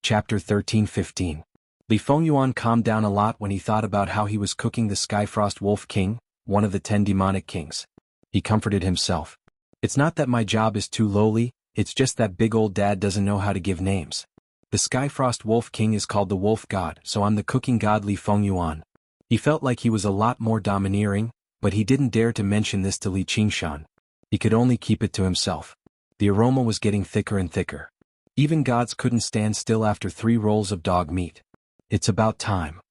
Chapter 13-15. Li Fengyuan calmed down a lot when he thought about how he was cooking the Skyfrost Wolf King, one of the 10 demonic kings. He comforted himself. It's not that my job is too lowly, it's just that big old dad doesn't know how to give names. The Skyfrost Wolf King is called the Wolf God, so I'm the cooking god Li Fengyuan. He felt like he was a lot more domineering, but he didn't dare to mention this to Li Qingshan. He could only keep it to himself. The aroma was getting thicker and thicker. Even gods couldn't stand still after 3 rolls of dog meat. It's about time.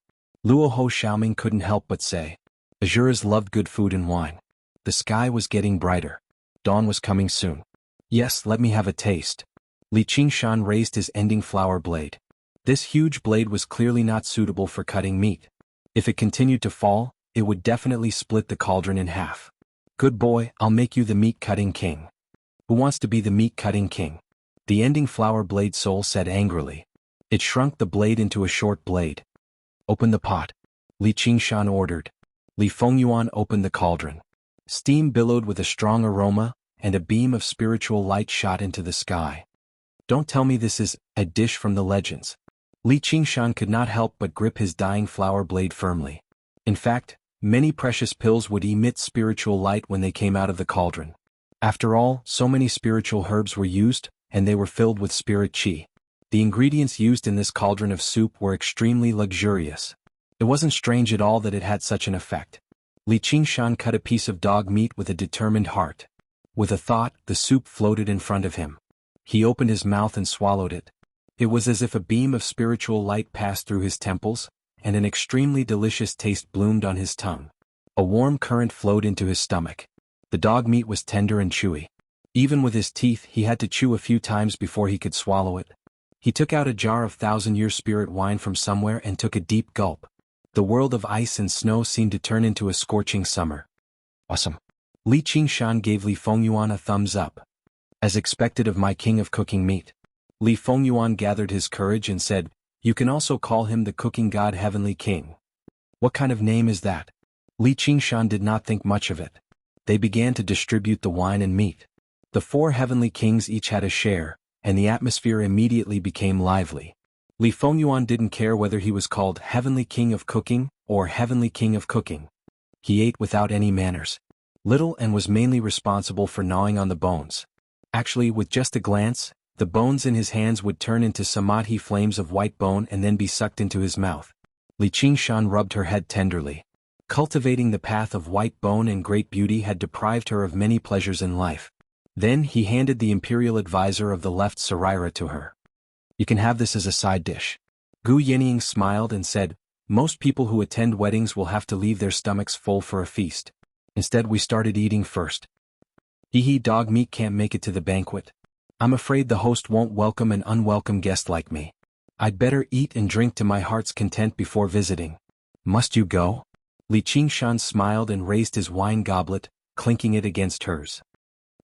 Luo Ho Xiaoming couldn't help but say. Azuras loved good food and wine. The sky was getting brighter. Dawn was coming soon. Yes, let me have a taste. Li Qingshan raised his ending flower blade. This huge blade was clearly not suitable for cutting meat. If it continued to fall, it would definitely split the cauldron in half. Good boy, I'll make you the meat-cutting king. Who wants to be the meat-cutting king? The ending flower blade soul said angrily. It shrunk the blade into a short blade. Open the pot. Li Qingshan ordered. Li Fengyuan opened the cauldron. Steam billowed with a strong aroma, and a beam of spiritual light shot into the sky. Don't tell me this is a dish from the legends. Li Qingshan could not help but grip his dying flower blade firmly. In fact, many precious pills would emit spiritual light when they came out of the cauldron. After all, so many spiritual herbs were used, and they were filled with spirit qi. The ingredients used in this cauldron of soup were extremely luxurious. It wasn't strange at all that it had such an effect. Li Qingshan cut a piece of dog meat with a determined heart. With a thought, the soup floated in front of him. He opened his mouth and swallowed it. It was as if a beam of spiritual light passed through his temples, and an extremely delicious taste bloomed on his tongue. A warm current flowed into his stomach. The dog meat was tender and chewy. Even with his teeth, he had to chew a few times before he could swallow it. He took out a jar of 1,000-year spirit wine from somewhere and took a deep gulp. The world of ice and snow seemed to turn into a scorching summer. Awesome. Li Qingshan gave Li Fengyuan a thumbs up. As expected of my king of cooking meat. Li Fengyuan gathered his courage and said, You can also call him the cooking god Heavenly King. What kind of name is that? Li Qingshan did not think much of it. They began to distribute the wine and meat. The 4 heavenly kings each had a share, and the atmosphere immediately became lively. Li Fengyuan didn't care whether he was called Heavenly King of Cooking or Heavenly King of Cooking. He ate without any manners. Little and was mainly responsible for gnawing on the bones. Actually, with just a glance, the bones in his hands would turn into samadhi flames of white bone and then be sucked into his mouth. Li Qingshan rubbed her head tenderly. Cultivating the path of white bone and great beauty had deprived her of many pleasures in life. Then he handed the imperial advisor of the left Sarira to her. You can have this as a side dish. Gu Yenying smiled and said, Most people who attend weddings will have to leave their stomachs full for a feast. Instead we started eating first. Hee dog meat can't make it to the banquet. I'm afraid the host won't welcome an unwelcome guest like me. I'd better eat and drink to my heart's content before visiting. Must you go? Li Qingshan smiled and raised his wine goblet, clinking it against hers.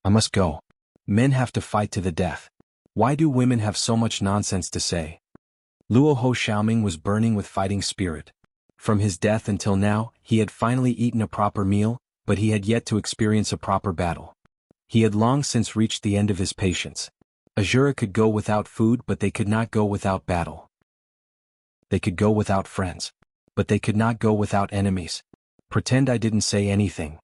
I must go. Men have to fight to the death. Why do women have so much nonsense to say? Luo Ho Xiaoming was burning with fighting spirit. From his death until now, he had finally eaten a proper meal, but he had yet to experience a proper battle. He had long since reached the end of his patience. Azura could go without food, but they could not go without battle. They could go without friends, but they could not go without enemies. Pretend I didn't say anything.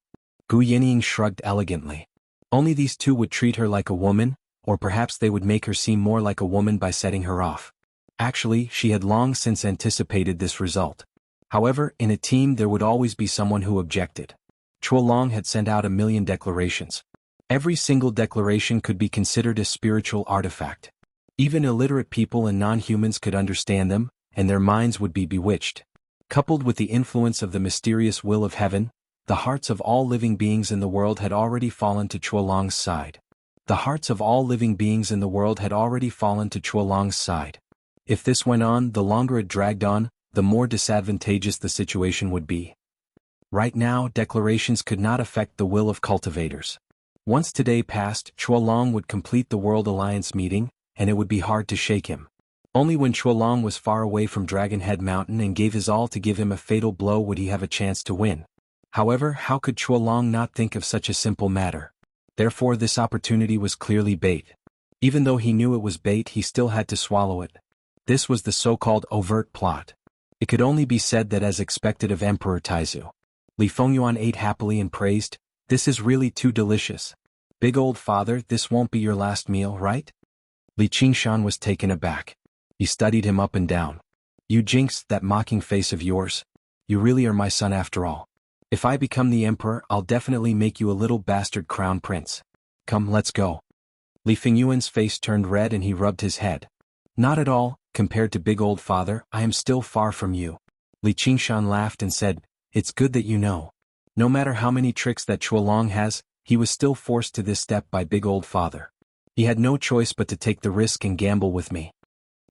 Gu Yenying shrugged elegantly. Only these two would treat her like a woman, or perhaps they would make her seem more like a woman by setting her off. Actually, she had long since anticipated this result. However, in a team there would always be someone who objected. Chuolong had sent out 1,000,000 declarations. Every single declaration could be considered a spiritual artifact. Even illiterate people and non-humans could understand them, and their minds would be bewitched. Coupled with the influence of the mysterious will of heaven, the hearts of all living beings in the world had already fallen to Chuolong's side. The hearts of all living beings in the world had already fallen to Chuolong's side. If this went on, the longer it dragged on, the more disadvantageous the situation would be. Right now, declarations could not affect the will of cultivators. Once today passed, Chuolong would complete the World Alliance meeting, and it would be hard to shake him. Only when Chuolong was far away from Dragon Head Mountain and gave his all to give him a fatal blow would he have a chance to win. However, how could Chuolong not think of such a simple matter? Therefore this opportunity was clearly bait. Even though he knew it was bait, he still had to swallow it. This was the so-called overt plot. It could only be said that as expected of Emperor Taizu. Li Fengyuan ate happily and praised, "This is really too delicious. Big old father, this won't be your last meal, right?" Li Qingshan was taken aback. He studied him up and down. "You jinxed that mocking face of yours. You really are my son after all. If I become the emperor, I'll definitely make you a little bastard crown prince. Come, let's go." Li Fengyuan's face turned red and he rubbed his head. "Not at all, compared to big old father, I am still far from you." Li Qingshan laughed and said, "It's good that you know. No matter how many tricks that Chuolong has, he was still forced to this step by big old father. He had no choice but to take the risk and gamble with me.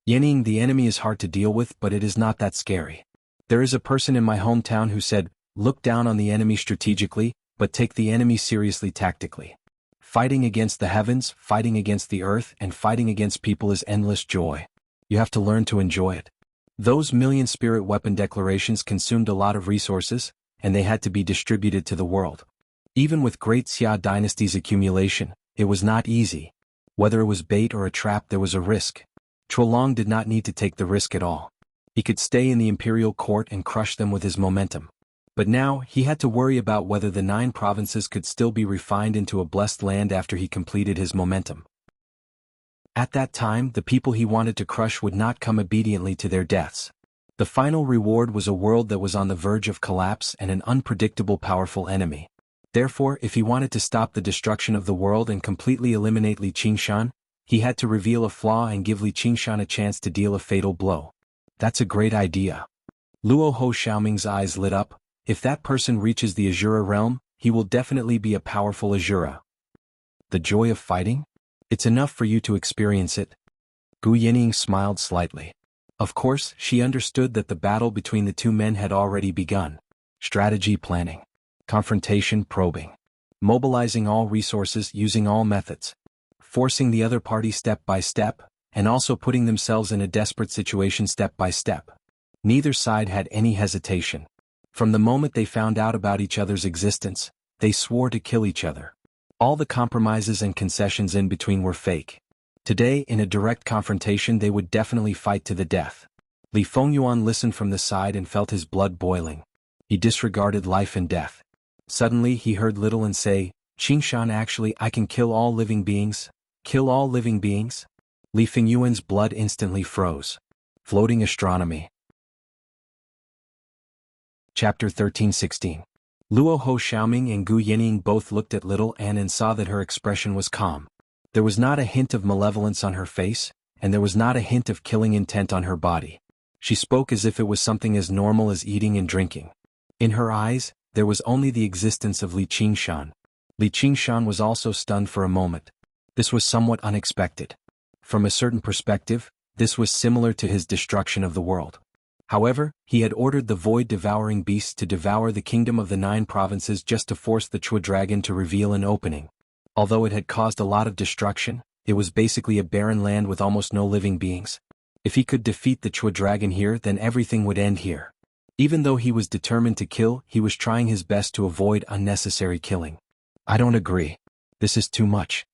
Yening, the enemy is hard to deal with, but it is not that scary. There is a person in my hometown who said, look down on the enemy strategically, but take the enemy seriously tactically. Fighting against the heavens, fighting against the earth, and fighting against people is endless joy. You have to learn to enjoy it. Those million spirit weapon declarations consumed a lot of resources, and they had to be distributed to the world. Even with Great Xia dynasty's accumulation, it was not easy. Whether it was bait or a trap, there was a risk. Chuolong did not need to take the risk at all. He could stay in the imperial court and crush them with his momentum. But now, he had to worry about whether the 9 provinces could still be refined into a blessed land after he completed his momentum. At that time, the people he wanted to crush would not come obediently to their deaths. The final reward was a world that was on the verge of collapse and an unpredictable powerful enemy. Therefore, if he wanted to stop the destruction of the world and completely eliminate Li Qingshan, he had to reveal a flaw and give Li Qingshan a chance to deal a fatal blow. That's a great idea. Luo Ho Xiaoming's eyes lit up. If that person reaches the Azura realm, he will definitely be a powerful Azura. The joy of fighting? It's enough for you to experience it. Gu Yining smiled slightly. Of course, she understood that the battle between the two men had already begun. Strategy planning. Confrontation probing. Mobilizing all resources using all methods. Forcing the other party step by step, and also putting themselves in a desperate situation step by step. Neither side had any hesitation. From the moment they found out about each other's existence, they swore to kill each other. All the compromises and concessions in between were fake. Today, in a direct confrontation, they would definitely fight to the death. Li Fengyuan listened from the side and felt his blood boiling. He disregarded life and death. Suddenly, he heard Little and say, "Qingshan, actually, I can kill all living beings." Kill all living beings? Li Fengyuan's blood instantly froze. Floating astronomy. Chapter 13:16. Luo Ho Xiaoming and Gu Yining both looked at Little Anne and saw that her expression was calm. There was not a hint of malevolence on her face, and there was not a hint of killing intent on her body. She spoke as if it was something as normal as eating and drinking. In her eyes, there was only the existence of Li Qingshan. Li Qingshan was also stunned for a moment. This was somewhat unexpected. From a certain perspective, this was similar to his destruction of the world. However, he had ordered the void-devouring beasts to devour the kingdom of the 9 provinces just to force the Chua dragon to reveal an opening. Although it had caused a lot of destruction, it was basically a barren land with almost no living beings. If he could defeat the Chua dragon here, then everything would end here. Even though he was determined to kill, he was trying his best to avoid unnecessary killing. I don't agree. This is too much.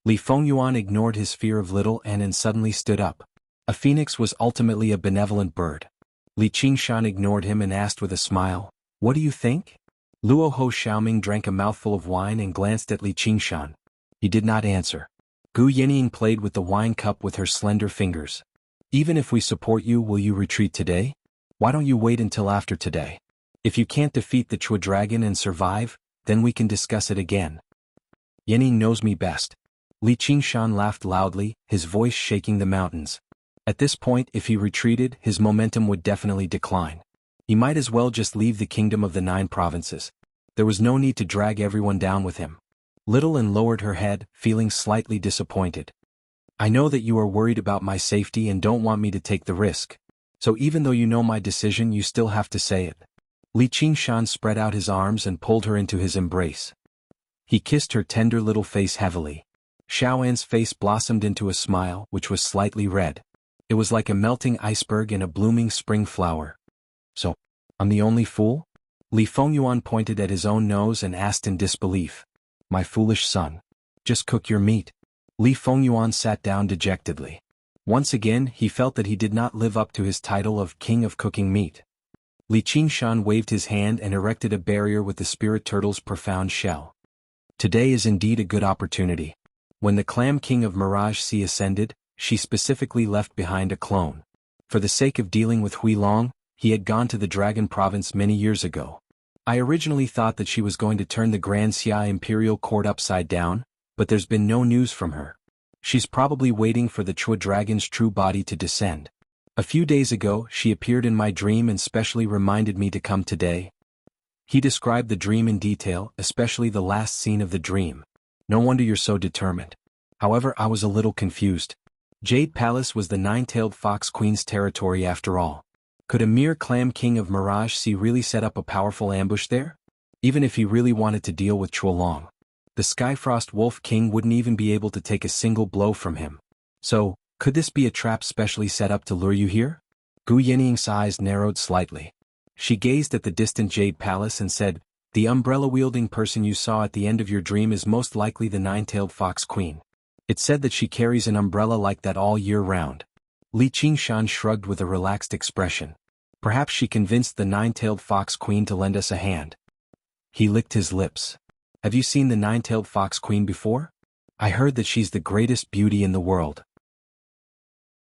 Li Fengyuan ignored his fear of Little Anne and suddenly stood up. A phoenix was ultimately a benevolent bird. Li Qingshan ignored him and asked with a smile, "What do you think?" Luo Ho Xiaoming drank a mouthful of wine and glanced at Li Qingshan. He did not answer. Gu Yining played with the wine cup with her slender fingers. "Even if we support you, will you retreat today? Why don't you wait until after today? If you can't defeat the Chua dragon and survive, then we can discuss it again. Yining knows me best." Li Qingshan laughed loudly, his voice shaking the mountains. At this point, if he retreated, his momentum would definitely decline. He might as well just leave the kingdom of the 9 provinces. There was no need to drag everyone down with him. Little Anne lowered her head, feeling slightly disappointed. "I know that you are worried about my safety and don't want me to take the risk. So even though you know my decision, you still have to say it." Li Qingshan spread out his arms and pulled her into his embrace. He kissed her tender little face heavily. Xiao An's face blossomed into a smile, which was slightly red. It was like a melting iceberg in a blooming spring flower. "So, I'm the only fool?" Li Fengyuan pointed at his own nose and asked in disbelief. "My foolish son. Just cook your meat." Li Fengyuan sat down dejectedly. Once again he felt that he did not live up to his title of King of Cooking Meat. Li Qingshan waved his hand and erected a barrier with the spirit turtle's profound shell. Today is indeed a good opportunity. When the Clam King of Mirage Sea ascended, she specifically left behind a clone. For the sake of dealing with Huilong, he had gone to the Dragon Province many years ago. I originally thought that she was going to turn the Grand Xia Imperial Court upside down, but there's been no news from her. She's probably waiting for the Chua Dragon's true body to descend. A few days ago she appeared in my dream and specially reminded me to come today. He described the dream in detail, especially the last scene of the dream. No wonder you're so determined. However, I was a little confused. Jade Palace was the nine-tailed fox queen's territory after all. Could a mere Clam King of Mirage Sea really set up a powerful ambush there? Even if he really wanted to deal with Chuolong, the Skyfrost Wolf King wouldn't even be able to take a single blow from him. So, could this be a trap specially set up to lure you here? Gu Yining's eyes narrowed slightly. She gazed at the distant Jade Palace and said, "The umbrella-wielding person you saw at the end of your dream is most likely the nine-tailed fox queen. It said that she carries an umbrella like that all year round." Li Qingshan shrugged with a relaxed expression. Perhaps she convinced the nine-tailed fox queen to lend us a hand. He licked his lips. "Have you seen the nine-tailed fox queen before? I heard that she's the greatest beauty in the world."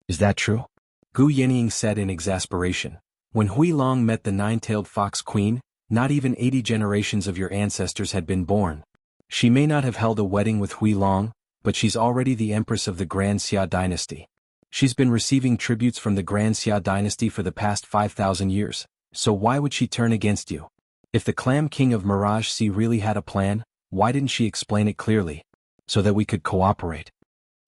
"Is that true?" Gu Yining said in exasperation. "When Huilong met the nine-tailed fox queen, not even 80 generations of your ancestors had been born. She may not have held a wedding with Huilong, but she's already the empress of the Grand Xia dynasty. She's been receiving tributes from the Grand Xia dynasty for the past 5,000 years, so why would she turn against you? If the Clam King of Mirage Sea really had a plan, why didn't she explain it clearly? So that we could cooperate."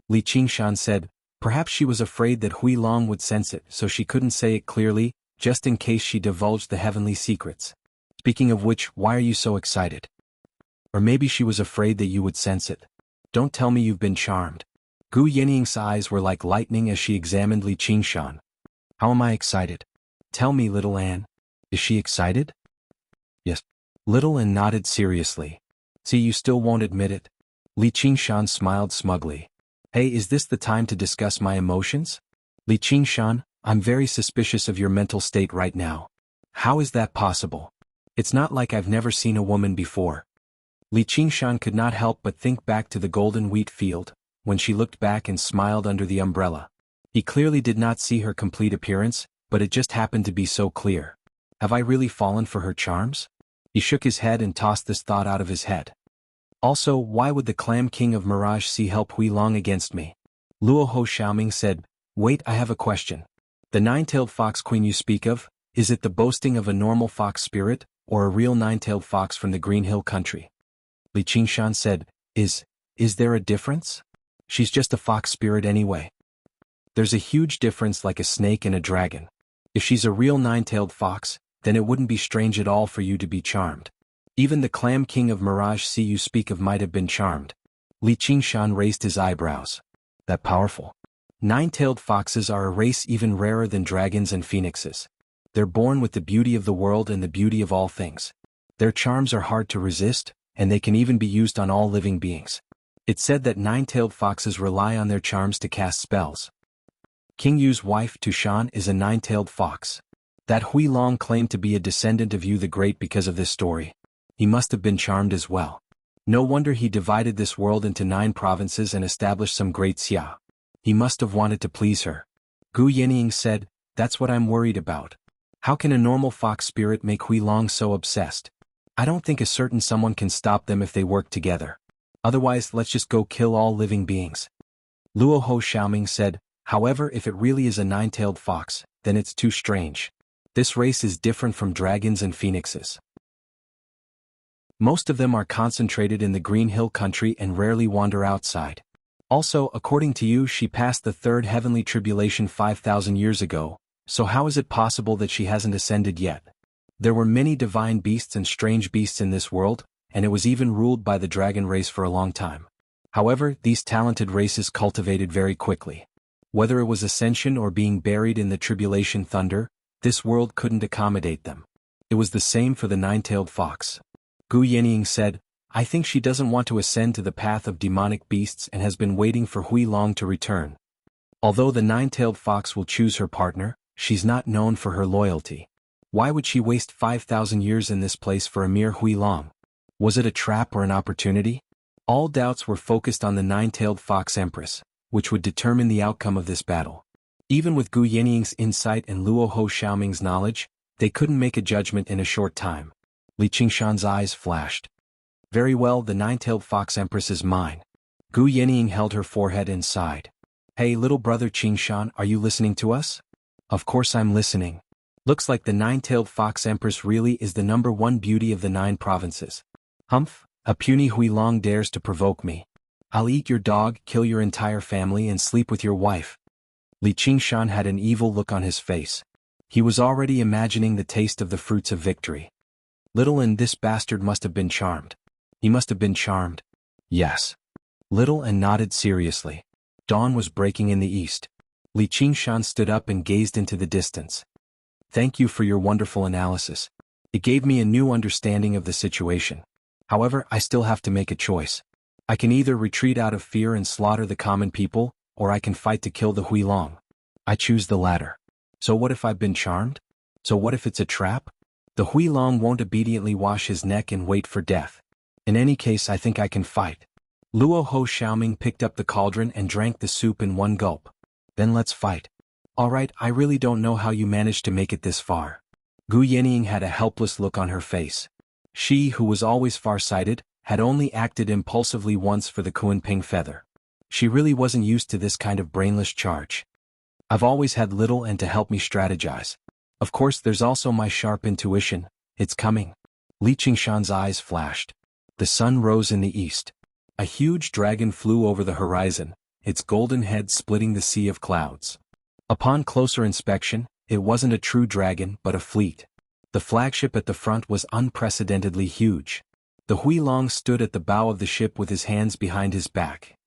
Li Qingshan said, "Perhaps she was afraid that Huilong would sense it, so she couldn't say it clearly, just in case she divulged the heavenly secrets. Speaking of which, why are you so excited? Or maybe she was afraid that you would sense it. Don't tell me you've been charmed." Gu Yining's eyes were like lightning as she examined Li Qingshan. "How am I excited? Tell me, little Anne. Is she excited?" "Yes." Little Anne nodded seriously. "See, you still won't admit it." Li Qingshan smiled smugly. "Hey, is this the time to discuss my emotions? Li Qingshan, I'm very suspicious of your mental state right now. How is that possible? It's not like I've never seen a woman before." Li Qingshan could not help but think back to the golden wheat field, when she looked back and smiled under the umbrella. He clearly did not see her complete appearance, but it just happened to be so clear. Have I really fallen for her charms? He shook his head and tossed this thought out of his head. Also, why would the Clam King of Mirage Sea help Huilong against me? Luo Ho Xiaoming said, "Wait, I have a question. The nine-tailed fox queen you speak of, is it the boasting of a normal fox spirit, or a real nine-tailed fox from the Green Hill country?" Li Qingshan said, Is there a difference? She's just a fox spirit anyway." "There's a huge difference, like a snake and a dragon. If she's a real nine-tailed fox, then it wouldn't be strange at all for you to be charmed. Even the Clam King of Mirage Sea you speak of might have been charmed." Li Qingshan raised his eyebrows. "That powerful? Nine-tailed foxes are a race even rarer than dragons and phoenixes. They're born with the beauty of the world and the beauty of all things. Their charms are hard to resist, and they can even be used on all living beings. It's said that nine-tailed foxes rely on their charms to cast spells. King Yu's wife Tushan is a nine-tailed fox. That Huilong claimed to be a descendant of Yu the Great because of this story. He must have been charmed as well. No wonder he divided this world into 9 provinces and established some great xia. He must have wanted to please her." Gu Yining said, "That's what I'm worried about. How can a normal fox spirit make Huilong so obsessed? I don't think a certain someone can stop them if they work together. Otherwise, let's just go kill all living beings." Luo Ho Xiaoming said, "However, if it really is a nine-tailed fox, then it's too strange. This race is different from dragons and phoenixes. Most of them are concentrated in the Green Hill country and rarely wander outside. Also, according to you, she passed the 3rd heavenly tribulation 5,000 years ago, so how is it possible that she hasn't ascended yet? There were many divine beasts and strange beasts in this world, and it was even ruled by the dragon race for a long time. However, these talented races cultivated very quickly. Whether it was ascension or being buried in the tribulation thunder, this world couldn't accommodate them. It was the same for the nine-tailed fox." Gu Yining said, "I think she doesn't want to ascend to the path of demonic beasts and has been waiting for Huilong to return. Although the nine-tailed fox will choose her partner, she's not known for her loyalty. Why would she waste 5,000 years in this place for a mere huilong? Was it a trap or an opportunity? All doubts were focused on the nine-tailed fox empress, which would determine the outcome of this battle. Even with Gu Yingying's insight and Luo Ho Xiaoming's knowledge, they couldn't make a judgment in a short time. Li Qingshan's eyes flashed. Very well, the nine-tailed fox empress is mine. Gu Yinying held her forehead and sighed. Hey little brother Qingshan, are you listening to us? Of course I'm listening. Looks like the nine-tailed fox empress really is the #1 beauty of the 9 provinces. Humph, a puny huilong dares to provoke me. I'll eat your dog, kill your entire family and sleep with your wife. Li Qingshan had an evil look on his face. He was already imagining the taste of the fruits of victory. Little and this bastard must have been charmed. He must have been charmed. Yes. Little and nodded seriously. Dawn was breaking in the east. Li Qingshan stood up and gazed into the distance. Thank you for your wonderful analysis. It gave me a new understanding of the situation. However, I still have to make a choice. I can either retreat out of fear and slaughter the common people, or I can fight to kill the huilong. I choose the latter. So what if I've been charmed? So what if it's a trap? The huilong won't obediently wash his neck and wait for death. In any case, I think I can fight. Luo Ho Xiaoming picked up the cauldron and drank the soup in one gulp. Then let's fight. Alright, I really don't know how you managed to make it this far. Gu Yinying had a helpless look on her face. She, who was always far-sighted, had only acted impulsively once for the Kunping feather. She really wasn't used to this kind of brainless charge. I've always had little and to help me strategize. Of course there's also my sharp intuition. It's coming. Li Qingshan's eyes flashed. The sun rose in the east. A huge dragon flew over the horizon, its golden head splitting the sea of clouds. Upon closer inspection, it wasn't a true dragon but a fleet. The flagship at the front was unprecedentedly huge. The huilong stood at the bow of the ship with his hands behind his back.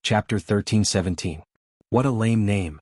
Chapter 13-17. What a lame name.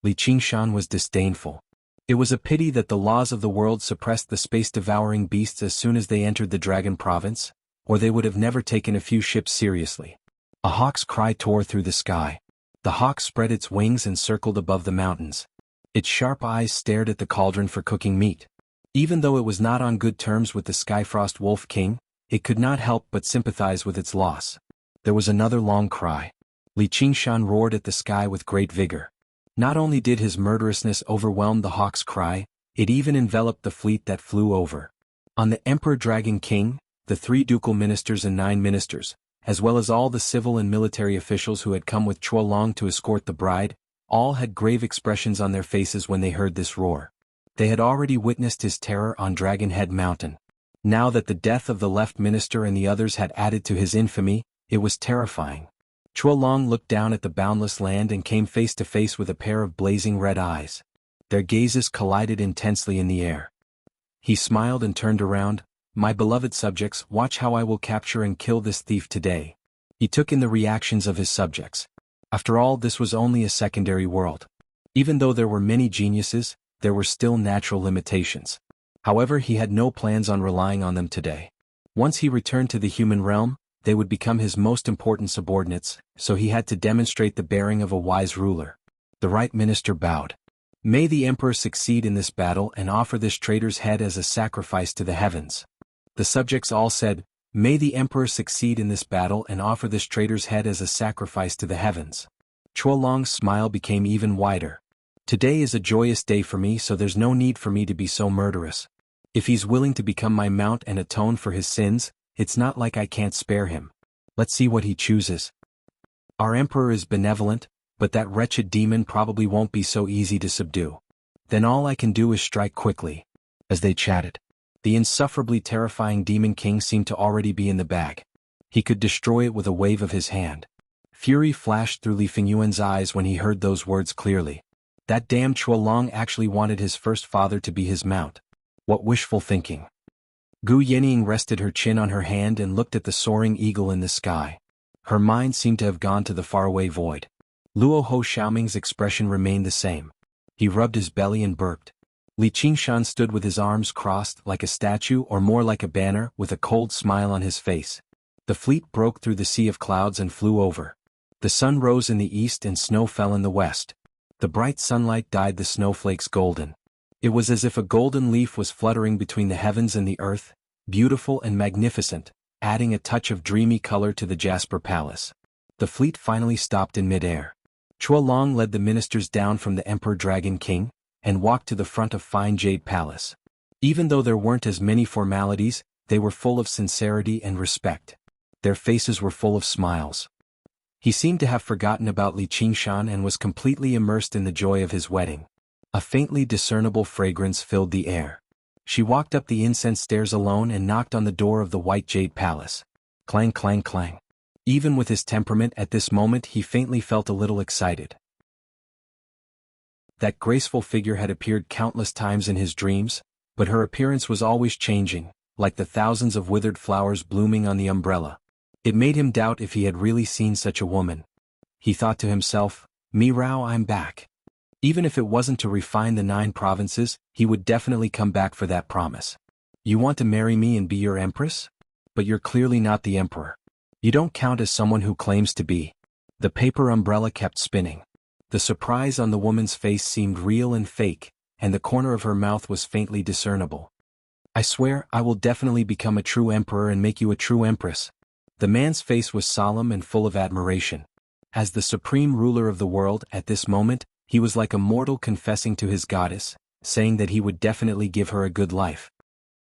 Li Qingshan was disdainful. It was a pity that the laws of the world suppressed the space-devouring beasts as soon as they entered the Dragon Province, or they would have never taken a few ships seriously. A hawk's cry tore through the sky. The hawk spread its wings and circled above the mountains. Its sharp eyes stared at the cauldron for cooking meat. Even though it was not on good terms with the Skyfrost Wolf King, it could not help but sympathize with its loss. There was another long cry. Li Qingshan roared at the sky with great vigor. Not only did his murderousness overwhelm the hawk's cry, it even enveloped the fleet that flew over. On the Emperor Dragon King, the 3 ducal ministers and 9 ministers, as well as all the civil and military officials who had come with Chuolong to escort the bride, all had grave expressions on their faces when they heard this roar. They had already witnessed his terror on Dragon Head Mountain. Now that the death of the left minister and the others had added to his infamy, it was terrifying. Chuolong looked down at the boundless land and came face to face with a pair of blazing red eyes. Their gazes collided intensely in the air. He smiled and turned around. My beloved subjects, watch how I will capture and kill this thief today. He took in the reactions of his subjects. After all, this was only a secondary world. Even though there were many geniuses, there were still natural limitations. However, he had no plans on relying on them today. Once he returned to the human realm, they would become his most important subordinates, so he had to demonstrate the bearing of a wise ruler. The right minister bowed. May the emperor succeed in this battle and offer this traitor's head as a sacrifice to the heavens. The subjects all said, May the emperor succeed in this battle and offer this traitor's head as a sacrifice to the heavens. Chuolong's smile became even wider. Today is a joyous day for me, so there's no need for me to be so murderous. If he's willing to become my mount and atone for his sins, it's not like I can't spare him. Let's see what he chooses. Our emperor is benevolent, but that wretched demon probably won't be so easy to subdue. Then all I can do is strike quickly. As they chatted, the insufferably terrifying Demon King seemed to already be in the bag. He could destroy it with a wave of his hand. Fury flashed through Li Fingyuan's eyes when he heard those words clearly. That damn Chuolong actually wanted his first father to be his mount. What wishful thinking. Gu Yinying rested her chin on her hand and looked at the soaring eagle in the sky. Her mind seemed to have gone to the faraway void. Luo Ho Xiaoming's expression remained the same. He rubbed his belly and burped. Li Qingshan stood with his arms crossed like a statue or more like a banner with a cold smile on his face. The fleet broke through the sea of clouds and flew over. The sun rose in the east and snow fell in the west. The bright sunlight dyed the snowflakes golden. It was as if a golden leaf was fluttering between the heavens and the earth, beautiful and magnificent, adding a touch of dreamy color to the Jasper Palace. The fleet finally stopped in midair. Chuolong led the ministers down from the Emperor Dragon King, and walked to the front of fine Jade Palace. Even though there weren't as many formalities, they were full of sincerity and respect. Their faces were full of smiles. He seemed to have forgotten about Li Qingshan and was completely immersed in the joy of his wedding. A faintly discernible fragrance filled the air. She walked up the incense stairs alone and knocked on the door of the White Jade Palace. Clang, clang, clang. Even with his temperament at this moment, he faintly felt a little excited. That graceful figure had appeared countless times in his dreams, but her appearance was always changing, like the thousands of withered flowers blooming on the umbrella. It made him doubt if he had really seen such a woman. He thought to himself, "Mi Rao, I'm back." Even if it wasn't to refine the 9 provinces, he would definitely come back for that promise. "You want to marry me and be your empress? But you're clearly not the emperor. You don't count as someone who claims to be." The paper umbrella kept spinning. The surprise on the woman's face seemed real and fake, and the corner of her mouth was faintly discernible. "I swear I will definitely become a true emperor and make you a true empress." The man's face was solemn and full of admiration. As the supreme ruler of the world at this moment, he was like a mortal confessing to his goddess, saying that he would definitely give her a good life.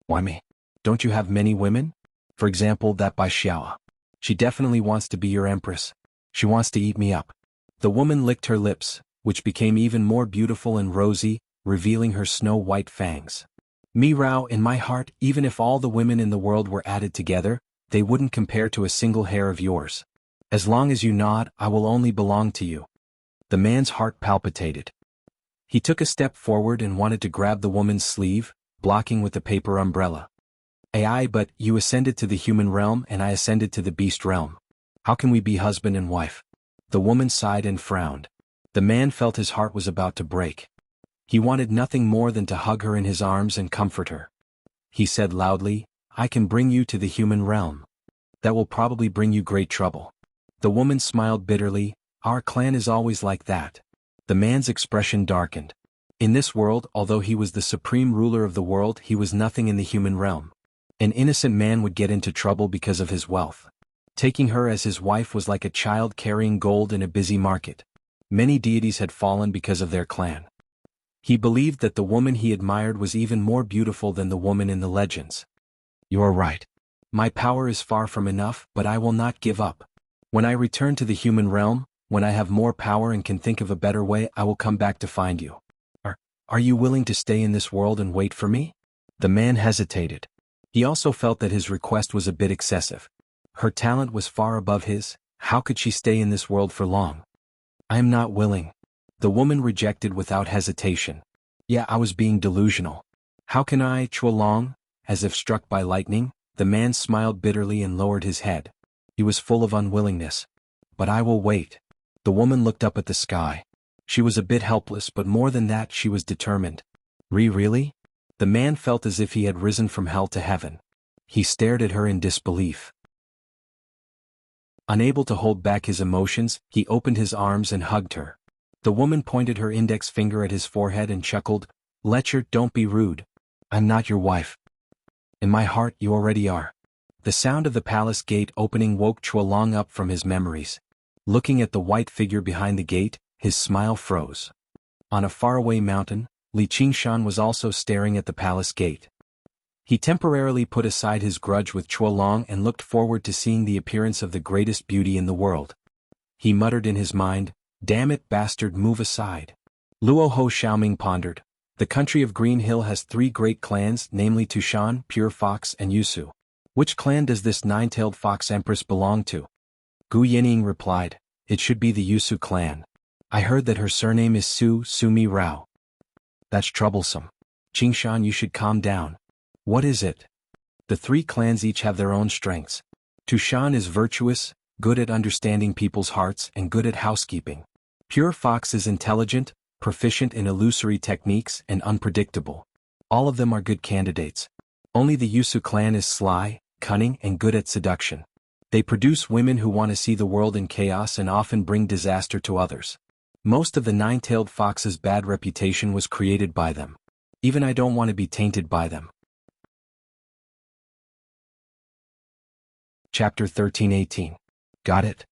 "Why me? Don't you have many women? For example, that Bai Xiao. She definitely wants to be your empress. She wants to eat me up." The woman licked her lips, which became even more beautiful and rosy, revealing her snow-white fangs. "Mi Rao, in my heart, even if all the women in the world were added together, they wouldn't compare to a single hair of yours. As long as you nod, I will only belong to you." The man's heart palpitated. He took a step forward and wanted to grab the woman's sleeve, blocking with the paper umbrella. "Ai, but you ascended to the human realm and I ascended to the beast realm. How can we be husband and wife?" The woman sighed and frowned. The man felt his heart was about to break. He wanted nothing more than to hug her in his arms and comfort her. He said loudly, "I can bring you to the human realm. That will probably bring you great trouble." The woman smiled bitterly. "Our clan is always like that." The man's expression darkened. In this world, although he was the supreme ruler of the world, he was nothing in the human realm. An innocent man would get into trouble because of his wealth. Taking her as his wife was like a child carrying gold in a busy market. Many deities had fallen because of their clan. He believed that the woman he admired was even more beautiful than the woman in the legends. "You're right. My power is far from enough, but I will not give up. When I return to the human realm, when I have more power and can think of a better way, I will come back to find you. Are you willing to stay in this world and wait for me?" The man hesitated. He also felt that his request was a bit excessive. Her talent was far above his. How could she stay in this world for long? "I am not willing." The woman rejected without hesitation. "Yeah, I was being delusional. How can I, Chuolong?" As if struck by lightning, the man smiled bitterly and lowered his head. He was full of unwillingness. "But I will wait." The woman looked up at the sky. She was a bit helpless, but more than that, she was determined. Really? The man felt as if he had risen from hell to heaven. He stared at her in disbelief. Unable to hold back his emotions, he opened his arms and hugged her. The woman pointed her index finger at his forehead and chuckled, "Letcher, don't be rude. I'm not your wife. In my heart you already are." The sound of the palace gate opening woke Chuolong up from his memories. Looking at the white figure behind the gate, his smile froze. On a faraway mountain, Li Qingshan was also staring at the palace gate. He temporarily put aside his grudge with Chuolong and looked forward to seeing the appearance of the greatest beauty in the world. He muttered in his mind, "Damn it, bastard, move aside." Luo Ho Xiaoming pondered. The country of Green Hill has 3 great clans, namely Tushan, Pure Fox, and Yusu. Which clan does this 9-tailed fox empress belong to? Gu Yining replied, "It should be the Yusu clan. I heard that her surname is Sumi Rao." "That's troublesome. Qingshan, you should calm down." "What is it?" "The 3 clans each have their own strengths. Tushan is virtuous, good at understanding people's hearts and good at housekeeping. Pure Fox is intelligent, proficient in illusory techniques and unpredictable. All of them are good candidates. Only the Yusu clan is sly, cunning and good at seduction. They produce women who want to see the world in chaos and often bring disaster to others. Most of the nine-tailed fox's bad reputation was created by them. Even I don't want to be tainted by them. Chapter 13:18. Got it?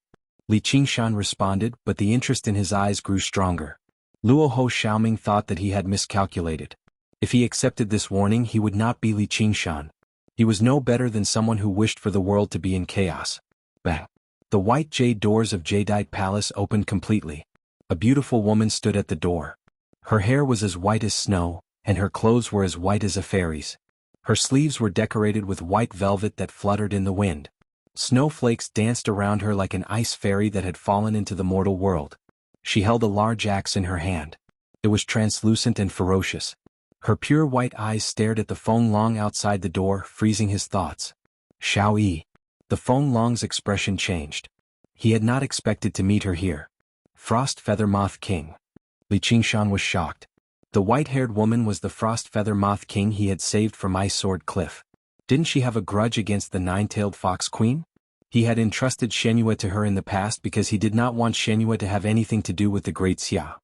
Li Qingshan responded, but the interest in his eyes grew stronger. Luo Ho Xiaoming thought that he had miscalculated. If he accepted this warning, he would not be Li Qingshan. He was no better than someone who wished for the world to be in chaos. Bang! The white jade doors of Jadeite Palace opened completely. A beautiful woman stood at the door. Her hair was as white as snow, and her clothes were as white as a fairy's. Her sleeves were decorated with white velvet that fluttered in the wind. Snowflakes danced around her like an ice fairy that had fallen into the mortal world. She held a large axe in her hand. It was translucent and ferocious. Her pure white eyes stared at the Feng Long outside the door, freezing his thoughts. Xiao Yi. The Feng Long's expression changed. He had not expected to meet her here. Frost Feather Moth King. Li Qingshan was shocked. The white-haired woman was the Frost Feather Moth King he had saved from Ice Sword Cliff. Didn't she have a grudge against the nine-tailed fox queen? He had entrusted Shenyue to her in the past because he did not want Shenyue to have anything to do with the Great Xia.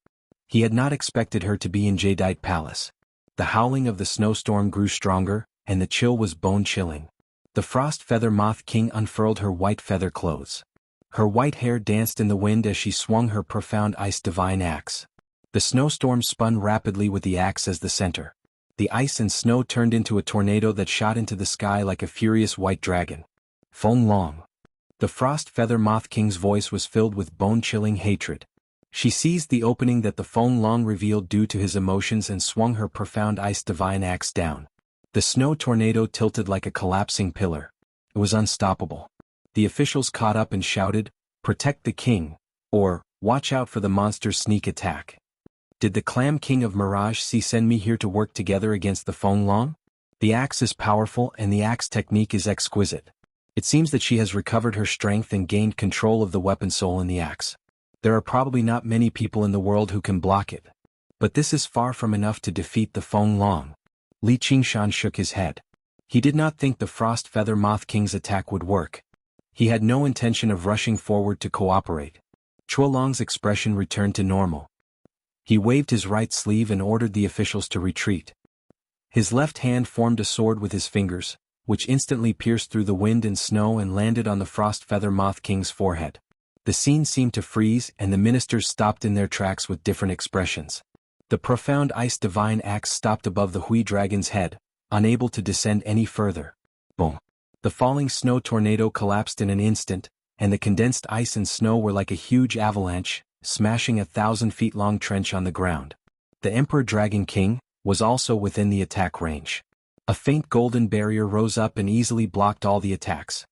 He had not expected her to be in Jadeite Palace. The howling of the snowstorm grew stronger, and the chill was bone-chilling. The Frost Feather Moth King unfurled her white feather clothes. Her white hair danced in the wind as she swung her profound ice divine axe. The snowstorm spun rapidly with the axe as the center. The ice and snow turned into a tornado that shot into the sky like a furious white dragon. Feng Long. The Frost Feather Moth King's voice was filled with bone-chilling hatred. She seized the opening that the Feng Long revealed due to his emotions and swung her profound ice divine axe down. The snow tornado tilted like a collapsing pillar. It was unstoppable. The officials caught up and shouted, "Protect the king," or, "Watch out for the monster's sneak attack." Did the Clam King of Mirage Sea send me here to work together against the Feng Long? The axe is powerful and the axe technique is exquisite. It seems that she has recovered her strength and gained control of the weapon soul in the axe. There are probably not many people in the world who can block it. But this is far from enough to defeat the Feng Long. Li Qingshan shook his head. He did not think the Frost Feather Moth King's attack would work. He had no intention of rushing forward to cooperate. Chuolong's expression returned to normal. He waved his right sleeve and ordered the officials to retreat. His left hand formed a sword with his fingers, which instantly pierced through the wind and snow and landed on the Frost Feather Moth King's forehead. The scene seemed to freeze and the ministers stopped in their tracks with different expressions. The profound ice divine axe stopped above the Hui dragon's head, unable to descend any further. Boom! The falling snow tornado collapsed in an instant, and the condensed ice and snow were like a huge avalanche, smashing a 1,000-feet-long trench on the ground. The Emperor Dragon King was also within the attack range. A faint golden barrier rose up and easily blocked all the attacks.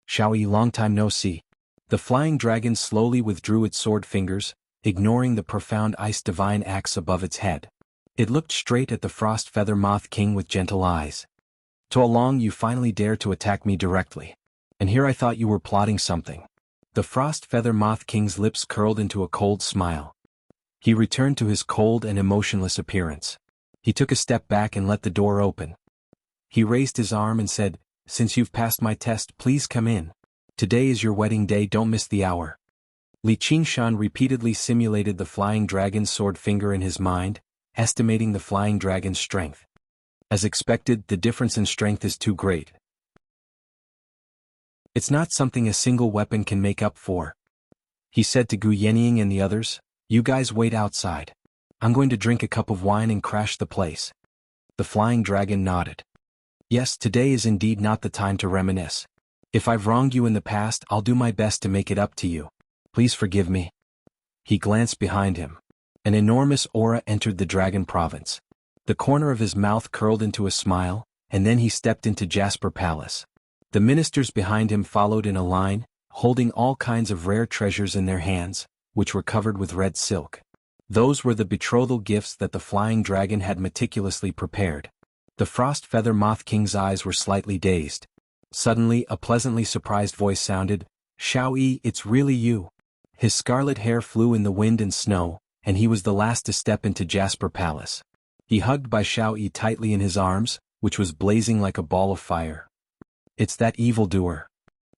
Xiao Yi, long time no see. The flying dragon slowly withdrew its sword fingers, ignoring the profound ice divine axe above its head. It looked straight at the Frost Feather Moth King with gentle eyes. "Tuolong, you finally dare to attack me directly. And here I thought you were plotting something." The Frost Feather Moth King's lips curled into a cold smile. He returned to his cold and emotionless appearance. He took a step back and let the door open. He raised his arm and said, "Since you've passed my test, please come in. Today is your wedding day, don't miss the hour." Li Qingshan repeatedly simulated the flying dragon's sword finger in his mind, estimating the flying dragon's strength. As expected, the difference in strength is too great. It's not something a single weapon can make up for. He said to Gu Yenying and the others, "You guys wait outside. I'm going to drink a cup of wine and crash the place." The flying dragon nodded. "Yes, today is indeed not the time to reminisce. If I've wronged you in the past, I'll do my best to make it up to you. Please forgive me." He glanced behind him. An enormous aura entered the dragon province. The corner of his mouth curled into a smile, and then he stepped into Jasper Palace. The ministers behind him followed in a line, holding all kinds of rare treasures in their hands, which were covered with red silk. Those were the betrothal gifts that the flying dragon had meticulously prepared. The Frost Feather Moth King's eyes were slightly dazed. Suddenly, a pleasantly surprised voice sounded, "Xiao Yi, it's really you." His scarlet hair flew in the wind and snow, and he was the last to step into Jasper Palace. He hugged by Xiao Yi tightly in his arms, which was blazing like a ball of fire. "It's that evildoer."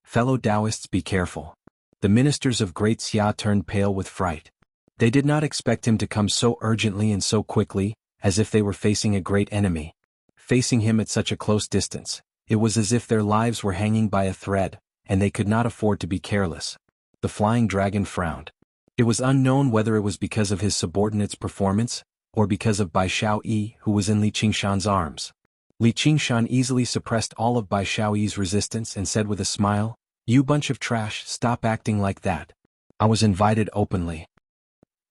Fellow Taoists, be careful. The ministers of Great Xia turned pale with fright. They did not expect him to come so urgently and so quickly, as if they were facing a great enemy. Facing him at such a close distance, it was as if their lives were hanging by a thread, and they could not afford to be careless. The flying dragon frowned. It was unknown whether it was because of his subordinate's performance, or because of Bai Xiaoyi, who was in Li Qingshan's arms. Li Qingshan easily suppressed all of Bai Xiaoyi's resistance and said with a smile, "You bunch of trash, stop acting like that. I was invited openly."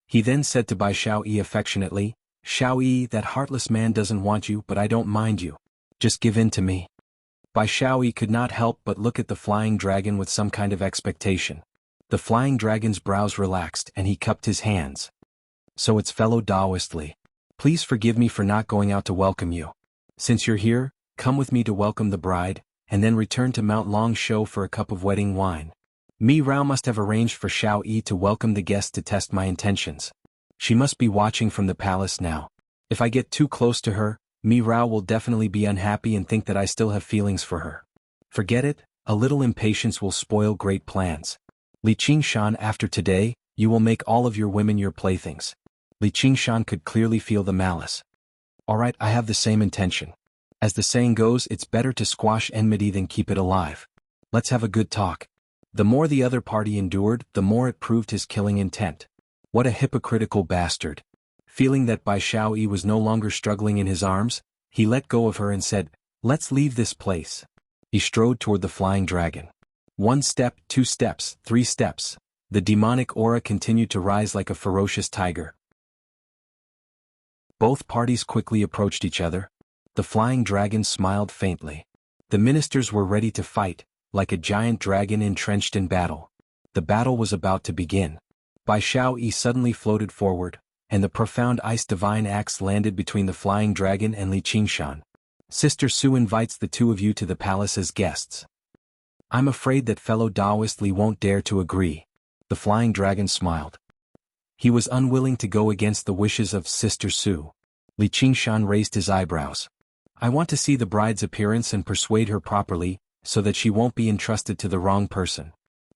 He then said to Bai Xiaoyi affectionately, "Xiaoyi, that heartless man doesn't want you, but I don't mind you. Just give in to me." Bai Xiaoyi could not help but look at the flying dragon with some kind of expectation. The flying dragon's brows relaxed and he cupped his hands. "So it's fellow Taoist Li. Please forgive me for not going out to welcome you. Since you're here, come with me to welcome the bride, and then return to Mount Longshou for a cup of wedding wine. Mi Rao must have arranged for Xiao Yi to welcome the guest to test my intentions. She must be watching from the palace now. If I get too close to her, Mi Rao will definitely be unhappy and think that I still have feelings for her. Forget it, a little impatience will spoil great plans. Li Qingshan, after today, you will make all of your women your playthings." Li Qingshan could clearly feel the malice. "Alright, I have the same intention. As the saying goes, it's better to squash enmity than keep it alive. Let's have a good talk." The more the other party endured, the more it proved his killing intent. What a hypocritical bastard. Feeling that Bai Xiaoyi was no longer struggling in his arms, he let go of her and said, "Let's leave this place." He strode toward the flying dragon. 1 step, 2 steps, 3 steps. The demonic aura continued to rise like a ferocious tiger. Both parties quickly approached each other. The flying dragon smiled faintly. The ministers were ready to fight, like a giant dragon entrenched in battle. The battle was about to begin. Bai Xiaoyi suddenly floated forward, and the profound ice divine axe landed between the flying dragon and Li Qingshan. "Sister Su invites the two of you to the palace as guests. I'm afraid that fellow Taoist Li won't dare to agree." The flying dragon smiled. He was unwilling to go against the wishes of Sister Su. Li Qingshan raised his eyebrows. "I want to see the bride's appearance and persuade her properly, so that she won't be entrusted to the wrong person."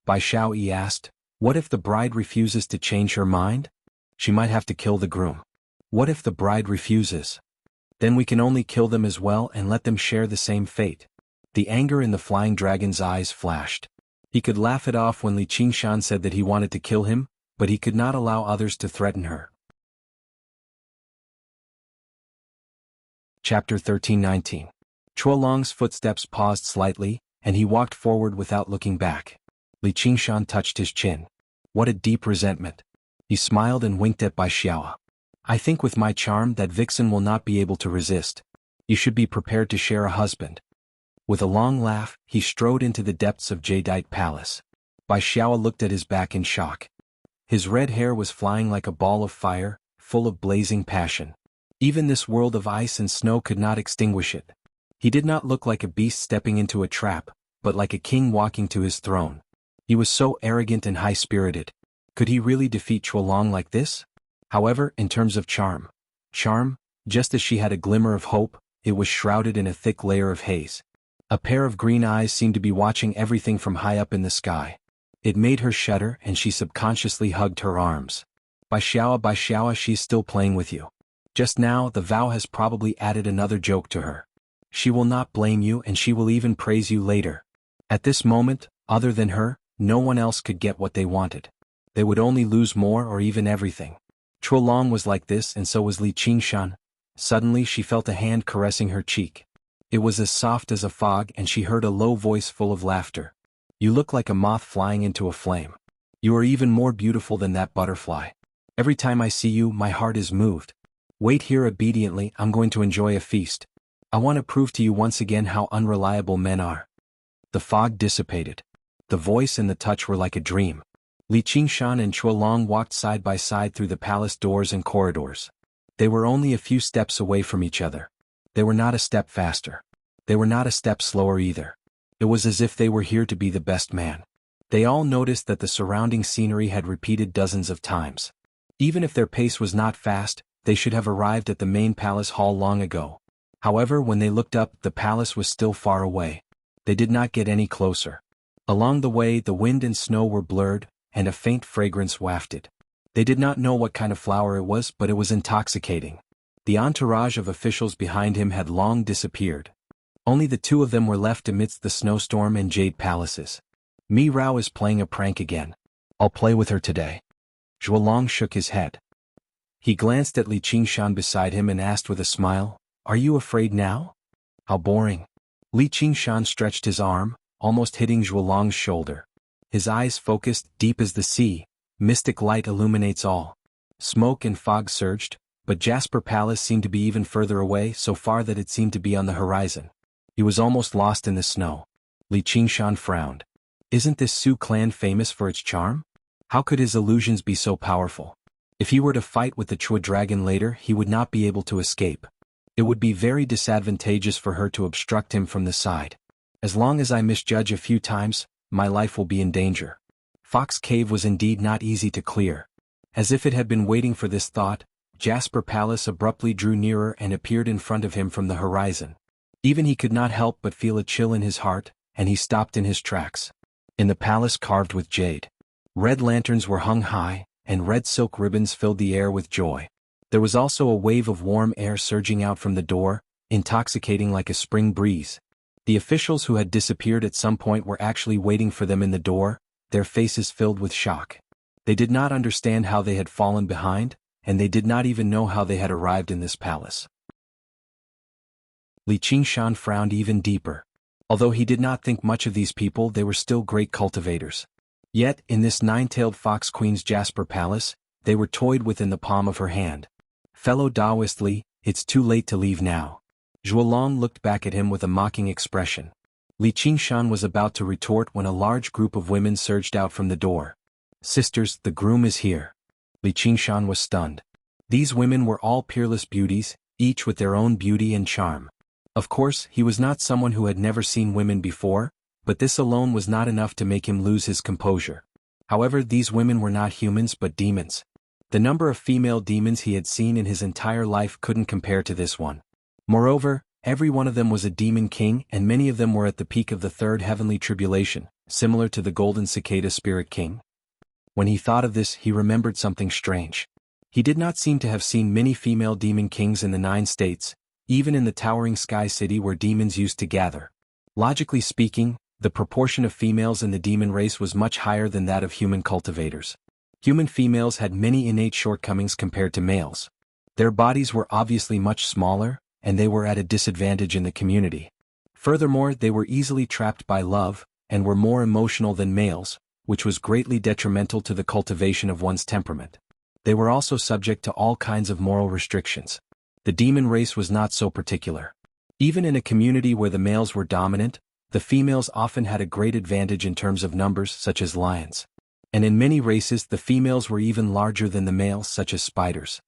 Bai Xiaoyi asked, "What if the bride refuses to change her mind? She might have to kill the groom." "What if the bride refuses? Then we can only kill them as well and let them share the same fate." The anger in the flying dragon's eyes flashed. He could laugh it off when Li Qingshan said that he wanted to kill him, but he could not allow others to threaten her. Chapter 13-19. Chuolong's footsteps paused slightly, and he walked forward without looking back. Li Qingshan touched his chin. What a deep resentment. He smiled and winked at Bai Xiao. "I think with my charm that vixen will not be able to resist. You should be prepared to share a husband." With a long laugh, he strode into the depths of Jadeite Palace. Bai Xiao looked at his back in shock. His red hair was flying like a ball of fire, full of blazing passion. Even this world of ice and snow could not extinguish it. He did not look like a beast stepping into a trap, but like a king walking to his throne. He was so arrogant and high-spirited. Could he really defeat Chuolong like this? However, in terms of charm, just as she had a glimmer of hope, it was shrouded in a thick layer of haze. A pair of green eyes seemed to be watching everything from high up in the sky. It made her shudder and she subconsciously hugged her arms. Bai Xiao, she's still playing with you. Just now, the vow has probably added another joke to her. She will not blame you and she will even praise you later. At this moment, other than her, no one else could get what they wanted. They would only lose more or even everything. Chuolong was like this and so was Li Qingshan. Suddenly she felt a hand caressing her cheek. It was as soft as a fog and she heard a low voice full of laughter. "You look like a moth flying into a flame. You are even more beautiful than that butterfly. Every time I see you, my heart is moved. Wait here obediently, I'm going to enjoy a feast. I want to prove to you once again how unreliable men are." The fog dissipated. The voice and the touch were like a dream. Li Qingshan and Chuolong walked side by side through the palace doors and corridors. They were only a few steps away from each other. They were not a step faster. They were not a step slower either. It was as if they were here to be the best man. They all noticed that the surrounding scenery had repeated dozens of times. Even if their pace was not fast, they should have arrived at the main palace hall long ago. However, when they looked up, the palace was still far away. They did not get any closer. Along the way the wind and snow were blurred, and a faint fragrance wafted. They did not know what kind of flower it was, but it was intoxicating. The entourage of officials behind him had long disappeared. Only the two of them were left amidst the snowstorm and jade palaces. Mi Rao is playing a prank again. I'll play with her today. Zhuolong shook his head. He glanced at Li Qingshan beside him and asked with a smile, "Are you afraid now?" "How boring." Li Qingshan stretched his arm, almost hitting Zhuolong's shoulder. His eyes focused, deep as the sea, mystic light illuminates all. Smoke and fog surged, but Jasper Palace seemed to be even further away, so far that it seemed to be on the horizon. He was almost lost in the snow. Li Qingshan frowned. Isn't this Su clan famous for its charm? How could his illusions be so powerful? If he were to fight with the Chua dragon later, he would not be able to escape. It would be very disadvantageous for her to obstruct him from the side. As long as I misjudge a few times, my life will be in danger. Fox Cave was indeed not easy to clear. As if it had been waiting for this thought, Jasper Palace abruptly drew nearer and appeared in front of him from the horizon. Even he could not help but feel a chill in his heart, and he stopped in his tracks. In the palace carved with jade, red lanterns were hung high, and red silk ribbons filled the air with joy. There was also a wave of warm air surging out from the door, intoxicating like a spring breeze. The officials who had disappeared at some point were actually waiting for them in the door, their faces filled with shock. They did not understand how they had fallen behind, and they did not even know how they had arrived in this palace. Li Qingshan frowned even deeper. Although he did not think much of these people, they were still great cultivators. Yet, in this nine-tailed fox queen's Jasper Palace, they were toyed with in the palm of her hand. Fellow Taoist Li, it's too late to leave now. Zhuolong looked back at him with a mocking expression. Li Qingshan was about to retort when a large group of women surged out from the door. Sisters, the groom is here. Li Qingshan was stunned. These women were all peerless beauties, each with their own beauty and charm. Of course, he was not someone who had never seen women before, but this alone was not enough to make him lose his composure. However, these women were not humans but demons. The number of female demons he had seen in his entire life couldn't compare to this one. Moreover, every one of them was a demon king, and many of them were at the peak of the third heavenly tribulation, similar to the golden cicada spirit king. When he thought of this, he remembered something strange. He did not seem to have seen many female demon kings in the 9 states, even in the towering sky city where demons used to gather. Logically speaking, the proportion of females in the demon race was much higher than that of human cultivators. Human females had many innate shortcomings compared to males. Their bodies were obviously much smaller, and they were at a disadvantage in the community. Furthermore, they were easily trapped by love, and were more emotional than males, which was greatly detrimental to the cultivation of one's temperament. They were also subject to all kinds of moral restrictions. The demon race was not so particular. Even in a community where the males were dominant, the females often had a great advantage in terms of numbers, such as lions. And in many races the females were even larger than the males, such as spiders.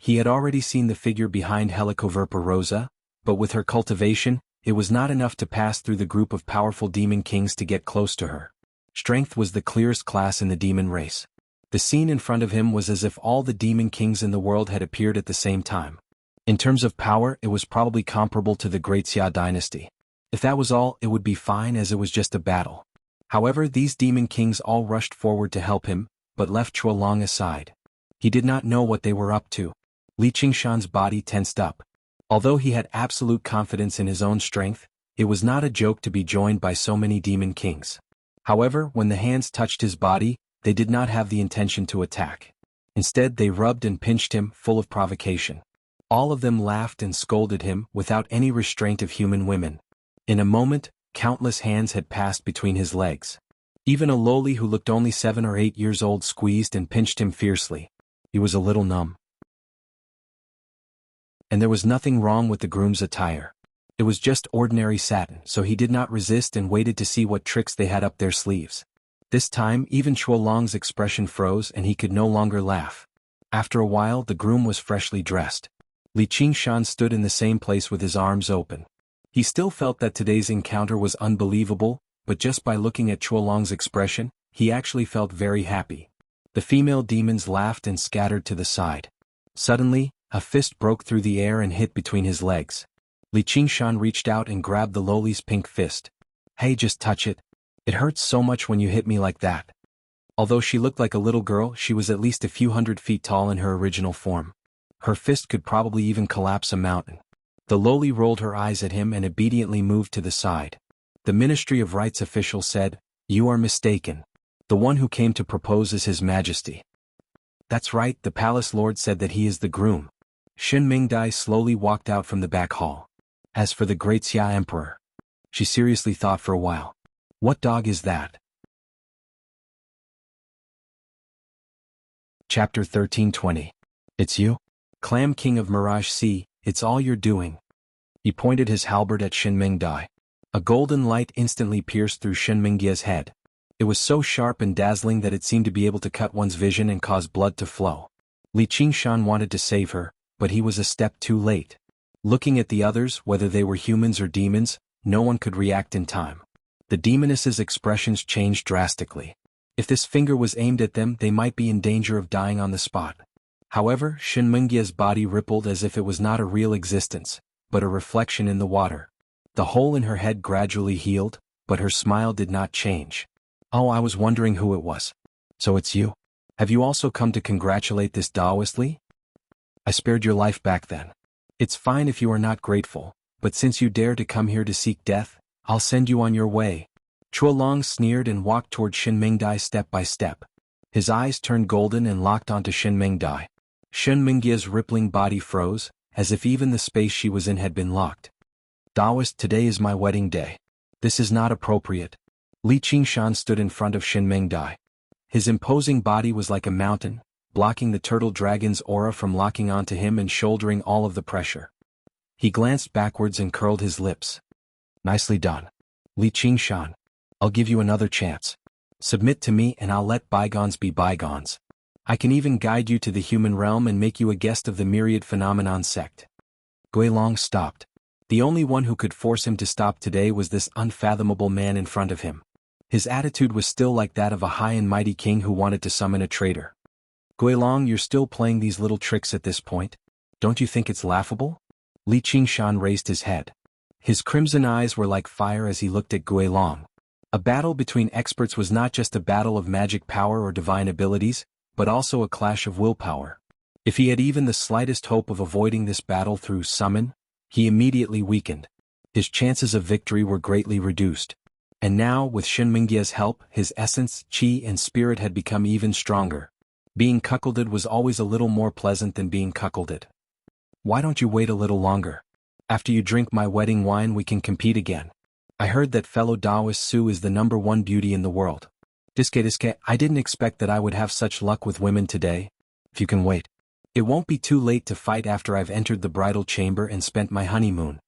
He had already seen the figure behind Helicoverpa rosa, but with her cultivation, it was not enough to pass through the group of powerful demon kings to get close to her. Strength was the clearest class in the demon race. The scene in front of him was as if all the demon kings in the world had appeared at the same time. In terms of power, it was probably comparable to the Great Xia dynasty. If that was all, it would be fine, as it was just a battle. However, these demon kings all rushed forward to help him, but left Zhuolong aside. He did not know what they were up to. Li Qingshan's body tensed up. Although he had absolute confidence in his own strength, it was not a joke to be joined by so many demon kings. However, when the hands touched his body, they did not have the intention to attack. Instead, they rubbed and pinched him, full of provocation. All of them laughed and scolded him, without any restraint of human women. In a moment, countless hands had passed between his legs. Even a lowly who looked only 7 or 8 years old squeezed and pinched him fiercely. He was a little numb. And there was nothing wrong with the groom's attire. It was just ordinary satin, so he did not resist and waited to see what tricks they had up their sleeves. This time, even Zhuolong's expression froze and he could no longer laugh. After a while, the groom was freshly dressed. Li Qingshan stood in the same place with his arms open. He still felt that today's encounter was unbelievable, but just by looking at Zhuolong's expression, he actually felt very happy. The female demons laughed and scattered to the side. Suddenly, a fist broke through the air and hit between his legs. Li Qingshan reached out and grabbed the lowly's pink fist. "Hey, just touch it. It hurts so much when you hit me like that. Although she looked like a little girl, she was at least a few hundred feet tall in her original form. Her fist could probably even collapse a mountain. The lowly rolled her eyes at him and obediently moved to the side. The Ministry of Rights official said, "You are mistaken. The one who came to propose is His Majesty." "That's right," the palace lord said, that he is the groom. Shin Mingdai slowly walked out from the back hall. As for the great Xia Emperor, she seriously thought for a while. What dog is that? Chapter 13:20. It's you? Clam King of Mirage Sea, it's all you're doing. He pointed his halberd at Shin Mingdai. A golden light instantly pierced through Shin Mingdia's head. It was so sharp and dazzling that it seemed to be able to cut one's vision and cause blood to flow. Li Qingshan wanted to save her, but he was a step too late. Looking at the others, whether they were humans or demons, no one could react in time. The demoness's expressions changed drastically. If this finger was aimed at them, they might be in danger of dying on the spot. However, Shin Mingdia's body rippled as if it was not a real existence, but a reflection in the water. The hole in her head gradually healed, but her smile did not change. "Oh, I was wondering who it was. So it's you? Have you also come to congratulate this Taoist Li? I spared your life back then. It's fine if you are not grateful, but since you dare to come here to seek death, I'll send you on your way." Chuolong sneered and walked toward Shin Mingdai step by step. His eyes turned golden and locked onto Shin Mingdai. Shin Mingdia's rippling body froze, as if even the space she was in had been locked. "Taoist, today is my wedding day. This is not appropriate." Li Qingshan stood in front of Shin Mingdai. His imposing body was like a mountain, blocking the turtle dragon's aura from locking onto him and shouldering all of the pressure. He glanced backwards and curled his lips. "Nicely done. Li Qingshan. I'll give you another chance. Submit to me and I'll let bygones be bygones. I can even guide you to the human realm and make you a guest of the Myriad Phenomenon sect." Guilong stopped. The only one who could force him to stop today was this unfathomable man in front of him. His attitude was still like that of a high and mighty king who wanted to summon a traitor. "Guilong, you're still playing these little tricks at this point? Don't you think it's laughable?" Li Qingshan raised his head. His crimson eyes were like fire as he looked at Guilong. A battle between experts was not just a battle of magic power or divine abilities, but also a clash of willpower. If he had even the slightest hope of avoiding this battle through summon, he immediately weakened. His chances of victory were greatly reduced. And now, with Shin Mingdia's help, his essence, chi and spirit had become even stronger. Being cuckolded was always a little more pleasant than being cuckolded. "Why don't you wait a little longer? After you drink my wedding wine we can compete again. I heard that fellow Taoist Su is the #1 beauty in the world. Diske, I didn't expect that I would have such luck with women today. If you can wait. It won't be too late to fight after I've entered the bridal chamber and spent my honeymoon."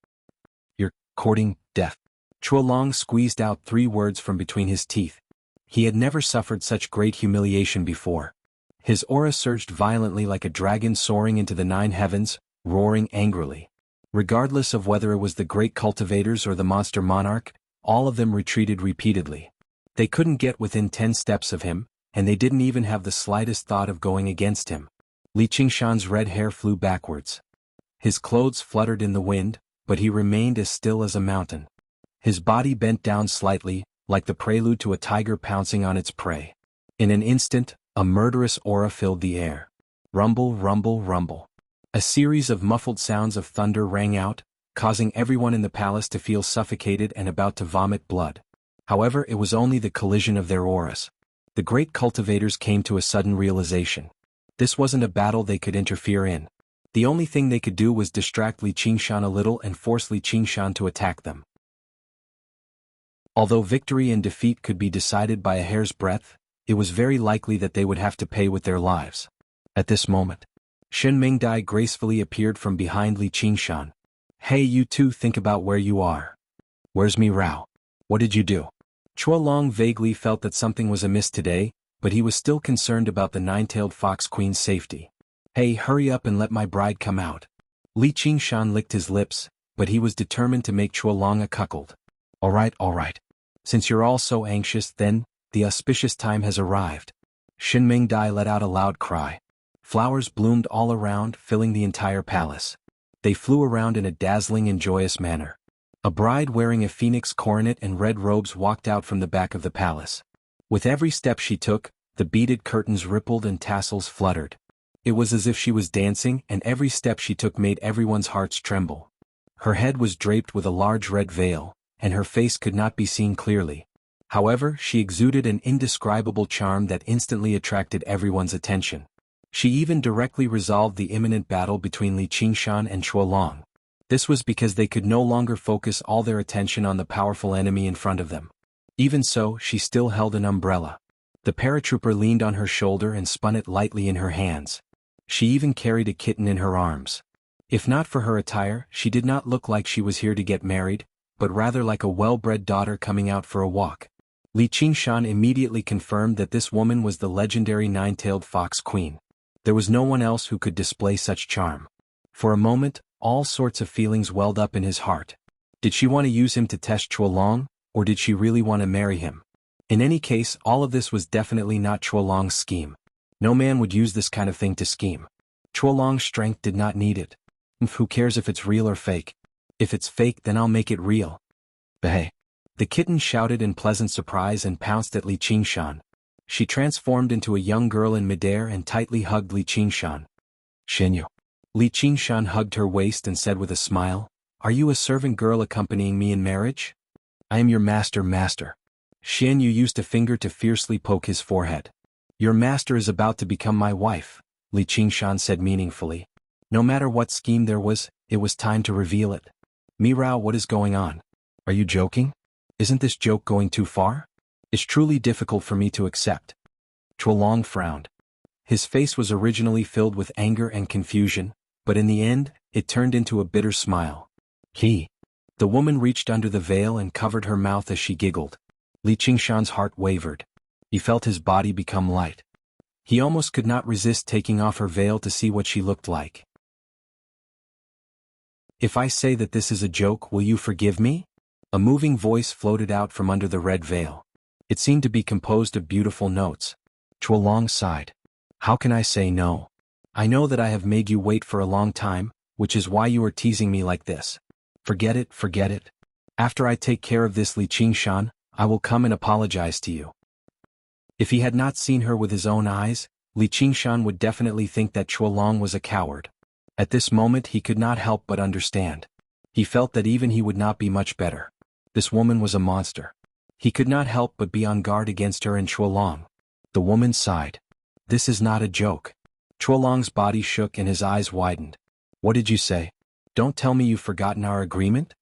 "You're courting death." Chuolong squeezed out 3 words from between his teeth. He had never suffered such great humiliation before. His aura surged violently like a dragon soaring into the 9 heavens, roaring angrily. Regardless of whether it was the great cultivators or the monster monarch, all of them retreated repeatedly. They couldn't get within 10 steps of him, and they didn't even have the slightest thought of going against him. Li Qingshan's red hair flew backwards. His clothes fluttered in the wind, but he remained as still as a mountain. His body bent down slightly, like the prelude to a tiger pouncing on its prey. In an instant, a murderous aura filled the air. Rumble, rumble, rumble. A series of muffled sounds of thunder rang out, causing everyone in the palace to feel suffocated and about to vomit blood. However, it was only the collision of their auras. The great cultivators came to a sudden realization. This wasn't a battle they could interfere in. The only thing they could do was distract Li Qingshan a little and force Li Qingshan to attack them. Although victory and defeat could be decided by a hair's breadth, it was very likely that they would have to pay with their lives. At this moment, Shin Mingdai gracefully appeared from behind Li Qingshan. "Hey, you two, think about where you are. Where's Mi Rao? What did you do?" Chuolong vaguely felt that something was amiss today, but he was still concerned about the 9-tailed fox queen's safety. "Hey, hurry up and let my bride come out." Li Qingshan licked his lips, but he was determined to make Chuolong a cuckold. All right. Since you're all so anxious, then, the auspicious time has arrived." Shin Mingdai let out a loud cry. Flowers bloomed all around, filling the entire palace. They flew around in a dazzling and joyous manner. A bride wearing a phoenix coronet and red robes walked out from the back of the palace. With every step she took, the beaded curtains rippled and tassels fluttered. It was as if she was dancing, and every step she took made everyone's hearts tremble. Her head was draped with a large red veil, and her face could not be seen clearly. However, she exuded an indescribable charm that instantly attracted everyone's attention. She even directly resolved the imminent battle between Li Qingshan and Chuolong. This was because they could no longer focus all their attention on the powerful enemy in front of them. Even so, she still held an umbrella. The paratrooper leaned on her shoulder and spun it lightly in her hands. She even carried a kitten in her arms. If not for her attire, she did not look like she was here to get married, but rather like a well-bred daughter coming out for a walk. Li Qingshan immediately confirmed that this woman was the legendary nine-tailed fox queen. There was no one else who could display such charm. For a moment, all sorts of feelings welled up in his heart. Did she want to use him to test Chuolong, or did she really want to marry him? In any case, all of this was definitely not Chuolong's scheme. No man would use this kind of thing to scheme. Chuolong's strength did not need it. Who cares if it's real or fake? If it's fake, then I'll make it real. Bah! The kitten shouted in pleasant surprise and pounced at Li Qingshan. She transformed into a young girl in midair and tightly hugged Li Qingshan. Shenyu. Li Qingshan hugged her waist and said with a smile, "Are you a servant girl accompanying me in marriage?" "I am your master." Shenyu used a finger to fiercely poke his forehead. "Your master is about to become my wife," Li Qingshan said meaningfully. No matter what scheme there was, it was time to reveal it. "Mirao, what is going on? Are you joking? Isn't this joke going too far? It's truly difficult for me to accept." Chuolong frowned. His face was originally filled with anger and confusion, but in the end, it turned into a bitter smile. The woman reached under the veil and covered her mouth as she giggled. Li Qingshan's heart wavered. He felt his body become light. He almost could not resist taking off her veil to see what she looked like. "If I say that this is a joke, will you forgive me?" A moving voice floated out from under the red veil. It seemed to be composed of beautiful notes. Chuolong sighed. "How can I say no? I know that I have made you wait for a long time, which is why you are teasing me like this. Forget it. After I take care of this Li Qingshan, I will come and apologize to you." If he had not seen her with his own eyes, Li Qingshan would definitely think that Chuolong was a coward. At this moment he could not help but understand. He felt that even he would not be much better. This woman was a monster. He could not help but be on guard against her and Chuolong. The woman sighed. "This is not a joke." Chuolong's body shook and his eyes widened. "What did you say? Don't tell me you've forgotten our agreement?"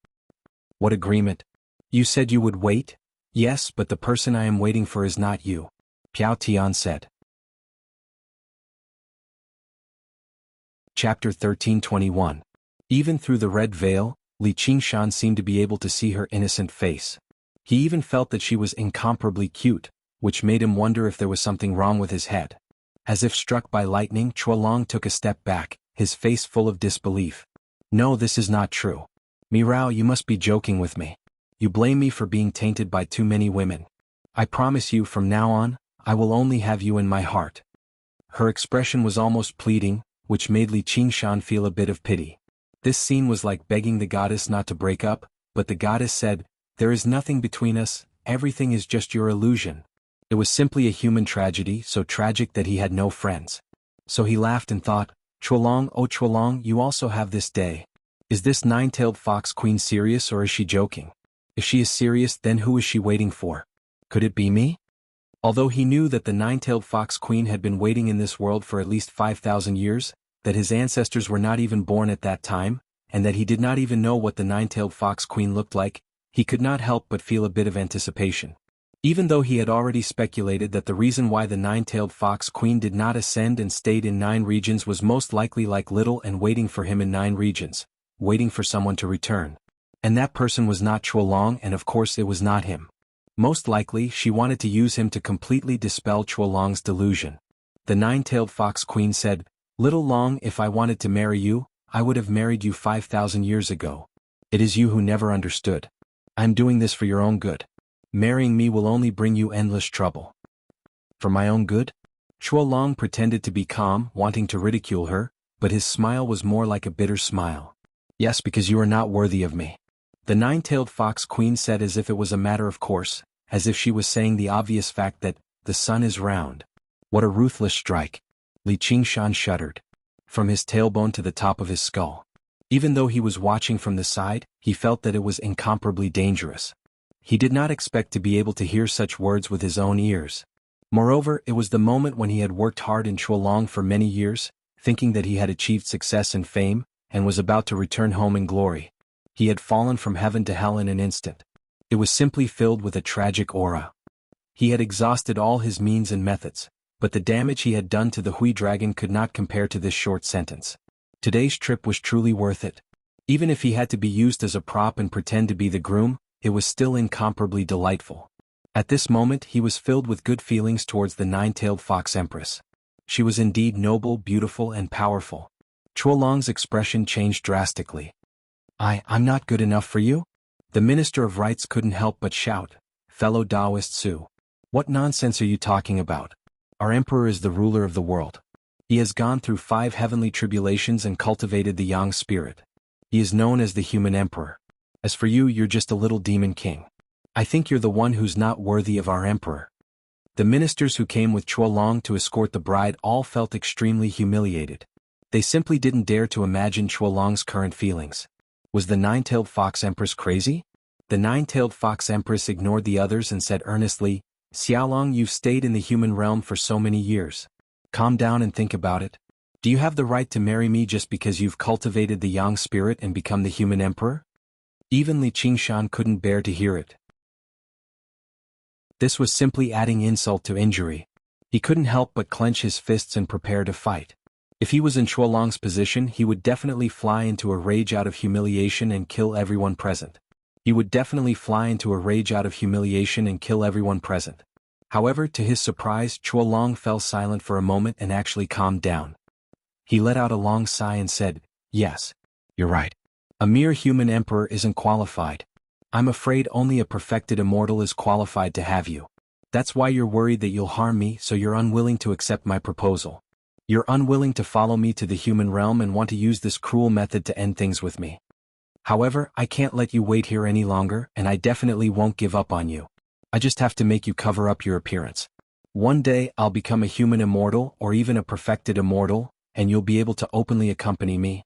"What agreement? You said you would wait?" "Yes, but the person I am waiting for is not you," Piao Tian said. Chapter 13:21. Even through the red veil, Li Qingshan seemed to be able to see her innocent face. He even felt that she was incomparably cute, which made him wonder if there was something wrong with his head. As if struck by lightning, Chuolong took a step back, his face full of disbelief. "No, this is not true. Mirao, you must be joking with me. You blame me for being tainted by too many women. I promise you from now on, I will only have you in my heart." Her expression was almost pleading, which made Li Qingshan feel a bit of pity. This scene was like begging the goddess not to break up, but the goddess said, "There is nothing between us, everything is just your illusion." It was simply a human tragedy, so tragic that he had no friends. So he laughed and thought, "Chuolong, oh Chuolong, you also have this day. Is this nine-tailed fox queen serious or is she joking? If she is serious, then who is she waiting for? Could it be me?" Although he knew that the nine-tailed fox queen had been waiting in this world for at least 5,000 years, that his ancestors were not even born at that time, and that he did not even know what the nine-tailed fox queen looked like, he could not help but feel a bit of anticipation. Even though he had already speculated that the reason why the nine-tailed fox queen did not ascend and stayed in 9 regions was most likely like Little and waiting for him in 9 regions, waiting for someone to return. And that person was not Chuolong, and of course it was not him. Most likely she wanted to use him to completely dispel Chuolong's delusion. The nine-tailed fox queen said, "Little Long, if I wanted to marry you, I would have married you 5,000 years ago. It is you who never understood. I am doing this for your own good. Marrying me will only bring you endless trouble." "For my own good?" Chuolong pretended to be calm, wanting to ridicule her, but his smile was more like a bitter smile. "Yes, because you are not worthy of me. The nine-tailed fox queen said as if it was a matter of course, as if she was saying the obvious fact that the sun is round. What a ruthless strike. Li Qingshan shuddered. From his tailbone to the top of his skull. Even though he was watching from the side, he felt that it was incomparably dangerous. He did not expect to be able to hear such words with his own ears. Moreover, it was the moment when he had worked hard in Chuolong for many years, thinking that he had achieved success and fame, and was about to return home in glory. He had fallen from heaven to hell in an instant. It was simply filled with a tragic aura. He had exhausted all his means and methods, but the damage he had done to the Hui dragon could not compare to this short sentence. Today's trip was truly worth it. Even if he had to be used as a prop and pretend to be the groom, it was still incomparably delightful. At this moment he was filled with good feelings towards the nine-tailed fox empress. She was indeed noble, beautiful, and powerful. Chuolong's expression changed drastically. I'm not good enough for you? The Minister of Rites couldn't help but shout, "Fellow Taoist Su! What nonsense are you talking about? Our emperor is the ruler of the world. He has gone through 5 heavenly tribulations and cultivated the yang spirit. He is known as the human emperor. As for you, you're just a little demon king. I think you're the one who's not worthy of our emperor." The ministers who came with Chuolong to escort the bride all felt extremely humiliated. They simply didn't dare to imagine Chuolong's current feelings. Was the nine-tailed fox empress crazy? The nine-tailed fox empress ignored the others and said earnestly, "Xiaolong, you've stayed in the human realm for so many years. Calm down and think about it. Do you have the right to marry me just because you've cultivated the yang spirit and become the human emperor?" Even Li Qingshan couldn't bear to hear it. This was simply adding insult to injury. He couldn't help but clench his fists and prepare to fight. If he was in Chuolong's position, he would definitely fly into a rage out of humiliation and kill everyone present. However, to his surprise, Chuolong fell silent for a moment and actually calmed down. He let out a long sigh and said, "Yes, you're right. A mere human emperor isn't qualified. I'm afraid only a perfected immortal is qualified to have you. That's why you're worried that you'll harm me, so you're unwilling to accept my proposal. You're unwilling to follow me to the human realm and want to use this cruel method to end things with me. However, I can't let you wait here any longer, and I definitely won't give up on you. I just have to make you cover up your appearance. One day I'll become a human immortal or even a perfected immortal, and you'll be able to openly accompany me."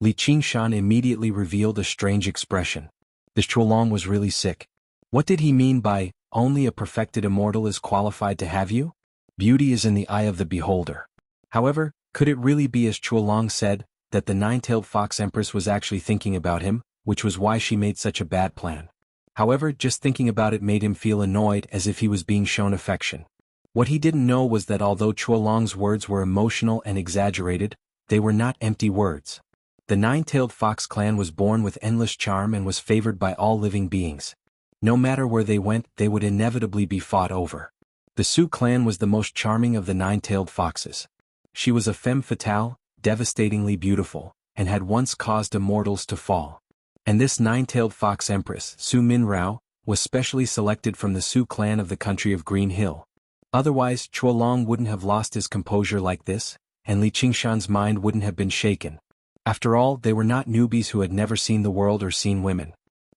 Li Qingshan immediately revealed a strange expression. This Chuolong was really sick. What did he mean by, "Only a perfected immortal is qualified to have you"? Beauty is in the eye of the beholder. However, could it really be as Chuolong said, that the nine-tailed fox empress was actually thinking about him, which was why she made such a bad plan? However, just thinking about it made him feel annoyed as if he was being shown affection. What he didn't know was that although Chuolong's words were emotional and exaggerated, they were not empty words. The nine-tailed fox clan was born with endless charm and was favored by all living beings. No matter where they went, they would inevitably be fought over. The Su clan was the most charming of the nine-tailed foxes. She was a femme fatale, devastatingly beautiful, and had once caused immortals to fall. And this nine-tailed fox empress, Su Minrao, was specially selected from the Su clan of the country of Green Hill. Otherwise, Chuolong wouldn't have lost his composure like this, and Li Qingshan's mind wouldn't have been shaken. After all, they were not newbies who had never seen the world or seen women.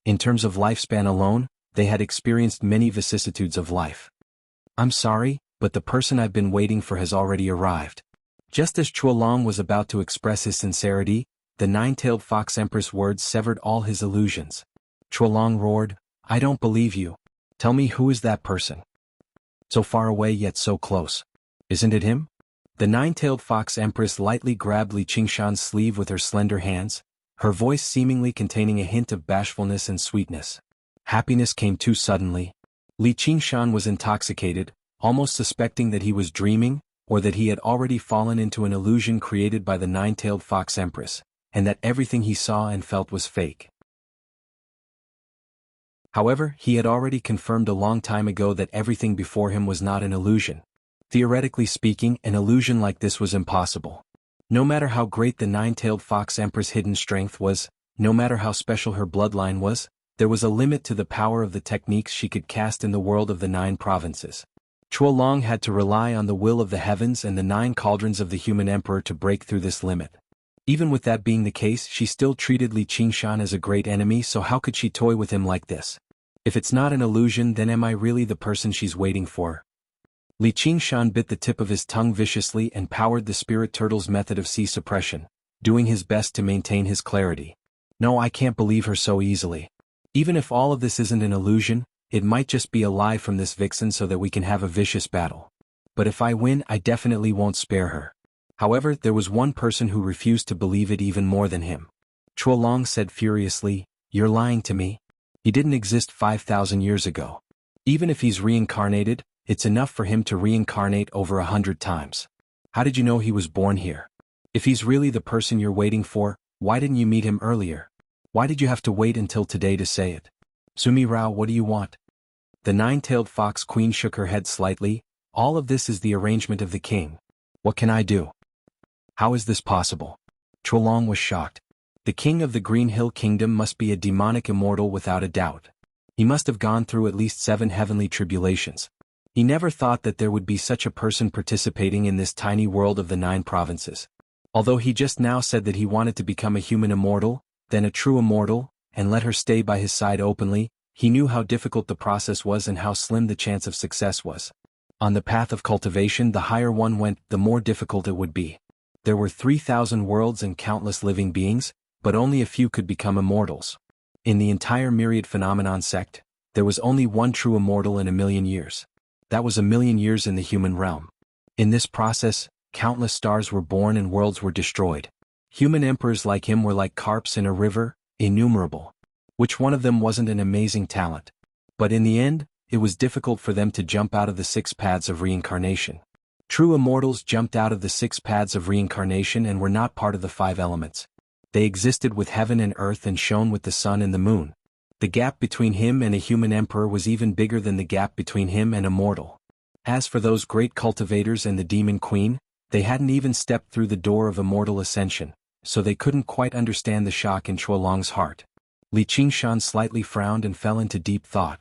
In terms of lifespan alone, they had experienced many vicissitudes of life. "I'm sorry, but the person I've been waiting for has already arrived." Just as Chuolong was about to express his sincerity, the nine-tailed fox empress words severed all his illusions. Chuolong roared, "I don't believe you. Tell me, who is that person? So far away yet so close. Isn't it him?" The nine-tailed fox empress lightly grabbed Li Qingshan's sleeve with her slender hands, her voice seemingly containing a hint of bashfulness and sweetness. Happiness came too suddenly. Li Qingshan was intoxicated, almost suspecting that he was dreaming, or that he had already fallen into an illusion created by the nine-tailed fox empress, and that everything he saw and felt was fake. However, he had already confirmed a long time ago that everything before him was not an illusion. Theoretically speaking, an illusion like this was impossible. No matter how great the nine-tailed fox empress' hidden strength was, no matter how special her bloodline was, there was a limit to the power of the techniques she could cast in the world of the 9 provinces. Chuolong had to rely on the will of the heavens and the 9 cauldrons of the human emperor to break through this limit. Even with that being the case, she still treated Li Qingshan as a great enemy, so how could she toy with him like this? If it's not an illusion, then am I really the person she's waiting for? Li Qingshan bit the tip of his tongue viciously and powered the spirit turtle's method of sea suppression, doing his best to maintain his clarity. No, I can't believe her so easily. Even if all of this isn't an illusion, it might just be a lie from this vixen so that we can have a vicious battle. But if I win, I definitely won't spare her. However, there was one person who refused to believe it even more than him. Chuolong said furiously, "You're lying to me? He didn't exist 5,000 years ago. Even if he's reincarnated, it's enough for him to reincarnate over 100 times. How did you know he was born here? If he's really the person you're waiting for, why didn't you meet him earlier? Why did you have to wait until today to say it? Sumi Rao, what do you want?" The nine-tailed fox queen shook her head slightly. "All of this is the arrangement of the king. What can I do?" "How is this possible?" Chuolong was shocked. The king of the Green Hill Kingdom must be a demonic immortal without a doubt. He must have gone through at least 7 heavenly tribulations. He never thought that there would be such a person participating in this tiny world of the 9 provinces. Although he just now said that he wanted to become a human immortal, then a true immortal, and let her stay by his side openly, he knew how difficult the process was and how slim the chance of success was. On the path of cultivation, the higher one went, the more difficult it would be. There were 3,000 worlds and countless living beings, but only a few could become immortals. In the entire myriad phenomenon sect, there was only one true immortal in 1,000,000 years. That was 1,000,000 years in the human realm. In this process, countless stars were born and worlds were destroyed. Human emperors like him were like carps in a river, innumerable. Which one of them wasn't an amazing talent? But in the end, it was difficult for them to jump out of the 6 paths of reincarnation. True immortals jumped out of the 6 paths of reincarnation and were not part of the 5 elements. They existed with heaven and earth and shone with the sun and the moon. The gap between him and a human emperor was even bigger than the gap between him and a mortal. As for those great cultivators and the demon queen, they hadn't even stepped through the door of immortal ascension, so they couldn't quite understand the shock in Chuolong's heart. Li Qingshan slightly frowned and fell into deep thought.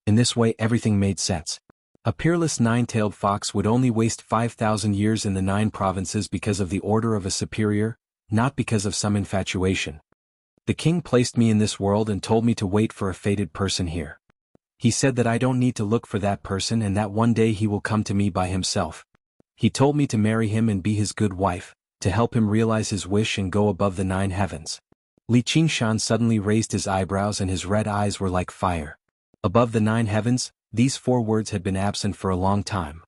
In this way everything made sense. A peerless 9-tailed fox would only waste 5,000 years in the 9 provinces because of the order of a superior, not because of some infatuation. The king placed me in this world and told me to wait for a fated person here. He said that I don't need to look for that person and that one day he will come to me by himself. He told me to marry him and be his good wife, to help him realize his wish and go above the 9 heavens. Li Qingshan suddenly raised his eyebrows and his red eyes were like fire. Above the 9 heavens, these 4 words had been absent for a long time.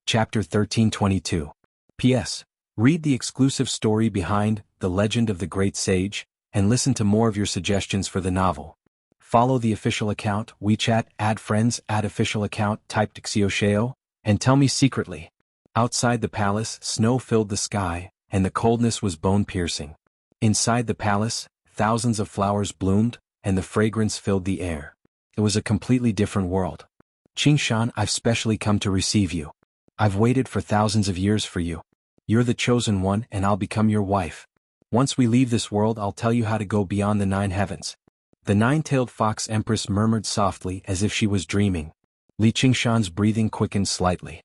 Chapter 1322. P.S. Read the exclusive story behind The Legend of the Great Sage, and listen to more of your suggestions for the novel. Follow the official account, WeChat, add friends, add official account, type Xiaosheo, and tell me secretly. Outside the palace, snow filled the sky, and the coldness was bone-piercing. Inside the palace, thousands of flowers bloomed, and the fragrance filled the air. It was a completely different world. Qingshan, I've specially come to receive you. I've waited for thousands of years for you. You're the chosen one and I'll become your wife. Once we leave this world I'll tell you how to go beyond the 9 heavens. The 9-tailed fox empress murmured softly as if she was dreaming. Li Qingshan's breathing quickened slightly.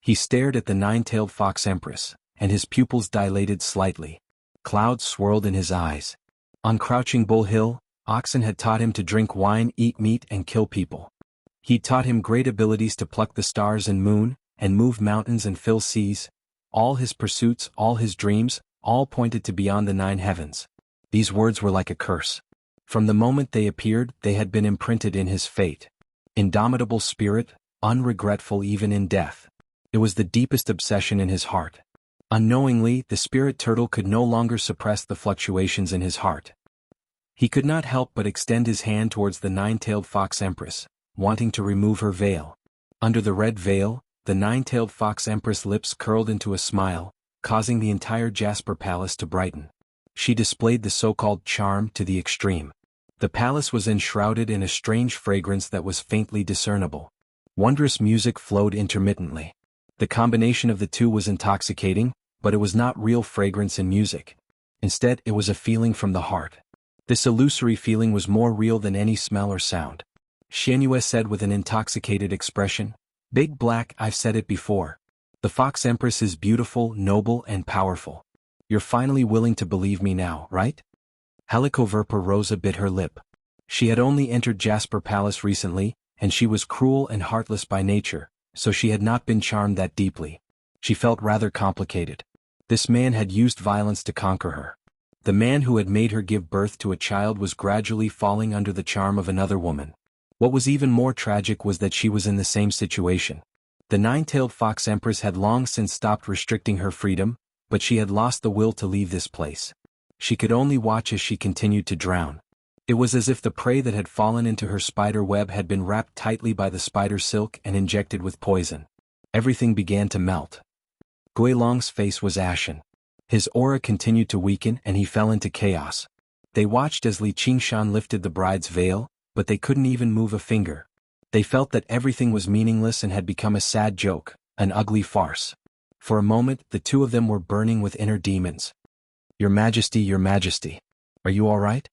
He stared at the 9-tailed fox empress, and his pupils dilated slightly. Clouds swirled in his eyes. On Crouching Bull Hill, Oxen had taught him to drink wine, eat meat and kill people. He taught him great abilities to pluck the stars and moon, and move mountains and fill seas. All his pursuits, all his dreams, all pointed to beyond the 9 heavens. These words were like a curse. From the moment they appeared, they had been imprinted in his fate. Indomitable spirit, unregretful even in death. It was the deepest obsession in his heart. Unknowingly, the spirit turtle could no longer suppress the fluctuations in his heart. He could not help but extend his hand towards the 9-tailed fox empress, wanting to remove her veil. Under the red veil, the 9-tailed fox empress lips curled into a smile, causing the entire Jasper Palace to brighten. She displayed the so-called charm to the extreme. The palace was enshrouded in a strange fragrance that was faintly discernible. Wondrous music flowed intermittently. The combination of the two was intoxicating, but it was not real fragrance and music. Instead, it was a feeling from the heart. This illusory feeling was more real than any smell or sound. Xianyue said with an intoxicated expression, "Big Black, I've said it before. The Fox Empress is beautiful, noble, and powerful. You're finally willing to believe me now, right? Helicoverpa Rosa bit her lip. She had only entered Jasper Palace recently, and she was cruel and heartless by nature, so she had not been charmed that deeply. She felt rather complicated. This man had used violence to conquer her. The man who had made her give birth to a child was gradually falling under the charm of another woman. What was even more tragic was that she was in the same situation. The nine-tailed fox empress had long since stopped restricting her freedom, but she had lost the will to leave this place. She could only watch as she continued to drown. It was as if the prey that had fallen into her spider web had been wrapped tightly by the spider silk and injected with poison. Everything began to melt. Guilong's face was ashen. His aura continued to weaken and he fell into chaos. They watched as Li Qingshan lifted the bride's veil, but they couldn't even move a finger. They felt that everything was meaningless and had become a sad joke, an ugly farce. For a moment, the two of them were burning with inner demons. Your Majesty, are you all right?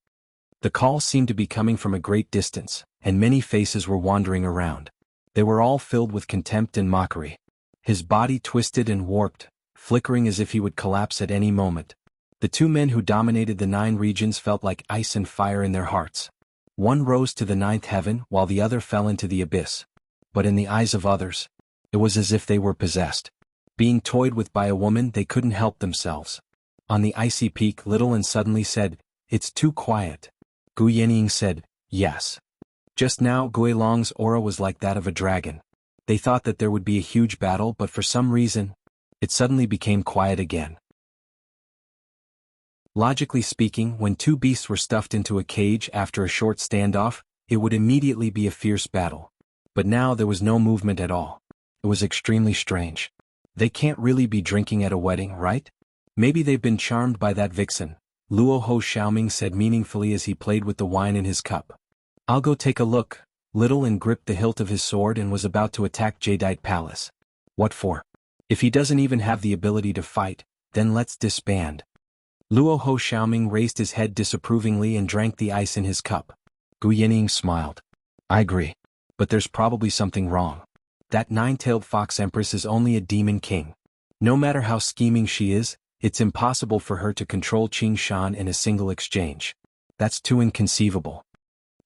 The call seemed to be coming from a great distance, and many faces were wandering around. They were all filled with contempt and mockery. His body twisted and warped, flickering as if he would collapse at any moment. The two men who dominated the 9 regions felt like ice and fire in their hearts. One rose to the 9th heaven while the other fell into the abyss. But in the eyes of others, it was as if they were possessed. Being toyed with by a woman, they couldn't help themselves. On the icy peak, Little and suddenly said, "It's too quiet." Gu Yenying said, "Yes." Just now Guilong's aura was like that of a dragon. They thought that there would be a huge battle, but for some reason, it suddenly became quiet again. Logically speaking, when two beasts were stuffed into a cage after a short standoff, it would immediately be a fierce battle. But now there was no movement at all. It was extremely strange. They can't really be drinking at a wedding, right? Maybe they've been charmed by that vixen, Luo Ho Xiaoming said meaningfully as he played with the wine in his cup. I'll go take a look. Little and gripped the hilt of his sword and was about to attack Jadeite Palace. What for? If he doesn't even have the ability to fight, then let's disband. Luo Ho Xiaoming raised his head disapprovingly and drank the ice in his cup. Gu Yenying smiled. I agree. But there's probably something wrong. That 9-tailed fox empress is only a demon king. No matter how scheming she is, it's impossible for her to control Qingshan in a single exchange. That's too inconceivable.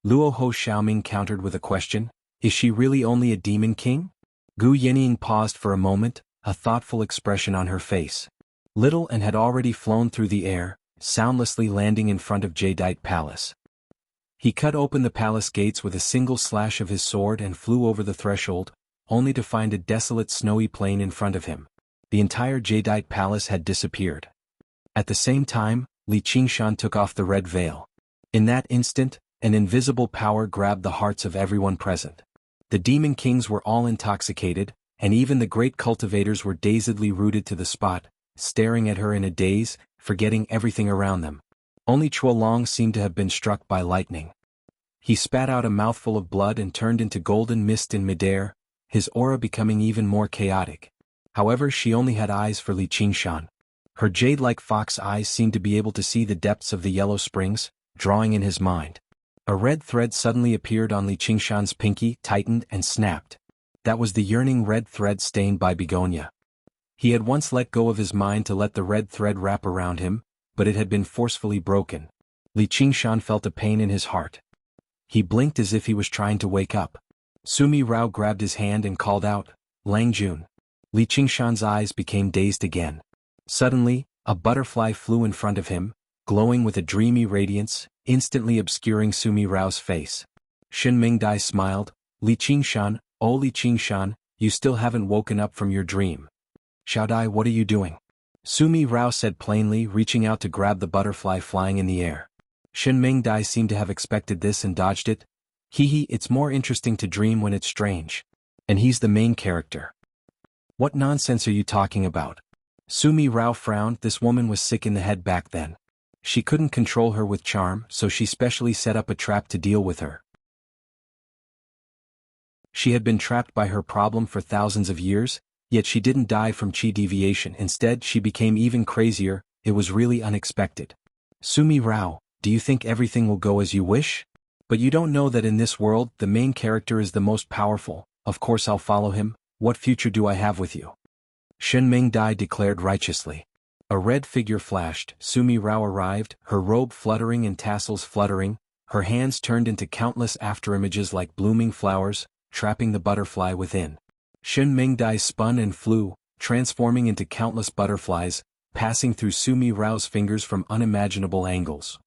Luo Ho Xiaoming countered with a question, is she really only a demon king? Gu Yenying paused for a moment, a thoughtful expression on her face. Little and had already flown through the air, soundlessly landing in front of Jadeite Palace. He cut open the palace gates with a single slash of his sword and flew over the threshold, only to find a desolate snowy plain in front of him. The entire Jadeite Palace had disappeared. At the same time, Li Qingshan took off the red veil. In that instant, an invisible power grabbed the hearts of everyone present. The demon kings were all intoxicated, and even the great cultivators were dazedly rooted to the spot, staring at her in a daze, forgetting everything around them. Only Chuolong seemed to have been struck by lightning. He spat out a mouthful of blood and turned into golden mist in midair, his aura becoming even more chaotic. However, she only had eyes for Li Qingshan. Her jade-like fox eyes seemed to be able to see the depths of the yellow springs, drawing in his mind. A red thread suddenly appeared on Li Qingshan's pinky, tightened and snapped. That was the yearning red thread stained by begonia. He had once let go of his mind to let the red thread wrap around him, but it had been forcefully broken. Li Qingshan felt a pain in his heart. He blinked as if he was trying to wake up. Sumi Rao grabbed his hand and called out, Lang Jun. Li Qingshan's eyes became dazed again. Suddenly, a butterfly flew in front of him, glowing with a dreamy radiance, instantly obscuring Sumi Rao's face. Shen Mingdai smiled, Li Qingshan, oh Li Qingshan, you still haven't woken up from your dream. Xiaodai, what are you doing? Sumi Rao said plainly, reaching out to grab the butterfly flying in the air. Shen Mingdai seemed to have expected this and dodged it. It's more interesting to dream when it's strange. And he's the main character. What nonsense are you talking about? Sumi Rao frowned. This woman was sick in the head back then. She couldn't control her with charm, so she specially set up a trap to deal with her. She had been trapped by her problem for thousands of years, yet she didn't die from chi deviation. Instead, she became even crazier. It was really unexpected. Sumi Rao, do you think everything will go as you wish? But you don't know that in this world, the main character is the most powerful. Of course I'll follow him. What future do I have with you? Shen Mingdai declared righteously. A red figure flashed. Sumi Rao arrived, her robe fluttering and tassels fluttering, her hands turned into countless afterimages like blooming flowers, trapping the butterfly within. Shen Mingdai spun and flew, transforming into countless butterflies, passing through Sumi Rao's fingers from unimaginable angles.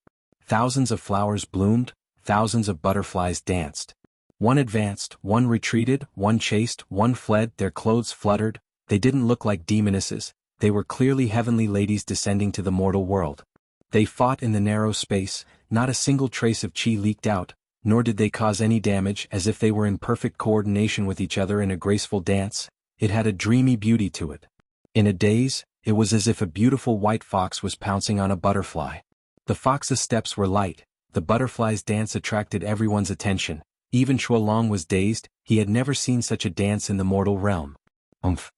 Thousands of flowers bloomed, thousands of butterflies danced. One advanced, one retreated, one chased, one fled, their clothes fluttered, they didn't look like demonesses, they were clearly heavenly ladies descending to the mortal world. They fought in the narrow space, not a single trace of chi leaked out, nor did they cause any damage, as if they were in perfect coordination with each other in a graceful dance. It had a dreamy beauty to it. In a daze, it was as if a beautiful white fox was pouncing on a butterfly. The fox's steps were light, the butterfly's dance attracted everyone's attention. Even Chuolong was dazed, he had never seen such a dance in the mortal realm. Umph.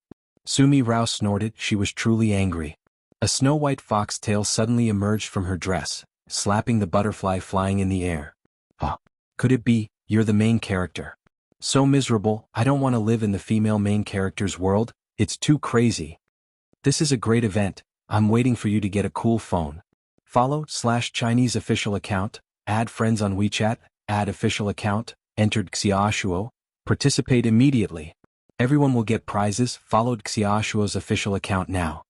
Sumi Rao snorted, she was truly angry. A snow-white fox tail suddenly emerged from her dress, slapping the butterfly flying in the air. Ah, could it be, you're the main character? So miserable, I don't want to live in the female main character's world, it's too crazy. This is a great event, I'm waiting for you to get a cool phone. Follow/Chinese official account, add friends on WeChat, add official account, entered Xiaoshuo, participate immediately. Everyone will get prizes, followed Xiaoshuo's official account now.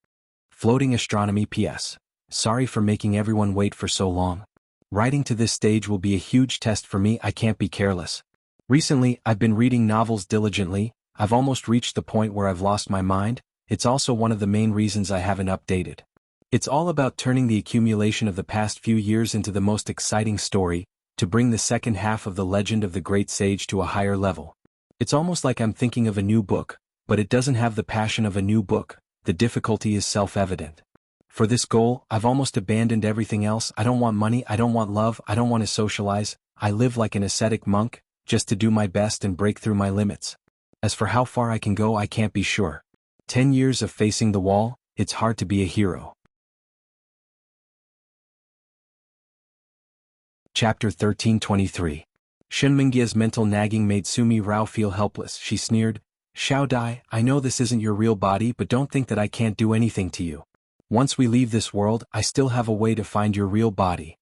Floating Astronomy PS. Sorry for making everyone wait for so long. Writing to this stage will be a huge test for me, I can't be careless. Recently, I've been reading novels diligently, I've almost reached the point where I've lost my mind, it's also one of the main reasons I haven't updated. It's all about turning the accumulation of the past few years into the most exciting story, to bring the second half of the legend of the great sage to a higher level. It's almost like I'm thinking of a new book, but it doesn't have the passion of a new book, the difficulty is self-evident. For this goal, I've almost abandoned everything else, I don't want money, I don't want love, I don't want to socialize, I live like an ascetic monk, just to do my best and break through my limits. As for how far I can go, I can't be sure. 10 years of facing the wall, it's hard to be a hero. Chapter 1323. Shen Mingya's mental nagging made Sumi Rao feel helpless. She sneered, Xiao Dai, I know this isn't your real body, but don't think that I can't do anything to you. Once we leave this world, I still have a way to find your real body.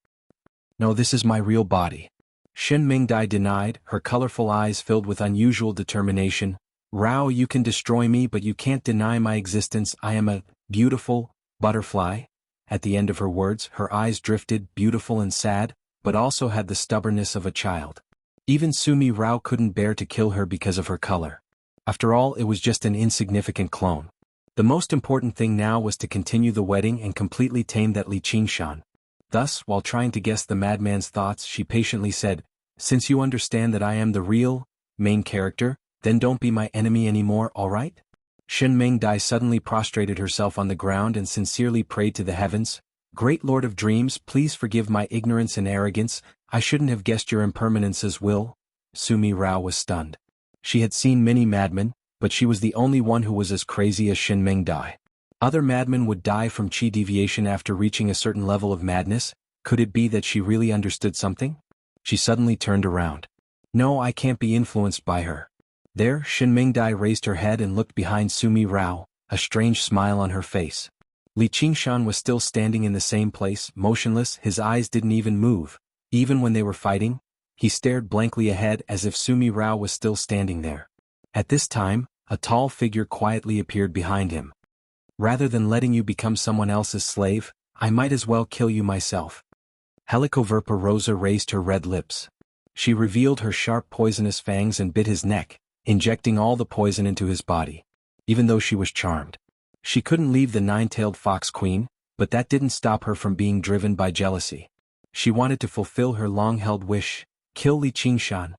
No, this is my real body. Shen Mingdai denied, her colorful eyes filled with unusual determination. Rao, you can destroy me, but you can't deny my existence. I am a beautiful butterfly. At the end of her words, her eyes drifted, beautiful and sad, but also had the stubbornness of a child. Even Sumi Rao couldn't bear to kill her because of her color. After all, it was just an insignificant clone. The most important thing now was to continue the wedding and completely tame that Li Qingshan. Thus, while trying to guess the madman's thoughts, she patiently said, Since you understand that I am the real, main character, then don't be my enemy anymore, alright? Shen Mingdai suddenly prostrated herself on the ground and sincerely prayed to the heavens, Great Lord of Dreams, please forgive my ignorance and arrogance, I shouldn't have guessed your impermanence's will. Sumi Rao was stunned. She had seen many madmen, but she was the only one who was as crazy as Shen Mingdai. Other madmen would die from chi deviation after reaching a certain level of madness. Could it be that she really understood something? She suddenly turned around. No, I can't be influenced by her. There, Shen Mingdai raised her head and looked behind Sumi Rao, a strange smile on her face. Li Qingshan was still standing in the same place, motionless, his eyes didn't even move. Even when they were fighting, he stared blankly ahead as if Sumi Rao was still standing there. At this time, a tall figure quietly appeared behind him. Rather than letting you become someone else's slave, I might as well kill you myself. Helicoverpa Rosa raised her red lips. She revealed her sharp poisonous fangs and bit his neck, injecting all the poison into his body. Even though she was charmed. She couldn't leave the nine-tailed fox queen, but that didn't stop her from being driven by jealousy. She wanted to fulfill her long-held wish, kill Li Qingshan.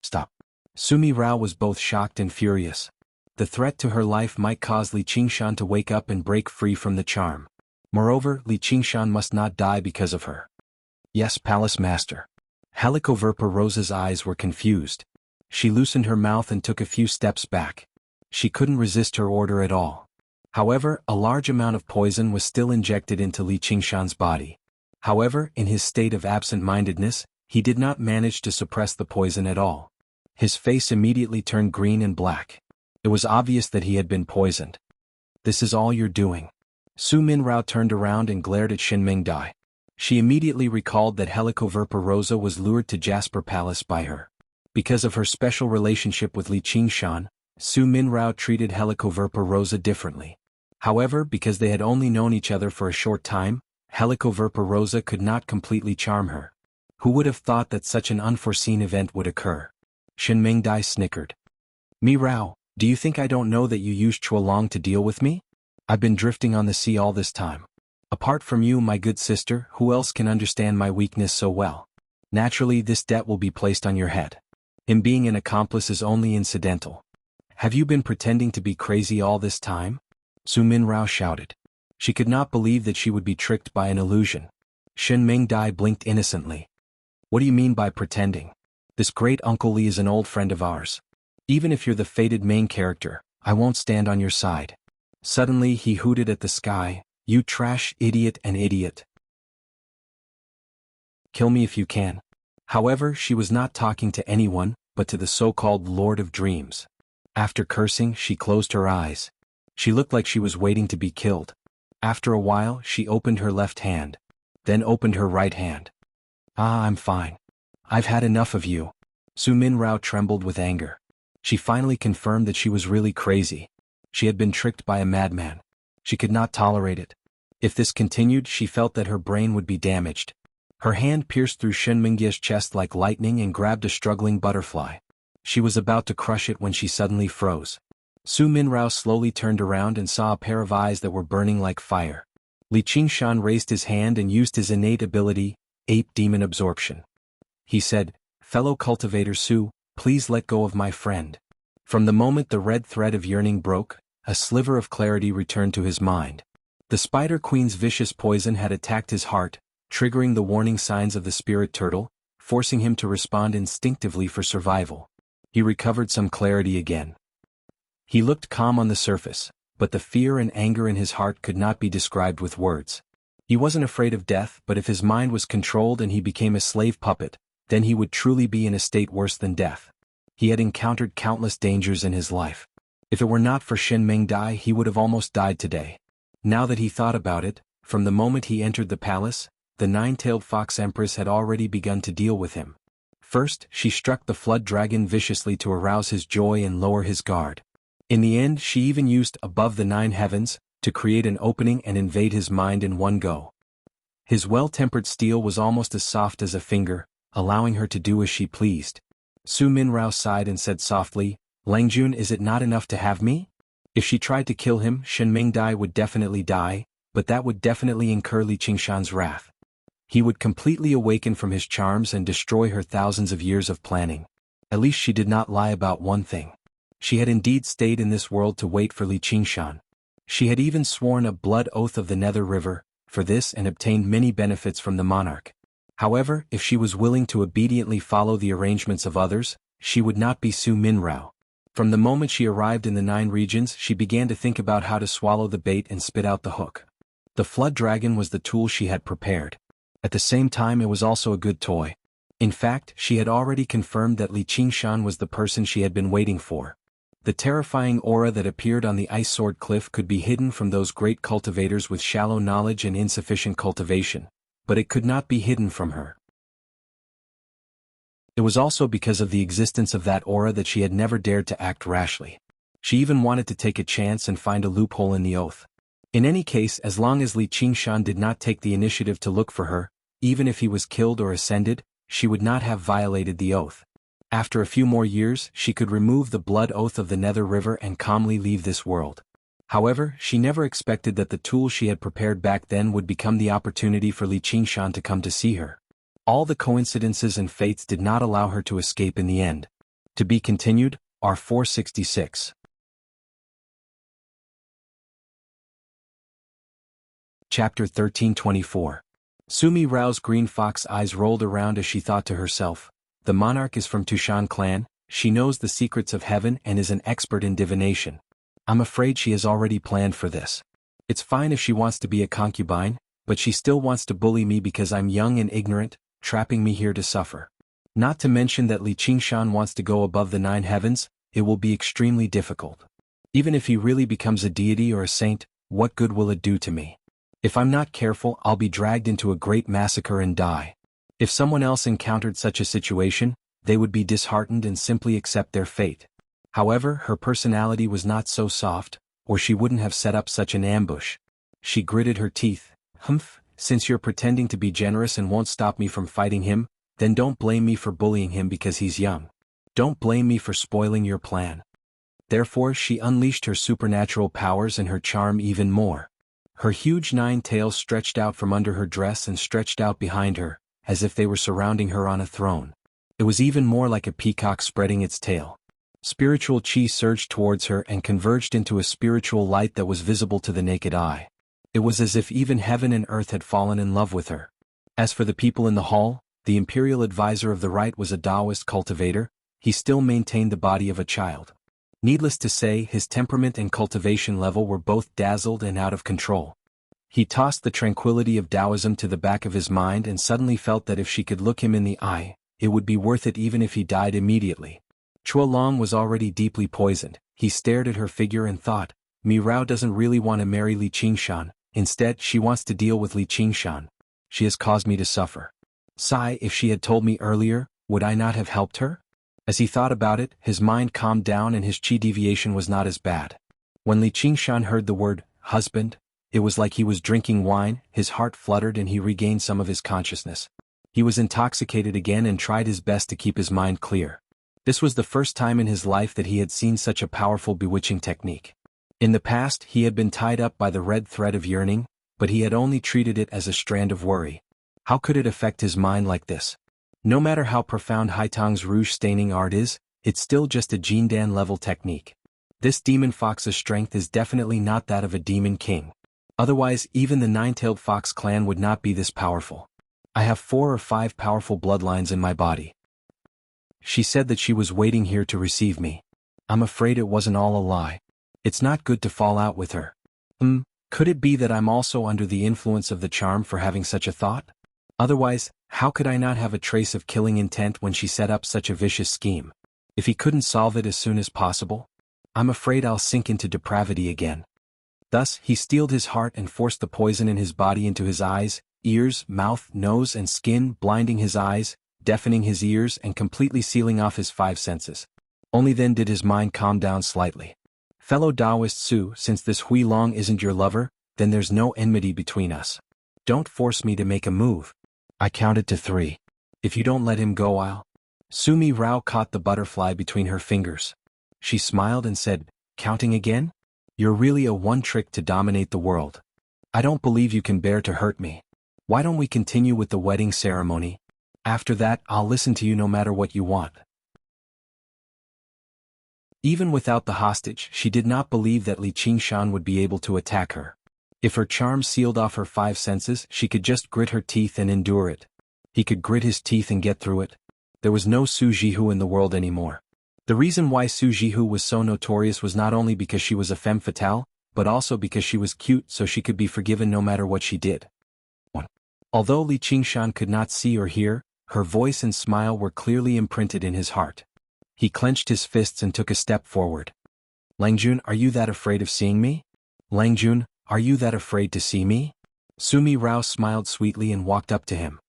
Stop. Sumi Rao was both shocked and furious. The threat to her life might cause Li Qingshan to wake up and break free from the charm. Moreover, Li Qingshan must not die because of her. Yes, Palace Master. Helicoverpa Rosa's eyes were confused. She loosened her mouth and took a few steps back. She couldn't resist her order at all. However, a large amount of poison was still injected into Li Qingshan's body. However, in his state of absent-mindedness, he did not manage to suppress the poison at all. His face immediately turned green and black. It was obvious that he had been poisoned. This is all you're doing. Su Minrao turned around and glared at Shen Mingdai. She immediately recalled that Helicoverpa Rosa was lured to Jasper Palace by her. Because of her special relationship with Li Qingshan, Su Minrao treated Helicoverpa Rosa differently. However, because they had only known each other for a short time, Helicoverpa Rosa could not completely charm her. Who would have thought that such an unforeseen event would occur? Shen Mingdai snickered. Mirao, do you think I don't know that you used Chuolong to deal with me? I've been drifting on the sea all this time. Apart from you, my good sister, who else can understand my weakness so well? Naturally, this debt will be placed on your head. Him being an accomplice is only incidental. Have you been pretending to be crazy all this time? Su Minrao shouted. She could not believe that she would be tricked by an illusion. Shen Mingdai blinked innocently. What do you mean by pretending? This great Uncle Li is an old friend of ours. Even if you're the fated main character, I won't stand on your side. Suddenly he hooted at the sky, you trash idiot and idiot. Kill me if you can. However, she was not talking to anyone, but to the so-called Lord of Dreams. After cursing, she closed her eyes. She looked like she was waiting to be killed. After a while, she opened her left hand. Then opened her right hand. I'm fine. I've had enough of you. Su Minrao trembled with anger. She finally confirmed that she was really crazy. She had been tricked by a madman. She could not tolerate it. If this continued, she felt that her brain would be damaged. Her hand pierced through Shen Mingye's chest like lightning and grabbed a struggling butterfly. She was about to crush it when she suddenly froze. Su Minrao slowly turned around and saw a pair of eyes that were burning like fire. Li Qingshan raised his hand and used his innate ability, Ape Demon Absorption. He said, "Fellow cultivator Su, please let go of my friend." From the moment the red thread of yearning broke, a sliver of clarity returned to his mind. The Spider Queen's vicious poison had attacked his heart, triggering the warning signs of the spirit turtle, forcing him to respond instinctively for survival. He recovered some clarity again. He looked calm on the surface, but the fear and anger in his heart could not be described with words. He wasn't afraid of death, but if his mind was controlled and he became a slave puppet, then he would truly be in a state worse than death. He had encountered countless dangers in his life. If it were not for Shen Mingdai, he would have almost died today. Now that he thought about it, from the moment he entered the palace, the nine-tailed fox empress had already begun to deal with him. First, she struck the flood dragon viciously to arouse his joy and lower his guard. In the end, she even used above the 9 heavens to create an opening and invade his mind in one go. His well-tempered steel was almost as soft as a finger, allowing her to do as she pleased. Su Minrao sighed and said softly, "Langjun, is it not enough to have me?" If she tried to kill him, Shen Mingdai would definitely die, but that would definitely incur Li Qingshan's wrath. He would completely awaken from his charms and destroy her thousands of years of planning. At least she did not lie about one thing. She had indeed stayed in this world to wait for Li Qingshan. She had even sworn a blood oath of the Nether River, for this and obtained many benefits from the monarch. However, if she was willing to obediently follow the arrangements of others, she would not be Su Minrao. From the moment she arrived in the 9 regions, she began to think about how to swallow the bait and spit out the hook. The flood dragon was the tool she had prepared. At the same time, it was also a good toy. In fact, she had already confirmed that Li Qingshan was the person she had been waiting for. The terrifying aura that appeared on the Ice Sword Cliff could be hidden from those great cultivators with shallow knowledge and insufficient cultivation, but it could not be hidden from her. It was also because of the existence of that aura that she had never dared to act rashly. She even wanted to take a chance and find a loophole in the oath. In any case, as long as Li Qingshan did not take the initiative to look for her, even if he was killed or ascended, she would not have violated the oath. After a few more years, she could remove the blood oath of the Nether River and calmly leave this world. However, she never expected that the tool she had prepared back then would become the opportunity for Li Qingshan to come to see her. All the coincidences and fates did not allow her to escape in the end. To be continued, R466. Chapter 1324. Su Minrao's green fox eyes rolled around as she thought to herself, the monarch is from Tushan clan, she knows the secrets of heaven and is an expert in divination. I'm afraid she has already planned for this. It's fine if she wants to be a concubine, but she still wants to bully me because I'm young and ignorant, trapping me here to suffer. Not to mention that Li Qingshan wants to go above the 9 heavens, it will be extremely difficult. Even if he really becomes a deity or a saint, what good will it do to me? If I'm not careful, I'll be dragged into a great massacre and die. If someone else encountered such a situation, they would be disheartened and simply accept their fate. However, her personality was not so soft, or she wouldn't have set up such an ambush. She gritted her teeth. Humph, since you're pretending to be generous and won't stop me from fighting him, then don't blame me for bullying him because he's young. Don't blame me for spoiling your plan. Therefore, she unleashed her supernatural powers and her charm even more. Her huge 9 tails stretched out from under her dress and stretched out behind her, as if they were surrounding her on a throne. It was even more like a peacock spreading its tail. Spiritual chi surged towards her and converged into a spiritual light that was visible to the naked eye. It was as if even heaven and earth had fallen in love with her. As for the people in the hall, the imperial advisor of the right was a Taoist cultivator. He still maintained the body of a child. Needless to say, his temperament and cultivation level were both dazzled and out of control. He tossed the tranquility of Taoism to the back of his mind and suddenly felt that if she could look him in the eye, it would be worth it even if he died immediately. Chua Long was already deeply poisoned. He stared at her figure and thought, Mi Rao doesn't really want to marry Li Qingshan. Instead, she wants to deal with Li Qingshan. She has caused me to suffer. Sigh, if she had told me earlier, would I not have helped her? As he thought about it, his mind calmed down and his chi deviation was not as bad. When Li Qingshan heard the word, husband, it was like he was drinking wine. His heart fluttered and he regained some of his consciousness. He was intoxicated again and tried his best to keep his mind clear. This was the first time in his life that he had seen such a powerful bewitching technique. In the past, he had been tied up by the red thread of yearning, but he had only treated it as a strand of worry. How could it affect his mind like this? No matter how profound Haitang's rouge staining art is, it's still just a Jindan level technique. This demon fox's strength is definitely not that of a demon king. Otherwise, even the 9-tailed fox clan would not be this powerful. I have 4 or 5 powerful bloodlines in my body. She said that she was waiting here to receive me. I'm afraid it wasn't all a lie. It's not good to fall out with her. Could it be that I'm also under the influence of the charm for having such a thought? Otherwise, how could I not have a trace of killing intent when she set up such a vicious scheme? If he couldn't solve it as soon as possible, I'm afraid I'll sink into depravity again. Thus, he steeled his heart and forced the poison in his body into his eyes, ears, mouth, nose, and skin, blinding his eyes, deafening his ears, and completely sealing off his 5 senses. Only then did his mind calm down slightly. Fellow Taoist Su, since this Hui Long isn't your lover, then there's no enmity between us. Don't force me to make a move. I counted to 3. If you don't let him go, I'll... Sumi Rao caught the butterfly between her fingers. She smiled and said, counting again? You're really a one-trick to dominate the world. I don't believe you can bear to hurt me. Why don't we continue with the wedding ceremony? After that, I'll listen to you no matter what you want. Even without the hostage, she did not believe that Li Qingshan would be able to attack her. If her charm sealed off her 5 senses, she could just grit her teeth and endure it. He could grit his teeth and get through it. There was no Su Jihu in the world anymore. The reason why Su Jihu was so notorious was not only because she was a femme fatale, but also because she was cute, so she could be forgiven no matter what she did. Although Li Qingshan could not see or hear, her voice and smile were clearly imprinted in his heart. He clenched his fists and took a step forward. Langjun, are you that afraid of seeing me? Langjun, are you that afraid to see me? Sumi Rao smiled sweetly and walked up to him.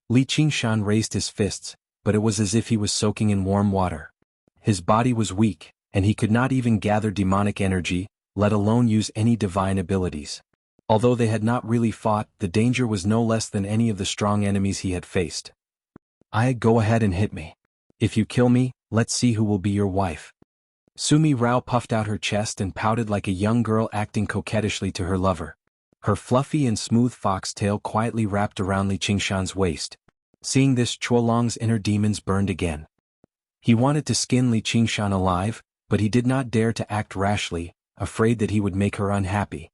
Li Qingshan raised his fists, but it was as if he was soaking in warm water. His body was weak, and he could not even gather demonic energy, let alone use any divine abilities. Although they had not really fought, the danger was no less than any of the strong enemies he had faced. Go ahead and hit me. If you kill me, let's see who will be your wife. Sumi Rao puffed out her chest and pouted like a young girl acting coquettishly to her lover. Her fluffy and smooth foxtail quietly wrapped around Li Qingshan's waist. Seeing this, Chuolong's inner demons burned again. He wanted to skin Li Qingshan alive, but he did not dare to act rashly, afraid that he would make her unhappy.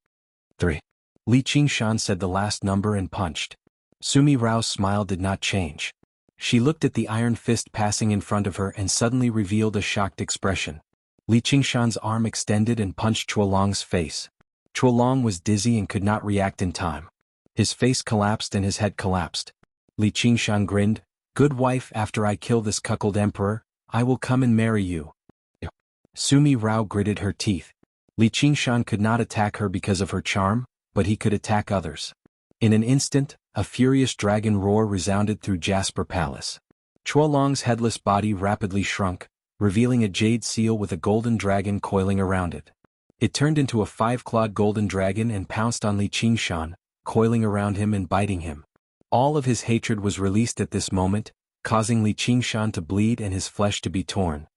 3. Li Qingshan said the last number and punched. Sumi Rao's smile did not change. She looked at the iron fist passing in front of her and suddenly revealed a shocked expression. Li Qingshan's arm extended and punched Chuolong's face. Chuolong was dizzy and could not react in time. His face collapsed and his head collapsed. Li Qingshan grinned, "Good wife, after I kill this cuckold emperor, I will come and marry you." Sumi Rao gritted her teeth. Li Qingshan could not attack her because of her charm, but he could attack others. In an instant, a furious dragon roar resounded through Jasper Palace. Chuolong's headless body rapidly shrunk, revealing a jade seal with a golden dragon coiling around it. It turned into a 5-clawed golden dragon and pounced on Li Qingshan, coiling around him and biting him. All of his hatred was released at this moment, causing Li Qingshan to bleed and his flesh to be torn.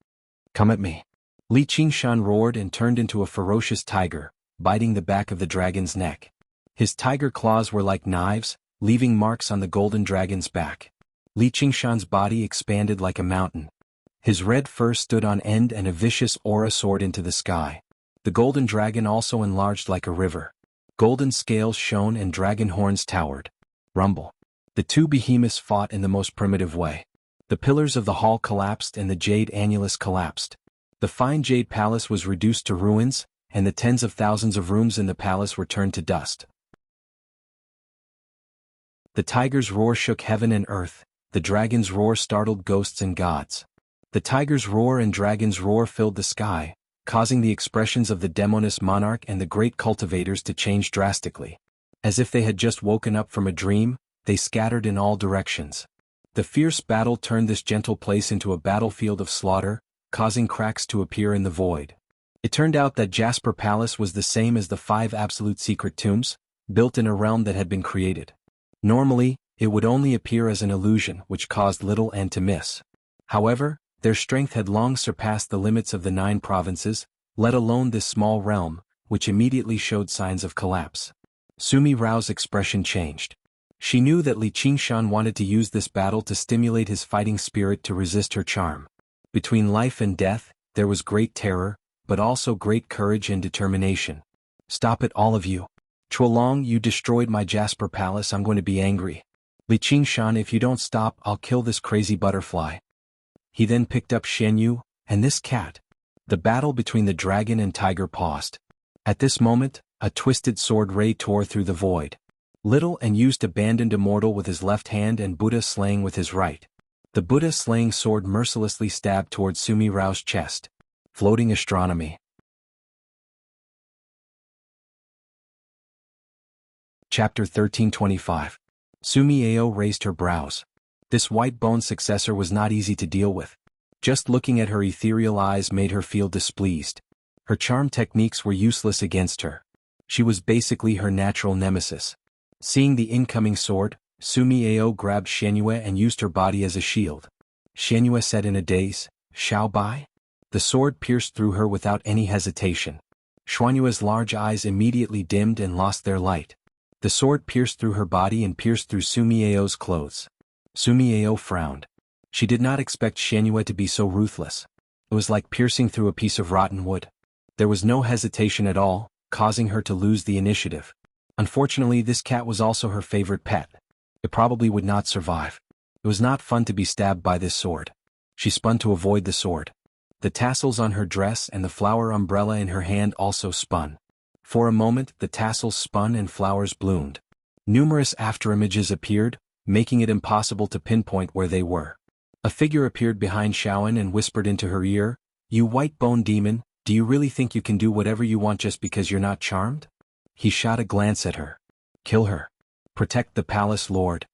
"Come at me." Li Qingshan roared and turned into a ferocious tiger, biting the back of the dragon's neck. His tiger claws were like knives, leaving marks on the golden dragon's back. Li Qingshan's body expanded like a mountain. His red fur stood on end and a vicious aura soared into the sky. The golden dragon also enlarged like a river. Golden scales shone and dragon horns towered. Rumble. The two behemoths fought in the most primitive way. The pillars of the hall collapsed and the jade annulus collapsed. The fine jade palace was reduced to ruins, and the tens of thousands of rooms in the palace were turned to dust. The tiger's roar shook heaven and earth, the dragon's roar startled ghosts and gods. The tiger's roar and dragon's roar filled the sky, causing the expressions of the demoness monarch and the great cultivators to change drastically. As if they had just woken up from a dream, they scattered in all directions. The fierce battle turned this gentle place into a battlefield of slaughter, causing cracks to appear in the void. It turned out that Jasper Palace was the same as the 5 absolute secret tombs, built in a realm that had been created. Normally, it would only appear as an illusion which caused little and to miss. However, their strength had long surpassed the limits of the 9 provinces, let alone this small realm, which immediately showed signs of collapse. Sumi Rao's expression changed. She knew that Li Qingshan wanted to use this battle to stimulate his fighting spirit to resist her charm. Between life and death, there was great terror, but also great courage and determination. "Stop it, all of you. Chuolong, you destroyed my Jasper Palace, I'm going to be angry. Li Qingshan, if you don't stop, I'll kill this crazy butterfly." He then picked up Shenyu, and this cat. The battle between the dragon and tiger paused. At this moment, a twisted sword ray tore through the void. Little and used abandoned immortal with his left hand and Buddha slaying with his right. The Buddha slaying sword mercilessly stabbed towards Sumi Rao's chest. Floating astronomy. Chapter 1325. Sumi Ao raised her brows. This white-boned successor was not easy to deal with. Just looking at her ethereal eyes made her feel displeased. Her charm techniques were useless against her. She was basically her natural nemesis. Seeing the incoming sword, Sumi Ao grabbed Shenyu and used her body as a shield. Shenyu said in a daze, "Shao Bai?" The sword pierced through her without any hesitation. Xuanyue's large eyes immediately dimmed and lost their light. The sword pierced through her body and pierced through Sumi Ao's clothes. Sumi Ao frowned. She did not expect Shenyu to be so ruthless. It was like piercing through a piece of rotten wood. There was no hesitation at all, causing her to lose the initiative. Unfortunately, this cat was also her favorite pet. It probably would not survive. It was not fun to be stabbed by this sword. She spun to avoid the sword. The tassels on her dress and the flower umbrella in her hand also spun. For a moment, the tassels spun and flowers bloomed. Numerous afterimages appeared, making it impossible to pinpoint where they were. A figure appeared behind Shaoan and whispered into her ear, "You white-boned demon, do you really think you can do whatever you want just because you're not charmed?" He shot a glance at her. "Kill her. Protect the palace lord."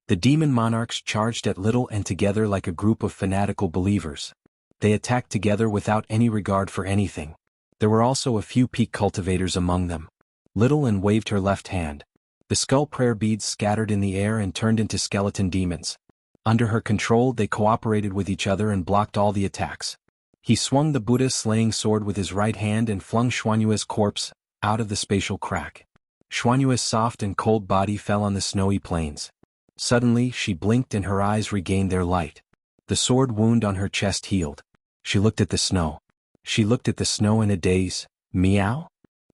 The demon monarchs charged at Little and together like a group of fanatical believers. They attacked together without any regard for anything. There were also a few peak cultivators among them. Little and waved her left hand. The skull prayer beads scattered in the air and turned into skeleton demons. Under her control, they cooperated with each other and blocked all the attacks. He swung the Buddha slaying sword with his right hand and flung Xuanyue's corpse out of the spatial crack. Xuanyue's soft and cold body fell on the snowy plains. Suddenly, she blinked and her eyes regained their light. The sword wound on her chest healed. She looked at the snow. She looked at the snow in a daze. Meow?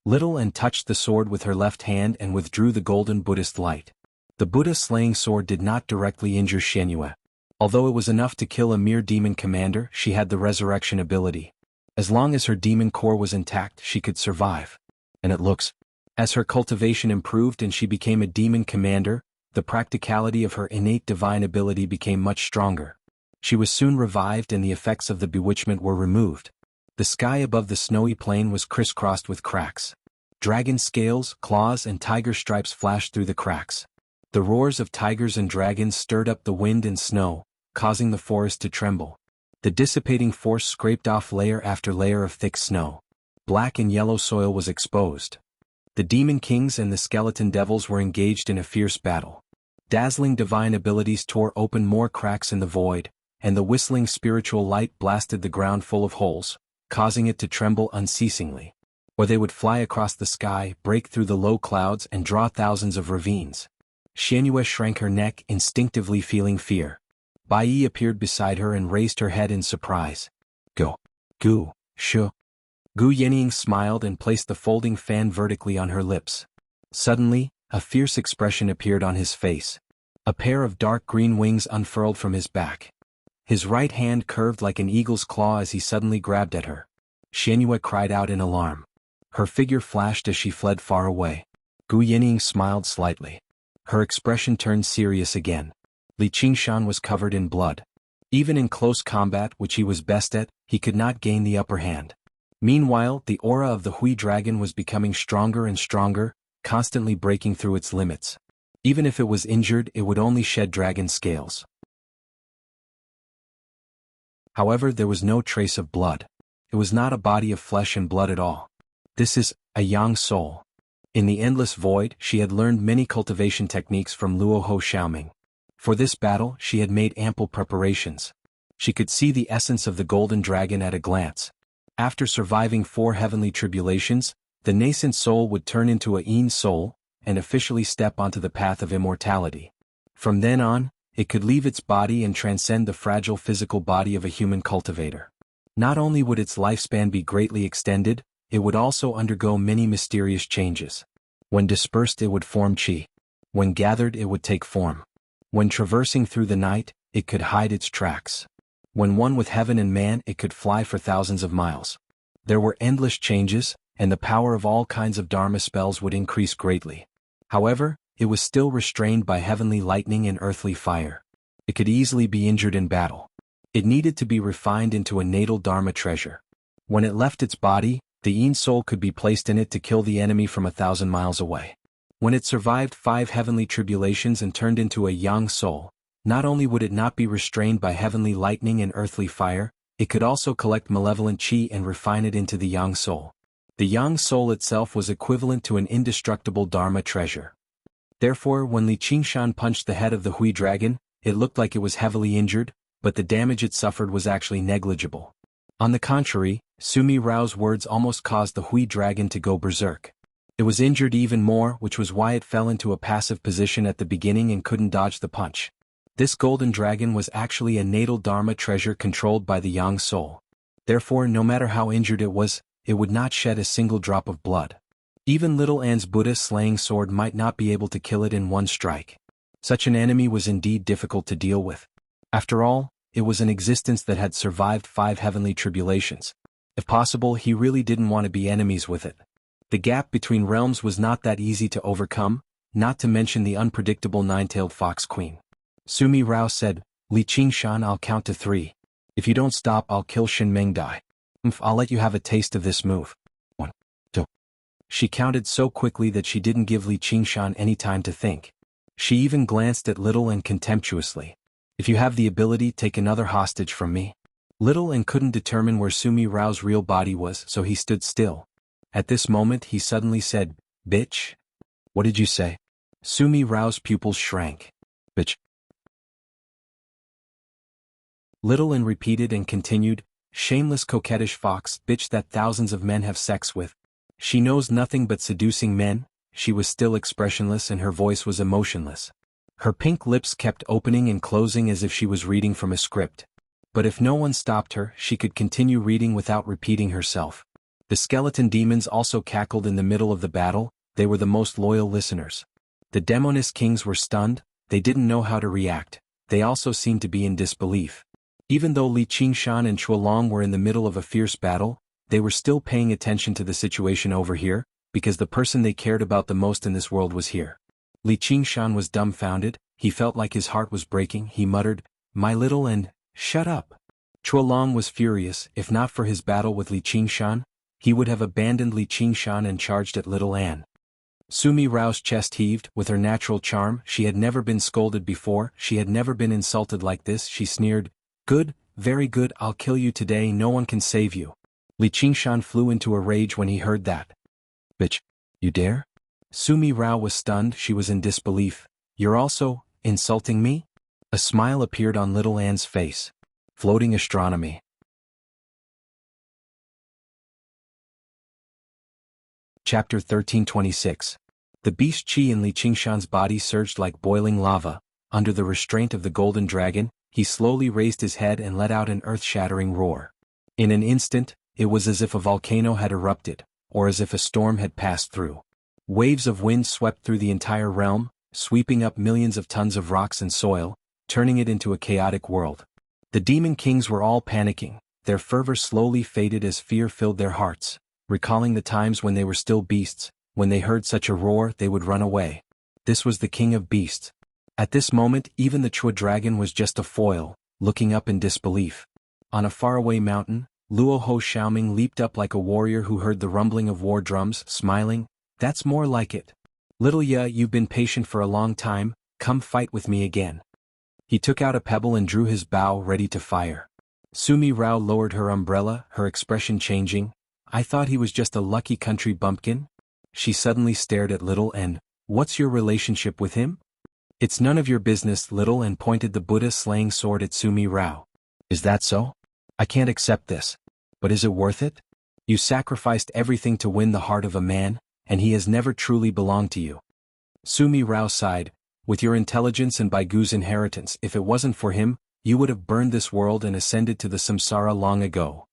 Little and touched the sword with her left hand and withdrew the golden Buddhist light. The Buddha slaying sword did not directly injure Shenyu. Although it was enough to kill a mere demon commander, she had the resurrection ability. As long as her demon core was intact, she could survive. And it looks. As her cultivation improved and she became a demon commander, the practicality of her innate divine ability became much stronger. She was soon revived and the effects of the bewitchment were removed. The sky above the snowy plain was crisscrossed with cracks. Dragon scales, claws, and tiger stripes flashed through the cracks. The roars of tigers and dragons stirred up the wind and snow, causing the forest to tremble. The dissipating force scraped off layer after layer of thick snow. Black and yellow soil was exposed. The demon kings and the skeleton devils were engaged in a fierce battle. Dazzling divine abilities tore open more cracks in the void, and the whistling spiritual light blasted the ground full of holes, causing it to tremble unceasingly. Or they would fly across the sky, break through the low clouds, and draw thousands of ravines. Xianyue shrank her neck, instinctively feeling fear. Bai Yi appeared beside her and raised her head in surprise. Go. Gu. Shu. Gu Yenying smiled and placed the folding fan vertically on her lips. Suddenly, a fierce expression appeared on his face. A pair of dark green wings unfurled from his back. His right hand curved like an eagle's claw as he suddenly grabbed at her. Xianyue cried out in alarm. Her figure flashed as she fled far away. Gu Yenying smiled slightly. Her expression turned serious again. Li Qingshan was covered in blood. Even in close combat, which he was best at, he could not gain the upper hand. Meanwhile, the aura of the Hui dragon was becoming stronger and stronger, constantly breaking through its limits. Even if it was injured, it would only shed dragon scales. However, there was no trace of blood. It was not a body of flesh and blood at all. This is a young soul. In the endless void, she had learned many cultivation techniques from Luoho Xiaoming. For this battle, she had made ample preparations. She could see the essence of the golden dragon at a glance. After surviving 4 heavenly tribulations, the nascent soul would turn into a Yin soul, and officially step onto the path of immortality. From then on, it could leave its body and transcend the fragile physical body of a human cultivator. Not only would its lifespan be greatly extended, it would also undergo many mysterious changes. When dispersed, it would form qi. When gathered, it would take form. When traversing through the night, it could hide its tracks. When one with heaven and man, it could fly for thousands of miles. There were endless changes, and the power of all kinds of Dharma spells would increase greatly. However, it was still restrained by heavenly lightning and earthly fire. It could easily be injured in battle. It needed to be refined into a natal Dharma treasure. When it left its body, the Yin soul could be placed in it to kill the enemy from 1,000 miles away. When it survived 5 heavenly tribulations and turned into a Yang soul, not only would it not be restrained by heavenly lightning and earthly fire, it could also collect malevolent qi and refine it into the Yang soul. The Yang soul itself was equivalent to an indestructible Dharma treasure. Therefore, when Li Qingshan punched the head of the Hui dragon, it looked like it was heavily injured, but the damage it suffered was actually negligible. On the contrary, Sumi Rao's words almost caused the Hui dragon to go berserk. It was injured even more, which was why it fell into a passive position at the beginning and couldn't dodge the punch. This golden dragon was actually a natal Dharma treasure controlled by the Yang soul. Therefore, no matter how injured it was, it would not shed a single drop of blood. Even Little An's Buddha-slaying sword might not be able to kill it in one strike. Such an enemy was indeed difficult to deal with. After all, it was an existence that had survived 5 heavenly tribulations. If possible, he really didn't want to be enemies with it. The gap between realms was not that easy to overcome, not to mention the unpredictable 9-tailed fox queen. Sumi Rao said, Li Qingshan, I'll count to 3. If you don't stop, I'll kill Shin Mengdai. I'll let you have a taste of this move. 1, 2. She counted so quickly that she didn't give Li Qingshan any time to think. She even glanced at Little An contemptuously. If you have the ability, take another hostage from me. Little An couldn't determine where Sumi Rao's real body was, so he stood still. At this moment he suddenly said, Bitch? What did you say? Sumi Rao's pupils shrank. Bitch. Little An repeated and continued, shameless coquettish fox, bitch that thousands of men have sex with. She knows nothing but seducing men. She was still expressionless and her voice was emotionless. Her pink lips kept opening and closing as if she was reading from a script. But if no one stopped her, she could continue reading without repeating herself. The skeleton demons also cackled in the middle of the battle. They were the most loyal listeners. The demoness kings were stunned. They didn't know how to react. They also seemed to be in disbelief. Even though Li Qingshan and Chuolong were in the middle of a fierce battle, they were still paying attention to the situation over here, because the person they cared about the most in this world was here. Li Qingshan was dumbfounded. He felt like his heart was breaking. He muttered, My little and, shut up. Chuolong was furious. If not for his battle with Li Qingshan, he would have abandoned Li Qingshan and charged at little Anne. Sumi Rao's chest heaved. With her natural charm, she had never been scolded before, she had never been insulted like this. She sneered, "Good, very good, I'll kill you today, no one can save you." Li Qingshan flew into a rage when he heard that. "Bitch, you dare?" Sumi Rao was stunned. She was in disbelief. "You're also insulting me?" A smile appeared on little Anne's face. Floating astronomy. Chapter 1326. The beast qi in Li Qingshan's body surged like boiling lava. Under the restraint of the golden dragon, he slowly raised his head and let out an earth-shattering roar. In an instant, it was as if a volcano had erupted, or as if a storm had passed through. Waves of wind swept through the entire realm, sweeping up millions of tons of rocks and soil, turning it into a chaotic world. The demon kings were all panicking. Their fervor slowly faded as fear filled their hearts, recalling the times when they were still beasts. When they heard such a roar, they would run away. This was the king of beasts. At this moment, even the Chua dragon was just a foil, looking up in disbelief. On a faraway mountain, Luo Ho Xiaoming leaped up like a warrior who heard the rumbling of war drums, smiling. "That's more like it. Little ya, you've been patient for a long time, come fight with me again." He took out a pebble and drew his bow, ready to fire. Sumi Rao lowered her umbrella, her expression changing. "I thought he was just a lucky country bumpkin?" She suddenly stared at Little N. "What's your relationship with him?" "It's none of your business," Little N pointed the Buddha-slaying sword at Sumi Rao. "Is that so? I can't accept this. But is it worth it? You sacrificed everything to win the heart of a man, and he has never truly belonged to you." Sumi Rao sighed. "With your intelligence and Baigu's inheritance, if it wasn't for him, you would have burned this world and ascended to the samsara long ago.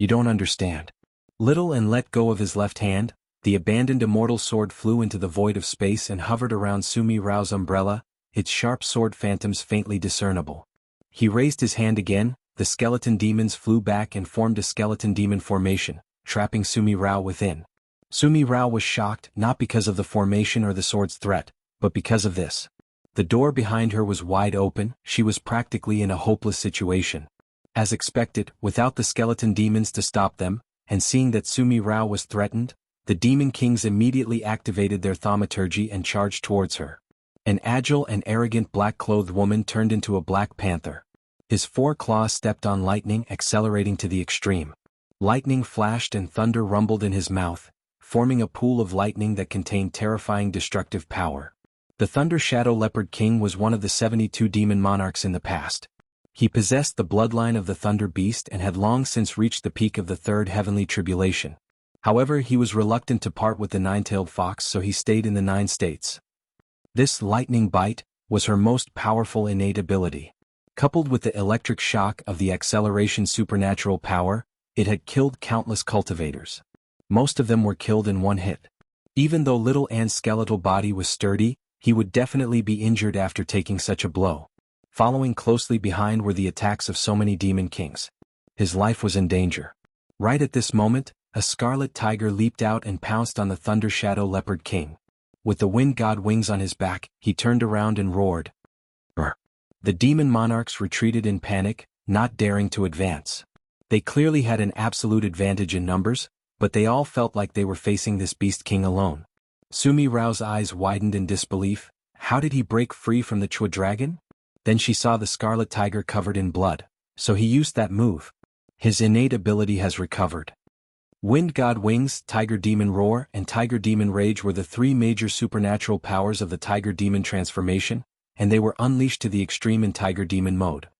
You don't understand." Little N let go of his left hand. The abandoned immortal sword flew into the void of space and hovered around Sumi Rao's umbrella, its sharp sword phantoms faintly discernible. He raised his hand again. The skeleton demons flew back and formed a skeleton demon formation, trapping Sumi Rao within. Sumi Rao was shocked, not because of the formation or the sword's threat, but because of this. The door behind her was wide open. She was practically in a hopeless situation. As expected, without the skeleton demons to stop them, and seeing that Sumi Rao was threatened, the demon kings immediately activated their thaumaturgy and charged towards her. An agile and arrogant black-clothed woman turned into a black panther. His 4 claws stepped on lightning, accelerating to the extreme. Lightning flashed and thunder rumbled in his mouth, forming a pool of lightning that contained terrifying destructive power. The Thunder Shadow Leopard King was one of the 72 demon monarchs in the past. He possessed the bloodline of the Thunder Beast and had long since reached the peak of the third heavenly tribulation. However, he was reluctant to part with the nine-tailed fox, so he stayed in the 9 states. This lightning bite was her most powerful innate ability. Coupled with the electric shock of the acceleration supernatural power, it had killed countless cultivators. Most of them were killed in one hit. Even though Little Anne's skeletal body was sturdy, he would definitely be injured after taking such a blow. Following closely behind were the attacks of so many demon kings. His life was in danger. Right at this moment, a scarlet tiger leaped out and pounced on the Thunder Shadow Leopard King. With the wind god wings on his back, he turned around and roared. "Brr." The demon monarchs retreated in panic, not daring to advance. They clearly had an absolute advantage in numbers, but they all felt like they were facing this beast king alone. Sumi Rao's eyes widened in disbelief. How did he break free from the Chua dragon? Then she saw the scarlet tiger covered in blood, so he used that move. His innate ability has recovered. Wind God Wings, Tiger Demon Roar, and Tiger Demon Rage were the 3 major supernatural powers of the Tiger Demon transformation, and they were unleashed to the extreme in Tiger Demon mode.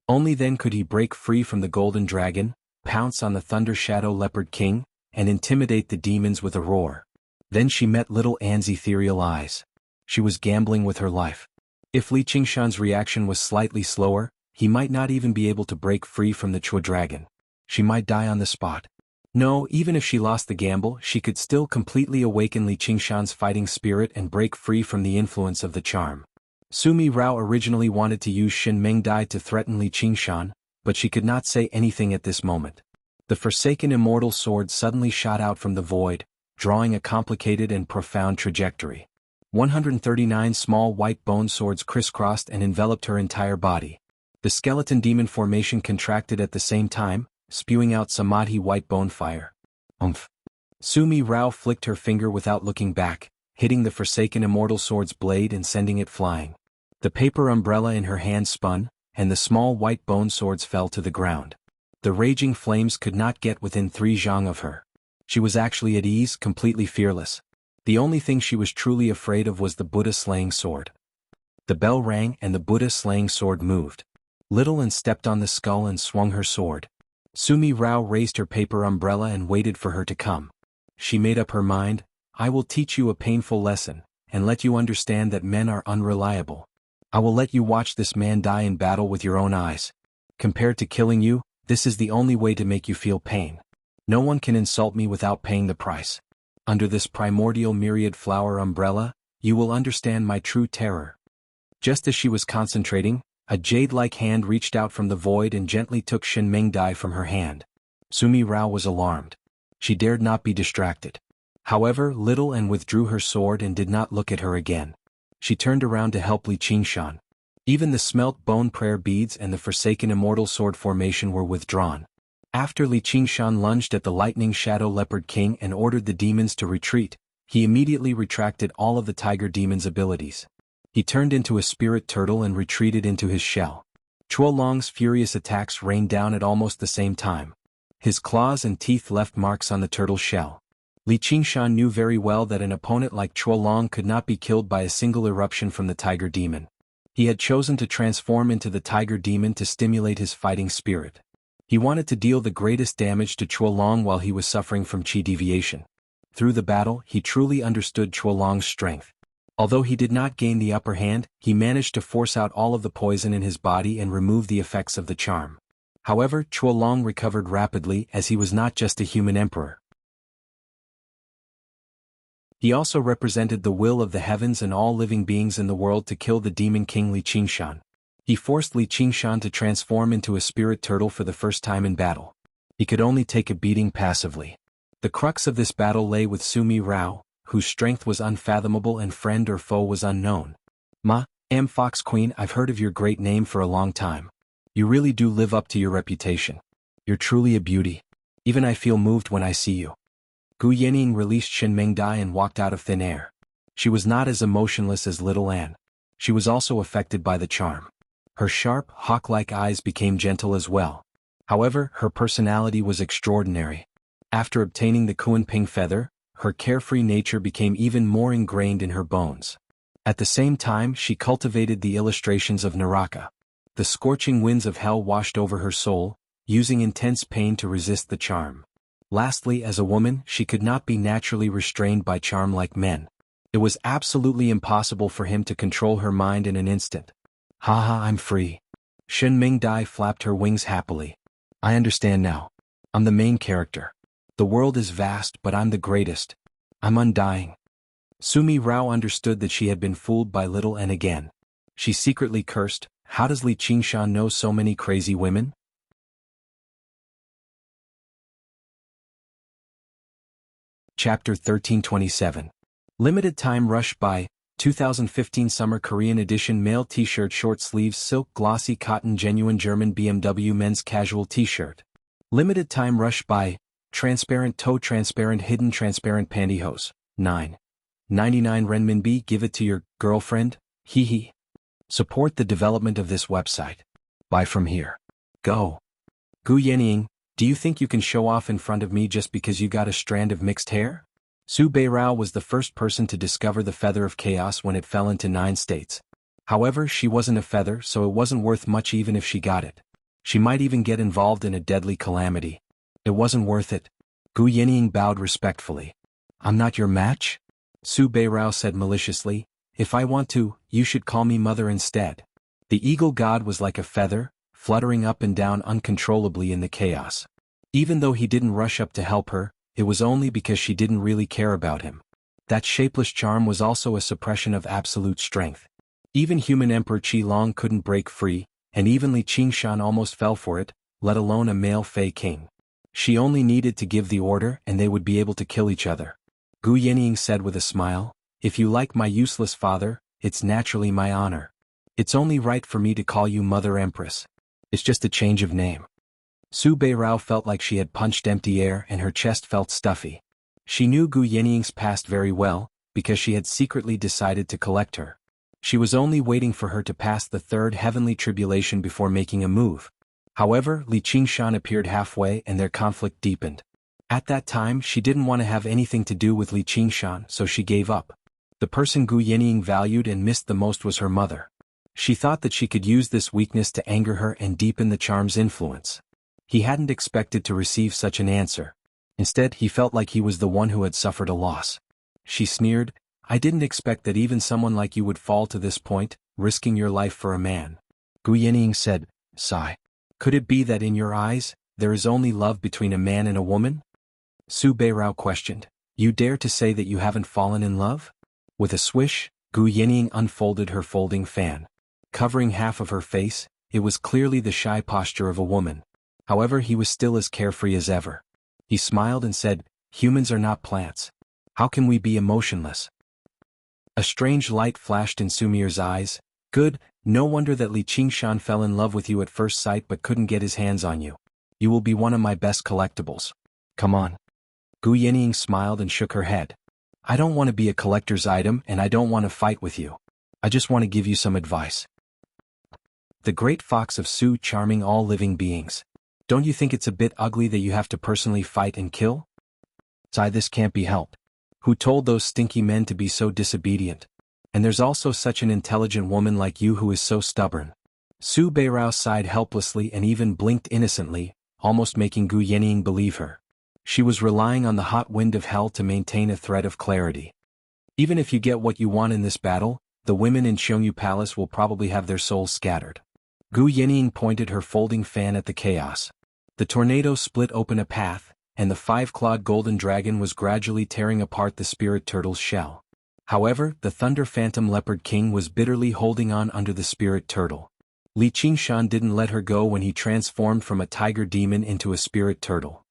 Only then could he break free from the Golden Dragon, pounce on the Thunder Shadow Leopard King, and intimidate the demons with a roar. Then she met Little Anne's ethereal eyes. She was gambling with her life. If Li Qingshan's reaction was slightly slower, he might not even be able to break free from the Chua dragon. She might die on the spot. No, even if she lost the gamble, she could still completely awaken Li Qingshan's fighting spirit and break free from the influence of the charm. Sumi Rao originally wanted to use Shin Meng Dai to threaten Li Qingshan, but she could not say anything at this moment. The forsaken immortal sword suddenly shot out from the void, drawing a complicated and profound trajectory. 139 small white bone swords crisscrossed and enveloped her entire body. The skeleton demon formation contracted at the same time, spewing out samadhi white bone fire. Umph. Sumi Rao flicked her finger without looking back, hitting the forsaken immortal sword's blade and sending it flying. The paper umbrella in her hand spun, and the small white bone swords fell to the ground. The raging flames could not get within 3 zhang of her. She was actually at ease, completely fearless. The only thing she was truly afraid of was the Buddha-slaying sword. The bell rang and the Buddha-slaying sword moved. Little Anne stepped on the skull and swung her sword. Sumi Rao raised her paper umbrella and waited for her to come. She made up her mind, I will teach you a painful lesson, and let you understand that men are unreliable. I will let you watch this man die in battle with your own eyes. Compared to killing you, this is the only way to make you feel pain. No one can insult me without paying the price. Under this primordial myriad flower umbrella, you will understand my true terror. Just as she was concentrating, a jade-like hand reached out from the void and gently took Shen Meng Dai from her hand. Sumi Rao was alarmed. She dared not be distracted. However, Little Anne withdrew her sword and did not look at her again. She turned around to help Li Qingshan. Even the smelt bone prayer beads and the forsaken immortal sword formation were withdrawn. After Li Qingshan lunged at the lightning shadow leopard king and ordered the demons to retreat, he immediately retracted all of the tiger demon's abilities. He turned into a spirit turtle and retreated into his shell. Chuo Long's furious attacks rained down at almost the same time. His claws and teeth left marks on the turtle's shell. Li Qingshan knew very well that an opponent like Chuo Long could not be killed by a single eruption from the tiger demon. He had chosen to transform into the tiger demon to stimulate his fighting spirit. He wanted to deal the greatest damage to Chuo Long while he was suffering from chi deviation. Through the battle, he truly understood Chuo Long's strength. Although he did not gain the upper hand, he managed to force out all of the poison in his body and remove the effects of the charm. However, Chuo Long recovered rapidly as he was not just a human emperor. He also represented the will of the heavens and all living beings in the world to kill the demon king Li Qingshan. He forced Li Qingshan to transform into a spirit turtle for the first time in battle. He could only take a beating passively. The crux of this battle lay with Sumi Rao, whose strength was unfathomable and friend or foe was unknown. Fox Queen, I've heard of your great name for a long time. You really do live up to your reputation. You're truly a beauty. Even I feel moved when I see you. Gu Yening released Shen Meng Dai and walked out of thin air. She was not as emotionless as Little Anne. She was also affected by the charm. Her sharp, hawk-like eyes became gentle as well. However, her personality was extraordinary. After obtaining the Kuan-Ping feather, her carefree nature became even more ingrained in her bones. At the same time, she cultivated the illustrations of Naraka. The scorching winds of hell washed over her soul, using intense pain to resist the charm. Lastly, as a woman, she could not be naturally restrained by charm like men. It was absolutely impossible for him to control her mind in an instant. Haha, I'm free. Shen Meng Dai flapped her wings happily. I understand now. I'm the main character. The world is vast, but I'm the greatest. I'm undying. Sumi Rao understood that she had been fooled by Little Anne again. She secretly cursed, how does Li Qingshan know so many crazy women? Chapter 1327. Limited Time Rush By, 2015 Summer Korean Edition Male T-shirt Short sleeves Silk Glossy Cotton Genuine German BMW Men's Casual T-shirt. Limited Time Rush By, Transparent Toe Transparent Hidden Transparent Pantyhose, 9.99 renminbi. Give it to your girlfriend, hee hee. Support the development of this website. Buy from here. Go. Gu Yening, do you think you can show off in front of me just because you got a strand of mixed hair? Su Beirao was the first person to discover the feather of chaos when it fell into 9 states. However, she wasn't a feather, so it wasn't worth much even if she got it. She might even get involved in a deadly calamity. It wasn't worth it. Gu Yening bowed respectfully. I'm not your match? Su Beirao said maliciously. If I want to, you should call me mother instead. The eagle god was like a feather, fluttering up and down uncontrollably in the chaos. Even though he didn't rush up to help her, it was only because she didn't really care about him. That shapeless charm was also a suppression of absolute strength. Even human Emperor Qi Long couldn't break free, and even Li Qingshan almost fell for it, let alone a male Fey king. She only needed to give the order and they would be able to kill each other. Gu Yening said with a smile, If you like my useless father, it's naturally my honor. It's only right for me to call you Mother Empress. It's just a change of name. Su Beirao felt like she had punched empty air and her chest felt stuffy. She knew Gu Yenying's past very well, because she had secretly decided to collect her. She was only waiting for her to pass the third heavenly tribulation before making a move. However, Li Qingshan appeared halfway and their conflict deepened. At that time she didn't want to have anything to do with Li Qingshan, so she gave up. The person Gu Yenying valued and missed the most was her mother. She thought that she could use this weakness to anger her and deepen the charm's influence. He hadn't expected to receive such an answer. Instead, he felt like he was the one who had suffered a loss. She sneered, "I didn't expect that even someone like you would fall to this point, risking your life for a man." Gu Yenying said, "Sigh. Could it be that in your eyes, there is only love between a man and a woman?" Su Beirao questioned, "You dare to say that you haven't fallen in love?" With a swish, Gu Yenying unfolded her folding fan. Covering half of her face, it was clearly the shy posture of a woman. However, he was still as carefree as ever. He smiled and said, "Humans are not plants. How can we be emotionless?" A strange light flashed in Sumir's eyes. "Good, no wonder that Li Qingshan fell in love with you at first sight but couldn't get his hands on you. You will be one of my best collectibles. Come on." Gu Yenying smiled and shook her head. "I don't want to be a collector's item and I don't want to fight with you. I just want to give you some advice." The great fox of Su charming all living beings. Don't you think it's a bit ugly that you have to personally fight and kill? Sigh, this can't be helped. Who told those stinky men to be so disobedient? And there's also such an intelligent woman like you who is so stubborn. Su Beirao sighed helplessly and even blinked innocently, almost making Gu Yenying believe her. She was relying on the hot wind of hell to maintain a thread of clarity. Even if you get what you want in this battle, the women in Xiongyu Palace will probably have their souls scattered. Gu Yenying pointed her folding fan at the chaos. The tornado split open a path, and the five-clawed golden dragon was gradually tearing apart the spirit turtle's shell. However, the Thunder Phantom Leopard King was bitterly holding on under the spirit turtle. Li Qingshan didn't let her go when he transformed from a tiger demon into a spirit turtle.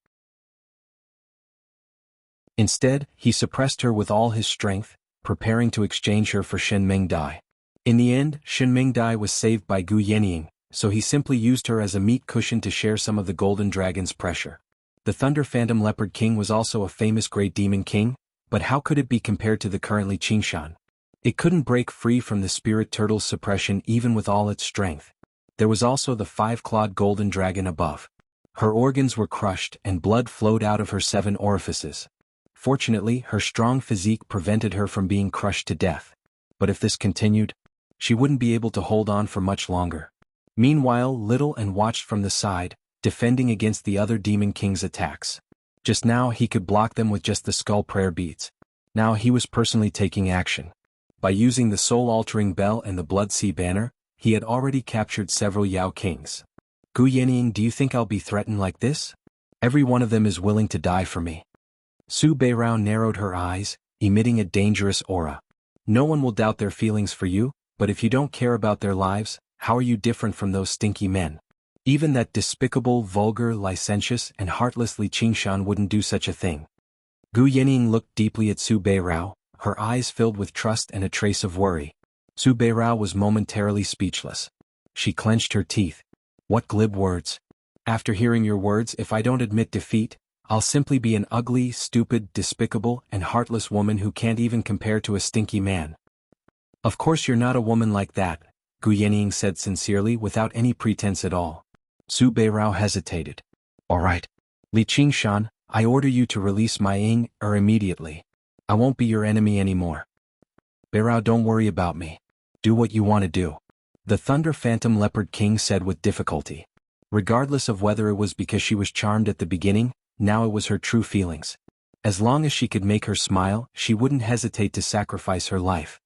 Instead, he suppressed her with all his strength, preparing to exchange her for Shen Mengdai. In the end, Shen Mengdai was saved by Gu Yenying, so he simply used her as a meat cushion to share some of the golden dragon's pressure. The Thunder Phantom Leopard King was also a famous great demon king, but how could it be compared to the current Li Qingshan? It couldn't break free from the spirit turtle's suppression even with all its strength. There was also the five-clawed golden dragon above. Her organs were crushed and blood flowed out of her 7 orifices. Fortunately, her strong physique prevented her from being crushed to death. But if this continued, she wouldn't be able to hold on for much longer. Meanwhile, Little An watched from the side, defending against the other Demon King's attacks. Just now he could block them with just the skull prayer beads. Now he was personally taking action. By using the soul-altering bell and the Blood Sea banner, he had already captured several Yao Kings. Gu Yenying, do you think I'll be threatened like this? Every one of them is willing to die for me. Su Beirao narrowed her eyes, emitting a dangerous aura. No one will doubt their feelings for you, but if you don't care about their lives, how are you different from those stinky men? Even that despicable, vulgar, licentious, and heartless Li Qingshan wouldn't do such a thing. Gu Yenying looked deeply at Su Beirao, her eyes filled with trust and a trace of worry. Su Beirao was momentarily speechless. She clenched her teeth. What glib words. After hearing your words, if I don't admit defeat, I'll simply be an ugly, stupid, despicable, and heartless woman who can't even compare to a stinky man. Of course you're not a woman like that, Gu Yenying said sincerely without any pretense at all. Su Beirao hesitated. All right. Li Qingshan, I order you to release my immediately. I won't be your enemy anymore. Beirao, don't worry about me. Do what you want to do. The Thunder Phantom Leopard King said with difficulty. Regardless of whether it was because she was charmed at the beginning, now it was her true feelings. As long as she could make her smile, she wouldn't hesitate to sacrifice her life.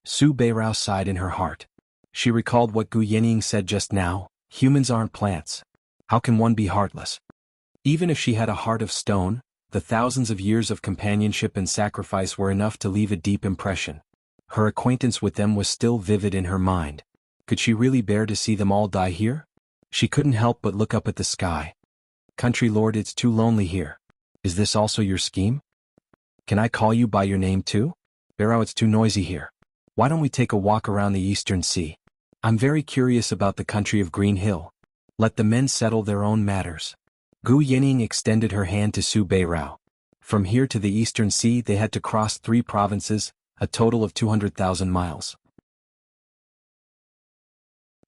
Su Beirao sighed in her heart. She recalled what Gu Yenying said just now, humans aren't plants. How can one be heartless? Even if she had a heart of stone, the thousands of years of companionship and sacrifice were enough to leave a deep impression. Her acquaintance with them was still vivid in her mind. Could she really bear to see them all die here? She couldn't help but look up at the sky. Country lord, it's too lonely here. Is this also your scheme? Can I call you by your name too? Barrow, it's too noisy here. Why don't we take a walk around the Eastern Sea? I'm very curious about the country of Green Hill. Let the men settle their own matters. Gu Yening extended her hand to Su Beirao. From here to the Eastern Sea they had to cross 3 provinces, a total of 200,000 miles.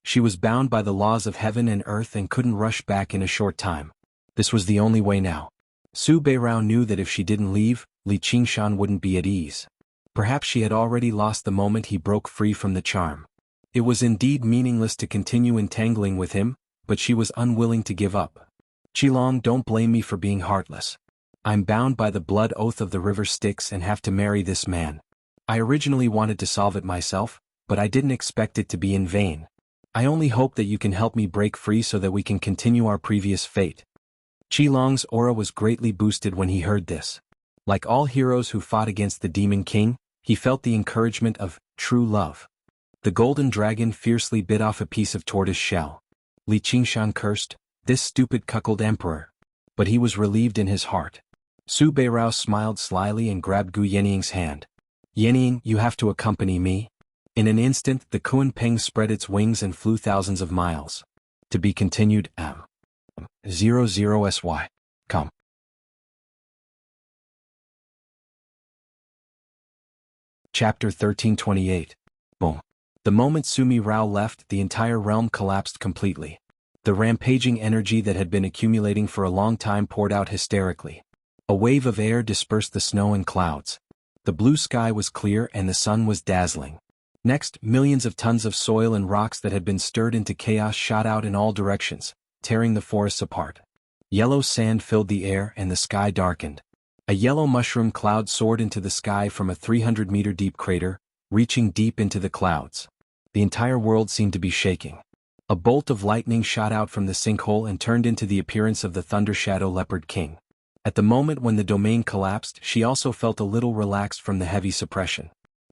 She was bound by the laws of heaven and earth and couldn't rush back in a short time. This was the only way now. Su Beirao knew that if she didn't leave, Li Qingshan wouldn't be at ease. Perhaps she had already lost the moment he broke free from the charm. It was indeed meaningless to continue entangling with him, but she was unwilling to give up. Qilong, don't blame me for being heartless. I'm bound by the blood oath of the river Styx and have to marry this man. I originally wanted to solve it myself, but I didn't expect it to be in vain. I only hope that you can help me break free so that we can continue our previous fate. Qilong's aura was greatly boosted when he heard this. Like all heroes who fought against the Demon King, he felt the encouragement of true love. The golden dragon fiercely bit off a piece of tortoise shell. Li Qingshan cursed, "This stupid cuckold emperor." But he was relieved in his heart. Su Beirao smiled slyly and grabbed Gu Yening's hand. "Yening, you have to accompany me." In an instant the Kuan Peng spread its wings and flew thousands of miles. To be continued. 00SY. Come. Chapter 1328. Boom. The moment Sumi Rao left, the entire realm collapsed completely. The rampaging energy that had been accumulating for a long time poured out hysterically. A wave of air dispersed the snow and clouds. The blue sky was clear and the sun was dazzling. Next, millions of tons of soil and rocks that had been stirred into chaos shot out in all directions, tearing the forests apart. Yellow sand filled the air and the sky darkened. A yellow mushroom cloud soared into the sky from a 300-meter deep crater, reaching deep into the clouds. The entire world seemed to be shaking. A bolt of lightning shot out from the sinkhole and turned into the appearance of the Thunder Shadow Leopard King. At the moment when the domain collapsed, she also felt a little relaxed from the heavy suppression.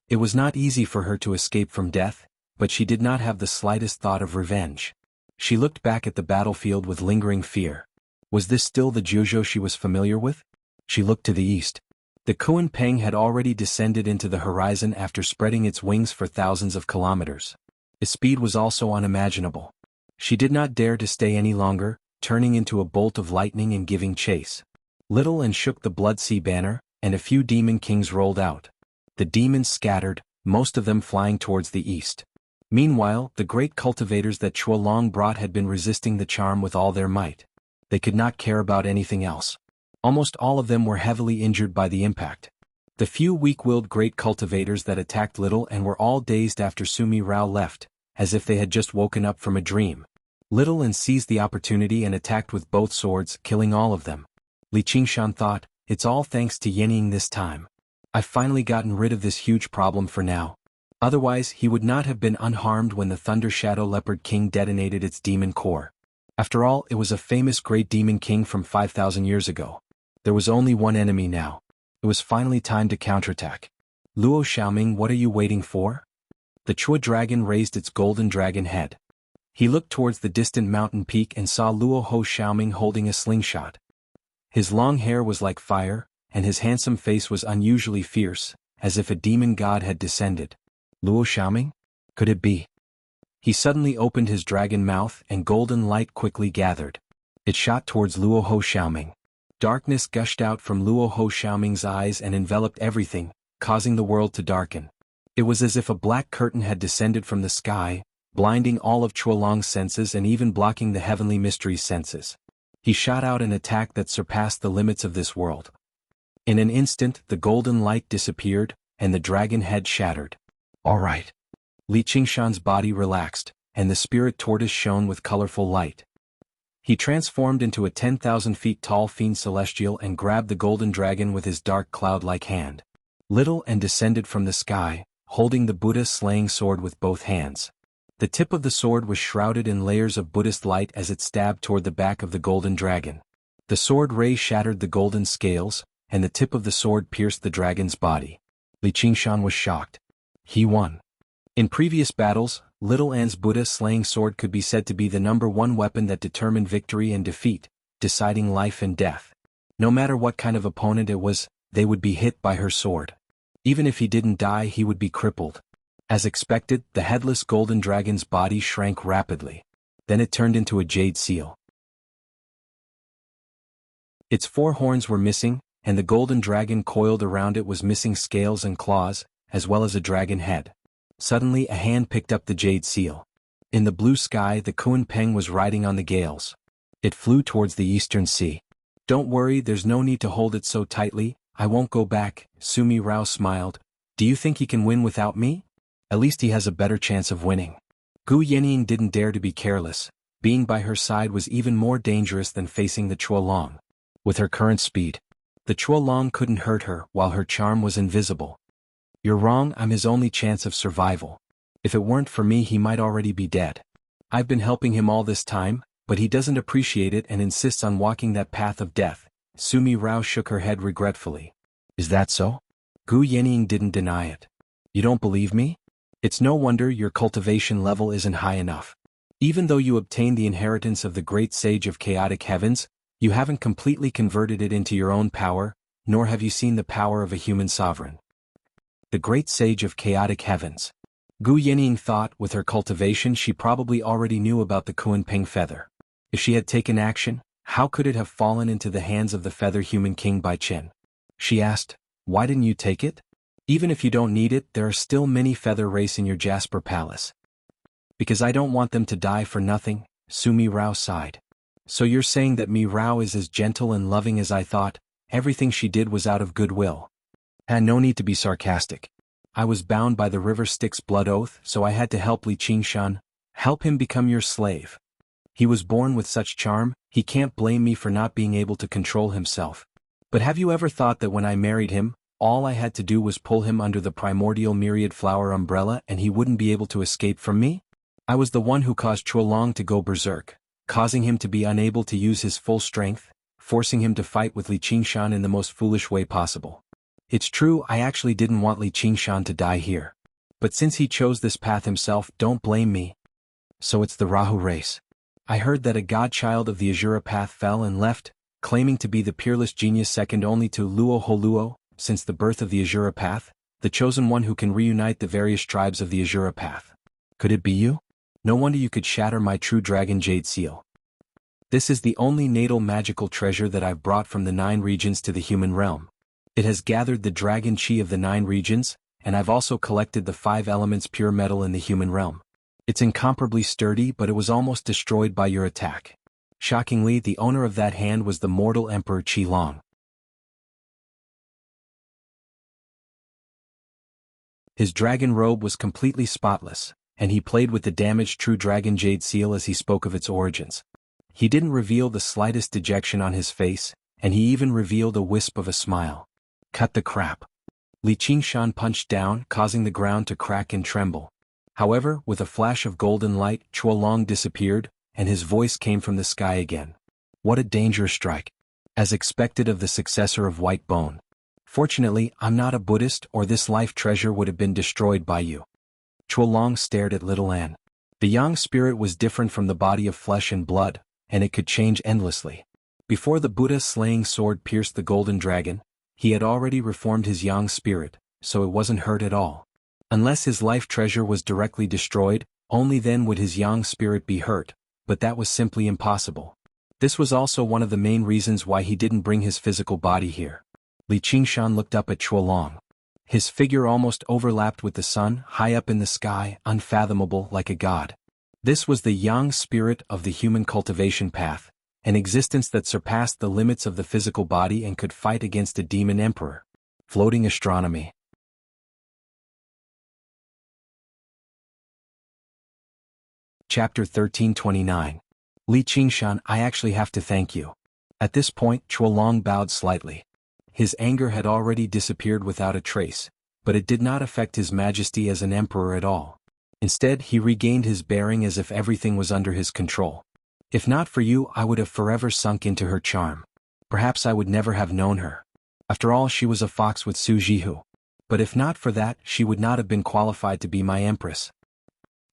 It was not easy for her to escape from death, but she did not have the slightest thought of revenge. She looked back at the battlefield with lingering fear. Was this still the Jiuzhou she was familiar with? She looked to the east. The Kuan Peng had already descended into the horizon after spreading its wings for thousands of kilometers. Its speed was also unimaginable. She did not dare to stay any longer, turning into a bolt of lightning and giving chase. Little and shook the Blood Sea banner, and a few demon kings rolled out. The demons scattered, most of them flying towards the east. Meanwhile, the great cultivators that Chuolong brought had been resisting the charm with all their might. They could not care about anything else. Almost all of them were heavily injured by the impact. The few weak-willed great cultivators that attacked Little and were all dazed after Sumi Rao left, as if they had just woken up from a dream. Little and seized the opportunity and attacked with both swords, killing all of them. Li Qingshan thought, "It's all thanks to Yening this time. I've finally gotten rid of this huge problem for now." Otherwise he would not have been unharmed when the Thunder Shadow Leopard King detonated its demon core. After all, it was a famous great demon king from 5,000 years ago. There was only one enemy now. It was finally time to counterattack. "Luo Xiaoming, what are you waiting for?" The Chua dragon raised its golden dragon head. He looked towards the distant mountain peak and saw Luo Ho Xiaoming holding a slingshot. His long hair was like fire, and his handsome face was unusually fierce, as if a demon god had descended. Luo Xiaoming? Could it be? He suddenly opened his dragon mouth and golden light quickly gathered. It shot towards Luo Ho Xiaoming. Darkness gushed out from Luo Ho Xiaoming's eyes and enveloped everything, causing the world to darken. It was as if a black curtain had descended from the sky, blinding all of Chuolong's senses and even blocking the heavenly mystery's senses. He shot out an attack that surpassed the limits of this world. In an instant, the golden light disappeared, and the dragon head shattered. "All right." Li Qingshan's body relaxed, and the spirit tortoise shone with colorful light. He transformed into a 10,000 feet tall fiend celestial and grabbed the golden dragon with his dark cloud-like hand. Little and descended from the sky, holding the Buddha-slaying sword with both hands. The tip of the sword was shrouded in layers of Buddhist light as it stabbed toward the back of the golden dragon. The sword ray shattered the golden scales, and the tip of the sword pierced the dragon's body. Li Qingshan was shocked. He won. In previous battles, Little An's Buddha-slaying sword could be said to be the #1 weapon that determined victory and defeat, deciding life and death. No matter what kind of opponent it was, they would be hit by her sword. Even if he didn't die, he would be crippled. As expected, the headless golden dragon's body shrank rapidly. Then it turned into a jade seal. Its 4 horns were missing, and the golden dragon coiled around it was missing scales and claws, as well as a dragon head. Suddenly a hand picked up the jade seal. In the blue sky, the Kunpeng was riding on the gales. It flew towards the eastern sea. "Don't worry, there's no need to hold it so tightly, I won't go back," Sumi Rao smiled. "Do you think he can win without me? At least he has a better chance of winning." Gu Yenying didn't dare to be careless. Being by her side was even more dangerous than facing the Chuolong. With her current speed, the Chuolong couldn't hurt her while her charm was invisible. "You're wrong, I'm his only chance of survival. If it weren't for me, he might already be dead. I've been helping him all this time, but he doesn't appreciate it and insists on walking that path of death." Sumi Rao shook her head regretfully. "Is that so?" Gu Yenying didn't deny it. "You don't believe me? It's no wonder your cultivation level isn't high enough. Even though you obtained the inheritance of the great sage of chaotic heavens, you haven't completely converted it into your own power, nor have you seen the power of a human sovereign." The great sage of chaotic heavens. Gu Yenying thought with her cultivation she probably already knew about the Kunpeng feather. If she had taken action, how could it have fallen into the hands of the feather human king Bai Chen? She asked, "Why didn't you take it?" "Even if you don't need it, there are still many feather race in your Jasper Palace." "Because I don't want them to die for nothing," Sumi Rao sighed. "So you're saying that Mi Rao is as gentle and loving as I thought, everything she did was out of goodwill?" "And no need to be sarcastic. I was bound by the River Styx blood oath, so I had to help Li Qingshan, help him become your slave. He was born with such charm, he can't blame me for not being able to control himself. But have you ever thought that when I married him, all I had to do was pull him under the primordial myriad flower umbrella and he wouldn't be able to escape from me? I was the one who caused Chuolong to go berserk, causing him to be unable to use his full strength, forcing him to fight with Li Qingshan in the most foolish way possible. It's true, I actually didn't want Li Qingshan to die here. But since he chose this path himself, don't blame me." "So it's the Rahu race. I heard that a godchild of the Azura path fell and left, claiming to be the peerless genius second only to Luo Holuo, since the birth of the Azura path, the chosen one who can reunite the various tribes of the Azura path. Could it be you? No wonder you could shatter my true dragon jade seal. This is the only natal magical treasure that I've brought from the 9 regions to the human realm. It has gathered the dragon chi of the 9 regions, and I've also collected the 5 elements pure metal in the human realm. It's incomparably sturdy, but it was almost destroyed by your attack. Shockingly, the owner of that hand was the mortal Emperor Qi Long. His dragon robe was completely spotless, and he played with the damaged true dragon jade seal as he spoke of its origins. He didn't reveal the slightest dejection on his face, and he even revealed a wisp of a smile. "Cut the crap." Li Qingshan punched down, causing the ground to crack and tremble. However, with a flash of golden light, Chuolong disappeared, and his voice came from the sky again. "What a dangerous strike. As expected of the successor of White Bone. Fortunately, I'm not a Buddhist or this life treasure would have been destroyed by you." Chuolong stared at Little Anne. The yang spirit was different from the body of flesh and blood, and it could change endlessly. Before the Buddha's slaying sword pierced the golden dragon, he had already reformed his yang spirit, so it wasn't hurt at all. Unless his life treasure was directly destroyed, only then would his yang spirit be hurt, but that was simply impossible. This was also one of the main reasons why he didn't bring his physical body here. Li Qingshan looked up at Chuolong. His figure almost overlapped with the sun, high up in the sky, unfathomable like a god. This was the yang spirit of the human cultivation path, an existence that surpassed the limits of the physical body and could fight against a demon emperor. Floating astronomy. Chapter 1329. Li Qingshan, I actually have to thank you. At this point, Chuolong bowed slightly. His anger had already disappeared without a trace, but it did not affect his majesty as an emperor at all. Instead, he regained his bearing as if everything was under his control. "If not for you, I would have forever sunk into her charm. Perhaps I would never have known her. After all, she was a fox with Su Jihu. But if not for that, she would not have been qualified to be my empress.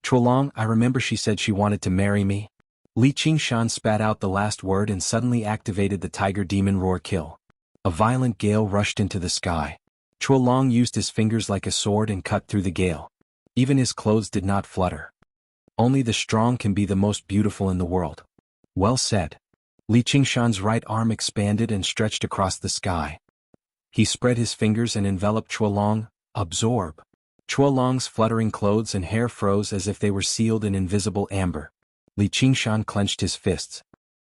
Chuolong, I remember she said she wanted to marry me." Li Qingshan spat out the last word and suddenly activated the tiger demon roar kill. A violent gale rushed into the sky. Chuolong used his fingers like a sword and cut through the gale. Even his clothes did not flutter. Only the strong can be the most beautiful in the world. Well said. Li Qingshan's right arm expanded and stretched across the sky. He spread his fingers and enveloped Chuolong. Absorb. Chuolong's fluttering clothes and hair froze as if they were sealed in invisible amber. Li Qingshan clenched his fists.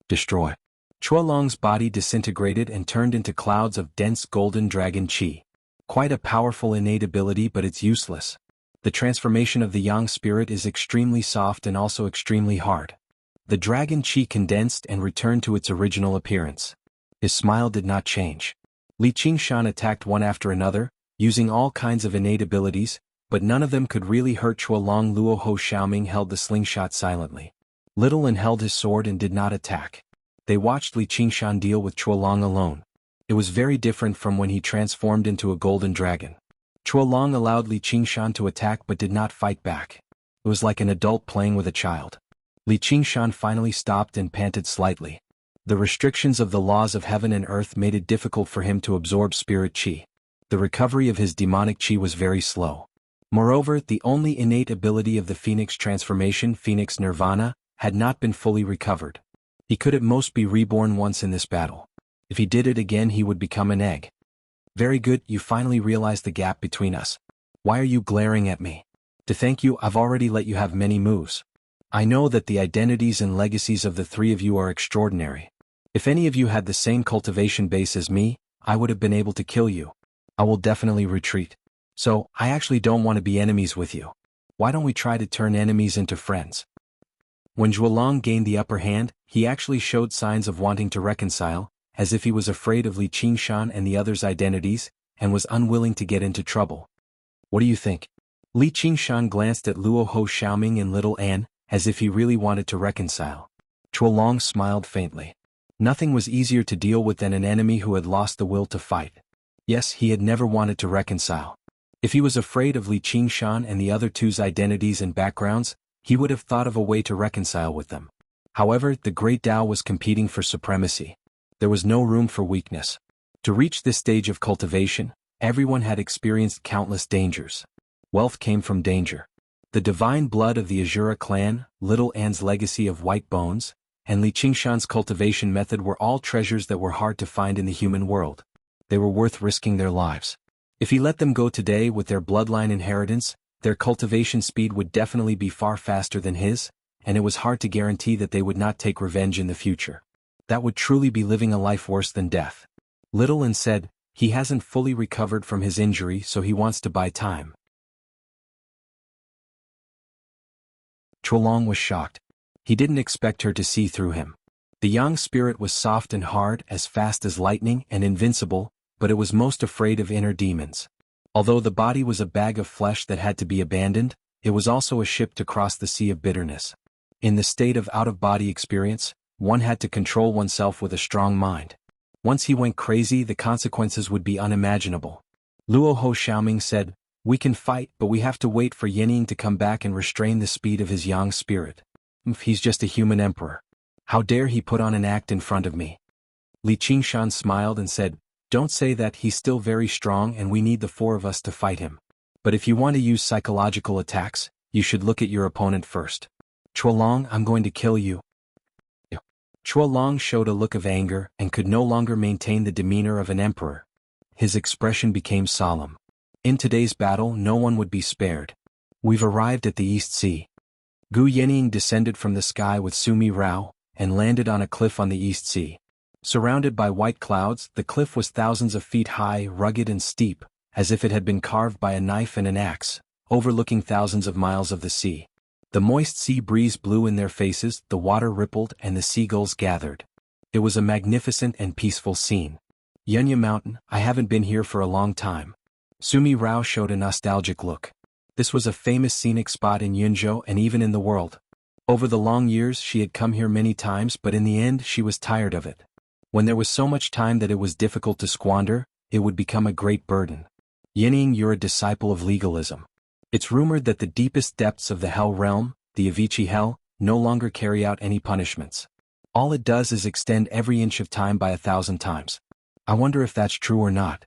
Destroy. Chuolong's body disintegrated and turned into clouds of dense golden dragon qi. Quite a powerful innate ability, but it's useless. The transformation of the yang spirit is extremely soft and also extremely hard. The dragon qi condensed and returned to its original appearance. His smile did not change. Li Qingshan attacked one after another, using all kinds of innate abilities, but none of them could really hurt Chuolong. Luo Ho Xiaoming held the slingshot silently. Little An held his sword and did not attack. They watched Li Qingshan deal with Chuolong alone. It was very different from when he transformed into a golden dragon. Chuolong allowed Li Qingshan to attack but did not fight back. It was like an adult playing with a child. Li Qingshan finally stopped and panted slightly. The restrictions of the laws of heaven and earth made it difficult for him to absorb spirit qi. The recovery of his demonic qi was very slow. Moreover, the only innate ability of the Phoenix transformation, Phoenix Nirvana, had not been fully recovered. He could at most be reborn once in this battle. If he did it again, he would become an egg. Very good, you finally realized the gap between us. Why are you glaring at me? To thank you, I've already let you have many moves. I know that the identities and legacies of the three of you are extraordinary. If any of you had the same cultivation base as me, I would have been able to kill you. I will definitely retreat. So, I actually don't want to be enemies with you. Why don't we try to turn enemies into friends? When Chuolong gained the upper hand, he actually showed signs of wanting to reconcile, as if he was afraid of Li Qingshan and the others' identities, and was unwilling to get into trouble. What do you think? Li Qingshan glanced at Luo Ho Xiaoming and Little An, as if he really wanted to reconcile. Chuolong smiled faintly. Nothing was easier to deal with than an enemy who had lost the will to fight. Yes, he had never wanted to reconcile. If he was afraid of Li Qingshan and the other two's identities and backgrounds, he would have thought of a way to reconcile with them. However, the Great Tao was competing for supremacy. There was no room for weakness. To reach this stage of cultivation, everyone had experienced countless dangers. Wealth came from danger. The divine blood of the Azura clan, Little An's legacy of white bones, and Li Qingshan's cultivation method were all treasures that were hard to find in the human world. They were worth risking their lives. If he let them go today with their bloodline inheritance, their cultivation speed would definitely be far faster than his, and it was hard to guarantee that they would not take revenge in the future. That would truly be living a life worse than death. Little An said, he hasn't fully recovered from his injury, so he wants to buy time. Chuolong was shocked. He didn't expect her to see through him. The yang spirit was soft and hard, as fast as lightning, and invincible, but it was most afraid of inner demons. Although the body was a bag of flesh that had to be abandoned, it was also a ship to cross the sea of bitterness. In the state of out-of-body experience, one had to control oneself with a strong mind. Once he went crazy, the consequences would be unimaginable. Luo Ho Xiaoming said, we can fight, but we have to wait for Yening to come back and restrain the speed of his yang spirit. He's just a human emperor. How dare he put on an act in front of me? Li Qingshan smiled and said, don't say that, he's still very strong and we need the four of us to fight him. But if you want to use psychological attacks, you should look at your opponent first. Chuolong, I'm going to kill you. Chuolong showed a look of anger and could no longer maintain the demeanor of an emperor. His expression became solemn. In today's battle, no one would be spared. We've arrived at the East Sea. Gu Yening descended from the sky with Sumi Rao, and landed on a cliff on the East Sea. Surrounded by white clouds, the cliff was thousands of feet high, rugged and steep, as if it had been carved by a knife and an axe, overlooking thousands of miles of the sea. The moist sea breeze blew in their faces, the water rippled and the seagulls gathered. It was a magnificent and peaceful scene. Yunya Mountain, I haven't been here for a long time. Sumi Rao showed a nostalgic look. This was a famous scenic spot in Yunzhou and even in the world. Over the long years she had come here many times, but in the end she was tired of it. When there was so much time that it was difficult to squander, it would become a great burden. Yening, you're a disciple of legalism. It's rumored that the deepest depths of the Hell Realm, the Avici Hell, no longer carry out any punishments. All it does is extend every inch of time by 1,000 times. I wonder if that's true or not.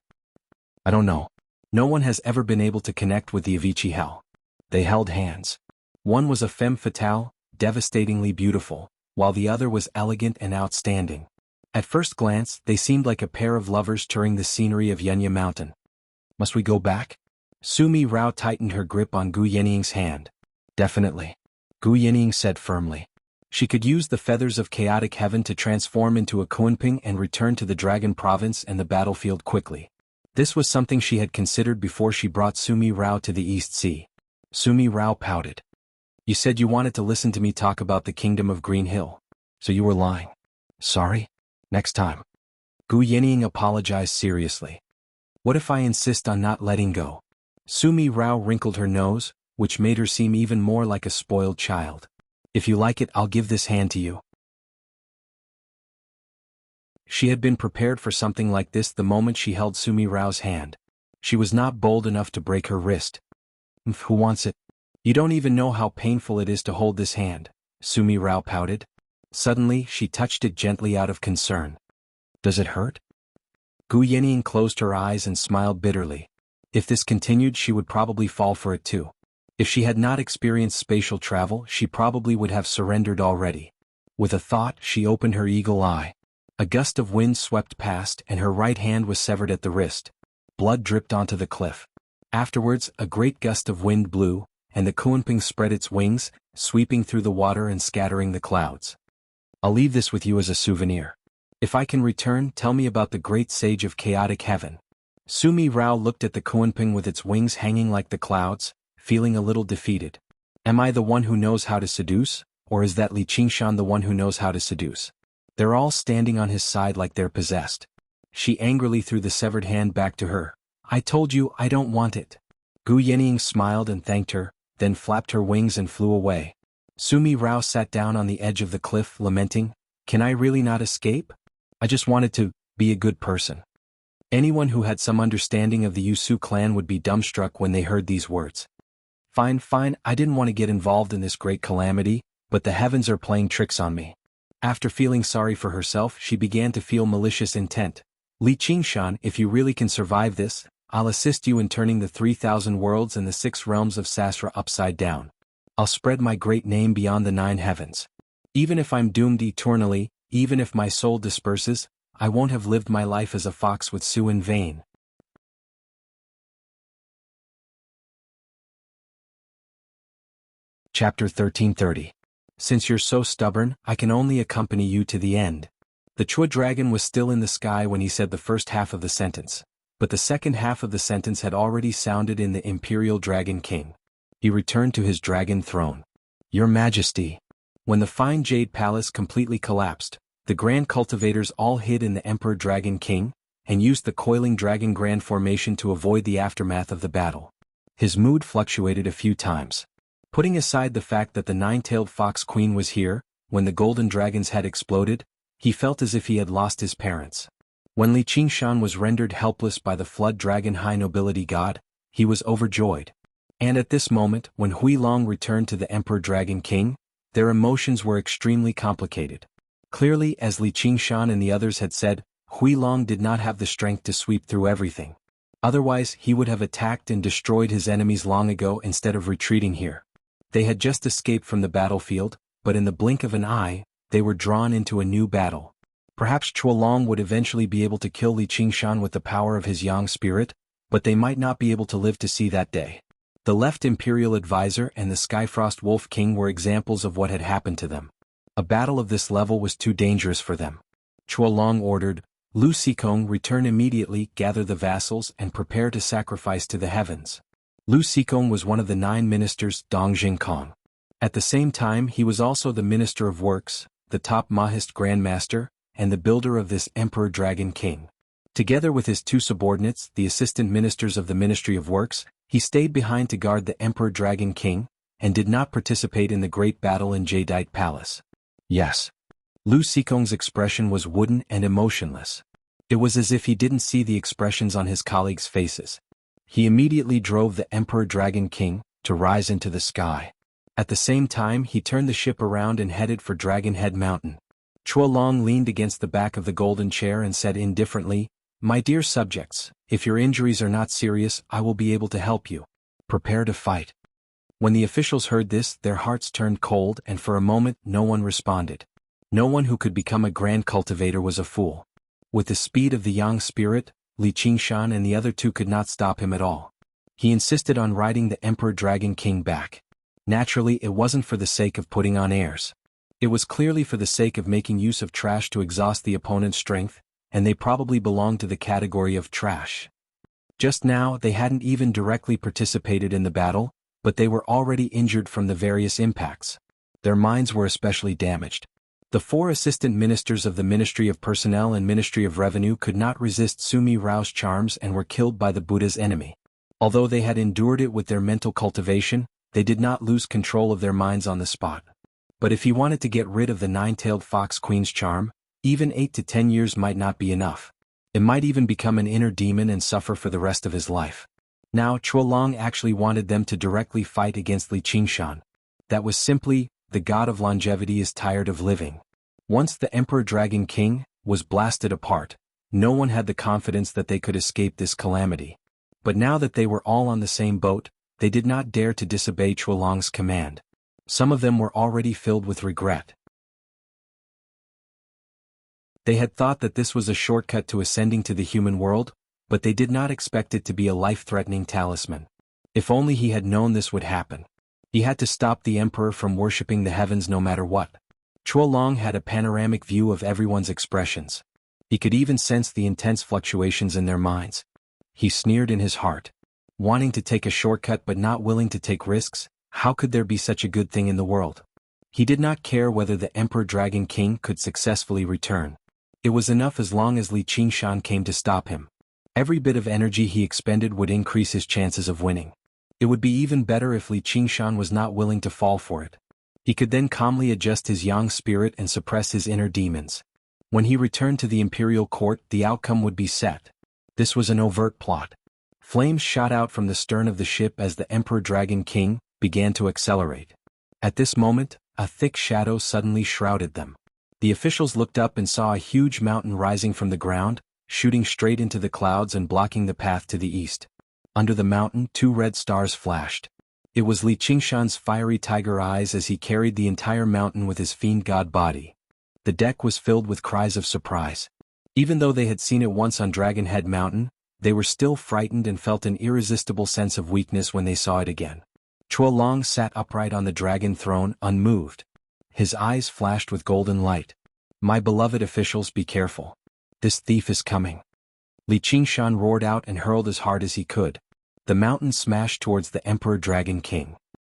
I don't know. No one has ever been able to connect with the Avicii Hell. They held hands. One was a femme fatale, devastatingly beautiful, while the other was elegant and outstanding. At first glance, they seemed like a pair of lovers touring the scenery of Yunya Mountain. Must we go back? Sumi Rao tightened her grip on Gu Yining's hand. Definitely. Gu Yining said firmly. She could use the feathers of chaotic heaven to transform into a Kunping and return to the Dragon Province and the battlefield quickly. This was something she had considered before she brought Sumi Rao to the East Sea. Sumi Rao pouted. You said you wanted to listen to me talk about the kingdom of Green Hill. So you were lying. Sorry? Next time. Gu Yining apologized seriously. What if I insist on not letting go? Sumi Rao wrinkled her nose, which made her seem even more like a spoiled child. If you like it, I'll give this hand to you. She had been prepared for something like this the moment she held Sumi Rao's hand. She was not bold enough to break her wrist. Who wants it? You don't even know how painful it is to hold this hand, Sumi Rao pouted. Suddenly, she touched it gently out of concern. Does it hurt? Gu Yining closed her eyes and smiled bitterly. If this continued, she would probably fall for it too. If she had not experienced spatial travel, she probably would have surrendered already. With a thought, she opened her eagle eye. A gust of wind swept past and her right hand was severed at the wrist. Blood dripped onto the cliff. Afterwards, a great gust of wind blew, and the Kunping spread its wings, sweeping through the water and scattering the clouds. I'll leave this with you as a souvenir. If I can return, tell me about the great sage of chaotic heaven. Sumi Rao looked at the Kunping with its wings hanging like the clouds, feeling a little defeated. Am I the one who knows how to seduce, or is that Li Qingshan the one who knows how to seduce? They're all standing on his side like they're possessed. She angrily threw the severed hand back to her. I told you I don't want it. Gu Yining smiled and thanked her, then flapped her wings and flew away. Sumi Rao sat down on the edge of the cliff, lamenting, Can I really not escape? I just wanted to be a good person. Anyone who had some understanding of the Yusu clan would be dumbstruck when they heard these words. Fine, I didn't want to get involved in this great calamity, but the heavens are playing tricks on me. After feeling sorry for herself, she began to feel malicious intent. Li Qingshan, if you really can survive this, I'll assist you in turning the 3,000 worlds and the 6 realms of Sasra upside down. I'll spread my great name beyond the 9 heavens. Even if I'm doomed eternally, even if my soul disperses, I won't have lived my life as a fox with Sue in vain. Chapter 1330. Since you're so stubborn, I can only accompany you to the end. The Chua dragon was still in the sky when he said the first half of the sentence, but the second half of the sentence had already sounded in the Imperial Dragon King. He returned to his dragon throne. Your Majesty. When the fine jade palace completely collapsed, the grand cultivators all hid in the Emperor Dragon King, and used the coiling dragon grand formation to avoid the aftermath of the battle. His mood fluctuated a few times. Putting aside the fact that the 9-tailed fox queen was here, when the golden dragons had exploded, he felt as if he had lost his parents. When Li Qingshan was rendered helpless by the flood dragon high nobility god, he was overjoyed. And at this moment, when Hui Long returned to the Emperor Dragon King, their emotions were extremely complicated. Clearly, as Li Qingshan and the others had said, Hui Long did not have the strength to sweep through everything. Otherwise, he would have attacked and destroyed his enemies long ago instead of retreating here. They had just escaped from the battlefield, but in the blink of an eye, they were drawn into a new battle. Perhaps Chuolong would eventually be able to kill Li Qingshan with the power of his Yang spirit, but they might not be able to live to see that day. The left Imperial Advisor and the Skyfrost Wolf King were examples of what had happened to them. A battle of this level was too dangerous for them. Chuolong ordered, Lu Xikong, return immediately, gather the vassals and prepare to sacrifice to the heavens. Lu Xikong was one of the 9 ministers, Dong Jingkong. At the same time, he was also the Minister of Works, the top Mahist Grandmaster, and the builder of this Emperor Dragon King. Together with his 2 subordinates, the assistant ministers of the Ministry of Works, he stayed behind to guard the Emperor Dragon King, and did not participate in the great battle in Jadeite Palace. Yes. Lu Xikong's expression was wooden and emotionless. It was as if he didn't see the expressions on his colleagues' faces. He immediately drove the Emperor Dragon King to rise into the sky. At the same time, he turned the ship around and headed for Dragon Head Mountain. Chuolong leaned against the back of the golden chair and said indifferently, My dear subjects, if your injuries are not serious, I will be able to help you. Prepare to fight. When the officials heard this, their hearts turned cold, and for a moment no one responded. No one who could become a grand cultivator was a fool. With the speed of the Yang spirit, Li Qingshan and the other two could not stop him at all. He insisted on riding the Emperor Dragon King back. Naturally, it wasn't for the sake of putting on airs. It was clearly for the sake of making use of trash to exhaust the opponent's strength, and they probably belonged to the category of trash. Just now, they hadn't even directly participated in the battle, but they were already injured from the various impacts. Their minds were especially damaged. The 4 assistant ministers of the Ministry of Personnel and Ministry of Revenue could not resist Sumi Rao's charms and were killed by the Buddha's enemy. Although they had endured it with their mental cultivation, they did not lose control of their minds on the spot. But if he wanted to get rid of the 9-tailed fox queen's charm, even 8 to 10 years might not be enough. It might even become an inner demon and suffer for the rest of his life. Now Chuolong actually wanted them to directly fight against Li Qingshan. That was simply, the god of longevity is tired of living. Once the Emperor Dragon King was blasted apart, no one had the confidence that they could escape this calamity. But now that they were all on the same boat, they did not dare to disobey Chuolong's command. Some of them were already filled with regret. They had thought that this was a shortcut to ascending to the human world, but they did not expect it to be a life-threatening talisman. If only he had known this would happen. He had to stop the emperor from worshipping the heavens no matter what. Chuolong had a panoramic view of everyone's expressions. He could even sense the intense fluctuations in their minds. He sneered in his heart. Wanting to take a shortcut but not willing to take risks, how could there be such a good thing in the world? He did not care whether the Emperor Dragon King could successfully return. It was enough as long as Li Qingshan came to stop him. Every bit of energy he expended would increase his chances of winning. It would be even better if Li Qingshan was not willing to fall for it. He could then calmly adjust his yang spirit and suppress his inner demons. When he returned to the imperial court, the outcome would be set. This was an overt plot. Flames shot out from the stern of the ship as the Emperor Dragon King began to accelerate. At this moment, a thick shadow suddenly shrouded them. The officials looked up and saw a huge mountain rising from the ground, shooting straight into the clouds and blocking the path to the east. Under the mountain, 2 red stars flashed. It was Li Qingshan's fiery tiger eyes as he carried the entire mountain with his fiend god body. The deck was filled with cries of surprise. Even though they had seen it once on Dragon Head Mountain, they were still frightened and felt an irresistible sense of weakness when they saw it again. Chuolong sat upright on the dragon throne, unmoved. His eyes flashed with golden light. "My beloved officials, be careful. This thief is coming." Li Qingshan roared out and hurled as hard as he could. The mountain smashed towards the Emperor Dragon King.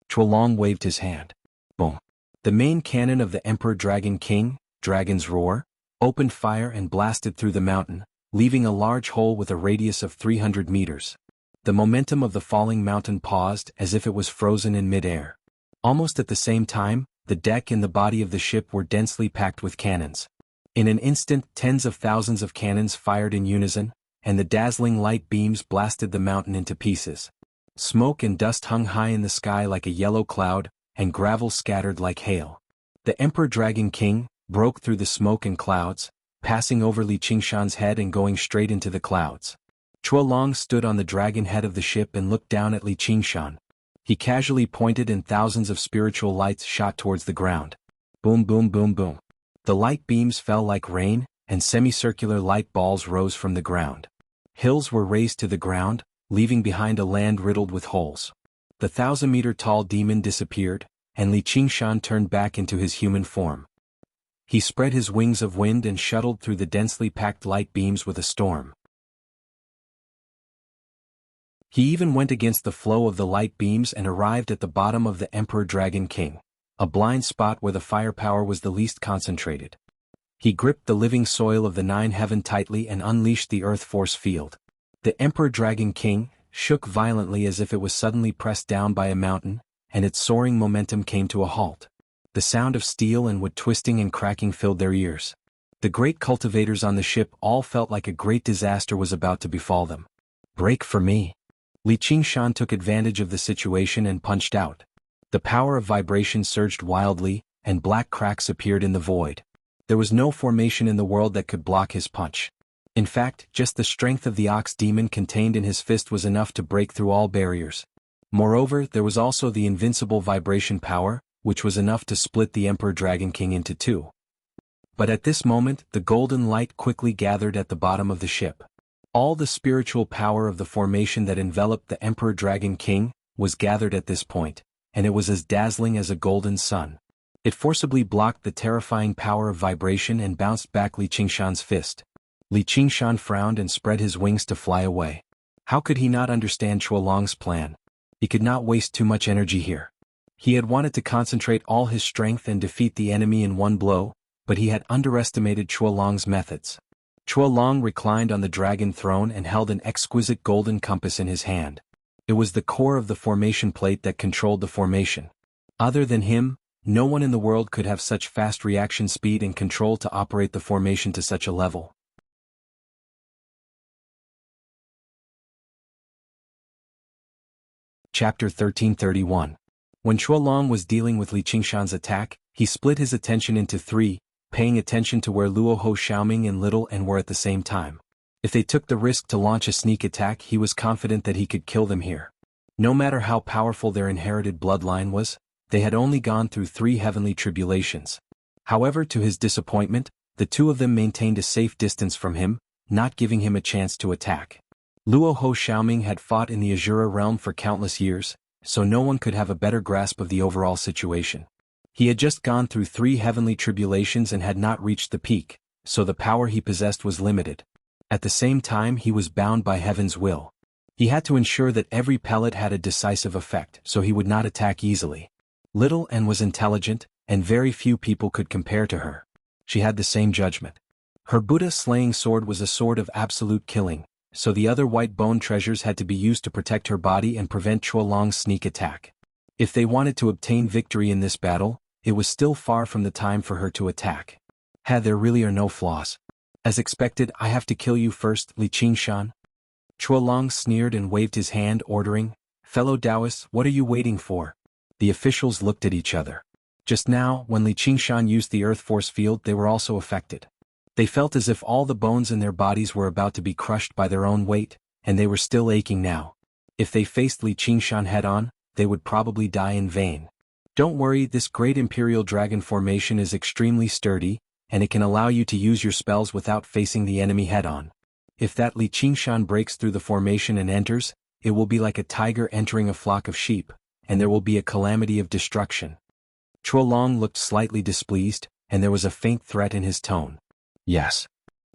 Chuolong waved his hand. Boom. The main cannon of the Emperor Dragon King, Dragon's Roar, opened fire and blasted through the mountain, leaving a large hole with a radius of 300 meters. The momentum of the falling mountain paused as if it was frozen in mid-air. Almost at the same time, the deck and the body of the ship were densely packed with cannons. In an instant, tens of thousands of cannons fired in unison, and the dazzling light beams blasted the mountain into pieces. Smoke and dust hung high in the sky like a yellow cloud, and gravel scattered like hail. The Emperor Dragon King broke through the smoke and clouds, passing over Li Qingshan's head and going straight into the clouds. Chuolong stood on the dragon head of the ship and looked down at Li Qingshan. He casually pointed and thousands of spiritual lights shot towards the ground. Boom, boom, boom, boom. The light beams fell like rain, and semicircular light balls rose from the ground. Hills were razed to the ground, leaving behind a land riddled with holes. The 1,000-meter-tall demon disappeared, and Li Qingshan turned back into his human form. He spread his wings of wind and shuttled through the densely packed light beams with a storm. He even went against the flow of the light beams and arrived at the bottom of the Emperor Dragon King, a blind spot where the firepower was the least concentrated. He gripped the living soil of the 9 heaven tightly and unleashed the earth force field. The Emperor Dragon King shook violently as if it was suddenly pressed down by a mountain, and its soaring momentum came to a halt. The sound of steel and wood twisting and cracking filled their ears. The great cultivators on the ship all felt like a great disaster was about to befall them. "Break for me." Li Qingshan took advantage of the situation and punched out. The power of vibration surged wildly, and black cracks appeared in the void. There was no formation in the world that could block his punch. In fact, just the strength of the ox demon contained in his fist was enough to break through all barriers. Moreover, there was also the invincible vibration power, which was enough to split the Emperor Dragon King into two. But at this moment, the golden light quickly gathered at the bottom of the ship. All the spiritual power of the formation that enveloped the Emperor Dragon King was gathered at this point, and it was as dazzling as a golden sun. It forcibly blocked the terrifying power of vibration and bounced back Li Qingshan's fist. Li Qingshan frowned and spread his wings to fly away. How could he not understand Chuolong's plan? He could not waste too much energy here. He had wanted to concentrate all his strength and defeat the enemy in one blow, but he had underestimated Chuolong's methods. Chuolong reclined on the dragon throne and held an exquisite golden compass in his hand. It was the core of the formation plate that controlled the formation. Other than him, no one in the world could have such fast reaction speed and control to operate the formation to such a level. Chapter 1331. When Chuolong was dealing with Li Qingshan's attack, he split his attention into three, paying attention to where Luoho Xiaoming and Little N were at the same time. If they took the risk to launch a sneak attack, he was confident that he could kill them here. No matter how powerful their inherited bloodline was, they had only gone through 3 heavenly tribulations. However, to his disappointment, the two of them maintained a safe distance from him, not giving him a chance to attack. Luoho Xiaoming had fought in the Azura realm for countless years, so no one could have a better grasp of the overall situation. He had just gone through 3 heavenly tribulations and had not reached the peak, so the power he possessed was limited. At the same time, he was bound by heaven's will. He had to ensure that every pellet had a decisive effect, so he would not attack easily. Little N was intelligent, and very few people could compare to her. She had the same judgment. Her Buddha-slaying sword was a sword of absolute killing, so the other white bone treasures had to be used to protect her body and prevent Chuolong's sneak attack. If they wanted to obtain victory in this battle, it was still far from the time for her to attack. There really are no flaws. As expected, I have to kill you first, Li Qingshan. Chuolong sneered and waved his hand, ordering, "Fellow Taoists, what are you waiting for?" The officials looked at each other. Just now, when Li Qingshan used the earth force field, they were also affected. They felt as if all the bones in their bodies were about to be crushed by their own weight, and they were still aching now. If they faced Li Qingshan head-on, they would probably die in vain. Don't worry, this great imperial dragon formation is extremely sturdy, and it can allow you to use your spells without facing the enemy head-on. If that Li Qingshan breaks through the formation and enters, it will be like a tiger entering a flock of sheep, and there will be a calamity of destruction. Chuolong looked slightly displeased, and there was a faint threat in his tone. Yes.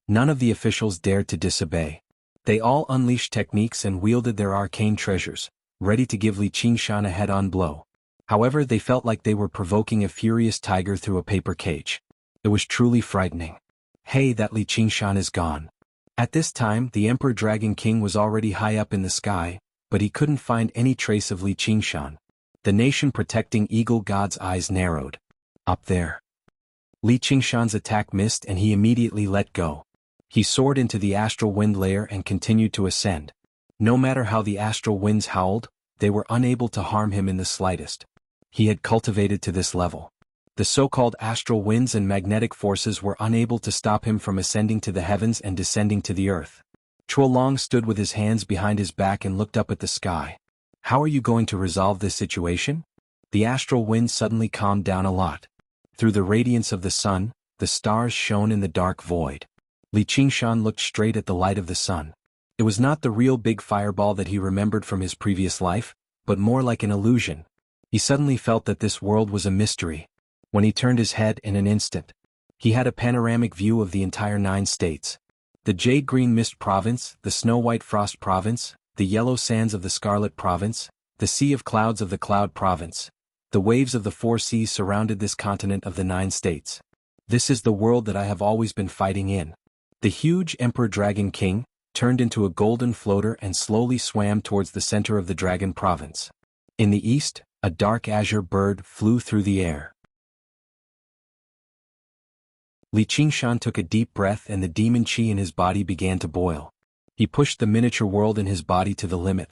None of the officials dared to disobey. They all unleashed techniques and wielded their arcane treasures, ready to give Li Qingshan a head-on blow. However, they felt like they were provoking a furious tiger through a paper cage. It was truly frightening. Hey, that Li Qingshan is gone. At this time, the Emperor Dragon King was already high up in the sky, but he couldn't find any trace of Li Qingshan. The nation protecting Eagle God's eyes narrowed. Up there. Li Qingshan's attack missed and he immediately let go. He soared into the astral wind layer and continued to ascend. No matter how the astral winds howled, they were unable to harm him in the slightest. He had cultivated to this level. The so-called astral winds and magnetic forces were unable to stop him from ascending to the heavens and descending to the earth. Chuolong stood with his hands behind his back and looked up at the sky. How are you going to resolve this situation? The astral wind suddenly calmed down a lot. Through the radiance of the sun, the stars shone in the dark void. Li Qingshan looked straight at the light of the sun. It was not the real big fireball that he remembered from his previous life, but more like an illusion. He suddenly felt that this world was a mystery. When he turned his head in an instant, he had a panoramic view of the entire 9 states. The jade-green mist province, the snow-white frost province, the yellow sands of the scarlet province, the sea of clouds of the cloud province. The waves of the 4 seas surrounded this continent of the 9 states. This is the world that I have always been fighting in. The huge Emperor Dragon King turned into a golden floater and slowly swam towards the center of the Dragon Province. In the east, a dark azure bird flew through the air. Li Qingshan took a deep breath and the demon qi in his body began to boil. He pushed the miniature world in his body to the limit.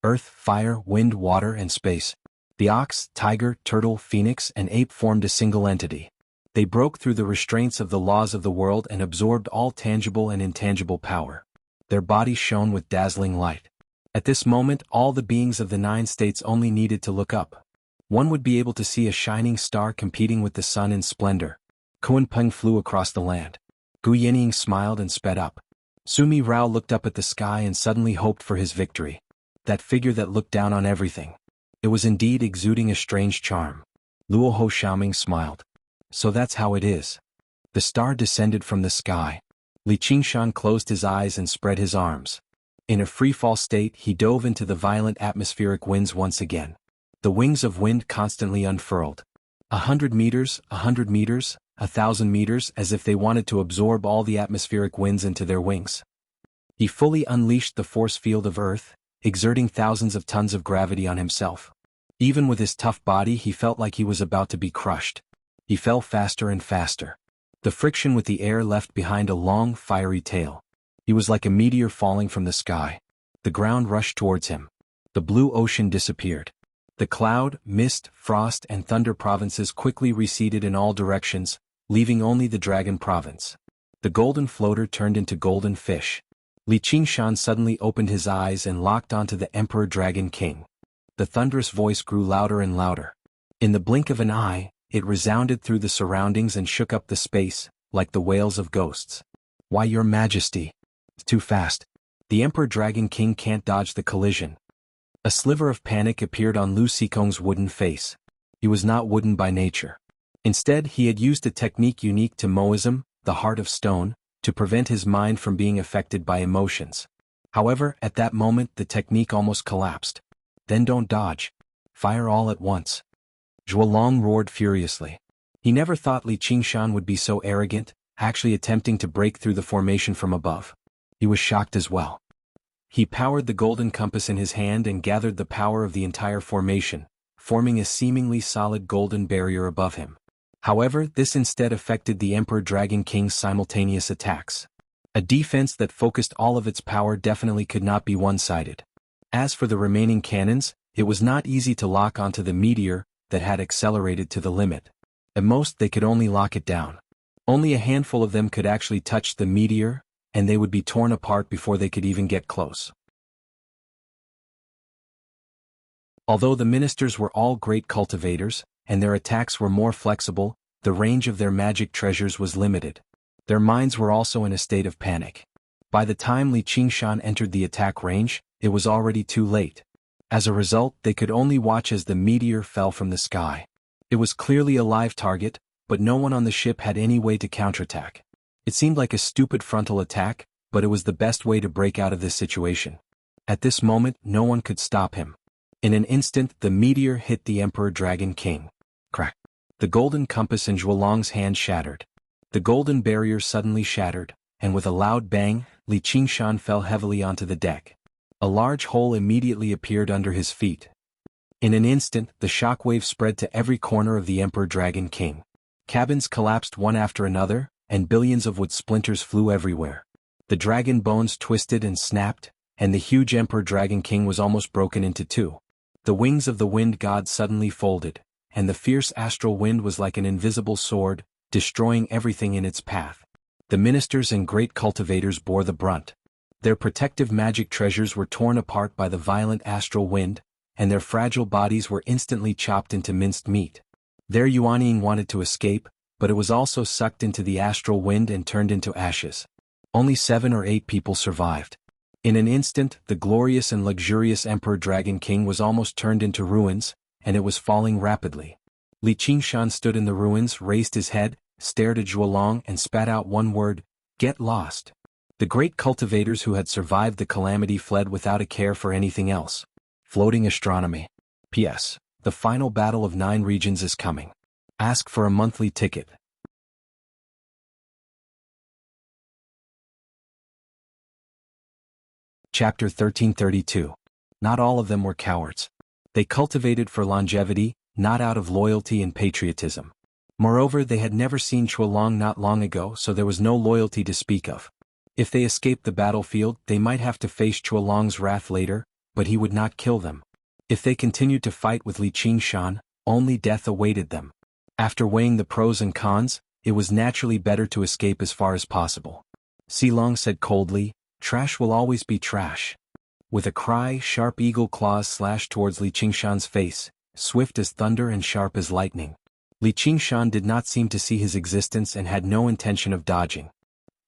Earth, fire, wind, water, and space. The ox, tiger, turtle, phoenix, and ape formed a single entity. They broke through the restraints of the laws of the world and absorbed all tangible and intangible power. Their bodies shone with dazzling light. At this moment all the beings of the 9 states only needed to look up. One would be able to see a shining star competing with the sun in splendor. Kuan Peng flew across the land. Gu Yenying smiled and sped up. Sumi Rao looked up at the sky and suddenly hoped for his victory. That figure that looked down on everything. It was indeed exuding a strange charm. Luo Ho Xiaoming smiled. So that's how it is. The star descended from the sky. Li Qingshan closed his eyes and spread his arms. In a freefall state he dove into the violent atmospheric winds once again. The wings of wind constantly unfurled. 100 meters, 100 meters, 1,000 meters, as if they wanted to absorb all the atmospheric winds into their wings. He fully unleashed the force field of Earth, exerting thousands of tons of gravity on himself. Even with his tough body he felt like he was about to be crushed. He fell faster and faster. The friction with the air left behind a long, fiery tail. He was like a meteor falling from the sky. The ground rushed towards him. The blue ocean disappeared. The cloud, mist, frost, and thunder provinces quickly receded in all directions, leaving only the dragon province. The golden floater turned into golden fish. Li Qingshan suddenly opened his eyes and locked onto the Emperor Dragon King. The thunderous voice grew louder and louder. In the blink of an eye, it resounded through the surroundings and shook up the space, like the wails of ghosts. Why, Your Majesty? It's too fast. The Emperor Dragon King can't dodge the collision. A sliver of panic appeared on Lu Xikong's wooden face. He was not wooden by nature. Instead, he had used a technique unique to Moism, the heart of stone, to prevent his mind from being affected by emotions. However, at that moment the technique almost collapsed. Then don't dodge. Fire all at once. Zhuolong roared furiously. He never thought Li Qingshan would be so arrogant, actually attempting to break through the formation from above. He was shocked as well. He powered the golden compass in his hand and gathered the power of the entire formation, forming a seemingly solid golden barrier above him. However, this instead affected the Emperor Dragon King's simultaneous attacks. A defense that focused all of its power definitely could not be one-sided. As for the remaining cannons, it was not easy to lock onto the meteor that had accelerated to the limit. At most they could only lock it down. Only a handful of them could actually touch the meteor, and they would be torn apart before they could even get close. Although the ministers were all great cultivators, and their attacks were more flexible, the range of their magic treasures was limited. Their minds were also in a state of panic. By the time Li Qingshan entered the attack range, it was already too late. As a result, they could only watch as the meteor fell from the sky. It was clearly a live target, but no one on the ship had any way to counterattack. It seemed like a stupid frontal attack, but it was the best way to break out of this situation. At this moment, no one could stop him. In an instant, the meteor hit the Emperor Dragon King. Crack! The golden compass in Zhuolong's hand shattered. The golden barrier suddenly shattered, and with a loud bang, Li Qingshan fell heavily onto the deck. A large hole immediately appeared under his feet. In an instant, the shockwave spread to every corner of the Emperor Dragon King. Cabins collapsed one after another, and billions of wood splinters flew everywhere. The dragon bones twisted and snapped, and the huge Emperor Dragon King was almost broken into two. The wings of the wind god suddenly folded, and the fierce astral wind was like an invisible sword, destroying everything in its path. The ministers and great cultivators bore the brunt. Their protective magic treasures were torn apart by the violent astral wind, and their fragile bodies were instantly chopped into minced meat. Their Yuanying wanted to escape, but it was also sucked into the astral wind and turned into ashes. Only 7 or 8 people survived. In an instant, the glorious and luxurious Emperor Dragon King was almost turned into ruins, and it was falling rapidly. Li Qingshan stood in the ruins, raised his head, stared at Zhuolong and spat out one word: "Get lost." The great cultivators who had survived the calamity fled without a care for anything else. Floating astronomy. P.S. The final battle of 9 regions is coming. Ask for a monthly ticket. Chapter 1332. Not all of them were cowards. They cultivated for longevity, not out of loyalty and patriotism. Moreover, they had never seen Zhuolong not long ago, so there was no loyalty to speak of. If they escaped the battlefield, they might have to face Zhuolong's wrath later, but he would not kill them. If they continued to fight with Li Qingshan, only death awaited them. After weighing the pros and cons, it was naturally better to escape as far as possible. Silong said coldly, "Trash will always be trash." With a cry, sharp eagle claws slashed towards Li Qingshan's face, swift as thunder and sharp as lightning. Li Qingshan did not seem to see his existence and had no intention of dodging.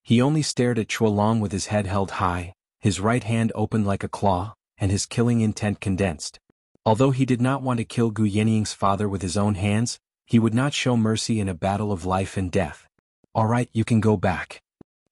He only stared at Chuolong with his head held high, his right hand opened like a claw, and his killing intent condensed. Although he did not want to kill Gu Yenying's father with his own hands, he would not show mercy in a battle of life and death. "All right, you can go back,"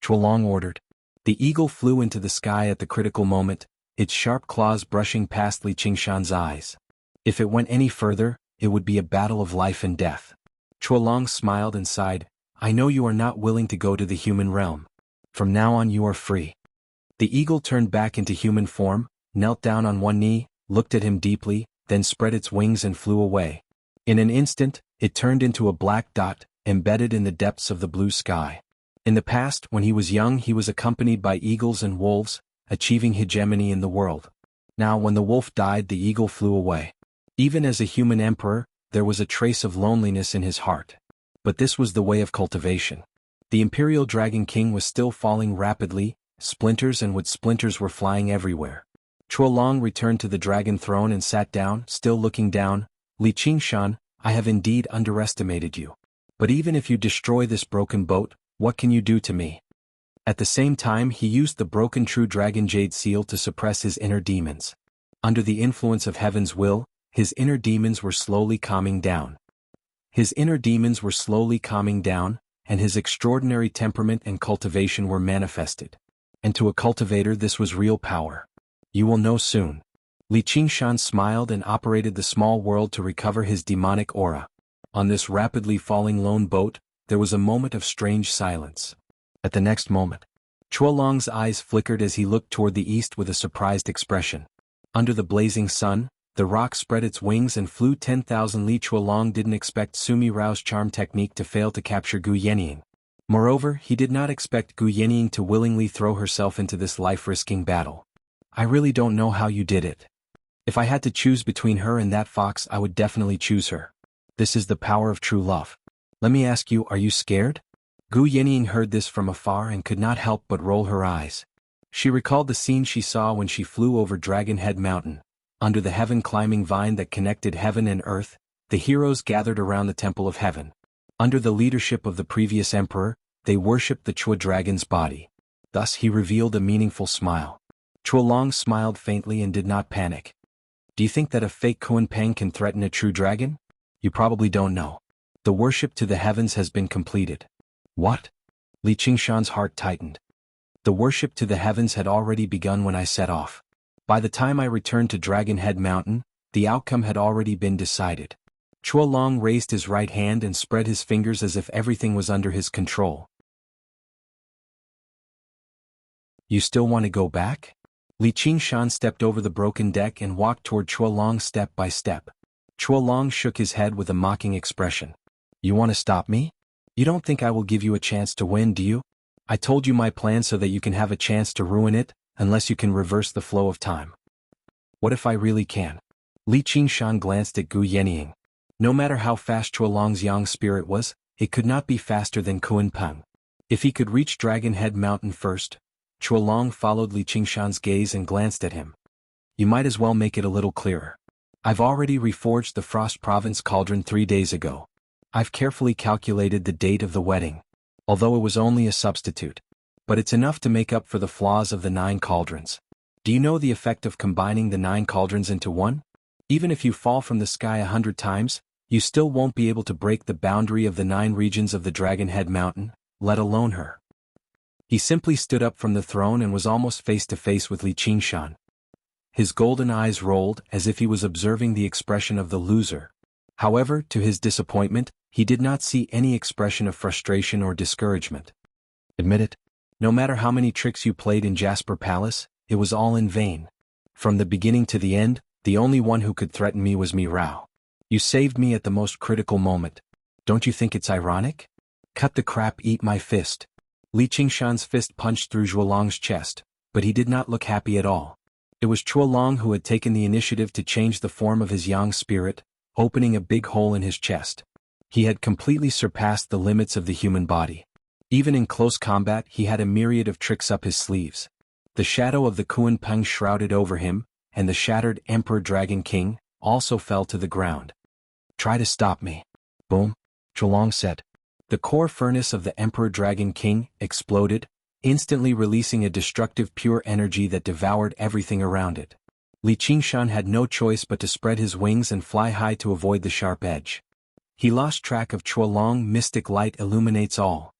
Chuolong ordered. The eagle flew into the sky at the critical moment, its sharp claws brushing past Li Qingshan's eyes. If it went any further, it would be a battle of life and death. Chuolong smiled and sighed, "I know you are not willing to go to the human realm. From now on you are free." The eagle turned back into human form, knelt down on one knee, looked at him deeply, then spread its wings and flew away. In an instant, it turned into a black dot, embedded in the depths of the blue sky. In the past, when he was young, he was accompanied by eagles and wolves, achieving hegemony in the world. Now, when the wolf died, the eagle flew away. Even as a human emperor, there was a trace of loneliness in his heart. But this was the way of cultivation. The Imperial Dragon King was still falling rapidly, splinters and wood splinters were flying everywhere. Chuolong returned to the dragon throne and sat down, still looking down. "Li Qingshan, I have indeed underestimated you. But even if you destroy this broken boat, what can you do to me?" At the same time, he used the broken true dragon jade seal to suppress his inner demons. Under the influence of heaven's will, his inner demons were slowly calming down. And his extraordinary temperament and cultivation were manifested. And to a cultivator this was real power. "You will know soon." Li Qingshan smiled and operated the small world to recover his demonic aura. On this rapidly falling lone boat, there was a moment of strange silence. At the next moment, Chuolong's eyes flickered as he looked toward the east with a surprised expression. Under the blazing sun, the rock spread its wings and flew 10,000 li. Chuolong didn't expect Sumi Rao's charm technique to fail to capture Gu Yenying. Moreover, he did not expect Gu Yenying to willingly throw herself into this life-risking battle. "I really don't know how you did it. If I had to choose between her and that fox, I would definitely choose her. This is the power of true love. Let me ask you, are you scared?" Gu Yenying heard this from afar and could not help but roll her eyes. She recalled the scene she saw when she flew over Dragon Head Mountain. Under the heaven-climbing vine that connected heaven and earth, the heroes gathered around the Temple of Heaven. Under the leadership of the previous emperor, they worshipped the Chua dragon's body. Thus he revealed a meaningful smile. Chuolong smiled faintly and did not panic. "Do you think that a fake Kunpeng can threaten a true dragon? You probably don't know. The worship to the heavens has been completed." "What?" Li Qingshan's heart tightened. "The worship to the heavens had already begun when I set off. By the time I returned to Dragon Head Mountain, the outcome had already been decided." Chuolong raised his right hand and spread his fingers as if everything was under his control. "You still want to go back?" Li Qingshan stepped over the broken deck and walked toward Chuolong step by step. Chuolong shook his head with a mocking expression. "You want to stop me? You don't think I will give you a chance to win, do you? I told you my plan so that you can have a chance to ruin it, unless you can reverse the flow of time. What if I really can?" Li Qingshan glanced at Gu Yenying. No matter how fast Chuolong's yang spirit was, it could not be faster than Kunpeng. If he could reach Dragon Head Mountain first, Chuolong followed Li Qingshan's gaze and glanced at him. "You might as well make it a little clearer. I've already reforged the Frost Province cauldron 3 days ago. I've carefully calculated the date of the wedding, although it was only a substitute. But it's enough to make up for the flaws of the 9 cauldrons. Do you know the effect of combining the 9 cauldrons into one? Even if you fall from the sky 100 times, you still won't be able to break the boundary of the 9 regions of the Dragon Head Mountain, let alone her." He simply stood up from the throne and was almost face to face with Li Qingshan. His golden eyes rolled as if he was observing the expression of the loser. However, to his disappointment, he did not see any expression of frustration or discouragement. "Admit it. No matter how many tricks you played in Jasper Palace, it was all in vain. From the beginning to the end, the only one who could threaten me was Mi Rao. You saved me at the most critical moment. Don't you think it's ironic? Cut the crap, eat my fist." Li Qingshan's fist punched through Chuolong's chest, but he did not look happy at all. It was Chuolong who had taken the initiative to change the form of his yang spirit, opening a big hole in his chest. He had completely surpassed the limits of the human body. Even in close combat he had a myriad of tricks up his sleeves. The shadow of the Kunpeng shrouded over him, and the shattered Emperor Dragon King also fell to the ground. "Try to stop me." Boom, Chuolong said. The core furnace of the Emperor Dragon King exploded, instantly releasing a destructive pure energy that devoured everything around it. Li Qingshan had no choice but to spread his wings and fly high to avoid the sharp edge. He lost track of Chuolong. Mystic light illuminates all.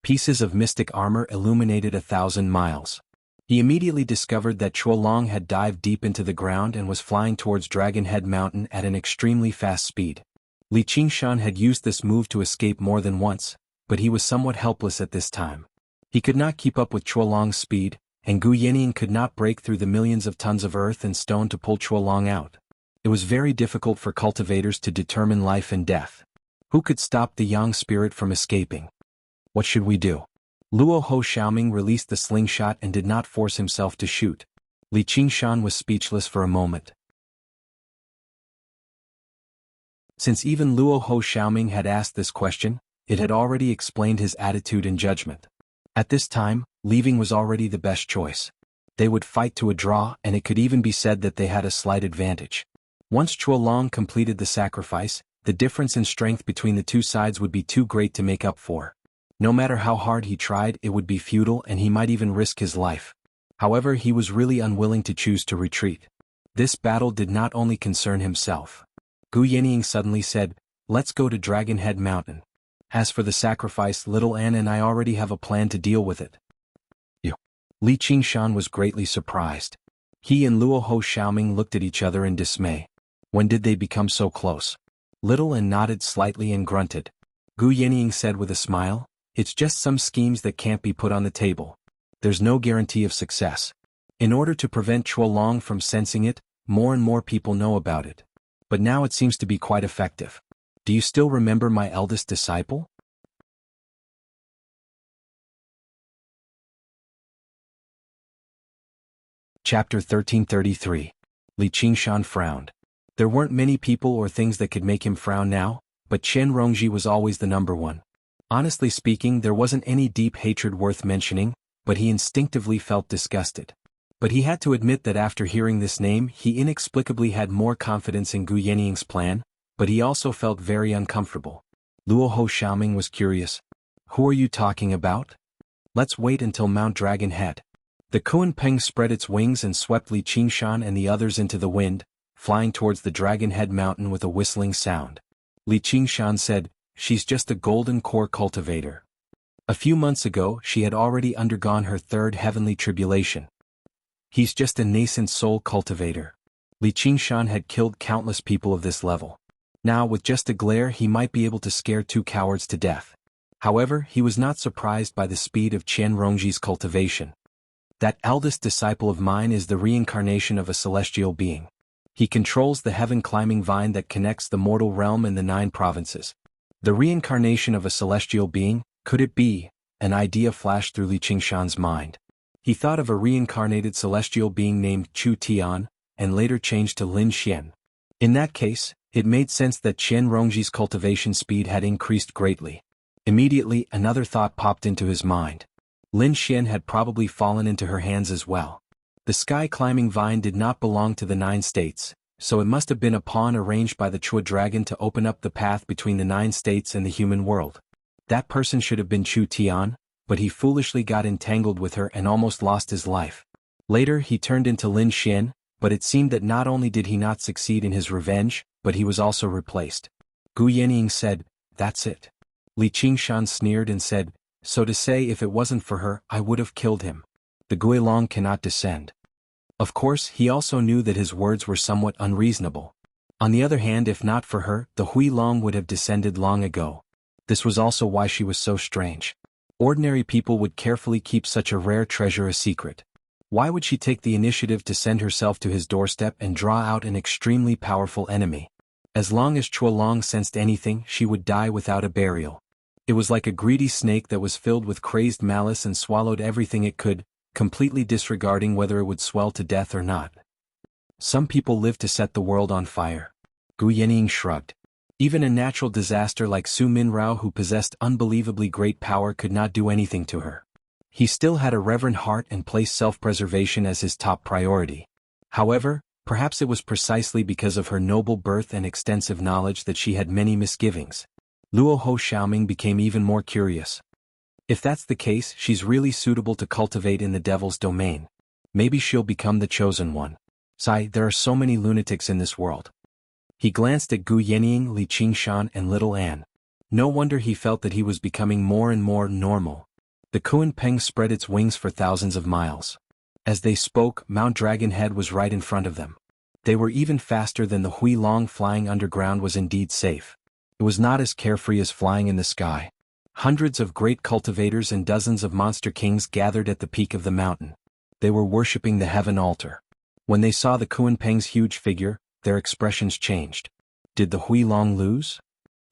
Pieces of mystic armor illuminated 1,000 miles. He immediately discovered that Chuolong had dived deep into the ground and was flying towards Dragon Head Mountain at an extremely fast speed. Li Qingshan had used this move to escape more than once, but he was somewhat helpless at this time. He could not keep up with Chuolong's speed, and Gu Yanning could not break through the millions of tons of earth and stone to pull Chuolong out. It was very difficult for cultivators to determine life and death. Who could stop the Yang spirit from escaping? What should we do? Luo Ho Xiaoming released the slingshot and did not force himself to shoot. Li Qingshan was speechless for a moment. Since even Luo Ho Xiaoming had asked this question, it had already explained his attitude and judgment. At this time, leaving was already the best choice. They would fight to a draw, and it could even be said that they had a slight advantage. Once Chuolong completed the sacrifice, the difference in strength between the two sides would be too great to make up for. No matter how hard he tried, it would be futile and he might even risk his life. However, he was really unwilling to choose to retreat. This battle did not only concern himself. Gu Yanning suddenly said, "Let's go to Dragon Head Mountain. As for the sacrifice, little Anne and I already have a plan to deal with it." Li Qingshan was greatly surprised. He and Luo Ho Xiaoming looked at each other in dismay. When did they become so close? Little Anne nodded slightly and grunted. Gu Yanning said with a smile, "It's just some schemes that can't be put on the table. There's no guarantee of success. In order to prevent Chuolong from sensing it, more and more people know about it. But now it seems to be quite effective. Do you still remember my eldest disciple?" Chapter 1333. Li Qingshan frowned. There weren't many people or things that could make him frown now, but Chen Rongji was always the number one. Honestly speaking, there wasn't any deep hatred worth mentioning, but he instinctively felt disgusted. But he had to admit that after hearing this name he inexplicably had more confidence in Gu Yanning's plan, but he also felt very uncomfortable. Luo Ho Xiaoming was curious. "Who are you talking about?" "Let's wait until Mount Dragon Head." The Kunpeng spread its wings and swept Li Qingshan and the others into the wind, flying towards the Dragon Head Mountain with a whistling sound. Li Qingshan said, "She's just a golden core cultivator. A few months ago she had already undergone her third heavenly tribulation. He's just a nascent soul cultivator." Li Qingshan had killed countless people of this level. Now with just a glare he might be able to scare two cowards to death. However, he was not surprised by the speed of Chen Rongji's cultivation. "That eldest disciple of mine is the reincarnation of a celestial being. He controls the heaven-climbing vine that connects the mortal realm and the 9 provinces. The reincarnation of a celestial being, could it be?" An idea flashed through Li Qingshan's mind. He thought of a reincarnated celestial being named Chu Tian, and later changed to Lin Xian. In that case, it made sense that Chen Rongji's cultivation speed had increased greatly. Immediately, another thought popped into his mind. Lin Xian had probably fallen into her hands as well. The sky-climbing vine did not belong to the 9 states, so it must have been a pawn arranged by the Chua dragon to open up the path between the 9 states and the human world. That person should have been Chu Tian, but he foolishly got entangled with her and almost lost his life. Later he turned into Lin Xian, but it seemed that not only did he not succeed in his revenge, but he was also replaced. Gu Yanning said, "That's it." Li Qingshan sneered and said, "So to say, if it wasn't for her, I would have killed him. The Guilong cannot descend." Of course, he also knew that his words were somewhat unreasonable. On the other hand, if not for her, the Huilong would have descended long ago. This was also why she was so strange. Ordinary people would carefully keep such a rare treasure a secret. Why would she take the initiative to send herself to his doorstep and draw out an extremely powerful enemy? As long as Chuolong sensed anything, she would die without a burial. It was like a greedy snake that was filled with crazed malice and swallowed everything it could, completely disregarding whether it would swell to death or not. Some people live to set the world on fire. Gu Yanning shrugged. Even a natural disaster like Su Minrao, who possessed unbelievably great power, could not do anything to her. He still had a reverent heart and placed self-preservation as his top priority. However, perhaps it was precisely because of her noble birth and extensive knowledge that she had many misgivings. Luo Ho Xiaoming became even more curious. If that's the case, she's really suitable to cultivate in the devil's domain. Maybe she'll become the chosen one. Sigh, there are so many lunatics in this world. He glanced at Gu Yenying, Li Qingshan, and Little Anne. No wonder he felt that he was becoming more and more normal. The Kunpeng spread its wings for thousands of miles. As they spoke, Mount Dragon Head was right in front of them. They were even faster than the Hui Long. Flying underground was indeed safe. It was not as carefree as flying in the sky. Hundreds of great cultivators and dozens of monster kings gathered at the peak of the mountain. They were worshipping the heaven altar. When they saw the Kunpeng's huge figure, their expressions changed. Did the Hui Long lose?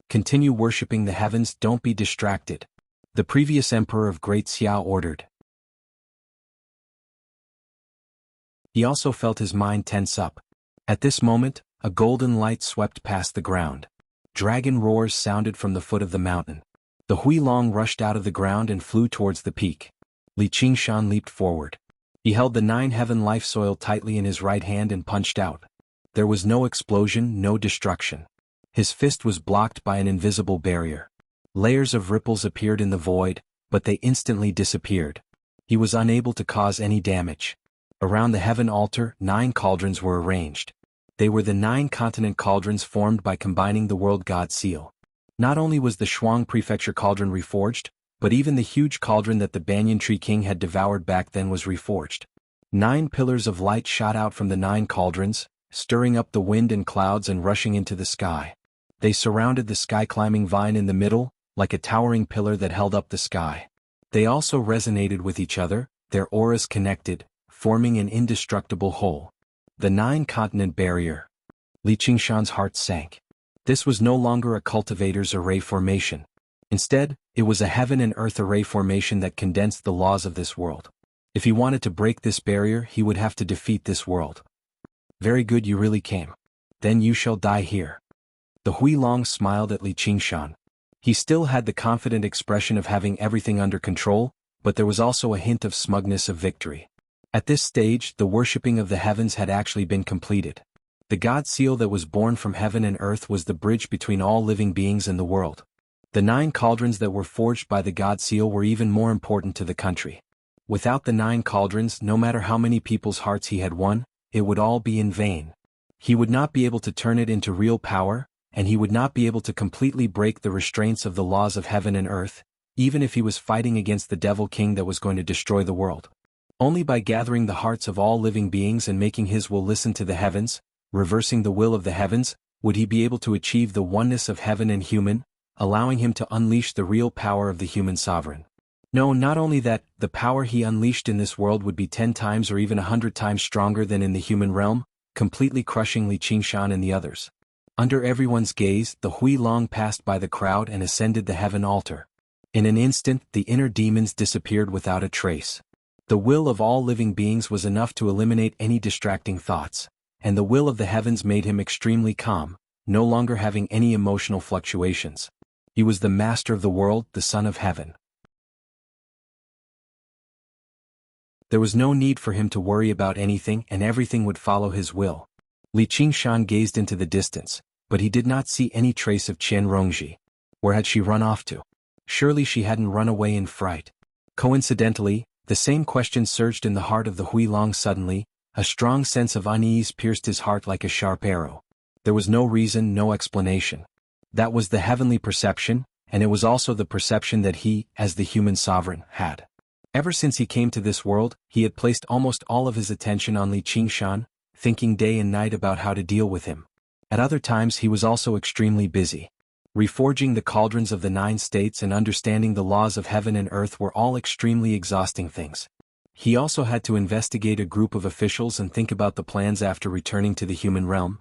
Continue worshipping the heavens, don't be distracted. The previous emperor of Great Xiao ordered. He also felt his mind tense up. At this moment, a golden light swept past the ground. Dragon roars sounded from the foot of the mountain. The Hui Long rushed out of the ground and flew towards the peak. Li Qingshan leaped forward. He held the 9 heaven life soil tightly in his right hand and punched out. There was no explosion, no destruction. His fist was blocked by an invisible barrier. Layers of ripples appeared in the void, but they instantly disappeared. He was unable to cause any damage. Around the heaven altar, 9 cauldrons were arranged. They were the 9 continent cauldrons formed by combining the world god seal. Not only was the Shuang Prefecture cauldron reforged, but even the huge cauldron that the Banyan Tree King had devoured back then was reforged. 9 pillars of light shot out from the 9 cauldrons, stirring up the wind and clouds and rushing into the sky. They surrounded the sky-climbing vine in the middle, like a towering pillar that held up the sky. They also resonated with each other, their auras connected, forming an indestructible whole. The 9-continent barrier. Li Qingshan's heart sank. This was no longer a cultivator's array formation. Instead, it was a heaven and earth array formation that condensed the laws of this world. If he wanted to break this barrier, he would have to defeat this world. Very good, you really came. Then you shall die here. The Hui Long smiled at Li Qingshan. He still had the confident expression of having everything under control, but there was also a hint of smugness of victory. At this stage, the worshipping of the heavens had actually been completed. The god seal that was born from heaven and earth was the bridge between all living beings and the world. The 9 cauldrons that were forged by the god seal were even more important to the country. Without the 9 cauldrons, no matter how many people's hearts he had won, it would all be in vain. He would not be able to turn it into real power, and he would not be able to completely break the restraints of the laws of heaven and earth, even if he was fighting against the devil king that was going to destroy the world. Only by gathering the hearts of all living beings and making his will listen to the heavens, reversing the will of the heavens, would he be able to achieve the oneness of heaven and human, allowing him to unleash the real power of the human sovereign. No, not only that, the power he unleashed in this world would be 10 times or even 100 times stronger than in the human realm, completely crushing Li Qingshan and the others. Under everyone's gaze, the Hui Long passed by the crowd and ascended the heaven altar. In an instant, the inner demons disappeared without a trace. The will of all living beings was enough to eliminate any distracting thoughts, and the will of the heavens made him extremely calm, no longer having any emotional fluctuations. He was the master of the world, the son of heaven. There was no need for him to worry about anything, and everything would follow his will. Li Qingshan gazed into the distance, but he did not see any trace of Qian Rongji. Where had she run off to? Surely she hadn't run away in fright. Coincidentally, the same question surged in the heart of the Hui Long suddenly. A strong sense of unease pierced his heart like a sharp arrow. There was no reason, no explanation. That was the heavenly perception, and it was also the perception that he, as the human sovereign, had. Ever since he came to this world, he had placed almost all of his attention on Li Qingshan, thinking day and night about how to deal with him. At other times he was also extremely busy. Reforging the cauldrons of the 9 states and understanding the laws of heaven and earth were all extremely exhausting things. He also had to investigate a group of officials and think about the plans after returning to the human realm.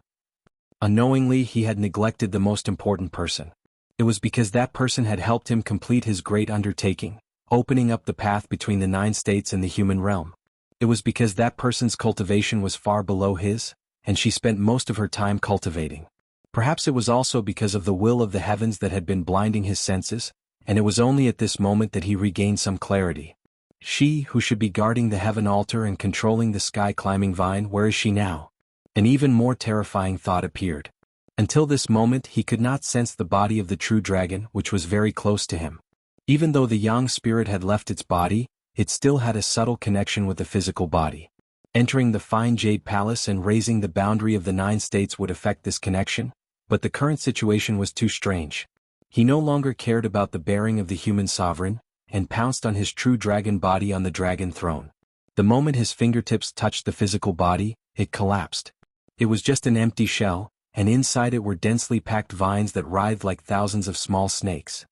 Unknowingly, he had neglected the most important person. It was because that person had helped him complete his great undertaking, opening up the path between the 9 states and the human realm. It was because that person's cultivation was far below his, and she spent most of her time cultivating. Perhaps it was also because of the will of the heavens that had been blinding his senses, and it was only at this moment that he regained some clarity. She who should be guarding the heaven altar and controlling the sky-climbing vine, where is she now? An even more terrifying thought appeared. Until this moment he could not sense the body of the true dragon, which was very close to him. Even though the yang spirit had left its body, it still had a subtle connection with the physical body. Entering the fine jade palace and raising the boundary of the 9 states would affect this connection, but the current situation was too strange. He no longer cared about the bearing of the human sovereign, and pounced on his true dragon body on the dragon throne. The moment his fingertips touched the physical body, it collapsed. It was just an empty shell, and inside it were densely packed vines that writhed like thousands of small snakes.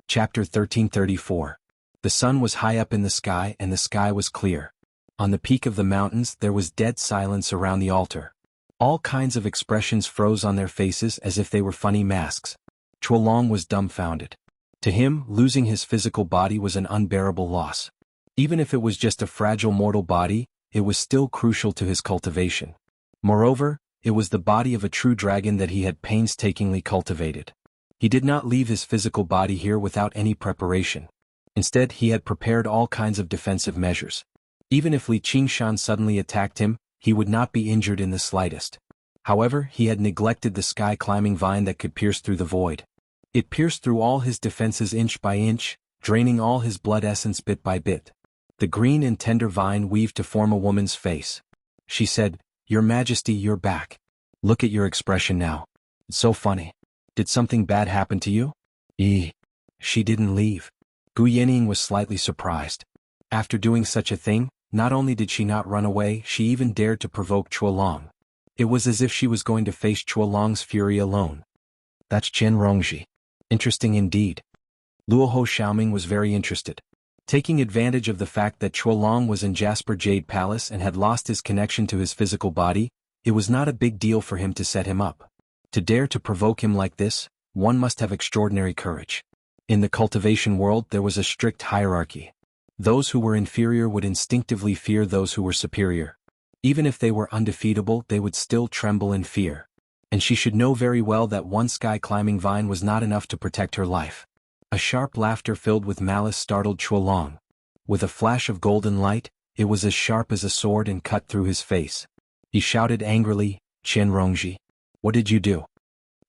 Chapter 1334. The sun was high up in the sky and the sky was clear. On the peak of the mountains there was dead silence around the altar. All kinds of expressions froze on their faces as if they were funny masks. Chuolong was dumbfounded. To him, losing his physical body was an unbearable loss. Even if it was just a fragile mortal body, it was still crucial to his cultivation. Moreover, it was the body of a true dragon that he had painstakingly cultivated. He did not leave his physical body here without any preparation. Instead, he had prepared all kinds of defensive measures. Even if Li Qingshan suddenly attacked him, he would not be injured in the slightest. However, he had neglected the sky-climbing vine that could pierce through the void. It pierced through all his defenses inch by inch, draining all his blood essence bit by bit. The green and tender vine weaved to form a woman's face. She said, "Your Majesty, you're back. Look at your expression now. It's so funny. Did something bad happen to you?" She didn't leave. Gu Yanning was slightly surprised. After doing such a thing, not only did she not run away, she even dared to provoke Chuolong. It was as if she was going to face Chuolong's fury alone. That's Chen Rongji. Interesting indeed. Luoho Xiaoming was very interested. Taking advantage of the fact that Chuolong was in Jasper Jade Palace and had lost his connection to his physical body, it was not a big deal for him to set him up. To dare to provoke him like this, one must have extraordinary courage. In the cultivation world there was a strict hierarchy. Those who were inferior would instinctively fear those who were superior. Even if they were undefeatable, they would still tremble in fear. And she should know very well that one sky-climbing vine was not enough to protect her life. A sharp laughter filled with malice startled Chuolong. With a flash of golden light, it was as sharp as a sword and cut through his face. He shouted angrily, "Chen Rongji, what did you do?"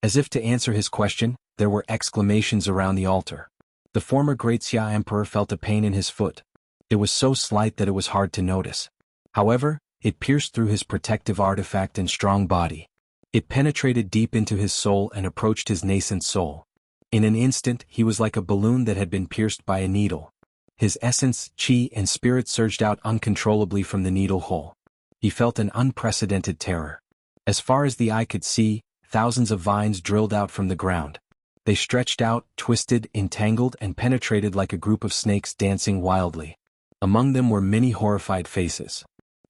As if to answer his question, there were exclamations around the altar. The former great Xia emperor felt a pain in his foot. It was so slight that it was hard to notice. However, it pierced through his protective artifact and strong body. It penetrated deep into his soul and approached his nascent soul. In an instant, he was like a balloon that had been pierced by a needle. His essence, qi, and spirit surged out uncontrollably from the needle hole. He felt an unprecedented terror. As far as the eye could see, thousands of vines drilled out from the ground. They stretched out, twisted, entangled, and penetrated like a group of snakes dancing wildly. Among them were many horrified faces.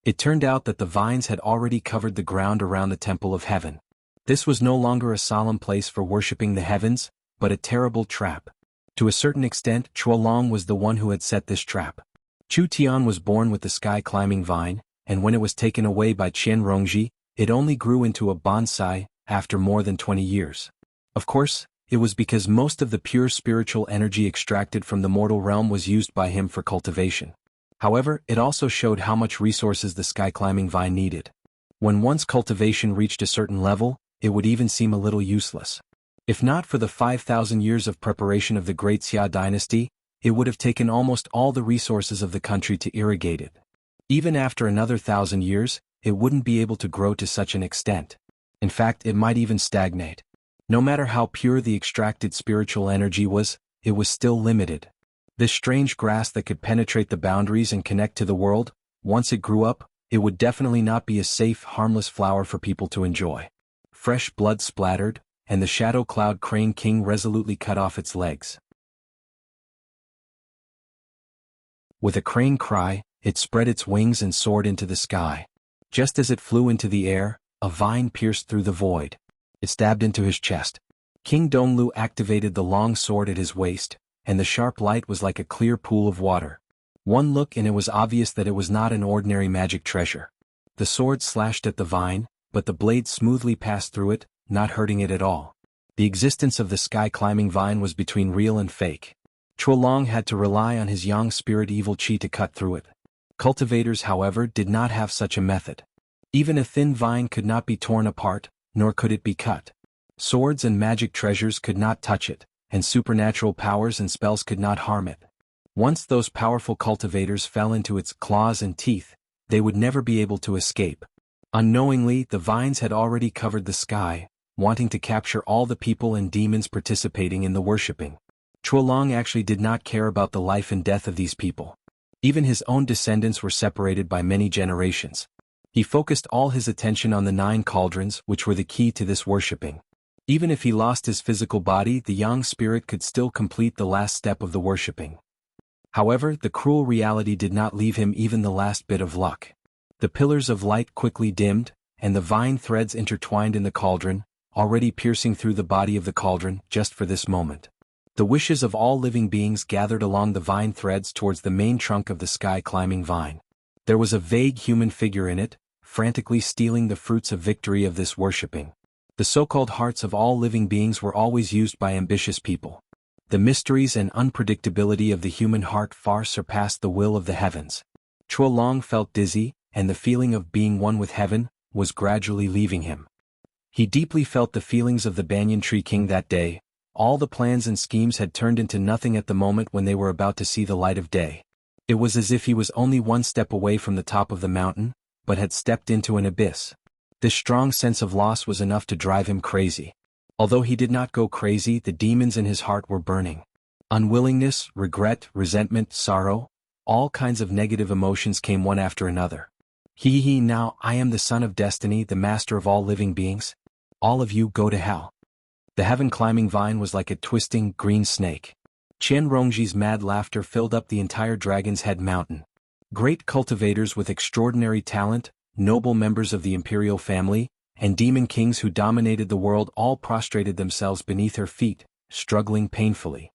It turned out that the vines had already covered the ground around the Temple of Heaven. This was no longer a solemn place for worshipping the heavens, but a terrible trap. To a certain extent, Chuolong was the one who had set this trap. Chu Tian was born with the sky-climbing vine, and when it was taken away by Chen Rongji, it only grew into a bonsai after more than 20 years. Of course, it was because most of the pure spiritual energy extracted from the mortal realm was used by him for cultivation. However, it also showed how much resources the sky-climbing vine needed. When one's cultivation reached a certain level, it would even seem a little useless. If not for the 5,000 years of preparation of the Great Xia dynasty, it would have taken almost all the resources of the country to irrigate it. Even after another 1,000 years, it wouldn't be able to grow to such an extent. In fact, it might even stagnate. No matter how pure the extracted spiritual energy was, it was still limited. This strange grass that could penetrate the boundaries and connect to the world, once it grew up, it would definitely not be a safe, harmless flower for people to enjoy. Fresh blood splattered, and the shadow cloud crane king resolutely cut off its legs. With a crane cry, it spread its wings and soared into the sky. Just as it flew into the air, a vine pierced through the void. It stabbed into his chest. King Donglu activated the long sword at his waist, and the sharp light was like a clear pool of water. One look and it was obvious that it was not an ordinary magic treasure. The sword slashed at the vine, but the blade smoothly passed through it, not hurting it at all. The existence of the sky-climbing vine was between real and fake. Chuolong had to rely on his yang spirit evil chi to cut through it. Cultivators, however, did not have such a method. Even a thin vine could not be torn apart, nor could it be cut. Swords and magic treasures could not touch it, and supernatural powers and spells could not harm it. Once those powerful cultivators fell into its claws and teeth, they would never be able to escape. Unknowingly, the vines had already covered the sky, wanting to capture all the people and demons participating in the worshipping. Chuolong actually did not care about the life and death of these people. Even his own descendants were separated by many generations. He focused all his attention on the 9 cauldrons, which were the key to this worshipping. Even if he lost his physical body, the yang spirit could still complete the last step of the worshipping. However, the cruel reality did not leave him even the last bit of luck. The pillars of light quickly dimmed, and the vine threads intertwined in the cauldron, already piercing through the body of the cauldron just for this moment. The wishes of all living beings gathered along the vine threads towards the main trunk of the sky-climbing vine. There was a vague human figure in it, frantically stealing the fruits of victory of this worshipping. The so-called hearts of all living beings were always used by ambitious people. The mysteries and unpredictability of the human heart far surpassed the will of the heavens. Chuolong felt dizzy, and the feeling of being one with heaven was gradually leaving him. He deeply felt the feelings of the banyan tree king that day. All the plans and schemes had turned into nothing at the moment when they were about to see the light of day. It was as if he was only one step away from the top of the mountain, but had stepped into an abyss. This strong sense of loss was enough to drive him crazy. Although he did not go crazy, the demons in his heart were burning. Unwillingness, regret, resentment, sorrow, all kinds of negative emotions came one after another. Now I am the son of destiny, the master of all living beings. All of you go to hell. The heaven-climbing vine was like a twisting, green snake. Qian Rongji's mad laughter filled up the entire Dragon's Head mountain. Great cultivators with extraordinary talent, noble members of the imperial family, and demon kings who dominated the world all prostrated themselves beneath her feet, struggling painfully.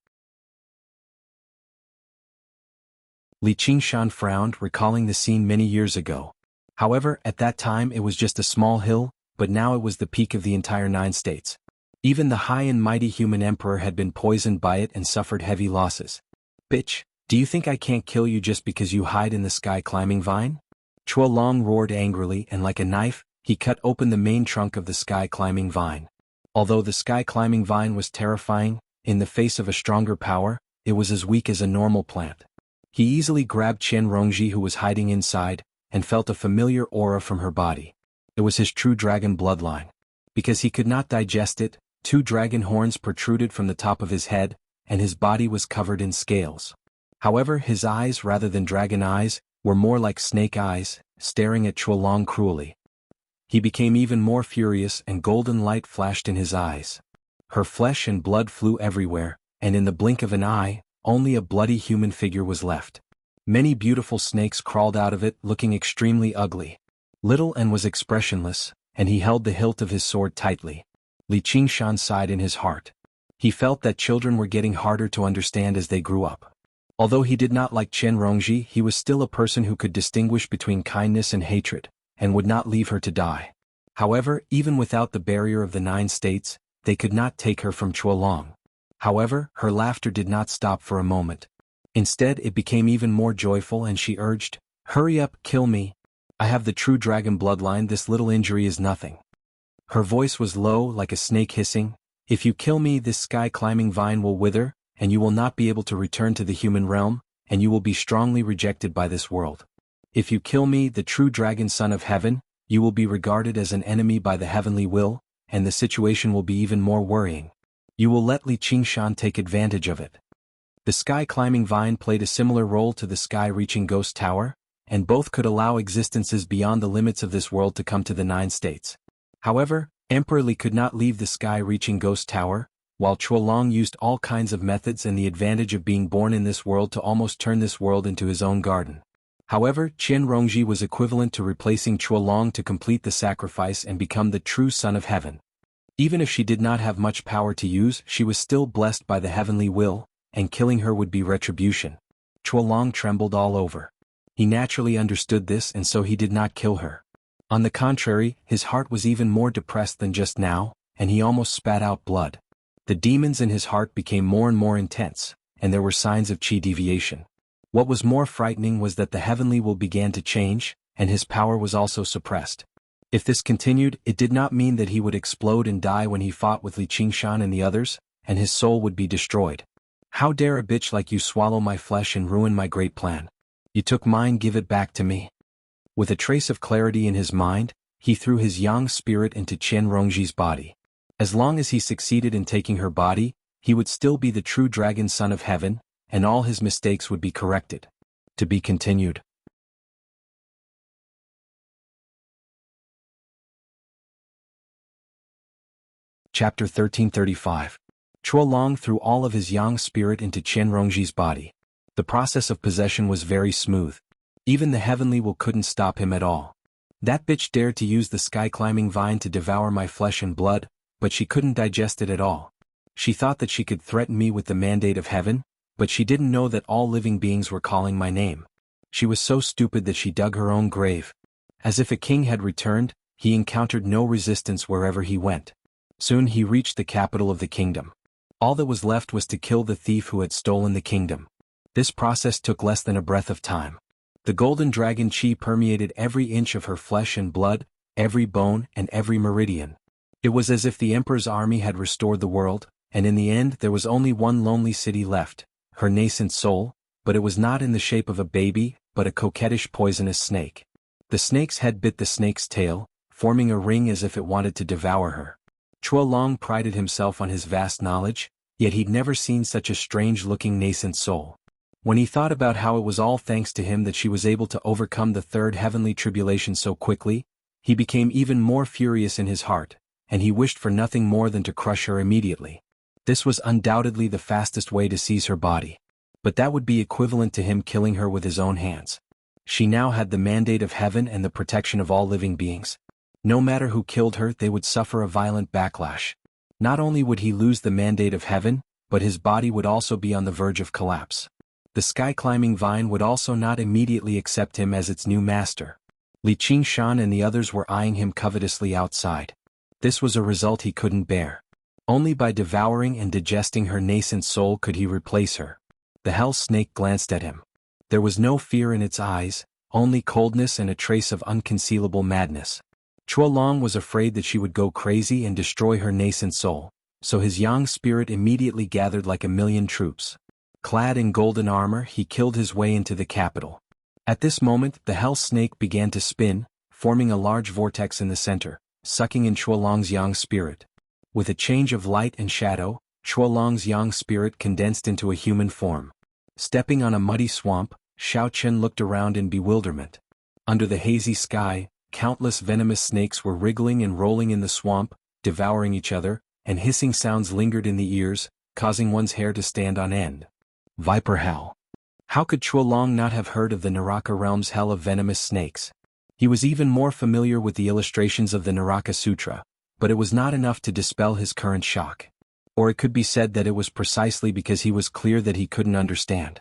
Li Qingshan frowned, recalling the scene many years ago. However, at that time it was just a small hill, but now it was the peak of the entire 9 states. Even the high and mighty human emperor had been poisoned by it and suffered heavy losses. Bitch, do you think I can't kill you just because you hide in the sky-climbing vine? Chuolong roared angrily, and like a knife, he cut open the main trunk of the sky-climbing vine. Although the sky-climbing vine was terrifying, in the face of a stronger power, it was as weak as a normal plant. He easily grabbed Qian Rongji, who was hiding inside, and felt a familiar aura from her body. It was his true dragon bloodline. Because he could not digest it, 2 dragon horns protruded from the top of his head, and his body was covered in scales. However, his eyes, rather than dragon eyes, were more like snake eyes, staring at Chuolong cruelly. He became even more furious, and golden light flashed in his eyes. Her flesh and blood flew everywhere, and in the blink of an eye, only a bloody human figure was left. Many beautiful snakes crawled out of it, looking extremely ugly. Little and was expressionless, and he held the hilt of his sword tightly. Li Qingshan sighed in his heart. He felt that children were getting harder to understand as they grew up. Although he did not like Qian Rongji, he was still a person who could distinguish between kindness and hatred, and would not leave her to die. However, even without the barrier of the 9 states, they could not take her from Chuolong. However, her laughter did not stop for a moment. Instead, it became even more joyful, and she urged, "Hurry up, kill me. I have the true dragon bloodline, this little injury is nothing." Her voice was low, like a snake hissing. "If you kill me, this sky-climbing vine will wither, and you will not be able to return to the human realm, and you will be strongly rejected by this world. If you kill me, the true dragon son of heaven, you will be regarded as an enemy by the heavenly will, and the situation will be even more worrying. You will let Li Qingshan take advantage of it." The sky-climbing vine played a similar role to the sky-reaching ghost tower, and both could allow existences beyond the limits of this world to come to the 9 states. However, Emperor Li could not leave the sky-reaching ghost tower, while Chuolong used all kinds of methods and the advantage of being born in this world to almost turn this world into his own garden. However, Qian Rongji was equivalent to replacing Chuolong to complete the sacrifice and become the true son of heaven. Even if she did not have much power to use, she was still blessed by the heavenly will, and killing her would be retribution. Chuolong trembled all over. He naturally understood this, and so he did not kill her. On the contrary, his heart was even more depressed than just now, and he almost spat out blood. The demons in his heart became more and more intense, and there were signs of chi deviation. What was more frightening was that the heavenly will began to change, and his power was also suppressed. If this continued, it did not mean that he would explode and die when he fought with Li Qingshan and the others, and his soul would be destroyed. How dare a bitch like you swallow my flesh and ruin my great plan? You took mine, give it back to me. With a trace of clarity in his mind, he threw his yang spirit into Qian Rongji's body. As long as he succeeded in taking her body, he would still be the true dragon son of heaven, and all his mistakes would be corrected. To be continued. Chapter 1335. Chuolong threw all of his yang spirit into Qian Rongji's body. The process of possession was very smooth. Even the heavenly will couldn't stop him at all. That bitch dared to use the sky-climbing vine to devour my flesh and blood, but she couldn't digest it at all. She thought that she could threaten me with the mandate of heaven, but she didn't know that all living beings were calling my name. She was so stupid that she dug her own grave. As if a king had returned, he encountered no resistance wherever he went. Soon he reached the capital of the kingdom. All that was left was to kill the thief who had stolen the kingdom. This process took less than a breath of time. The golden dragon chi permeated every inch of her flesh and blood, every bone and every meridian. It was as if the emperor's army had restored the world, and in the end there was only one lonely city left, her nascent soul, but it was not in the shape of a baby, but a coquettish poisonous snake. The snake's head bit the snake's tail, forming a ring as if it wanted to devour her. Chuolong prided himself on his vast knowledge, yet he'd never seen such a strange-looking nascent soul. When he thought about how it was all thanks to him that she was able to overcome the third heavenly tribulation so quickly, he became even more furious in his heart, and he wished for nothing more than to crush her immediately. This was undoubtedly the fastest way to seize her body. But that would be equivalent to him killing her with his own hands. She now had the mandate of heaven and the protection of all living beings. No matter who killed her, they would suffer a violent backlash. Not only would he lose the mandate of heaven, but his body would also be on the verge of collapse. The sky-climbing vine would also not immediately accept him as its new master. Li Qingshan and the others were eyeing him covetously outside. This was a result he couldn't bear. Only by devouring and digesting her nascent soul could he replace her. The hell snake glanced at him. There was no fear in its eyes, only coldness and a trace of unconcealable madness. Chuolong was afraid that she would go crazy and destroy her nascent soul, so his yang spirit immediately gathered like a million troops. Clad in golden armor, he killed his way into the capital. At this moment, the hell snake began to spin, forming a large vortex in the center, sucking in Chuolong's yang spirit. With a change of light and shadow, Chuolong's yang spirit condensed into a human form. Stepping on a muddy swamp, Xiao Chen looked around in bewilderment. Under the hazy sky, countless venomous snakes were wriggling and rolling in the swamp, devouring each other, and hissing sounds lingered in the ears, causing one's hair to stand on end. Viper hell. How could Chuolong not have heard of the Naraka realm's hell of venomous snakes? He was even more familiar with the illustrations of the Naraka Sutra, but it was not enough to dispel his current shock. Or it could be said that it was precisely because he was clear that he couldn't understand.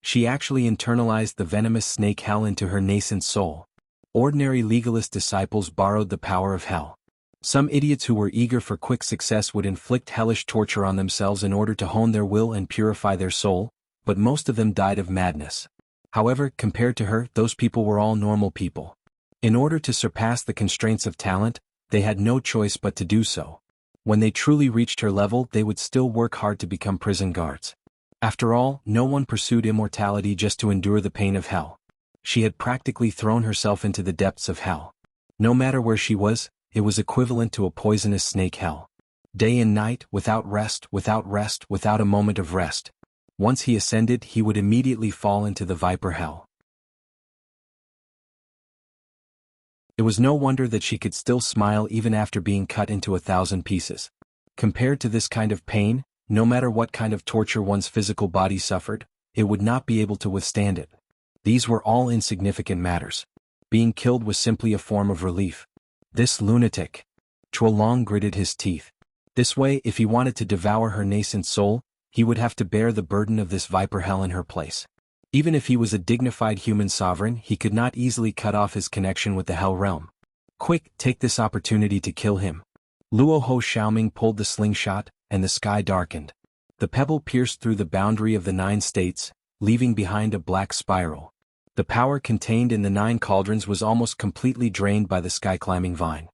She actually internalized the venomous snake hell into her nascent soul. Ordinary legalist disciples borrowed the power of hell. Some idiots who were eager for quick success would inflict hellish torture on themselves in order to hone their will and purify their soul, but most of them died of madness. However, compared to her, those people were all normal people. In order to surpass the constraints of talent, they had no choice but to do so. When they truly reached her level, they would still work hard to become prison guards. After all, no one pursued immortality just to endure the pain of hell. She had practically thrown herself into the depths of hell. No matter where she was, it was equivalent to a poisonous snake hell. Day and night, without a moment of rest. Once he ascended, he would immediately fall into the viper hell. It was no wonder that she could still smile even after being cut into 1,000 pieces. Compared to this kind of pain, no matter what kind of torture one's physical body suffered, it would not be able to withstand it. These were all insignificant matters. Being killed was simply a form of relief. This lunatic. Chuolong gritted his teeth. This way, if he wanted to devour her nascent soul, he would have to bear the burden of this viper hell in her place. Even if he was a dignified human sovereign, he could not easily cut off his connection with the Hell Realm. Quick, take this opportunity to kill him. Luo Ho Xiaoming pulled the slingshot, and the sky darkened. The pebble pierced through the boundary of the 9 states, leaving behind a black spiral. The power contained in the 9 cauldrons was almost completely drained by the sky-climbing vine.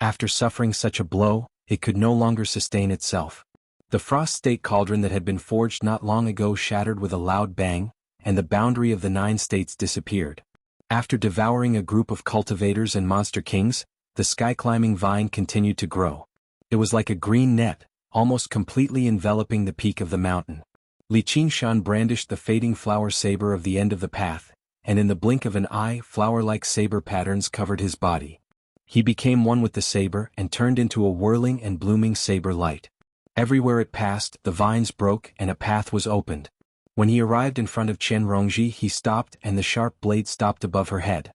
After suffering such a blow, it could no longer sustain itself. The frost state cauldron that had been forged not long ago shattered with a loud bang, and the boundary of the 9 states disappeared. After devouring a group of cultivators and monster kings, the sky-climbing vine continued to grow. It was like a green net, almost completely enveloping the peak of the mountain. Li Qingshan brandished the fading flower saber of the end of the path, and in the blink of an eye, flower-like saber patterns covered his body. He became one with the saber and turned into a whirling and blooming saber light. Everywhere it passed, the vines broke and a path was opened. When he arrived in front of Chen Rongji, he stopped and the sharp blade stopped above her head.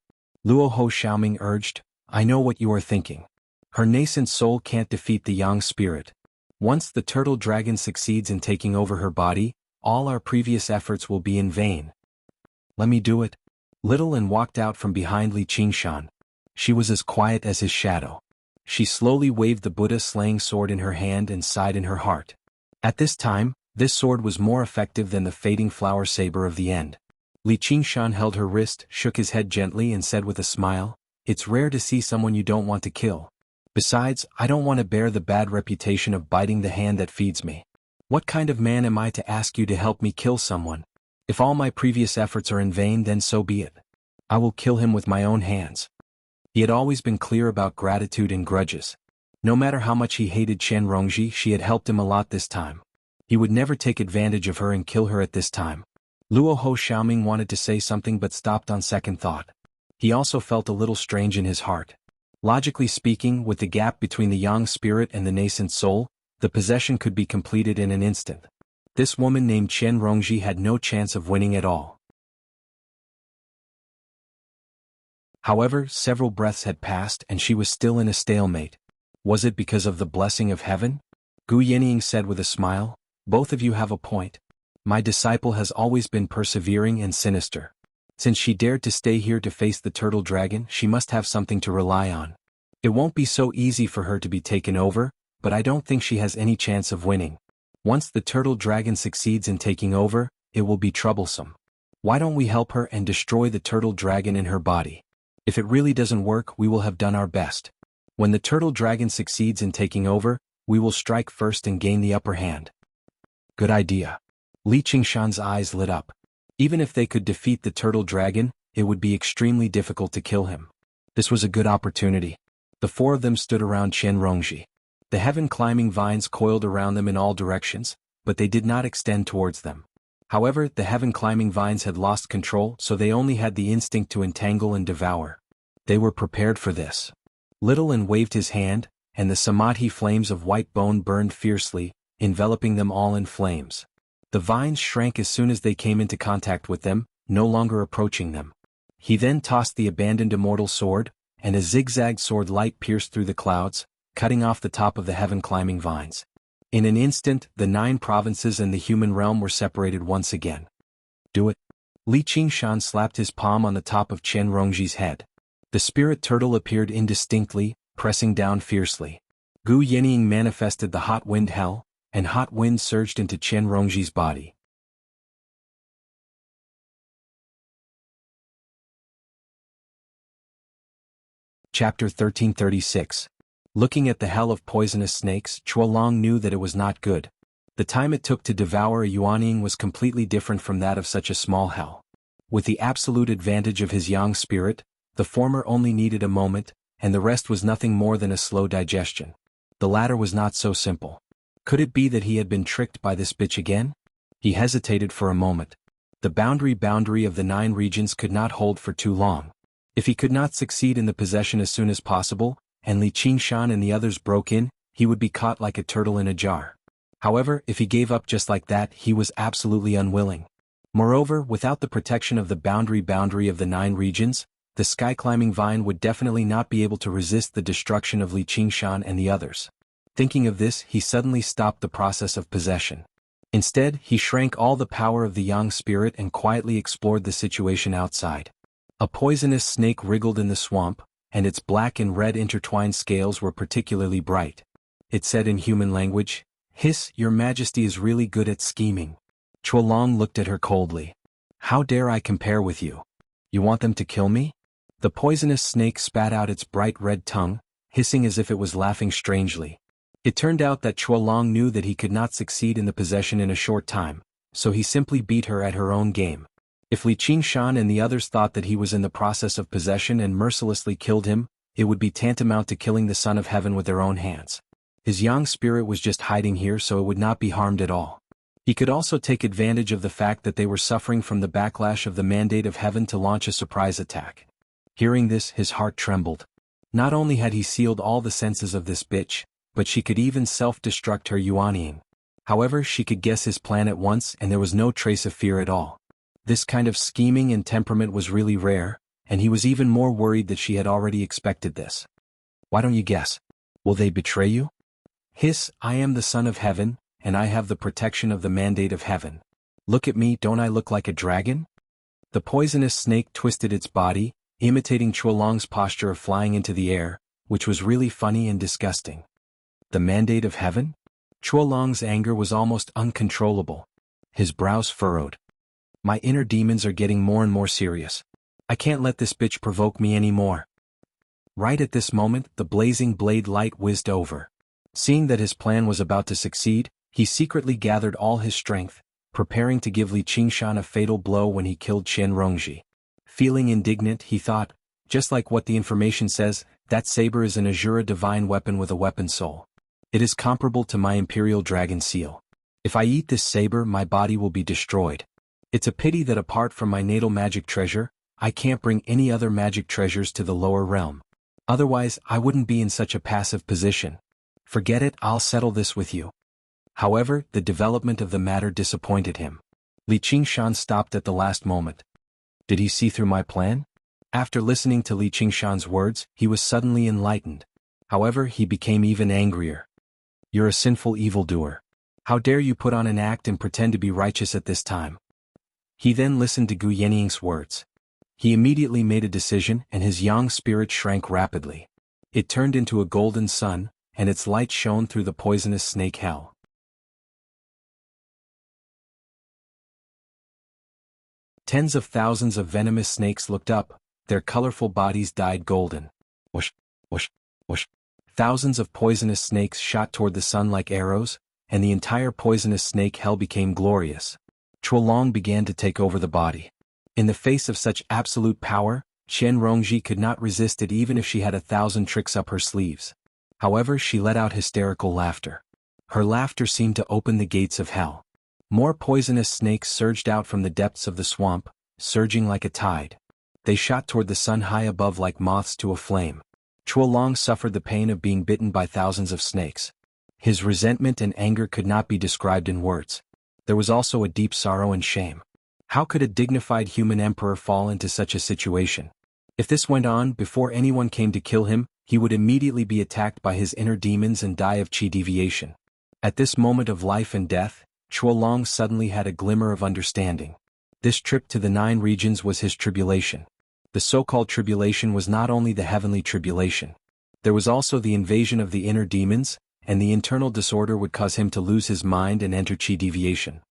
Luo Ho Xiaoming urged, "I know what you are thinking. Her nascent soul can't defeat the Yang spirit. Once the turtle dragon succeeds in taking over her body, all our previous efforts will be in vain. Let me do it." Little An walked out from behind Li Qingshan. She was as quiet as his shadow. She slowly waved the Buddha-slaying sword in her hand and sighed in her heart. At this time, this sword was more effective than the fading flower saber of the end. Li Qingshan held her wrist, shook his head gently and said with a smile, "It's rare to see someone you don't want to kill. Besides, I don't want to bear the bad reputation of biting the hand that feeds me. What kind of man am I to ask you to help me kill someone? If all my previous efforts are in vain, then so be it. I will kill him with my own hands." He had always been clear about gratitude and grudges. No matter how much he hated Chen Rongji, she had helped him a lot this time. He would never take advantage of her and kill her at this time. Luo Ho Xiaoming wanted to say something but stopped on second thought. He also felt a little strange in his heart. Logically speaking, with the gap between the Yang spirit and the nascent soul, the possession could be completed in an instant. This woman named Chen Rongji had no chance of winning at all. However, several breaths had passed and she was still in a stalemate. Was it because of the blessing of heaven? Gu Yenying said with a smile, "Both of you have a point. My disciple has always been persevering and sinister. Since she dared to stay here to face the turtle dragon, she must have something to rely on. It won't be so easy for her to be taken over, but I don't think she has any chance of winning. Once the turtle dragon succeeds in taking over, it will be troublesome. Why don't we help her and destroy the turtle dragon in her body? If it really doesn't work, we will have done our best. When the turtle dragon succeeds in taking over, we will strike first and gain the upper hand." Good idea. Li Qingshan's eyes lit up. Even if they could defeat the turtle dragon, it would be extremely difficult to kill him. This was a good opportunity. The 4 of them stood around Chen Rongji. The heaven-climbing vines coiled around them in all directions, but they did not extend towards them. However, the heaven-climbing vines had lost control, so they only had the instinct to entangle and devour. They were prepared for this. Little An waved his hand, and the samadhi flames of white bone burned fiercely, enveloping them all in flames. The vines shrank as soon as they came into contact with them, no longer approaching them. He then tossed the abandoned immortal sword, and a zigzag sword light pierced through the clouds, cutting off the top of the heaven-climbing vines. In an instant, the 9 provinces and the human realm were separated once again. Do it. Li Qingshan slapped his palm on the top of Chen Rongji's head. The spirit turtle appeared indistinctly, pressing down fiercely. Gu Yenying manifested the hot wind hell, and hot wind surged into Chen Rongji's body. Chapter 1336. Looking at the hell of poisonous snakes, Chuolong knew that it was not good. The time it took to devour a Yuanying was completely different from that of such a small hell. With the absolute advantage of his Yang spirit, the former only needed a moment, and the rest was nothing more than a slow digestion. The latter was not so simple. Could it be that he had been tricked by this bitch again? He hesitated for a moment. The boundary of the 9 regions could not hold for too long. If he could not succeed in the possession as soon as possible, and Li Qingshan and the others broke in, he would be caught like a turtle in a jar. However, if he gave up just like that, he was absolutely unwilling. Moreover, without the protection of the boundary of the 9 regions, the sky-climbing vine would definitely not be able to resist the destruction of Li Qingshan and the others. Thinking of this, he suddenly stopped the process of possession. Instead, he shrank all the power of the Yang spirit and quietly explored the situation outside. A poisonous snake wriggled in the swamp, and its black and red intertwined scales were particularly bright. It said in human language, "Hiss, your majesty is really good at scheming." Chuolong looked at her coldly. "How dare I compare with you? You want them to kill me?" The poisonous snake spat out its bright red tongue, hissing as if it was laughing strangely. It turned out that Chuolong knew that he could not succeed in the possession in a short time, so he simply beat her at her own game. If Li Qingshan and the others thought that he was in the process of possession and mercilessly killed him, it would be tantamount to killing the Son of Heaven with their own hands. His Yang spirit was just hiding here so it would not be harmed at all. He could also take advantage of the fact that they were suffering from the backlash of the mandate of heaven to launch a surprise attack. Hearing this, his heart trembled. Not only had he sealed all the senses of this bitch, but she could even self-destruct her Yuanying. However, she could guess his plan at once and there was no trace of fear at all. This kind of scheming and temperament was really rare, and he was even more worried that she had already expected this. "Why don't you guess? Will they betray you?" "Hiss, I am the Son of Heaven, and I have the protection of the mandate of heaven. Look at me, don't I look like a dragon?" The poisonous snake twisted its body, imitating Chuolong's posture of flying into the air, which was really funny and disgusting. The mandate of heaven? Chuolong's anger was almost uncontrollable. His brows furrowed. "My inner demons are getting more and more serious. I can't let this bitch provoke me anymore." Right at this moment, the blazing blade light whizzed over. Seeing that his plan was about to succeed, he secretly gathered all his strength, preparing to give Li Qingshan a fatal blow when he killed Qian Rongji. Feeling indignant, he thought, just like what the information says, that saber is an Azura divine weapon with a weapon soul. It is comparable to my Imperial Dragon Seal. If I eat this saber, my body will be destroyed. It's a pity that apart from my natal magic treasure, I can't bring any other magic treasures to the lower realm. Otherwise, I wouldn't be in such a passive position. Forget it, I'll settle this with you. However, the development of the matter disappointed him. Li Qingshan stopped at the last moment. Did he see through my plan? After listening to Li Qingshan's words, he was suddenly enlightened. However, he became even angrier. "You're a sinful evildoer. How dare you put on an act and pretend to be righteous at this time?" He then listened to Gu Yanying's words. He immediately made a decision and his Yang spirit shrank rapidly. It turned into a golden sun, and its light shone through the poisonous snake hell. Tens of thousands of venomous snakes looked up, their colorful bodies dyed golden. Whoosh, whoosh, whoosh. Thousands of poisonous snakes shot toward the sun like arrows, and the entire poisonous snake hell became glorious. Chuolong began to take over the body. In the face of such absolute power, Qian Rongji could not resist it even if she had 1,000 tricks up her sleeves. However, she let out hysterical laughter. Her laughter seemed to open the gates of hell. More poisonous snakes surged out from the depths of the swamp, surging like a tide. They shot toward the sun high above like moths to a flame. Chuolong suffered the pain of being bitten by thousands of snakes. His resentment and anger could not be described in words. There was also a deep sorrow and shame. How could a dignified human emperor fall into such a situation? If this went on before anyone came to kill him, he would immediately be attacked by his inner demons and die of chi deviation. At this moment of life and death, Chuolong suddenly had a glimmer of understanding. This trip to the 9 regions was his tribulation. The so-called tribulation was not only the heavenly tribulation. There was also the invasion of the inner demons, and the internal disorder would cause him to lose his mind and enter chi deviation.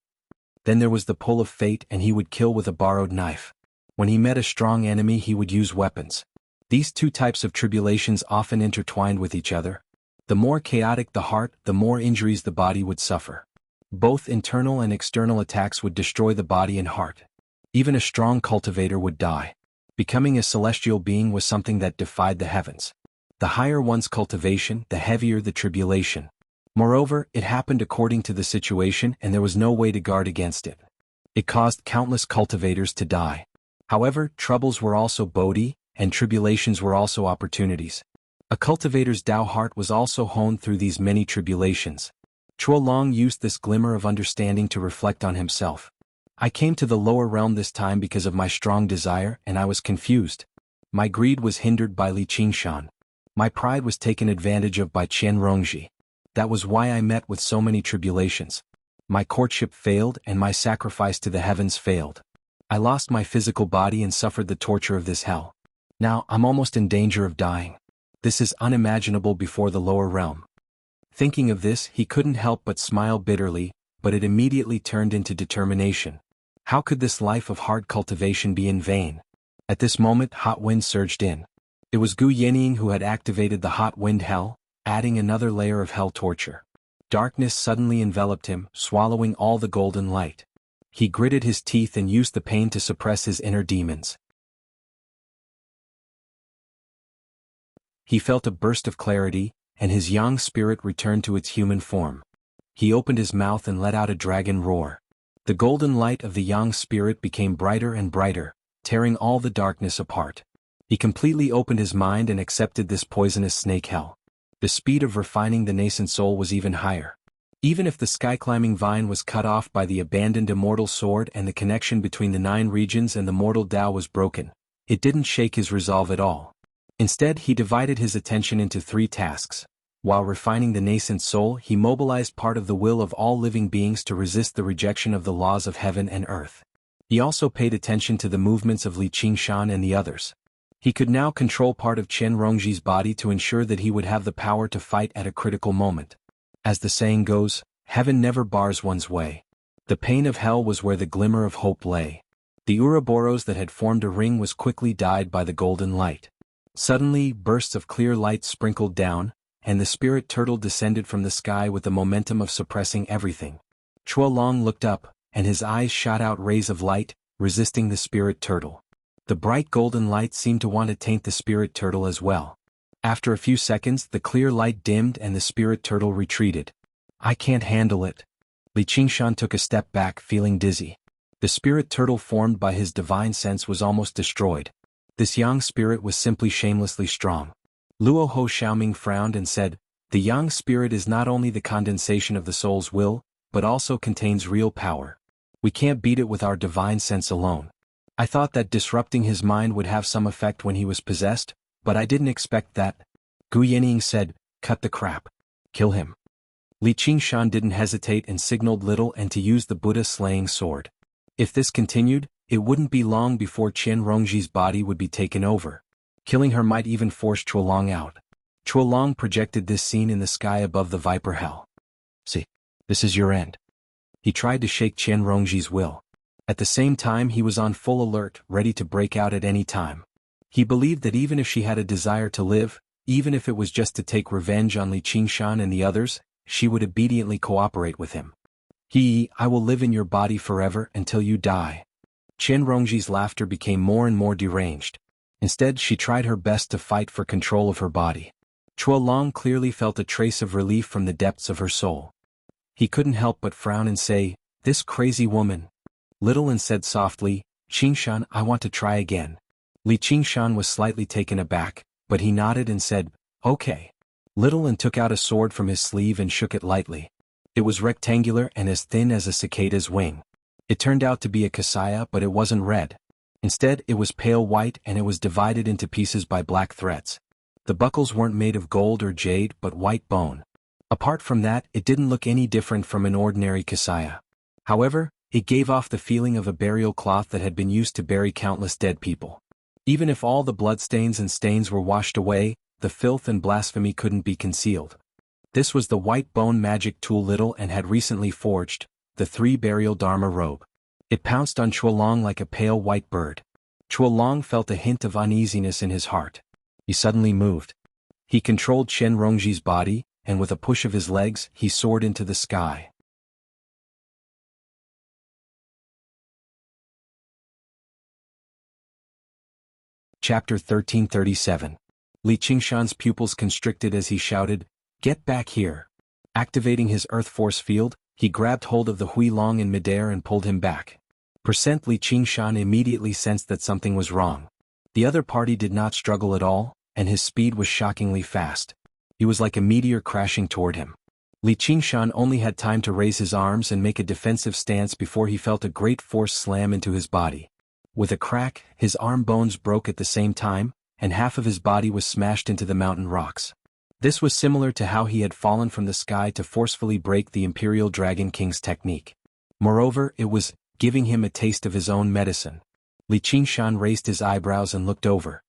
Then there was the pull of fate and he would kill with a borrowed knife. When he met a strong enemy he would use weapons. These two types of tribulations often intertwined with each other. The more chaotic the heart, the more injuries the body would suffer. Both internal and external attacks would destroy the body and heart. Even a strong cultivator would die. Becoming a celestial being was something that defied the heavens. The higher one's cultivation, the heavier the tribulation. Moreover, it happened according to the situation and there was no way to guard against it. It caused countless cultivators to die. However, troubles were also bodhi, and tribulations were also opportunities. A cultivator's Tao heart was also honed through these many tribulations. Chuolong used this glimmer of understanding to reflect on himself. I came to the lower realm this time because of my strong desire and I was confused. My greed was hindered by Li Qingshan. My pride was taken advantage of by Qian Rongji. That was why I met with so many tribulations. My courtship failed and my sacrifice to the heavens failed. I lost my physical body and suffered the torture of this hell. Now I'm almost in danger of dying. This is unimaginable before the lower realm. Thinking of this, he couldn't help but smile bitterly, but it immediately turned into determination. How could this life of hard cultivation be in vain? At this moment, hot wind surged in. It was Gu Yenying who had activated the hot wind hell, adding another layer of hell torture. Darkness suddenly enveloped him, swallowing all the golden light. He gritted his teeth and used the pain to suppress his inner demons. He felt a burst of clarity, and his yang spirit returned to its human form. He opened his mouth and let out a dragon roar. The golden light of the yang spirit became brighter and brighter, tearing all the darkness apart. He completely opened his mind and accepted this poisonous snake hell. The speed of refining the nascent soul was even higher. Even if the sky-climbing vine was cut off by the abandoned immortal sword and the connection between the 9 regions and the mortal Tao was broken, it didn't shake his resolve at all. Instead, he divided his attention into 3 tasks. While refining the nascent soul, he mobilized part of the will of all living beings to resist the rejection of the laws of heaven and earth. He also paid attention to the movements of Li Qingshan and the others. He could now control part of Chen Rongji's body to ensure that he would have the power to fight at a critical moment. As the saying goes, heaven never bars one's way. The pain of hell was where the glimmer of hope lay. The Ouroboros that had formed a ring was quickly dyed by the golden light. Suddenly, bursts of clear light sprinkled down, and the spirit turtle descended from the sky with the momentum of suppressing everything. Chua Long looked up, and his eyes shot out rays of light, resisting the spirit turtle. The bright golden light seemed to want to taint the spirit turtle as well. After a few seconds, the clear light dimmed and the spirit turtle retreated. I can't handle it. Li Qingshan took a step back, feeling dizzy. The spirit turtle formed by his divine sense was almost destroyed. This yang spirit was simply shamelessly strong. Luo Ho Xiaoming frowned and said, "The yang spirit is not only the condensation of the soul's will, but also contains real power. We can't beat it with our divine sense alone. I thought that disrupting his mind would have some effect when he was possessed, but I didn't expect that." Gu Yenying said, "Cut the crap. Kill him." Li Qingshan didn't hesitate and signaled Little and to use the Buddha-slaying sword. If this continued, it wouldn't be long before Chen Rongji's body would be taken over. Killing her might even force Chuolong out. Chuolong projected this scene in the sky above the Viper Hell. "See, this is your end." He tried to shake Chen Rongji's will. At the same time, he was on full alert, ready to break out at any time. He believed that even if she had a desire to live, even if it was just to take revenge on Li Qingshan and the others, she would obediently cooperate with him. I will live in your body forever until you die." Chen Rongji's laughter became more and more deranged. Instead, she tried her best to fight for control of her body. Chuolong clearly felt a trace of relief from the depths of her soul. He couldn't help but frown and say, "This crazy woman." Little and said softly, "Qingshan, I want to try again." Li Qingshan was slightly taken aback, but he nodded and said, "Okay." Little and took out a sword from his sleeve and shook it lightly. It was rectangular and as thin as a cicada's wing. It turned out to be a kasaya, but it wasn't red. Instead, it was pale white and it was divided into pieces by black threads. The buckles weren't made of gold or jade but white bone. Apart from that, it didn't look any different from an ordinary kasaya. However, it gave off the feeling of a burial cloth that had been used to bury countless dead people. Even if all the bloodstains and stains were washed away, the filth and blasphemy couldn't be concealed. This was the white bone magic tool Little and had recently forged, the 3 burial Dharma robe. It pounced on Chuolong like a pale white bird. Chuolong felt a hint of uneasiness in his heart. He suddenly moved. He controlled Chen Rongji's body, and with a push of his legs, he soared into the sky. Chapter 1337. Li Qingshan's pupils constricted as he shouted, "Get back here!" Activating his earth force field, he grabbed hold of the Hui Long in midair and pulled him back. Li Qingshan immediately sensed that something was wrong. The other party did not struggle at all, and his speed was shockingly fast. He was like a meteor crashing toward him. Li Qingshan only had time to raise his arms and make a defensive stance before he felt a great force slam into his body. With a crack, his arm bones broke at the same time, and half of his body was smashed into the mountain rocks. This was similar to how he had fallen from the sky to forcefully break the Imperial Dragon King's technique. Moreover, it was giving him a taste of his own medicine. Li Qingshan raised his eyebrows and looked over.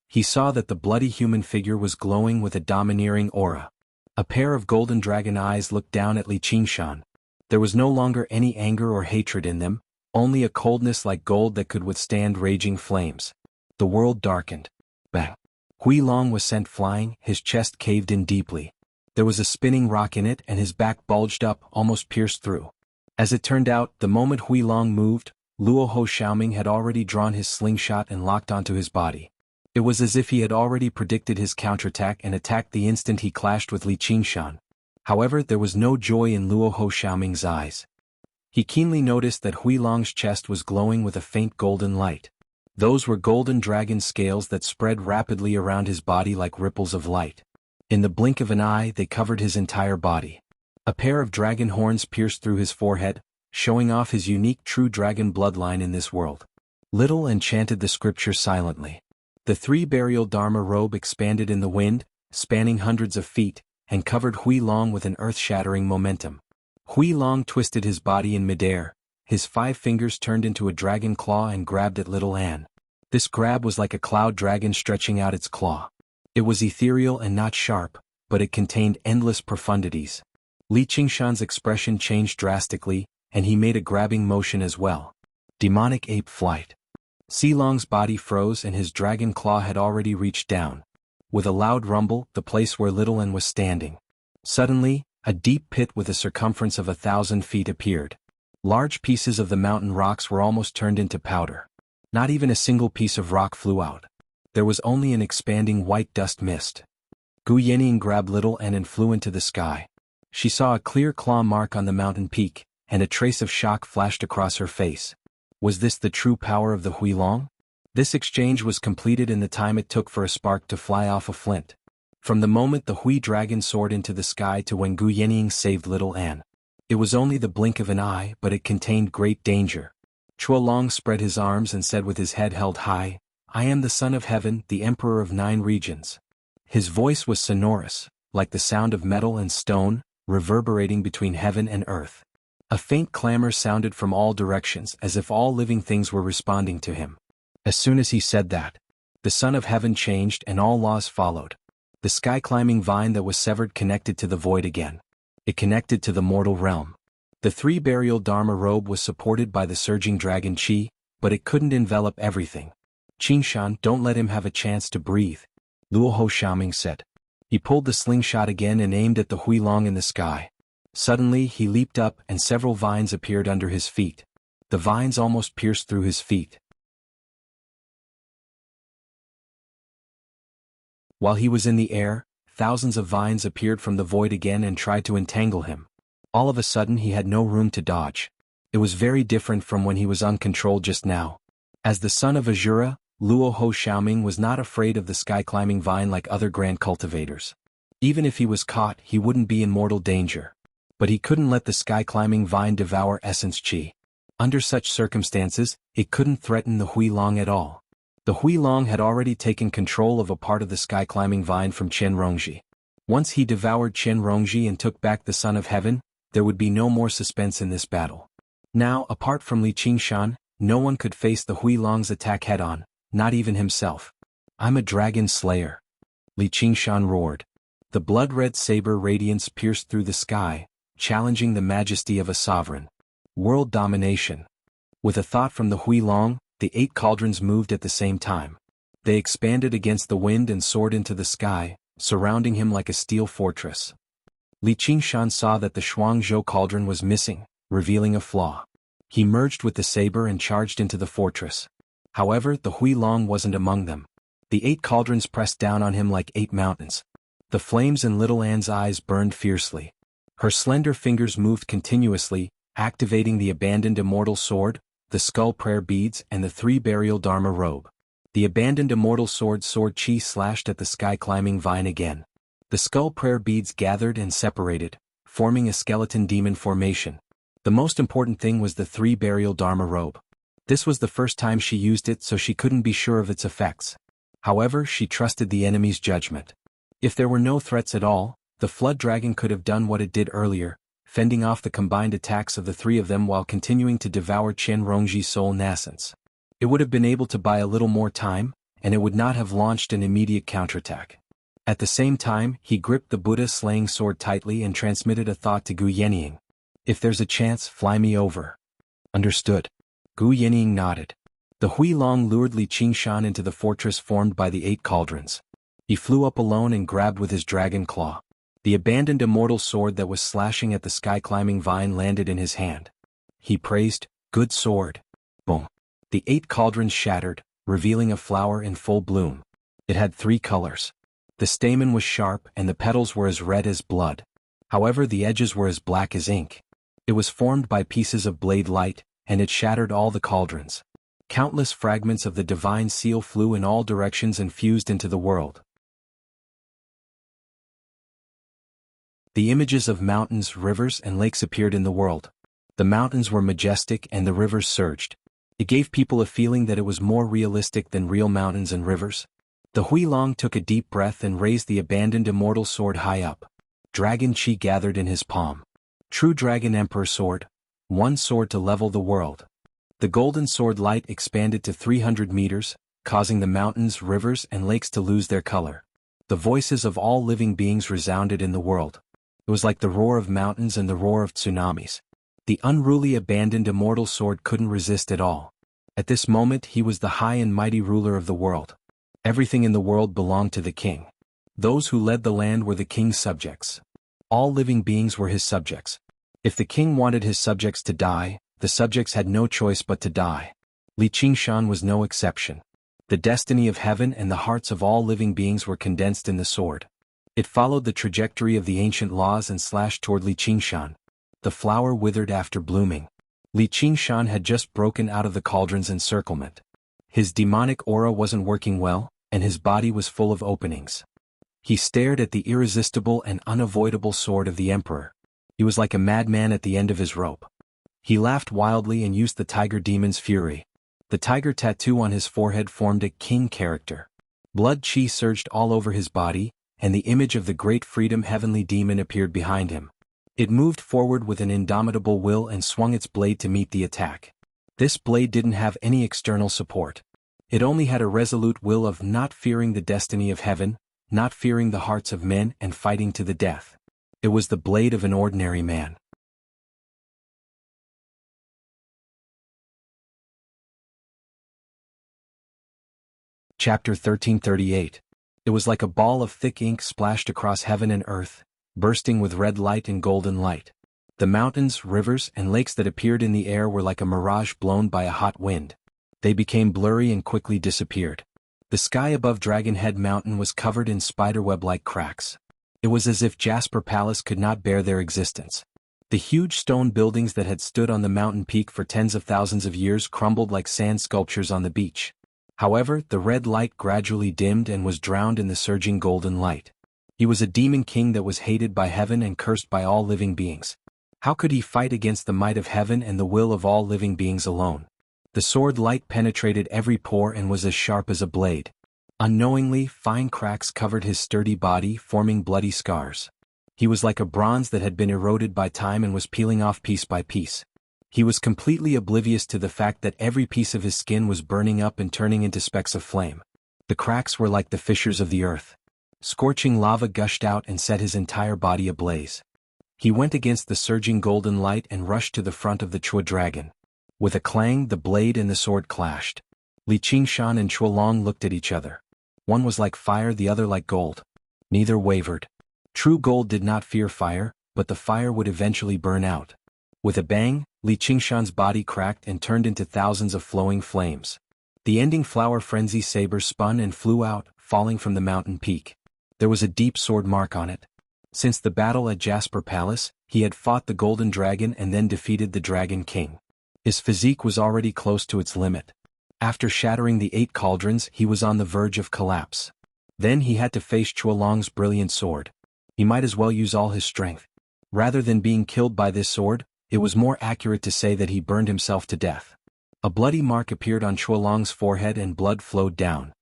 He saw that the bloody human figure was glowing with a domineering aura. A pair of golden dragon eyes looked down at Li Qingshan. There was no longer any anger or hatred in them, only a coldness like gold that could withstand raging flames. The world darkened. Bang! Hui Long was sent flying, his chest caved in deeply. There was a spinning rock in it and his back bulged up, almost pierced through. As it turned out, the moment Hui Long moved, Luo Ho Xiaoming had already drawn his slingshot and locked onto his body. It was as if he had already predicted his counterattack and attacked the instant he clashed with Li Qingshan. However, there was no joy in Luo Ho Xiaoming's eyes. He keenly noticed that Hui Long's chest was glowing with a faint golden light. Those were golden dragon scales that spread rapidly around his body like ripples of light. In the blink of an eye, they covered his entire body. A pair of dragon horns pierced through his forehead, showing off his unique true dragon bloodline in this world. Little and chanted the scripture silently. The three burial Dharma robe expanded in the wind, spanning hundreds of feet, and covered Hui Long with an earth-shattering momentum. Hui Long twisted his body in midair. His 5 fingers turned into a dragon claw and grabbed at Little Anne. This grab was like a cloud dragon stretching out its claw. It was ethereal and not sharp, but it contained endless profundities. Li Qingshan's expression changed drastically, and he made a grabbing motion as well. Demonic ape flight. Silong's body froze and his dragon claw had already reached down. With a loud rumble, the place where Little Anne was standing. Suddenly, a deep pit with a circumference of 1,000 feet appeared. Large pieces of the mountain rocks were almost turned into powder. Not even a single piece of rock flew out. There was only an expanding white dust mist. Gu Yanning grabbed Little Anne and flew into the sky. She saw a clear claw mark on the mountain peak, and a trace of shock flashed across her face. Was this the true power of the Hui Long? This exchange was completed in the time it took for a spark to fly off a flint. From the moment the Hui dragon soared into the sky to when Gu Yanning saved Little Anne. It was only the blink of an eye, but it contained great danger. Chua Long spread his arms and said with his head held high, "I am the Son of Heaven, the Emperor of 9 regions." His voice was sonorous, like the sound of metal and stone, reverberating between heaven and earth. A faint clamor sounded from all directions as if all living things were responding to him. As soon as he said that, the Son of Heaven changed and all laws followed. The sky-climbing vine that was severed connected to the void again. It connected to the mortal realm. The 3 burial Dharma robe was supported by the surging dragon chi, but it couldn't envelop everything. "Qingshan, don't let him have a chance to breathe," Luo Ho Xiaoming said. He pulled the slingshot again and aimed at the Hui Long in the sky. Suddenly he leaped up and several vines appeared under his feet. The vines almost pierced through his feet. While he was in the air, thousands of vines appeared from the void again and tried to entangle him. All of a sudden he had no room to dodge. It was very different from when he was uncontrolled just now. As the son of Azura, Luo Ho Xiaoming was not afraid of the sky-climbing vine like other grand cultivators. Even if he was caught, he wouldn't be in mortal danger. But he couldn't let the sky-climbing vine devour essence chi. Under such circumstances, it couldn't threaten the Hui Long at all. The Hui Long had already taken control of a part of the sky-climbing vine from Qian Rongji. Once he devoured Qian Rongji and took back the Son of Heaven, there would be no more suspense in this battle. Now, apart from Li Qingshan, no one could face the Hui Long's attack head-on, not even himself. "I'm a dragon slayer," Li Qingshan roared. The blood-red saber radiance pierced through the sky, challenging the majesty of a sovereign. World domination. With a thought from the Hui Long, the 8 cauldrons moved at the same time. They expanded against the wind and soared into the sky, surrounding him like a steel fortress. Li Qingshan saw that the Shuangzhou cauldron was missing, revealing a flaw. He merged with the saber and charged into the fortress. However, the Hui Long wasn't among them. The 8 cauldrons pressed down on him like 8 mountains. The flames in Little Anne's eyes burned fiercely. Her slender fingers moved continuously, activating the abandoned immortal sword, the skull prayer beads and the 3 burial Dharma robe. The abandoned immortal sword chi slashed at the sky-climbing vine again. The skull prayer beads gathered and separated, forming a skeleton demon formation. The most important thing was the 3 burial Dharma robe. This was the first time she used it, so she couldn't be sure of its effects. However, she trusted the enemy's judgment. If there were no threats at all, the flood dragon could have done what it did earlier, fending off the combined attacks of the three of them while continuing to devour Chen Rongji's soul nascence. It would have been able to buy a little more time, and it would not have launched an immediate counterattack. At the same time, he gripped the Buddha-slaying sword tightly and transmitted a thought to Gu Yenying. If there's a chance, fly me over. Understood. Gu Yenying nodded. The Huilong lured Li Qingshan into the fortress formed by the 8 cauldrons. He flew up alone and grabbed with his dragon claw. The abandoned immortal sword that was slashing at the sky-climbing vine landed in his hand. He praised, "Good sword." Boom. The 8 cauldrons shattered, revealing a flower in full bloom. It had 3 colors. The stamen was sharp and the petals were as red as blood. However, the edges were as black as ink. It was formed by pieces of blade light, and it shattered all the cauldrons. Countless fragments of the divine seal flew in all directions and fused into the world. The images of mountains, rivers, and lakes appeared in the world. The mountains were majestic and the rivers surged. It gave people a feeling that it was more realistic than real mountains and rivers. The Huilong took a deep breath and raised the abandoned immortal sword high up. Dragon Chi gathered in his palm. True Dragon Emperor Sword. One sword to level the world. The golden sword light expanded to 300 meters, causing the mountains, rivers, and lakes to lose their color. The voices of all living beings resounded in the world. It was like the roar of mountains and the roar of tsunamis. The unruly abandoned immortal sword couldn't resist at all. At this moment he was the high and mighty ruler of the world. Everything in the world belonged to the king. Those who led the land were the king's subjects. All living beings were his subjects. If the king wanted his subjects to die, the subjects had no choice but to die. Li Qingshan was no exception. The destiny of heaven and the hearts of all living beings were condensed in the sword. It followed the trajectory of the ancient laws and slashed toward Li Qingshan. The flower withered after blooming. Li Qingshan had just broken out of the cauldron's encirclement. His demonic aura wasn't working well, and his body was full of openings. He stared at the irresistible and unavoidable sword of the emperor. He was like a madman at the end of his rope. He laughed wildly and used the tiger demon's fury. The tiger tattoo on his forehead formed a king character. Blood chi surged all over his body, and the image of the great freedom heavenly demon appeared behind him. It moved forward with an indomitable will and swung its blade to meet the attack. This blade didn't have any external support. It only had a resolute will of not fearing the destiny of heaven, not fearing the hearts of men, and fighting to the death. It was the blade of an ordinary man. Chapter 1338. It was like a ball of thick ink splashed across heaven and earth, bursting with red light and golden light. The mountains, rivers, and lakes that appeared in the air were like a mirage blown by a hot wind. They became blurry and quickly disappeared. The sky above Dragon Head Mountain was covered in spiderweb-like cracks. It was as if Jasper Palace could not bear their existence. The huge stone buildings that had stood on the mountain peak for tens of thousands of years crumbled like sand sculptures on the beach. However, the red light gradually dimmed and was drowned in the surging golden light. He was a demon king that was hated by heaven and cursed by all living beings. How could he fight against the might of heaven and the will of all living beings alone? The sword light penetrated every pore and was as sharp as a blade. Unknowingly, fine cracks covered his sturdy body, forming bloody scars. He was like a bronze that had been eroded by time and was peeling off piece by piece. He was completely oblivious to the fact that every piece of his skin was burning up and turning into specks of flame. The cracks were like the fissures of the earth. Scorching lava gushed out and set his entire body ablaze. He went against the surging golden light and rushed to the front of the Chua dragon. With a clang, the blade and the sword clashed. Li Qingshan and Chuolong looked at each other. One was like fire, the other like gold. Neither wavered. True gold did not fear fire, but the fire would eventually burn out. With a bang, Li Qingshan's body cracked and turned into thousands of flowing flames. The ending flower frenzy saber spun and flew out, falling from the mountain peak. There was a deep sword mark on it. Since the battle at Jasper Palace, he had fought the Golden Dragon and then defeated the Dragon King. His physique was already close to its limit. After shattering the 8 cauldrons, he was on the verge of collapse. Then he had to face Chuolong's brilliant sword. He might as well use all his strength. Rather than being killed by this sword, it was more accurate to say that he burned himself to death. A bloody mark appeared on Chuolong's forehead and blood flowed down.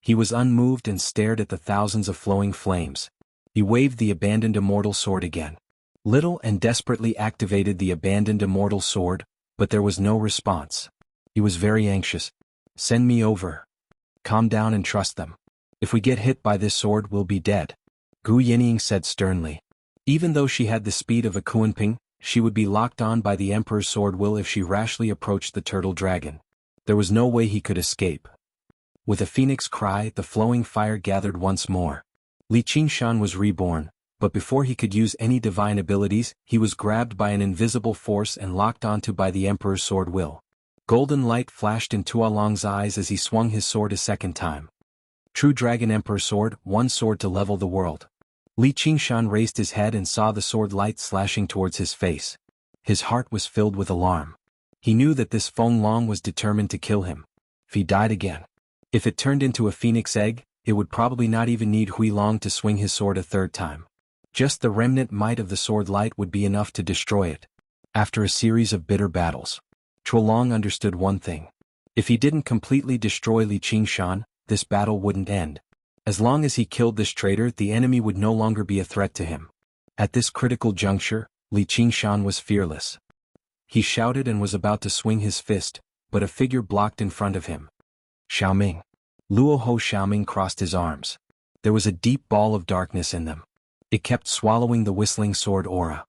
He was unmoved and stared at the thousands of flowing flames. He waved the abandoned immortal sword again. Little and desperately activated the abandoned immortal sword, but there was no response. He was very anxious. Send me over. Calm down and trust them. If we get hit by this sword, we'll be dead. Gu Yinying said sternly. Even though she had the speed of a Kuanping, she would be locked on by the Emperor's sword will if she rashly approached the turtle dragon. There was no way he could escape. With a phoenix cry, the flowing fire gathered once more. Li Qingshan was reborn, but before he could use any divine abilities, he was grabbed by an invisible force and locked onto by the Emperor's sword will. Golden light flashed in Tuolong's eyes as he swung his sword a second time. True Dragon Emperor Sword, one sword to level the world. Li Qingshan raised his head and saw the sword light slashing towards his face. His heart was filled with alarm. He knew that this Feng Long was determined to kill him. If he died again. If it turned into a phoenix egg, it would probably not even need Hui Long to swing his sword a third time. Just the remnant might of the sword light would be enough to destroy it. After a series of bitter battles, Chuolong understood one thing. If he didn't completely destroy Li Qingshan, this battle wouldn't end. As long as he killed this traitor, the enemy would no longer be a threat to him. At this critical juncture, Li Qingshan was fearless. He shouted and was about to swing his fist, but a figure blocked in front of him. Xiaoming. Luoho Xiaoming crossed his arms. There was a deep ball of darkness in them. It kept swallowing the whistling sword aura.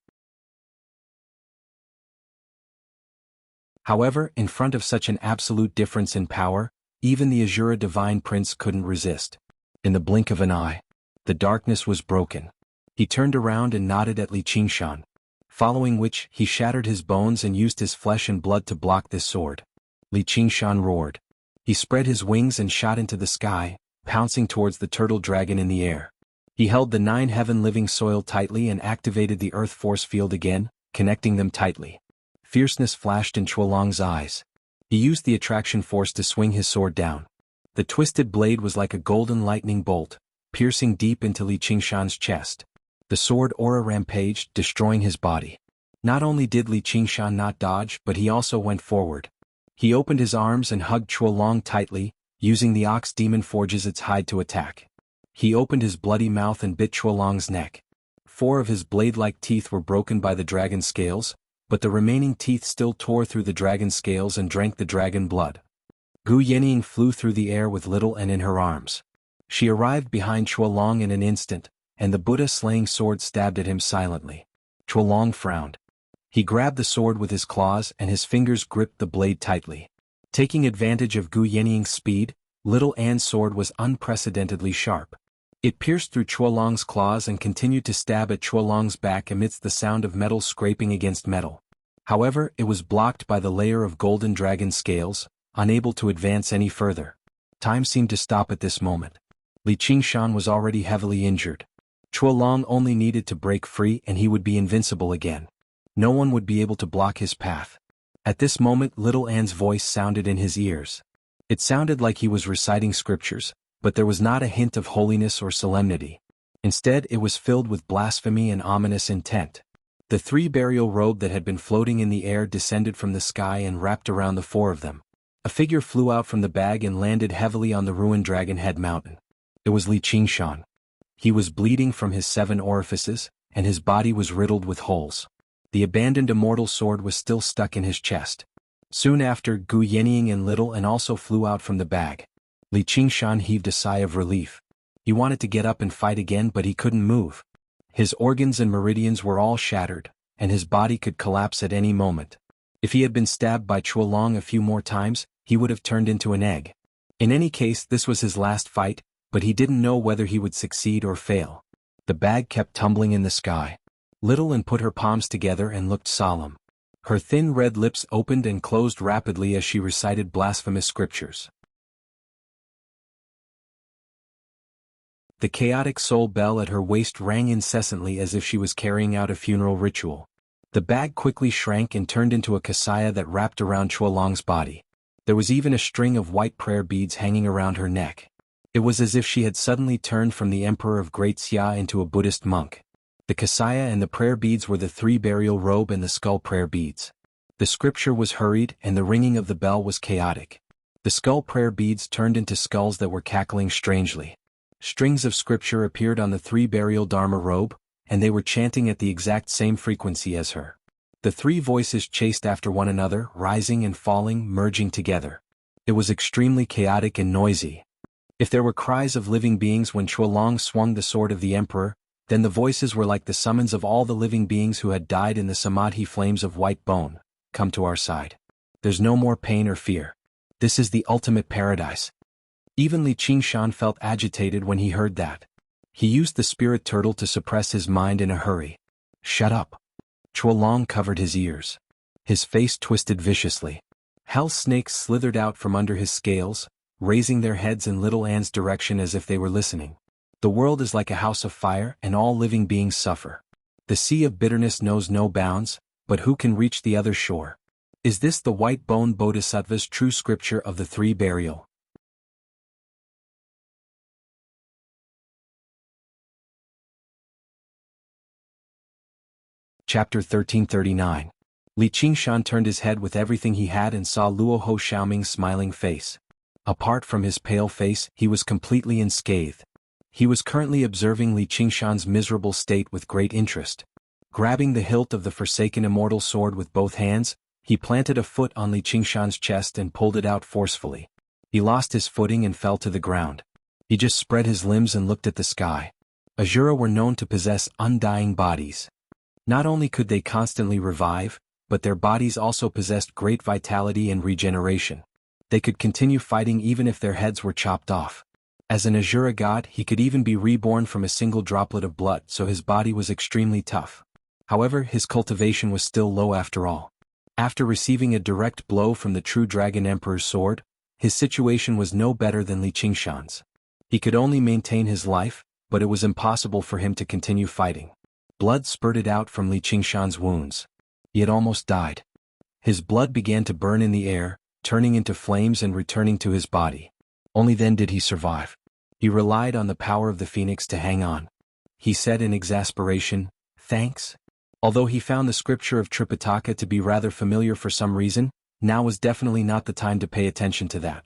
However, in front of such an absolute difference in power, even the Azura Divine Prince couldn't resist. In the blink of an eye, the darkness was broken. He turned around and nodded at Li Qingshan, following which he shattered his bones and used his flesh and blood to block this sword. Li Qingshan roared. He spread his wings and shot into the sky, pouncing towards the turtle dragon in the air. He held the 9 heaven living soil tightly and activated the earth force field again, connecting them tightly. Fierceness flashed in Chuolong's eyes. He used the attraction force to swing his sword down. The twisted blade was like a golden lightning bolt, piercing deep into Li Qingshan's chest. The sword aura rampaged, destroying his body. Not only did Li Qingshan not dodge, but he also went forward. He opened his arms and hugged Chuolong tightly, using the ox demon forges its hide to attack. He opened his bloody mouth and bit Chuolong's neck. 4 of his blade-like teeth were broken by the dragon scales, but the remaining teeth still tore through the dragon scales and drank the dragon blood. Gu Yenying flew through the air with Little N in her arms. She arrived behind Chuolong in an instant, and the Buddha-slaying sword stabbed at him silently. Chuolong frowned. He grabbed the sword with his claws and his fingers gripped the blade tightly. Taking advantage of Gu Yenying's speed, Little An's sword was unprecedentedly sharp. It pierced through Chuolong's claws and continued to stab at Chuolong's back amidst the sound of metal scraping against metal. However, it was blocked by the layer of golden dragon scales, unable to advance any further. Time seemed to stop at this moment. Li Qingshan was already heavily injured. Chuolong only needed to break free and he would be invincible again. No one would be able to block his path. At this moment, Little An's voice sounded in his ears. It sounded like he was reciting scriptures, but there was not a hint of holiness or solemnity. Instead, it was filled with blasphemy and ominous intent. The 3 burial robe that had been floating in the air descended from the sky and wrapped around the 4 of them. A figure flew out from the bag and landed heavily on the ruined Dragon Head Mountain. It was Li Qingshan. He was bleeding from his 7 orifices, and his body was riddled with holes. The abandoned immortal sword was still stuck in his chest. Soon after, Gu Yenying and Little N also flew out from the bag. Li Qingshan heaved a sigh of relief. He wanted to get up and fight again, but he couldn't move. His organs and meridians were all shattered, and his body could collapse at any moment. If he had been stabbed by Chuolong a few more times, he would have turned into an egg. In any case, this was his last fight, but he didn't know whether he would succeed or fail. The bag kept tumbling in the sky. Little N put her palms together and looked solemn. Her thin red lips opened and closed rapidly as she recited blasphemous scriptures. The chaotic soul bell at her waist rang incessantly as if she was carrying out a funeral ritual. The bag quickly shrank and turned into a kasaya that wrapped around Chuolong's body. There was even a string of white prayer beads hanging around her neck. It was as if she had suddenly turned from the emperor of Great Xia into a Buddhist monk. The kasaya and the prayer beads were the 3 burial robe and the skull prayer beads. The scripture was hurried and the ringing of the bell was chaotic. The skull prayer beads turned into skulls that were cackling strangely. Strings of scripture appeared on the 3 burial Dharma robe, and they were chanting at the exact same frequency as her. The 3 voices chased after one another, rising and falling, merging together. It was extremely chaotic and noisy. If there were cries of living beings when Chuolong swung the sword of the emperor, then the voices were like the summons of all the living beings who had died in the samadhi flames of white bone. Come to our side. There's no more pain or fear. This is the ultimate paradise. Even Li Qingshan felt agitated when he heard that. He used the spirit turtle to suppress his mind in a hurry. Shut up. Chuolong covered his ears. His face twisted viciously. Hell snakes slithered out from under his scales, raising their heads in little Anne's direction as if they were listening. The world is like a house of fire, and all living beings suffer. The sea of bitterness knows no bounds, but who can reach the other shore? Is this the white bone bodhisattva's true scripture of the 3 burial? Chapter 1339. Li Qingshan turned his head with everything he had and saw Luo Ho Xiaoming's smiling face. Apart from his pale face, he was completely unscathed. He was currently observing Li Qingshan's miserable state with great interest. Grabbing the hilt of the forsaken immortal sword with both hands, he planted a foot on Li Qingshan's chest and pulled it out forcefully. He lost his footing and fell to the ground. He just spread his limbs and looked at the sky. Asura were known to possess undying bodies. Not only could they constantly revive, but their bodies also possessed great vitality and regeneration. They could continue fighting even if their heads were chopped off. As an Asura god, he could even be reborn from a single droplet of blood, so his body was extremely tough. However, his cultivation was still low after all. After receiving a direct blow from the true Dragon Emperor's sword, his situation was no better than Li Qingshan's. He could only maintain his life, but it was impossible for him to continue fighting. Blood spurted out from Li Qingshan's wounds. He had almost died. His blood began to burn in the air, turning into flames and returning to his body. Only then did he survive. He relied on the power of the phoenix to hang on. He said in exasperation, "Thanks." Although he found the scripture of Tripitaka to be rather familiar for some reason, now was definitely not the time to pay attention to that.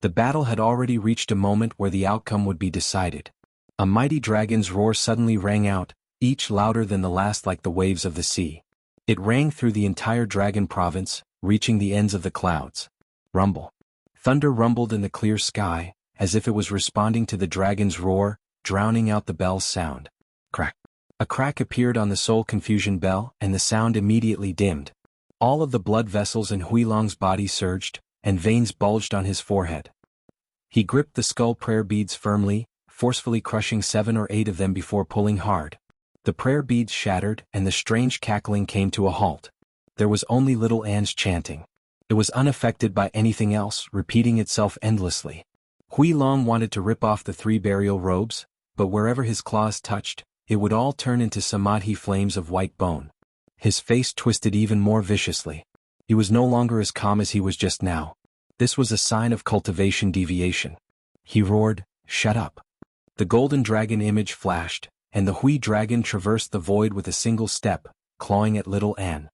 The battle had already reached a moment where the outcome would be decided. A mighty dragon's roar suddenly rang out, each louder than the last like the waves of the sea. It rang through the entire dragon province, reaching the ends of the clouds. Rumble. Thunder rumbled in the clear sky, as if it was responding to the dragon's roar, drowning out the bell's sound. Crack. A crack appeared on the soul confusion bell, and the sound immediately dimmed. All of the blood vessels in Huilong's body surged, and veins bulged on his forehead. He gripped the skull prayer beads firmly, forcefully crushing 7 or 8 of them before pulling hard. The prayer beads shattered, and the strange cackling came to a halt. There was only little Anne's chanting. It was unaffected by anything else, repeating itself endlessly. Huilong wanted to rip off the 3 burial robes, but wherever his claws touched, it would all turn into samadhi flames of white bone. His face twisted even more viciously. He was no longer as calm as he was just now. This was a sign of cultivation deviation. He roared, "Shut up." The golden dragon image flashed, and the Hui dragon traversed the void with a single step, clawing at little Anne.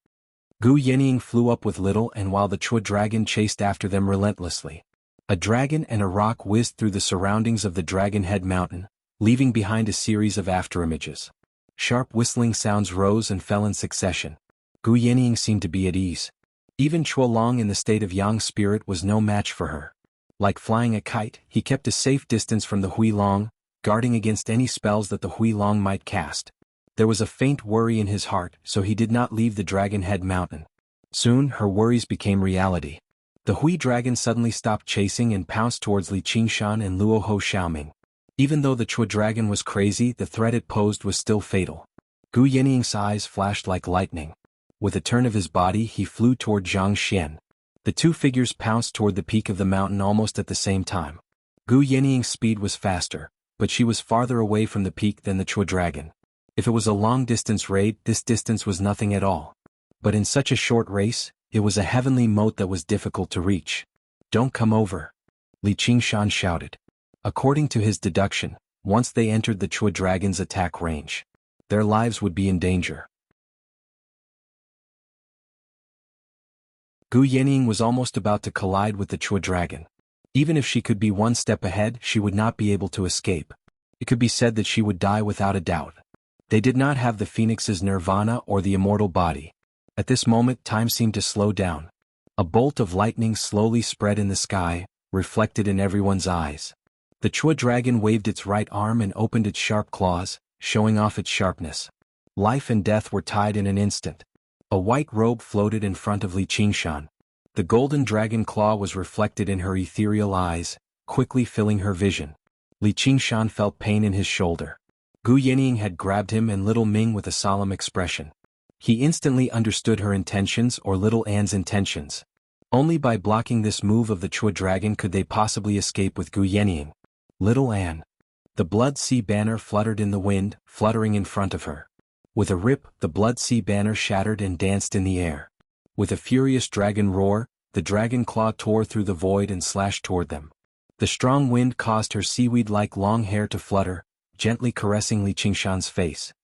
Gu Yenying flew up with little Anne while the Chua dragon chased after them relentlessly. A dragon and a rock whizzed through the surroundings of the Dragon Head Mountain, leaving behind a series of afterimages. Sharp whistling sounds rose and fell in succession. Gu Yenying seemed to be at ease. Even Chuolong in the state of Yang spirit was no match for her. Like flying a kite, he kept a safe distance from the Huilong, guarding against any spells that the Huilong might cast. There was a faint worry in his heart, so he did not leave the Dragon Head Mountain. Soon, her worries became reality. The Hui dragon suddenly stopped chasing and pounced towards Li Qingshan and Luo Ho Xiaoming. Even though the Chua dragon was crazy, the threat it posed was still fatal. Gu Yenying's eyes flashed like lightning. With a turn of his body, he flew toward Zhang Xian. The 2 figures pounced toward the peak of the mountain almost at the same time. Gu Yenying's speed was faster, but she was farther away from the peak than the Chua dragon. If it was a long-distance raid, this distance was nothing at all. But in such a short race, it was a heavenly moat that was difficult to reach. "Don't come over," Li Qingshan shouted. According to his deduction, once they entered the Chua dragon's attack range, their lives would be in danger. Gu Yenying was almost about to collide with the Chua dragon. Even if she could be one step ahead, she would not be able to escape. It could be said that she would die without a doubt. They did not have the phoenix's nirvana or the immortal body. At this moment, time seemed to slow down. A bolt of lightning slowly spread in the sky, reflected in everyone's eyes. The Chua dragon waved its right arm and opened its sharp claws, showing off its sharpness. Life and death were tied in an instant. A white robe floated in front of Li Qingshan. The golden dragon claw was reflected in her ethereal eyes, quickly filling her vision. Li Qingshan felt pain in his shoulder. Gu Yinying had grabbed him and little Ming with a solemn expression. He instantly understood her intentions or little Anne's intentions. Only by blocking this move of the Chua dragon could they possibly escape with Gu Yinying. Little Anne. The Blood Sea banner fluttered in the wind, fluttering in front of her. With a rip, the Blood Sea banner shattered and danced in the air. With a furious dragon roar, the dragon claw tore through the void and slashed toward them. The strong wind caused her seaweed-like long hair to flutter, gently caressing Li Qingshan's face.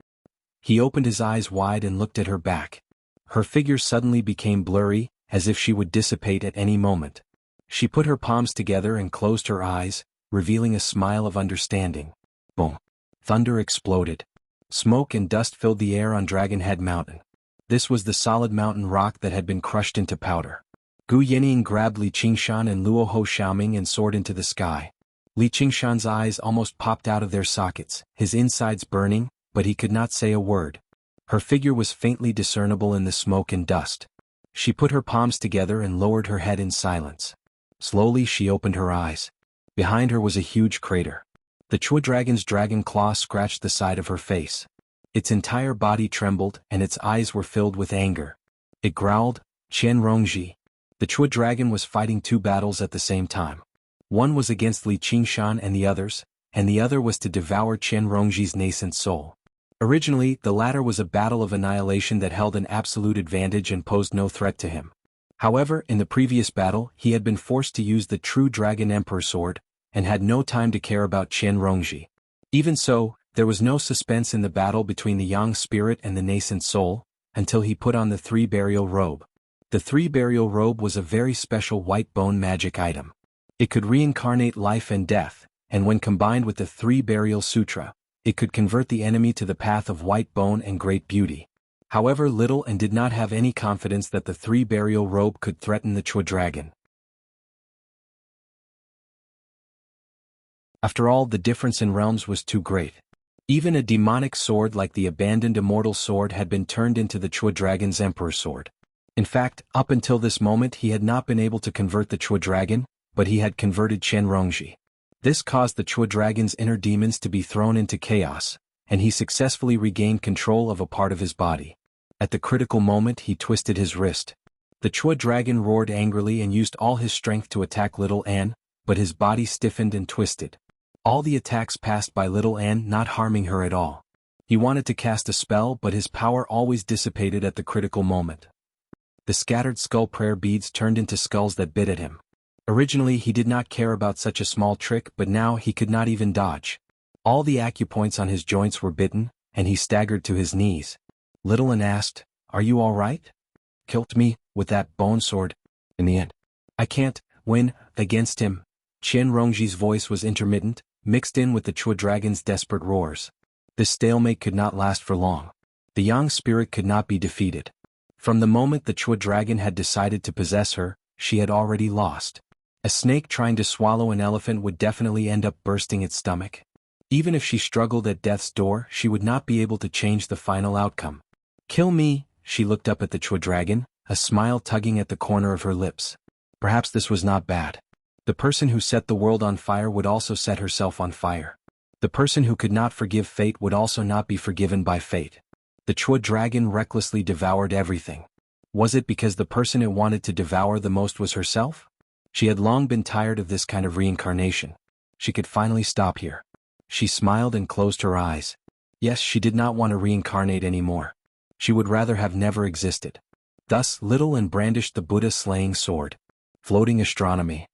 He opened his eyes wide and looked at her back. Her figure suddenly became blurry, as if she would dissipate at any moment. She put her palms together and closed her eyes, revealing a smile of understanding. Boom! Thunder exploded. Smoke and dust filled the air on Dragon Head Mountain. This was the solid mountain rock that had been crushed into powder. Gu Yinying grabbed Li Qingshan and Luo Ho Xiaoming and soared into the sky. Li Qingshan's eyes almost popped out of their sockets, his insides burning, but he could not say a word. Her figure was faintly discernible in the smoke and dust. She put her palms together and lowered her head in silence. Slowly she opened her eyes. Behind her was a huge crater. The Chua dragon's dragon claw scratched the side of her face. Its entire body trembled and its eyes were filled with anger. It growled, "Qian Rongji." The Chua dragon was fighting two battles at the same time. One was against Li Qingshan and the other was to devour Qian Rongji's nascent soul. Originally, the latter was a battle of annihilation that held an absolute advantage and posed no threat to him. However, in the previous battle, he had been forced to use the true Dragon Emperor sword, and had no time to care about Qian Rongji. Even so, there was no suspense in the battle between the Yang spirit and the nascent soul, until he put on the three burial robe. The three burial robe was a very special white bone magic item. It could reincarnate life and death, and when combined with the three burial sutra, it could convert the enemy to the path of white bone and great beauty. However, Little Anne did not have any confidence that the three burial robe could threaten the Chua dragon. After all, the difference in realms was too great. Even a demonic sword like the abandoned immortal sword had been turned into the Chua dragon's emperor sword. In fact, up until this moment he had not been able to convert the Chua dragon, but he had converted Qian Rongji. This caused the Chua dragon's inner demons to be thrown into chaos, and he successfully regained control of a part of his body. At the critical moment he twisted his wrist. The Chua dragon roared angrily and used all his strength to attack Little Anne, but his body stiffened and twisted. All the attacks passed by Little Anne, not harming her at all. He wanted to cast a spell, but his power always dissipated at the critical moment. The scattered skull prayer beads turned into skulls that bit at him. Originally he did not care about such a small trick, but now he could not even dodge. All the acupoints on his joints were bitten, and he staggered to his knees. Little Anne asked, "Are you all right? Killed me with that bone sword. In the end, I can't win against him." Qian Rongji's voice was intermittent, mixed in with the Chua dragon's desperate roars. This stalemate could not last for long. The Yang spirit could not be defeated. From the moment the Chua dragon had decided to possess her, she had already lost. A snake trying to swallow an elephant would definitely end up bursting its stomach. Even if she struggled at death's door, she would not be able to change the final outcome. "Kill me," she looked up at the Chua dragon, a smile tugging at the corner of her lips. Perhaps this was not bad. The person who set the world on fire would also set herself on fire. The person who could not forgive fate would also not be forgiven by fate. The Chua dragon recklessly devoured everything. Was it because the person it wanted to devour the most was herself? She had long been tired of this kind of reincarnation. She could finally stop here. She smiled and closed her eyes. Yes, she did not want to reincarnate anymore. She would rather have never existed. Thus, Little Anne brandished the Buddha-slaying sword. Floating astronomy.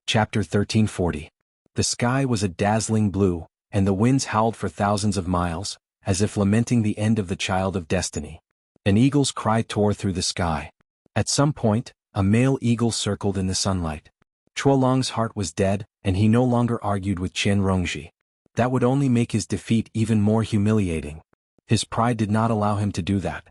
Chapter 1340. The sky was a dazzling blue, and the winds howled for thousands of miles, as if lamenting the end of the child of destiny. An eagle's cry tore through the sky. At some point, a male eagle circled in the sunlight. Chuolong's heart was dead, and he no longer argued with Qian Rongji. That would only make his defeat even more humiliating. His pride did not allow him to do that.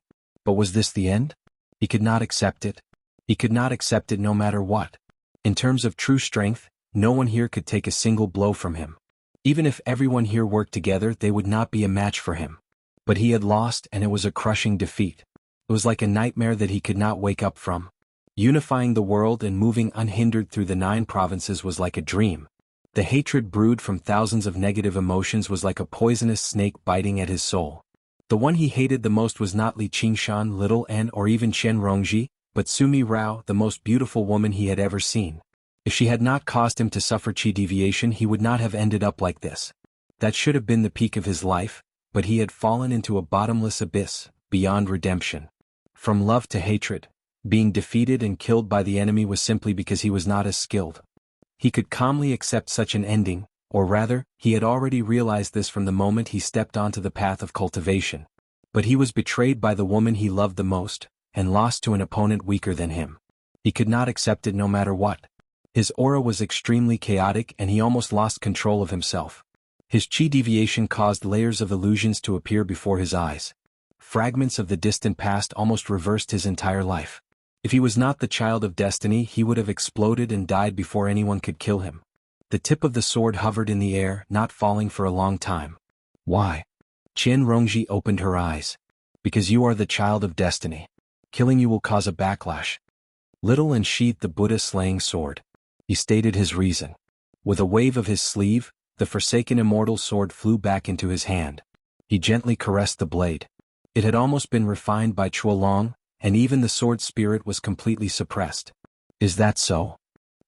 But was this the end? He could not accept it. He could not accept it no matter what. In terms of true strength, no one here could take a single blow from him. Even if everyone here worked together, they would not be a match for him. But he had lost, and it was a crushing defeat. It was like a nightmare that he could not wake up from. Unifying the world and moving unhindered through the 9 provinces was like a dream. The hatred brewed from thousands of negative emotions was like a poisonous snake biting at his soul. The one he hated the most was not Li Qingshan, Little N, or even Qian Rongji, but Sumi Rao, the most beautiful woman he had ever seen. If she had not caused him to suffer chi deviation, he would not have ended up like this. That should have been the peak of his life, but he had fallen into a bottomless abyss, beyond redemption. From love to hatred, being defeated and killed by the enemy was simply because he was not as skilled. He could calmly accept such an ending, or rather, he had already realized this from the moment he stepped onto the path of cultivation. But he was betrayed by the woman he loved the most, and lost to an opponent weaker than him. He could not accept it no matter what. His aura was extremely chaotic and he almost lost control of himself. His chi deviation caused layers of illusions to appear before his eyes. Fragments of the distant past almost reversed his entire life. If he was not the child of destiny, he would have exploded and died before anyone could kill him. The tip of the sword hovered in the air, not falling for a long time. Why? Qian Rongji opened her eyes. Because you are the child of destiny. Killing you will cause a backlash. Little and sheathed the Buddha-slaying sword. He stated his reason. With a wave of his sleeve, the forsaken immortal sword flew back into his hand. He gently caressed the blade. It had almost been refined by Chuolong, and even the sword spirit was completely suppressed. Is that so?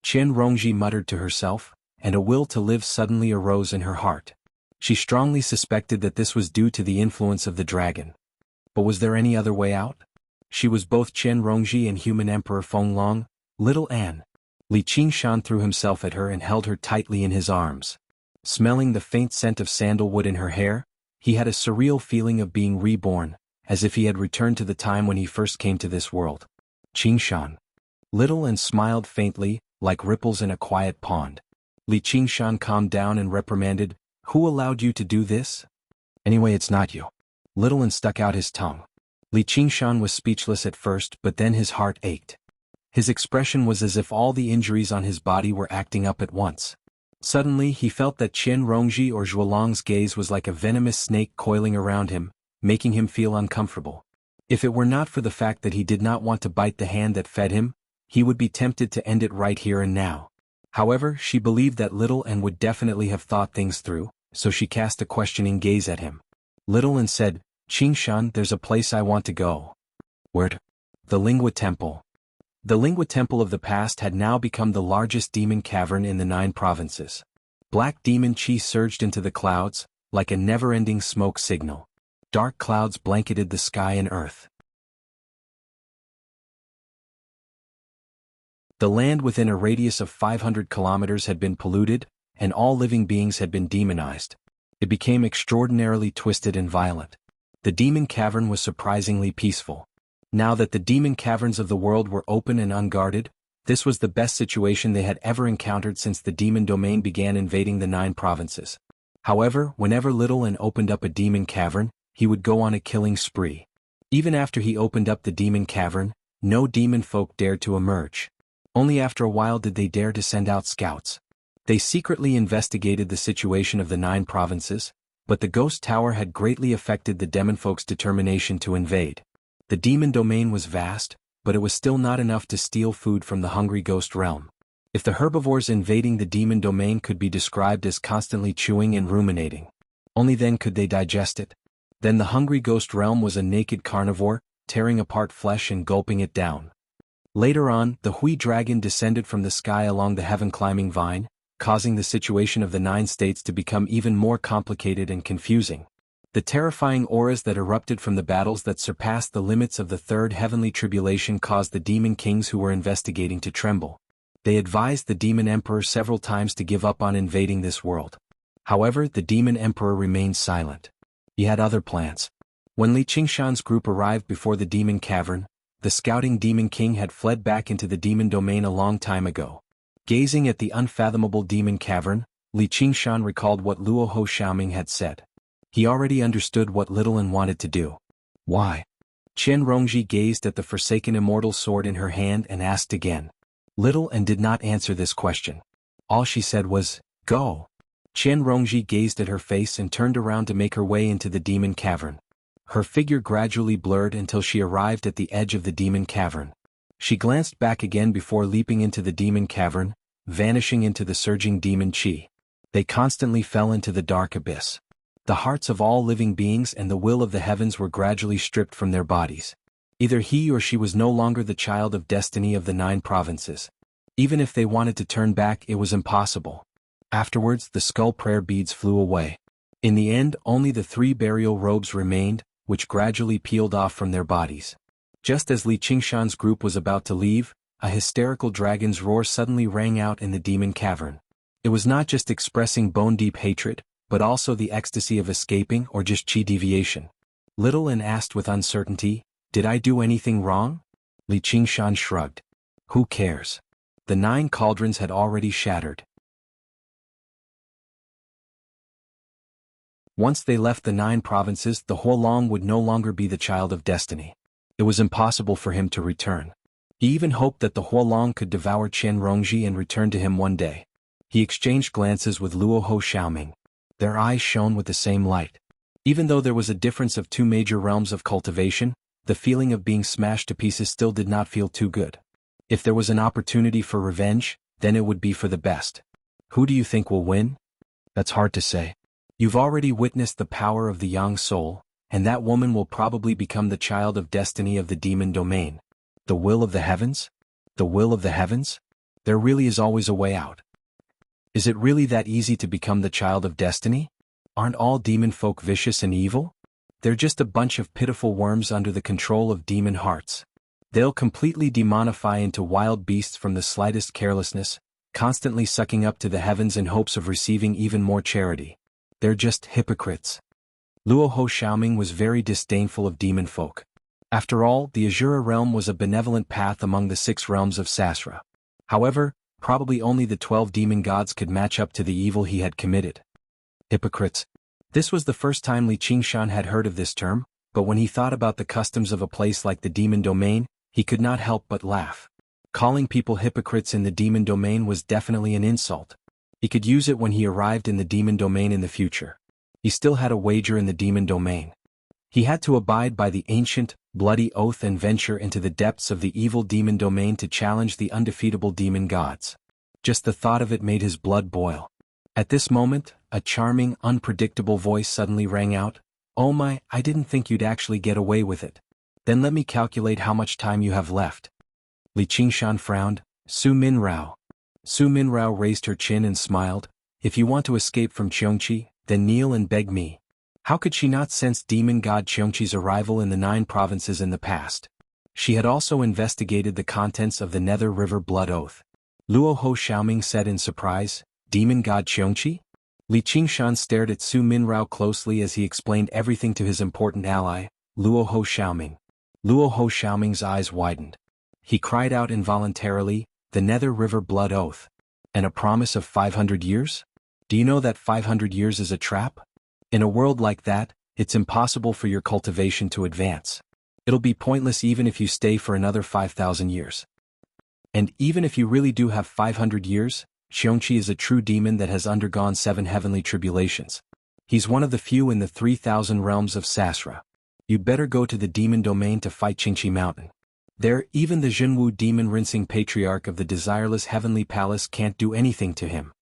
Qian Rongji muttered to herself, and a will to live suddenly arose in her heart. She strongly suspected that this was due to the influence of the dragon. But was there any other way out? She was both Qian Rongji and human Emperor Fenglong, Little An. Li Qingshan threw himself at her and held her tightly in his arms. Smelling the faint scent of sandalwood in her hair, he had a surreal feeling of being reborn, as if he had returned to the time when he first came to this world. Qingshan. Little An smiled faintly, like ripples in a quiet pond. Li Qingshan calmed down and reprimanded, "Who allowed you to do this? Anyway, it's not you." Little An stuck out his tongue. Li Qingshan was speechless at first, but then his heart ached. His expression was as if all the injuries on his body were acting up at once. Suddenly he felt that Qian Rongji or Zhuolong's gaze was like a venomous snake coiling around him, making him feel uncomfortable. If it were not for the fact that he did not want to bite the hand that fed him, he would be tempted to end it right here and now. However, she believed that Little An would definitely have thought things through, so she cast a questioning gaze at him. Little An said, "Qingshan, there's a place I want to go." Where to? The Lingua Temple. The Lingua Temple of the past had now become the largest demon cavern in the 9 provinces. Black demon chi surged into the clouds, like a never-ending smoke signal. Dark clouds blanketed the sky and earth. The land within a radius of 500 kilometers had been polluted, and all living beings had been demonized. It became extraordinarily twisted and violent. The demon cavern was surprisingly peaceful. Now that the demon caverns of the world were open and unguarded, this was the best situation they had ever encountered since the demon domain began invading the 9 provinces. However, whenever Little An opened up a demon cavern, he would go on a killing spree. Even after he opened up the demon cavern, no demon folk dared to emerge. Only after a while did they dare to send out scouts. They secretly investigated the situation of the 9 provinces, but the ghost tower had greatly affected the demon folk's determination to invade. The demon domain was vast, but it was still not enough to steal food from the hungry ghost realm. If the herbivores invading the demon domain could be described as constantly chewing and ruminating, only then could they digest it. Then the hungry ghost realm was a naked carnivore, tearing apart flesh and gulping it down. Later on, the Hui dragon descended from the sky along the heaven-climbing vine, causing the situation of the 9 states to become even more complicated and confusing. The terrifying auras that erupted from the battles that surpassed the limits of the 3rd heavenly tribulation caused the demon kings who were investigating to tremble. They advised the demon emperor several times to give up on invading this world. However, the demon emperor remained silent. He had other plans. When Li Qingshan's group arrived before the demon cavern, the scouting demon king had fled back into the demon domain a long time ago. Gazing at the unfathomable demon cavern, Li Qingshan recalled what Luo Ho Xiaoming had said. He already understood what Little An wanted to do. Why? Qian Rongji gazed at the forsaken immortal sword in her hand and asked again. Little An did not answer this question. All she said was, "Go." Qian Rongji gazed at her face and turned around to make her way into the demon cavern. Her figure gradually blurred until she arrived at the edge of the demon cavern. She glanced back again before leaping into the demon cavern, vanishing into the surging demon qi. They constantly fell into the dark abyss. The hearts of all living beings and the will of the heavens were gradually stripped from their bodies. Either he or she was no longer the child of destiny of the 9 provinces. Even if they wanted to turn back, it was impossible. Afterwards, the skull prayer beads flew away. In the end, only the 3 burial robes remained, which gradually peeled off from their bodies. Just as Li Qingshan's group was about to leave, a hysterical dragon's roar suddenly rang out in the demon cavern. It was not just expressing bone-deep hatred, but also the ecstasy of escaping or just qi deviation. Little An asked with uncertainty, "Did I do anything wrong?" Li Qingshan shrugged. Who cares? The 9 cauldrons had already shattered. Once they left the 9 provinces, the Huolong would no longer be the child of destiny. It was impossible for him to return. He even hoped that the Huolong could devour Qian Rongji and return to him one day. He exchanged glances with Luo Ho Xiaoming. Their eyes shone with the same light. Even though there was a difference of 2 major realms of cultivation, the feeling of being smashed to pieces still did not feel too good. If there was an opportunity for revenge, then it would be for the best. Who do you think will win? That's hard to say. You've already witnessed the power of the Yang soul, and that woman will probably become the child of destiny of the demon domain. The will of the heavens? The will of the heavens? There really is always a way out. Is it really that easy to become the child of destiny? Aren't all demon folk vicious and evil? They're just a bunch of pitiful worms under the control of demon hearts. They'll completely demonify into wild beasts from the slightest carelessness, constantly sucking up to the heavens in hopes of receiving even more charity. They're just hypocrites. Luo Ho Xiaoming was very disdainful of demon folk. After all, the Azura realm was a benevolent path among the 6 realms of Sasra. However, probably only the 12 demon gods could match up to the evil he had committed. Hypocrites. This was the first time Li Qingshan had heard of this term, but when he thought about the customs of a place like the demon domain, he could not help but laugh. Calling people hypocrites in the demon domain was definitely an insult. He could use it when he arrived in the demon domain in the future. He still had a wager in the demon domain. He had to abide by the ancient, bloody oath and venture into the depths of the evil demon domain to challenge the undefeatable demon gods. Just the thought of it made his blood boil. At this moment, a charming, unpredictable voice suddenly rang out, "Oh my, I didn't think you'd actually get away with it. Then let me calculate how much time you have left." Li Qingshan frowned. "Su Minrao." Su Minrao raised her chin and smiled. "If you want to escape from Qiongqi, then kneel and beg me." How could she not sense demon god Qiongqi's arrival in the 9 provinces in the past? She had also investigated the contents of the Nether River Blood Oath. Luo Ho Xiaoming said in surprise, "Demon god Qiongqi?" Li Qingshan stared at Su Minrao closely as he explained everything to his important ally, Luo Ho Xiaoming. Luo Ho Xiaoming's eyes widened. He cried out involuntarily, "The Nether River Blood Oath. And a promise of 500 years? Do you know that 500 years is a trap? In a world like that, it's impossible for your cultivation to advance. It'll be pointless even if you stay for another 5,000 years. And even if you really do have 500 years, Qiongqi is a true demon that has undergone 7 heavenly tribulations. He's one of the few in the 3,000 realms of Sasra. You'd better go to the demon domain to fight Qingqi Mountain. There, even the Jianghu demon rinsing patriarch of the desireless heavenly palace can't do anything to him."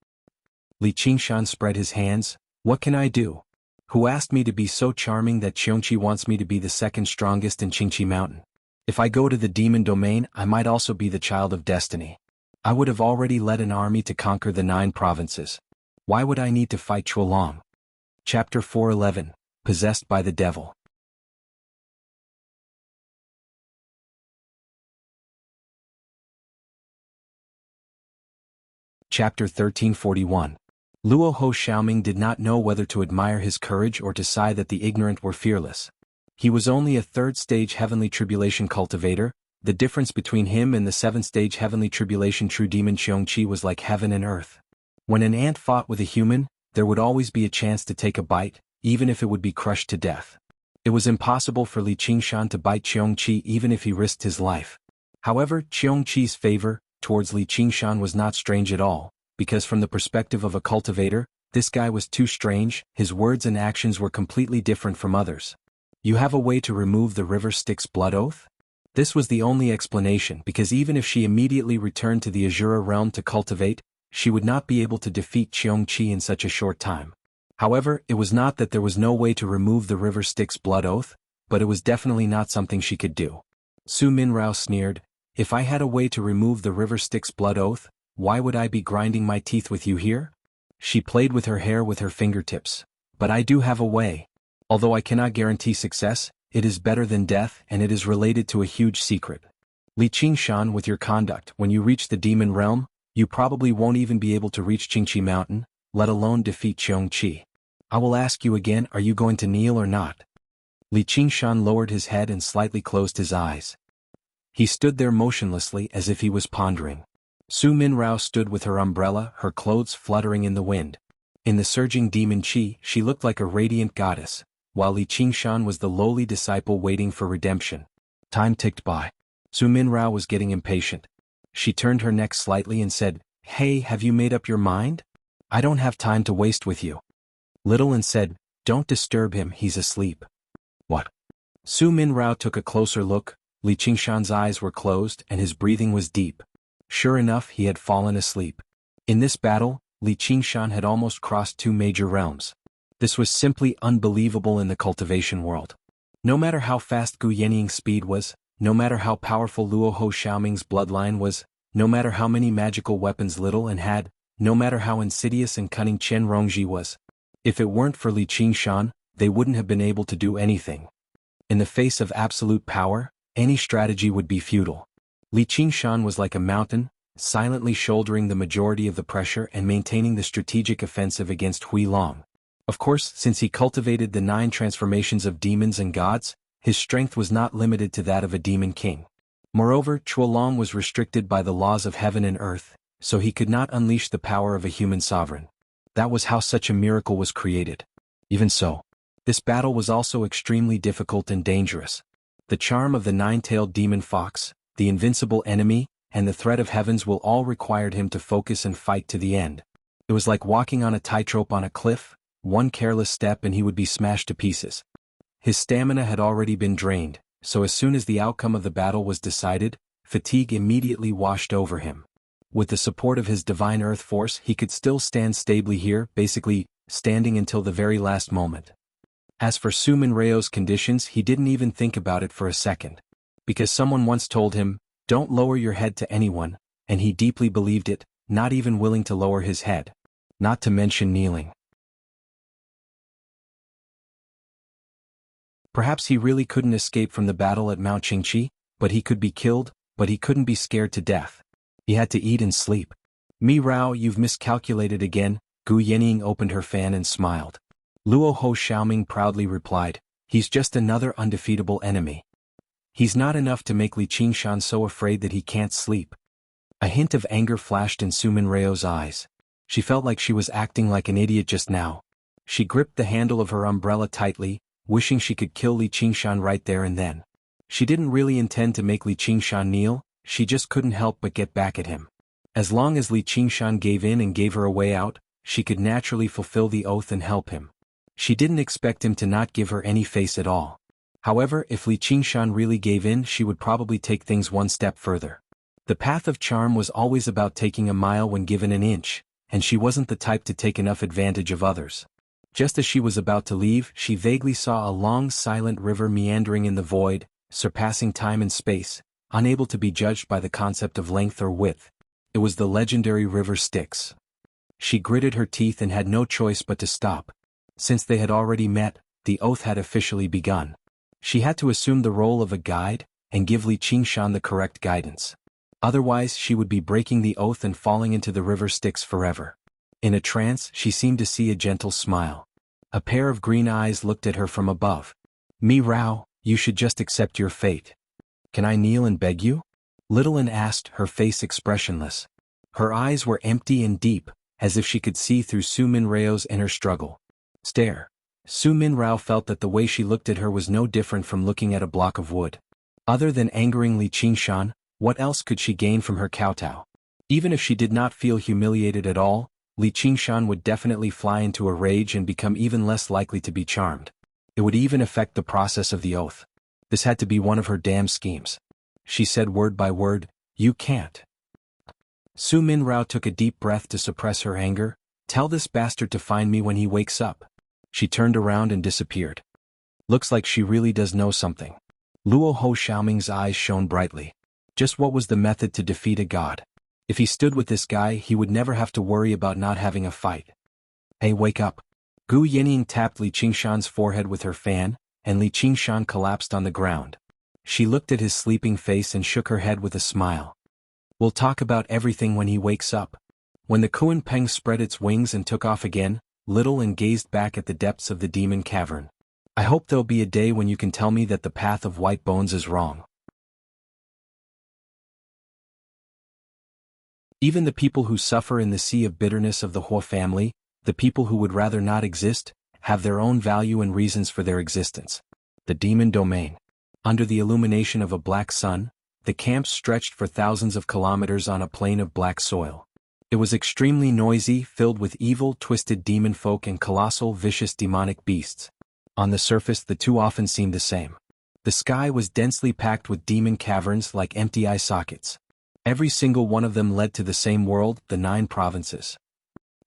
Li Qingshan spread his hands. "What can I do? Who asked me to be so charming that Qiongqi wants me to be the second strongest in Qingqi Mountain? If I go to the demon domain, I might also be the child of destiny. I would have already led an army to conquer the 9 provinces. Why would I need to fight Chuolong?" Chapter 411, Possessed by the Devil. Chapter 1341. Luo Ho Xiaoming did not know whether to admire his courage or to sigh that the ignorant were fearless. He was only a third-stage heavenly tribulation cultivator. The difference between him and the seventh-stage heavenly tribulation true demon Qiongqi was like heaven and earth. When an ant fought with a human, there would always be a chance to take a bite, even if it would be crushed to death. It was impossible for Li Qingshan to bite Qiongqi even if he risked his life. However, Qiongqi's favor towards Li Qingshan was not strange at all, because from the perspective of a cultivator, this guy was too strange. His words and actions were completely different from others. You have a way to remove the river Styx blood oath? This was the only explanation, because even if she immediately returned to the Azura realm to cultivate, she would not be able to defeat Qiongqi in such a short time. However, it was not that there was no way to remove the river Styx blood oath, but it was definitely not something she could do. Su Minrao sneered, "If I had a way to remove the river Styx blood oath, why would I be grinding my teeth with you here?" She played with her hair with her fingertips. "But I do have a way. Although I cannot guarantee success, it is better than death and it is related to a huge secret. Li Qingshan, with your conduct, when you reach the demon realm, you probably won't even be able to reach Qingqi Mountain, let alone defeat Qiongqi. I will ask you again, are you going to kneel or not?" Li Qingshan lowered his head and slightly closed his eyes. He stood there motionlessly as if he was pondering. Su Minrao stood with her umbrella, her clothes fluttering in the wind. In the surging demon qi, she looked like a radiant goddess, while Li Qingshan was the lowly disciple waiting for redemption. Time ticked by. Su Minrao was getting impatient. She turned her neck slightly and said, "Hey, have you made up your mind? I don't have time to waste with you." Little and said, "Don't disturb him, he's asleep." "What?" Su Minrao took a closer look. Li Qingshan's eyes were closed and his breathing was deep. Sure enough, he had fallen asleep. In this battle, Li Qingshan had almost crossed two major realms. This was simply unbelievable in the cultivation world. No matter how fast Gu Yenying's speed was, no matter how powerful Luo Ho Xiaoming's bloodline was, no matter how many magical weapons Little and had, no matter how insidious and cunning Chen Rongji was, if it weren't for Li Qingshan, they wouldn't have been able to do anything. In the face of absolute power, any strategy would be futile. Li Qingshan was like a mountain, silently shouldering the majority of the pressure and maintaining the strategic offensive against Hui Long. Of course, since he cultivated the 9 transformations of demons and gods, his strength was not limited to that of a demon king. Moreover, Chuolong was restricted by the laws of heaven and earth, so he could not unleash the power of a human sovereign. That was how such a miracle was created. Even so, this battle was also extremely difficult and dangerous. The charm of the 9-tailed demon fox, the invincible enemy, and the threat of heavens will all required him to focus and fight to the end. It was like walking on a tightrope on a cliff. One careless step and he would be smashed to pieces. His stamina had already been drained, so as soon as the outcome of the battle was decided, fatigue immediately washed over him. With the support of his divine earth force, he could still stand stably here, basically, standing until the very last moment. As for Su Minrao's conditions, he didn't even think about it for a second. Because someone once told him, "Don't lower your head to anyone," and he deeply believed it, not even willing to lower his head. Not to mention kneeling. Perhaps he really couldn't escape from the battle at Mount Qingqi, but he could be killed, but he couldn't be scared to death. He had to eat and sleep. "Mi Rao, you've miscalculated again." Gu Yenying opened her fan and smiled. Luo Ho Xiaoming proudly replied, "He's just another undefeatable enemy. He's not enough to make Li Qingshan so afraid that he can't sleep." A hint of anger flashed in Su Minrao's eyes. She felt like she was acting like an idiot just now. She gripped the handle of her umbrella tightly, wishing she could kill Li Qingshan right there and then. She didn't really intend to make Li Qingshan kneel, she just couldn't help but get back at him. As long as Li Qingshan gave in and gave her a way out, she could naturally fulfill the oath and help him. She didn't expect him to not give her any face at all. However, if Li Qingshan really gave in, she would probably take things one step further. The path of charm was always about taking a mile when given an inch, and she wasn't the type to take enough advantage of others. Just as she was about to leave, she vaguely saw a long silent river meandering in the void, surpassing time and space, unable to be judged by the concept of length or width. It was the legendary river Styx. She gritted her teeth and had no choice but to stop. Since they had already met, the oath had officially begun. She had to assume the role of a guide, and give Li Qingshan the correct guidance. Otherwise she would be breaking the oath and falling into the river Styx forever. In a trance, she seemed to see a gentle smile. A pair of green eyes looked at her from above. "Mi Rao, you should just accept your fate. Can I kneel and beg you?" Little An asked, her face expressionless. Her eyes were empty and deep, as if she could see through Su Min Rao's inner struggle. Stare. Su Min Rao felt that the way she looked at her was no different from looking at a block of wood. Other than angering Li Qingshan, what else could she gain from her kowtow? Even if she did not feel humiliated at all, Li Qingshan would definitely fly into a rage and become even less likely to be charmed. It would even affect the process of the oath. This had to be one of her damn schemes. She said word by word, "You can't." Su Min Rao took a deep breath to suppress her anger. "Tell this bastard to find me when he wakes up." She turned around and disappeared. Looks like she really does know something. Luo Ho Xiaoming's eyes shone brightly. Just what was the method to defeat a god? If he stood with this guy, he would never have to worry about not having a fight. "Hey, wake up." Gu Yinying tapped Li Qingshan's forehead with her fan, and Li Qingshan collapsed on the ground. She looked at his sleeping face and shook her head with a smile. "We'll talk about everything when he wakes up." When the Kuan Peng spread its wings and took off again, Little An gazed back at the depths of the demon cavern. "I hope there'll be a day when you can tell me that the path of white bones is wrong." Even the people who suffer in the sea of bitterness of the Huo family, the people who would rather not exist, have their own value and reasons for their existence. The demon domain. Under the illumination of a black sun, the camps stretched for thousands of kilometers on a plain of black soil. It was extremely noisy, filled with evil, twisted demon folk and colossal, vicious demonic beasts. On the surface, the two often seemed the same. The sky was densely packed with demon caverns like empty eye sockets. Every single one of them led to the same world, the 9 provinces.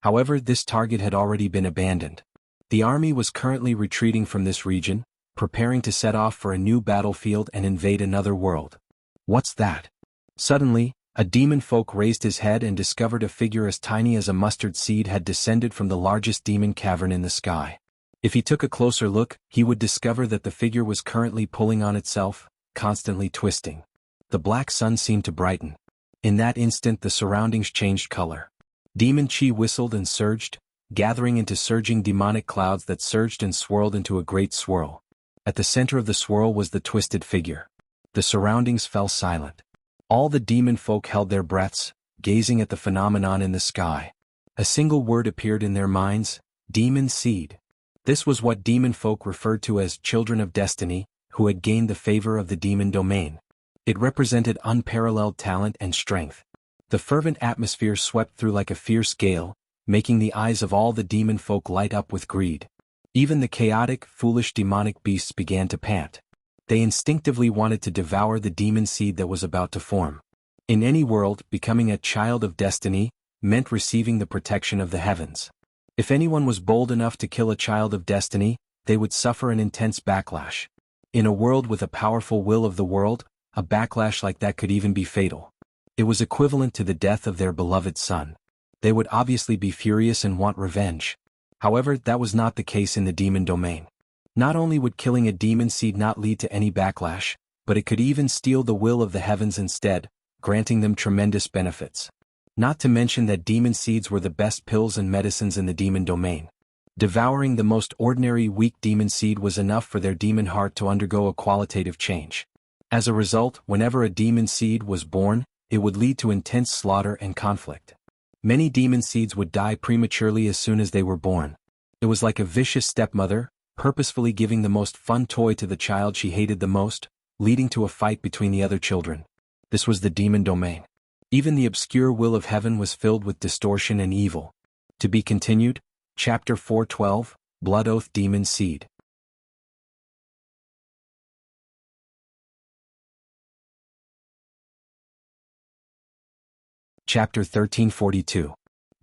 However, this target had already been abandoned. The army was currently retreating from this region, preparing to set off for a new battlefield and invade another world. What's that? Suddenly, a demon folk raised his head and discovered a figure as tiny as a mustard seed had descended from the largest demon cavern in the sky. If he took a closer look, he would discover that the figure was currently pulling on itself, constantly twisting. The black sun seemed to brighten. In that instant, the surroundings changed color. Demon chi whistled and surged, gathering into surging demonic clouds that surged and swirled into a great swirl. At the center of the swirl was the twisted figure. The surroundings fell silent. All the demon folk held their breaths, gazing at the phenomenon in the sky. A single word appeared in their minds: demon seed. This was what demon folk referred to as children of destiny, who had gained the favor of the demon domain. It represented unparalleled talent and strength. The fervent atmosphere swept through like a fierce gale, making the eyes of all the demon folk light up with greed. Even the chaotic, foolish demonic beasts began to pant. They instinctively wanted to devour the demon seed that was about to form. In any world, becoming a child of destiny meant receiving the protection of the heavens. If anyone was bold enough to kill a child of destiny, they would suffer an intense backlash. In a world with a powerful will of the world, a backlash like that could even be fatal. It was equivalent to the death of their beloved son. They would obviously be furious and want revenge. However, that was not the case in the demon domain. Not only would killing a demon seed not lead to any backlash, but it could even steal the will of the heavens instead, granting them tremendous benefits. Not to mention that demon seeds were the best pills and medicines in the demon domain. Devouring the most ordinary weak demon seed was enough for their demon heart to undergo a qualitative change. As a result, whenever a demon seed was born, it would lead to intense slaughter and conflict. Many demon seeds would die prematurely as soon as they were born. It was like a vicious stepmother, purposefully giving the most fun toy to the child she hated the most, leading to a fight between the other children. This was the demon domain. Even the obscure will of heaven was filled with distortion and evil. To be continued, Chapter 412, Blood Oath Demon Seed. Chapter 1342.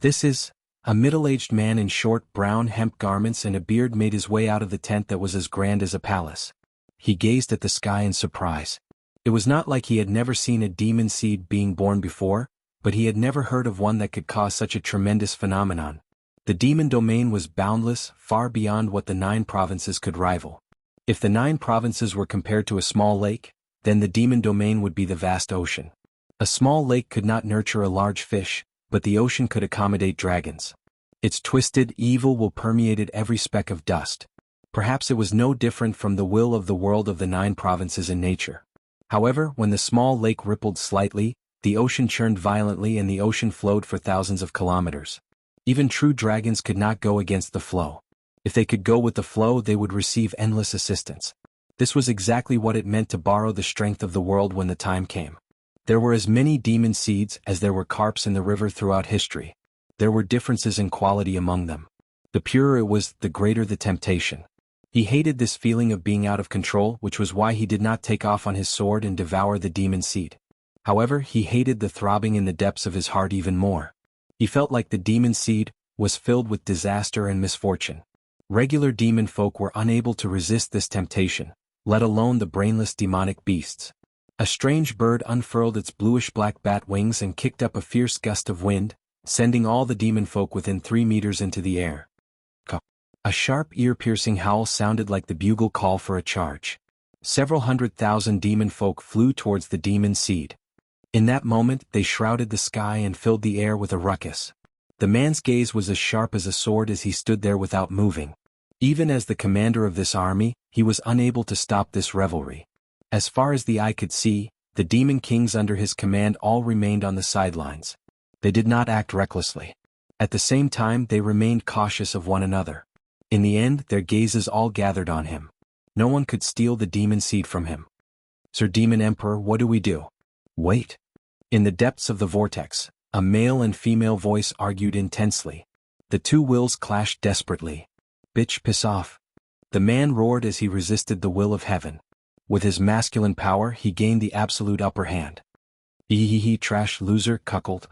This is, a middle-aged man in short brown hemp garments and a beard made his way out of the tent that was as grand as a palace. He gazed at the sky in surprise. It was not like he had never seen a demon seed being born before, but he had never heard of one that could cause such a tremendous phenomenon. The demon domain was boundless, far beyond what the 9 provinces could rival. If the 9 provinces were compared to a small lake, then the demon domain would be the vast ocean. A small lake could not nurture a large fish, but the ocean could accommodate dragons. Its twisted evil will permeated every speck of dust. Perhaps it was no different from the will of the world of the 9 provinces in nature. However, when the small lake rippled slightly, the ocean churned violently and the ocean flowed for thousands of kilometers. Even true dragons could not go against the flow. If they could go with the flow, they would receive endless assistance. This was exactly what it meant to borrow the strength of the world when the time came. There were as many demon seeds as there were carps in the river throughout history. There were differences in quality among them. The purer it was, the greater the temptation. He hated this feeling of being out of control, which was why he did not take off on his sword and devour the demon seed. However, he hated the throbbing in the depths of his heart even more. He felt like the demon seed was filled with disaster and misfortune. Regular demon folk were unable to resist this temptation, let alone the brainless demonic beasts. A strange bird unfurled its bluish-black bat wings and kicked up a fierce gust of wind, sending all the demon folk within 3 meters into the air. A sharp, ear-piercing howl sounded like the bugle call for a charge. Several 100,000 demon folk flew towards the demon seed. In that moment, they shrouded the sky and filled the air with a ruckus. The man's gaze was as sharp as a sword as he stood there without moving. Even as the commander of this army, he was unable to stop this revelry. As far as the eye could see, the demon kings under his command all remained on the sidelines. They did not act recklessly. At the same time, they remained cautious of one another. In the end, their gazes all gathered on him. No one could steal the demon seed from him. "Sir Demon Emperor, what do we do?" "Wait." In the depths of the vortex, a male and female voice argued intensely. The two wills clashed desperately. "Bitch, piss off." The man roared as he resisted the will of heaven. With his masculine power, he gained the absolute upper hand. "Hee trash loser, cuckold."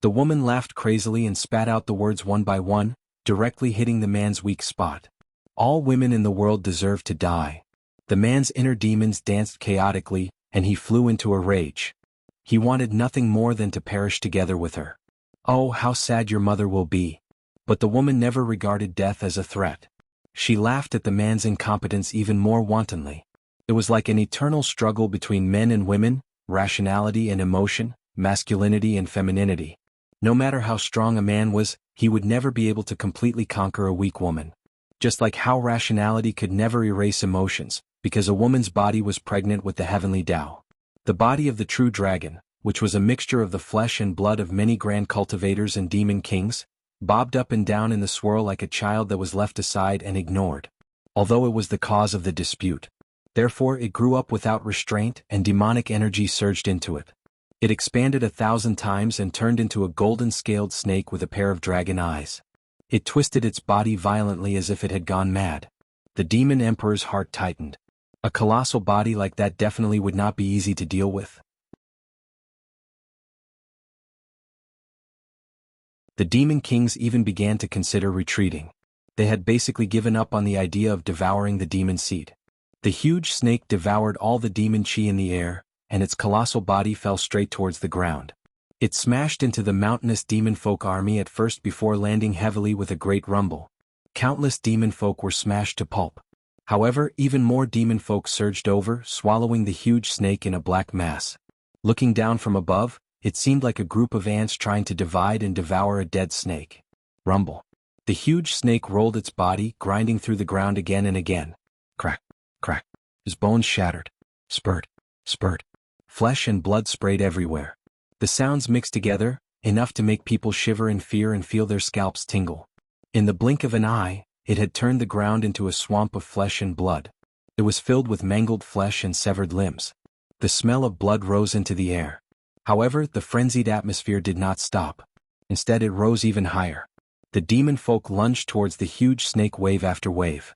The woman laughed crazily and spat out the words one by one, directly hitting the man's weak spot. All women in the world deserve to die. The man's inner demons danced chaotically, and he flew into a rage. He wanted nothing more than to perish together with her. "Oh, how sad your mother will be." But the woman never regarded death as a threat. She laughed at the man's incompetence even more wantonly. It was like an eternal struggle between men and women, rationality and emotion, masculinity and femininity. No matter how strong a man was, he would never be able to completely conquer a weak woman. Just like how rationality could never erase emotions, because a woman's body was pregnant with the heavenly Tao. The body of the true dragon, which was a mixture of the flesh and blood of many grand cultivators and demon kings, bobbed up and down in the swirl like a child that was left aside and ignored. Although it was the cause of the dispute. Therefore it grew up without restraint and demonic energy surged into it. It expanded 1,000 times and turned into a golden-scaled snake with a pair of dragon eyes. It twisted its body violently as if it had gone mad. The demon emperor's heart tightened. A colossal body like that definitely would not be easy to deal with. The demon kings even began to consider retreating. They had basically given up on the idea of devouring the demon seed. The huge snake devoured all the demon chi in the air, and its colossal body fell straight towards the ground. It smashed into the mountainous demon folk army at first before landing heavily with a great rumble. Countless demon folk were smashed to pulp. However, even more demon folk surged over, swallowing the huge snake in a black mass. Looking down from above, it seemed like a group of ants trying to divide and devour a dead snake. Rumble. The huge snake rolled its body, grinding through the ground again and again. Crack, crack. His bones shattered. Spurt, spurt. Flesh and blood sprayed everywhere. The sounds mixed together, enough to make people shiver in fear and feel their scalps tingle. In the blink of an eye, it had turned the ground into a swamp of flesh and blood. It was filled with mangled flesh and severed limbs. The smell of blood rose into the air. However, the frenzied atmosphere did not stop. Instead, it rose even higher. The demon folk lunged towards the huge snake wave after wave.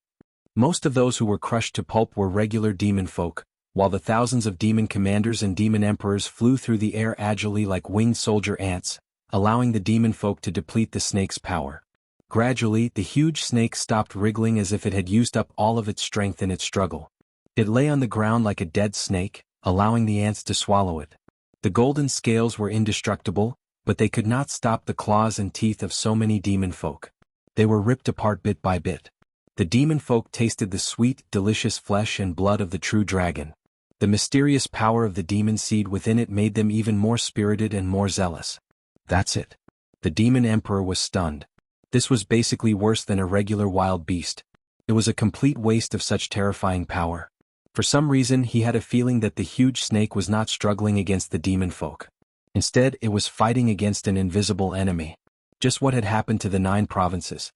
Most of those who were crushed to pulp were regular demon folk, while the thousands of demon commanders and demon emperors flew through the air agilely like winged soldier ants, allowing the demon folk to deplete the snake's power. Gradually, the huge snake stopped wriggling as if it had used up all of its strength in its struggle. It lay on the ground like a dead snake, allowing the ants to swallow it. The golden scales were indestructible, but they could not stop the claws and teeth of so many demon folk. They were ripped apart bit by bit. The demon folk tasted the sweet, delicious flesh and blood of the true dragon. The mysterious power of the demon seed within it made them even more spirited and more zealous. That's it. The demon emperor was stunned. This was basically worse than a regular wild beast. It was a complete waste of such terrifying power. For some reason he had a feeling that the huge snake was not struggling against the demon folk. Instead, it was fighting against an invisible enemy. Just what had happened to the 9 provinces.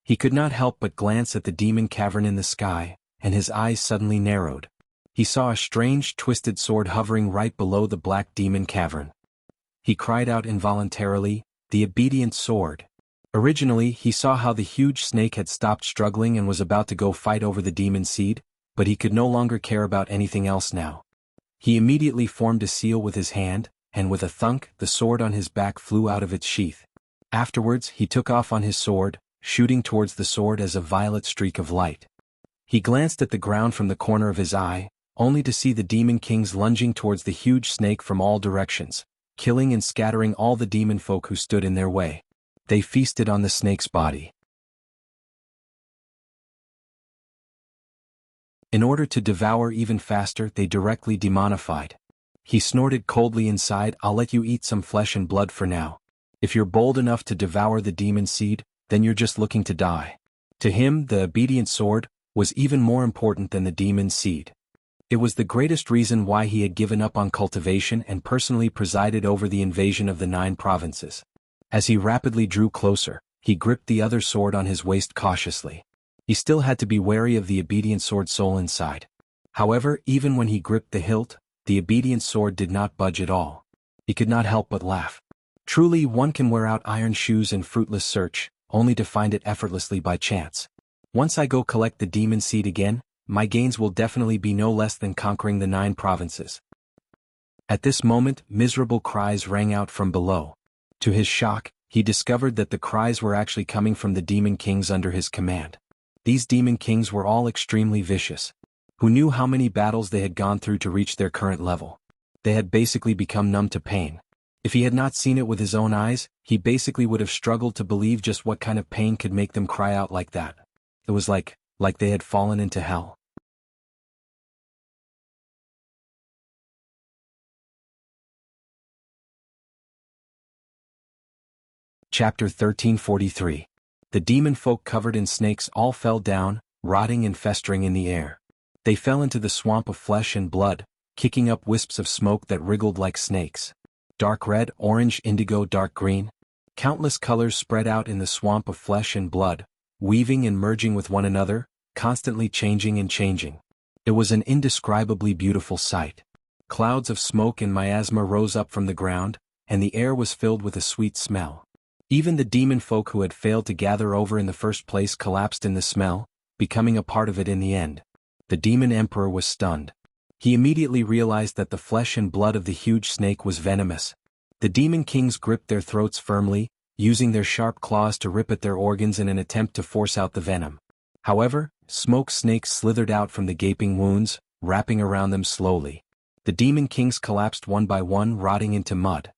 He could not help but glance at the demon cavern in the sky, and his eyes suddenly narrowed. He saw a strange, twisted sword hovering right below the black demon cavern. He cried out involuntarily, "The obedient sword." Originally, he saw how the huge snake had stopped struggling and was about to go fight over the demon seed, but he could no longer care about anything else now. He immediately formed a seal with his hand, and with a thunk, the sword on his back flew out of its sheath. Afterwards, he took off on his sword, shooting towards the sword as a violet streak of light. He glanced at the ground from the corner of his eye, only to see the demon kings lunging towards the huge snake from all directions, killing and scattering all the demon folk who stood in their way. They feasted on the snake's body. In order to devour even faster, they directly demonified. He snorted coldly inside, "I'll let you eat some flesh and blood for now. If you're bold enough to devour the demon seed, then you're just looking to die." To him, the obedient sword was even more important than the demon seed. It was the greatest reason why he had given up on cultivation and personally presided over the invasion of the 9 provinces. As he rapidly drew closer, he gripped the other sword on his waist cautiously. He still had to be wary of the obedient sword soul inside. However, even when he gripped the hilt, the obedient sword did not budge at all. He could not help but laugh. Truly, one can wear out iron shoes in fruitless search, only to find it effortlessly by chance. Once I go collect the demon seed again, my gains will definitely be no less than conquering the 9 provinces. At this moment, miserable cries rang out from below. To his shock, he discovered that the cries were actually coming from the demon kings under his command. These demon kings were all extremely vicious. Who knew how many battles they had gone through to reach their current level? They had basically become numb to pain. If he had not seen it with his own eyes, he basically would have struggled to believe just what kind of pain could make them cry out like that. It was like they had fallen into hell. Chapter 1343. The demon folk covered in snakes all fell down, rotting and festering in the air. They fell into the swamp of flesh and blood, kicking up wisps of smoke that wriggled like snakes. Dark red, orange, indigo, dark green. Countless colors spread out in the swamp of flesh and blood, weaving and merging with one another, constantly changing and changing. It was an indescribably beautiful sight. Clouds of smoke and miasma rose up from the ground, and the air was filled with a sweet smell. Even the demon folk who had failed to gather over in the first place collapsed in the smell, becoming a part of it in the end. The demon emperor was stunned. He immediately realized that the flesh and blood of the huge snake was venomous. The demon kings gripped their throats firmly, using their sharp claws to rip at their organs in an attempt to force out the venom. However, smoke snakes slithered out from the gaping wounds, wrapping around them slowly. The demon kings collapsed one by one, rotting into mud.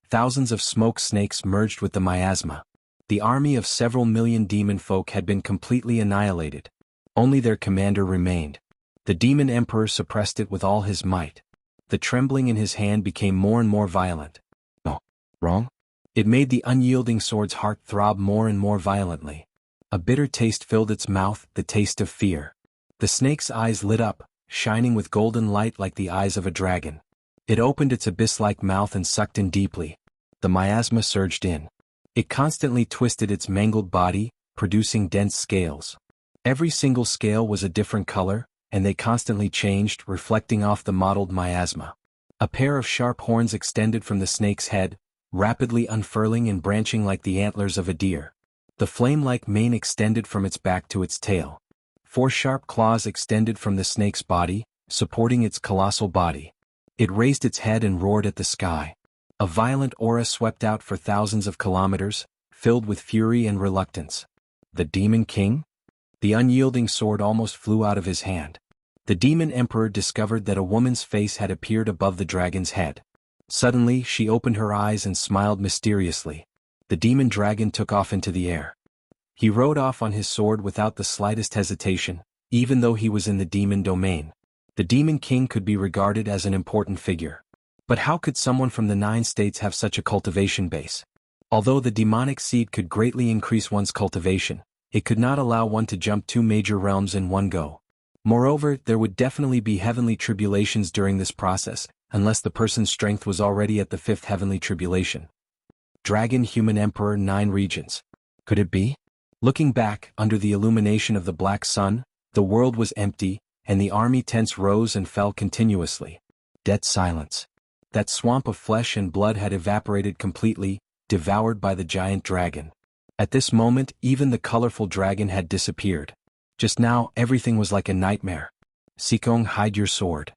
Thousands of smoke snakes merged with the miasma. The army of several million demon folk had been completely annihilated. Only their commander remained. The demon emperor suppressed it with all his might. The trembling in his hand became more and more violent. No, wrong? It made the unyielding sword's heart throb more and more violently. A bitter taste filled its mouth, the taste of fear. The snake's eyes lit up, shining with golden light like the eyes of a dragon. It opened its abyss-like mouth and sucked in deeply. The miasma surged in. It constantly twisted its mangled body, producing dense scales. Every single scale was a different color, and they constantly changed, reflecting off the mottled miasma. A pair of sharp horns extended from the snake's head, rapidly unfurling and branching like the antlers of a deer. The flame-like mane extended from its back to its tail. 4 sharp claws extended from the snake's body, supporting its colossal body. It raised its head and roared at the sky. A violent aura swept out for thousands of kilometers, filled with fury and reluctance. The demon king? The unyielding sword almost flew out of his hand. The demon emperor discovered that a woman's face had appeared above the dragon's head. Suddenly, she opened her eyes and smiled mysteriously. The demon dragon took off into the air. He rode off on his sword without the slightest hesitation, even though he was in the demon domain. The demon king could be regarded as an important figure. But how could someone from the 9 states have such a cultivation base? Although the demonic seed could greatly increase one's cultivation, it could not allow one to jump two major realms in one go. Moreover, there would definitely be heavenly tribulations during this process, unless the person's strength was already at the fifth heavenly tribulation. Dragon Human Emperor 9 regions. Could it be? Looking back, under the illumination of the black sun, the world was empty, and the army tents rose and fell continuously. Dead silence. That swamp of flesh and blood had evaporated completely, devoured by the giant dragon. At this moment, even the colorful dragon had disappeared. Just now, everything was like a nightmare. Sikong, hide your sword.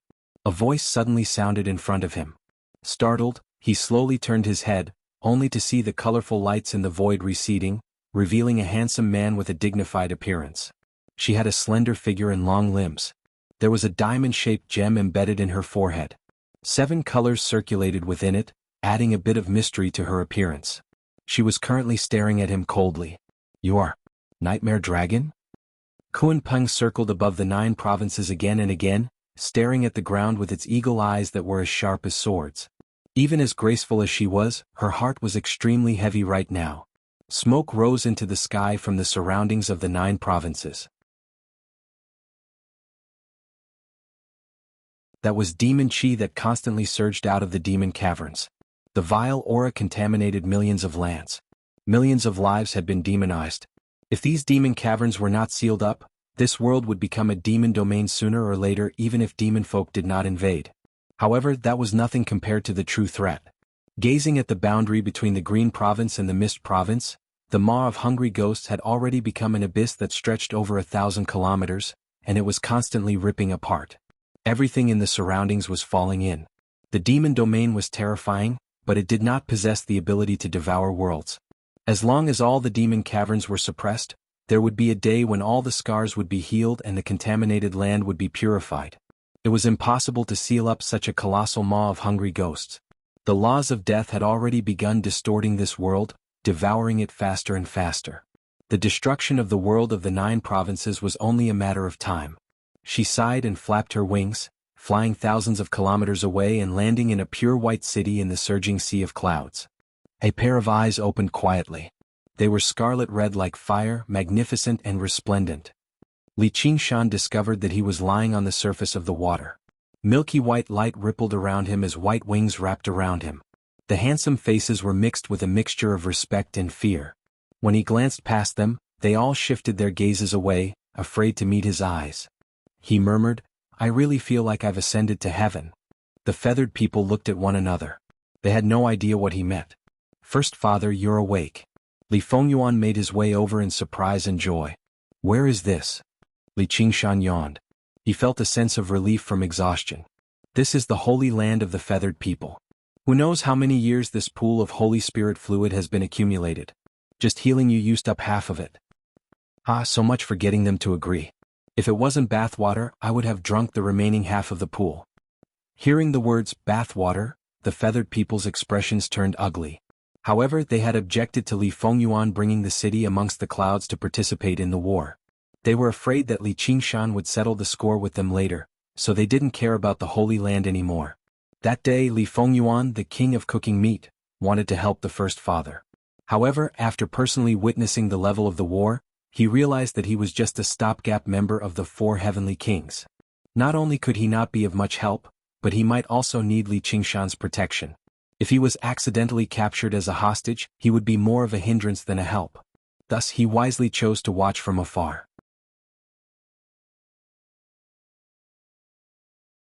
A voice suddenly sounded in front of him. Startled, he slowly turned his head, only to see the colorful lights in the void receding, revealing a handsome man with a dignified appearance. She had a slender figure and long limbs. There was a diamond-shaped gem embedded in her forehead. 7 colors circulated within it, adding a bit of mystery to her appearance. She was currently staring at him coldly. You are Nightmare Dragon? Kunpeng circled above the 9 provinces again and again, staring at the ground with its eagle eyes that were as sharp as swords. Even as graceful as she was, her heart was extremely heavy right now. Smoke rose into the sky from the surroundings of the 9 provinces. That was demon chi that constantly surged out of the demon caverns. The vile aura contaminated millions of lands. Millions of lives had been demonized. If these demon caverns were not sealed up, this world would become a demon domain sooner or later, even if demon folk did not invade. However, that was nothing compared to the true threat. Gazing at the boundary between the Green Province and the Mist Province, the maw of hungry ghosts had already become an abyss that stretched over 1,000 kilometers, and it was constantly ripping apart. Everything in the surroundings was falling in. The demon domain was terrifying, but it did not possess the ability to devour worlds. As long as all the demon caverns were suppressed, there would be a day when all the scars would be healed and the contaminated land would be purified. It was impossible to seal up such a colossal maw of hungry ghosts. The laws of death had already begun distorting this world, devouring it faster and faster. The destruction of the world of the 9 provinces was only a matter of time. She sighed and flapped her wings, flying thousands of kilometers away and landing in a pure white city in the surging sea of clouds. A pair of eyes opened quietly. They were scarlet red like fire, magnificent and resplendent. Li Qingshan discovered that he was lying on the surface of the water. Milky white light rippled around him as white wings wrapped around him. The handsome faces were mixed with a mixture of respect and fear. When he glanced past them, they all shifted their gazes away, afraid to meet his eyes. He murmured, I really feel like I've ascended to heaven. The feathered people looked at one another. They had no idea what he meant. First Father, you're awake. Li Fengyuan made his way over in surprise and joy. Where is this? Li Qingshan yawned. He felt a sense of relief from exhaustion. This is the holy land of the feathered people. Who knows how many years this pool of Holy Spirit fluid has been accumulated? Just healing you used up half of it. Ah, so much for getting them to agree. If it wasn't bathwater, I would have drunk the remaining half of the pool. Hearing the words, bathwater, the feathered people's expressions turned ugly. However, they had objected to Li Fengyuan bringing the city amongst the clouds to participate in the war. They were afraid that Li Qingshan would settle the score with them later, so they didn't care about the Holy Land anymore. That day, Li Fengyuan, the king of cooking meat, wanted to help the First Father. However, after personally witnessing the level of the war, he realized that he was just a stopgap member of the 4 heavenly kings. Not only could he not be of much help, but he might also need Li Qingshan's protection. If he was accidentally captured as a hostage, he would be more of a hindrance than a help. Thus he wisely chose to watch from afar.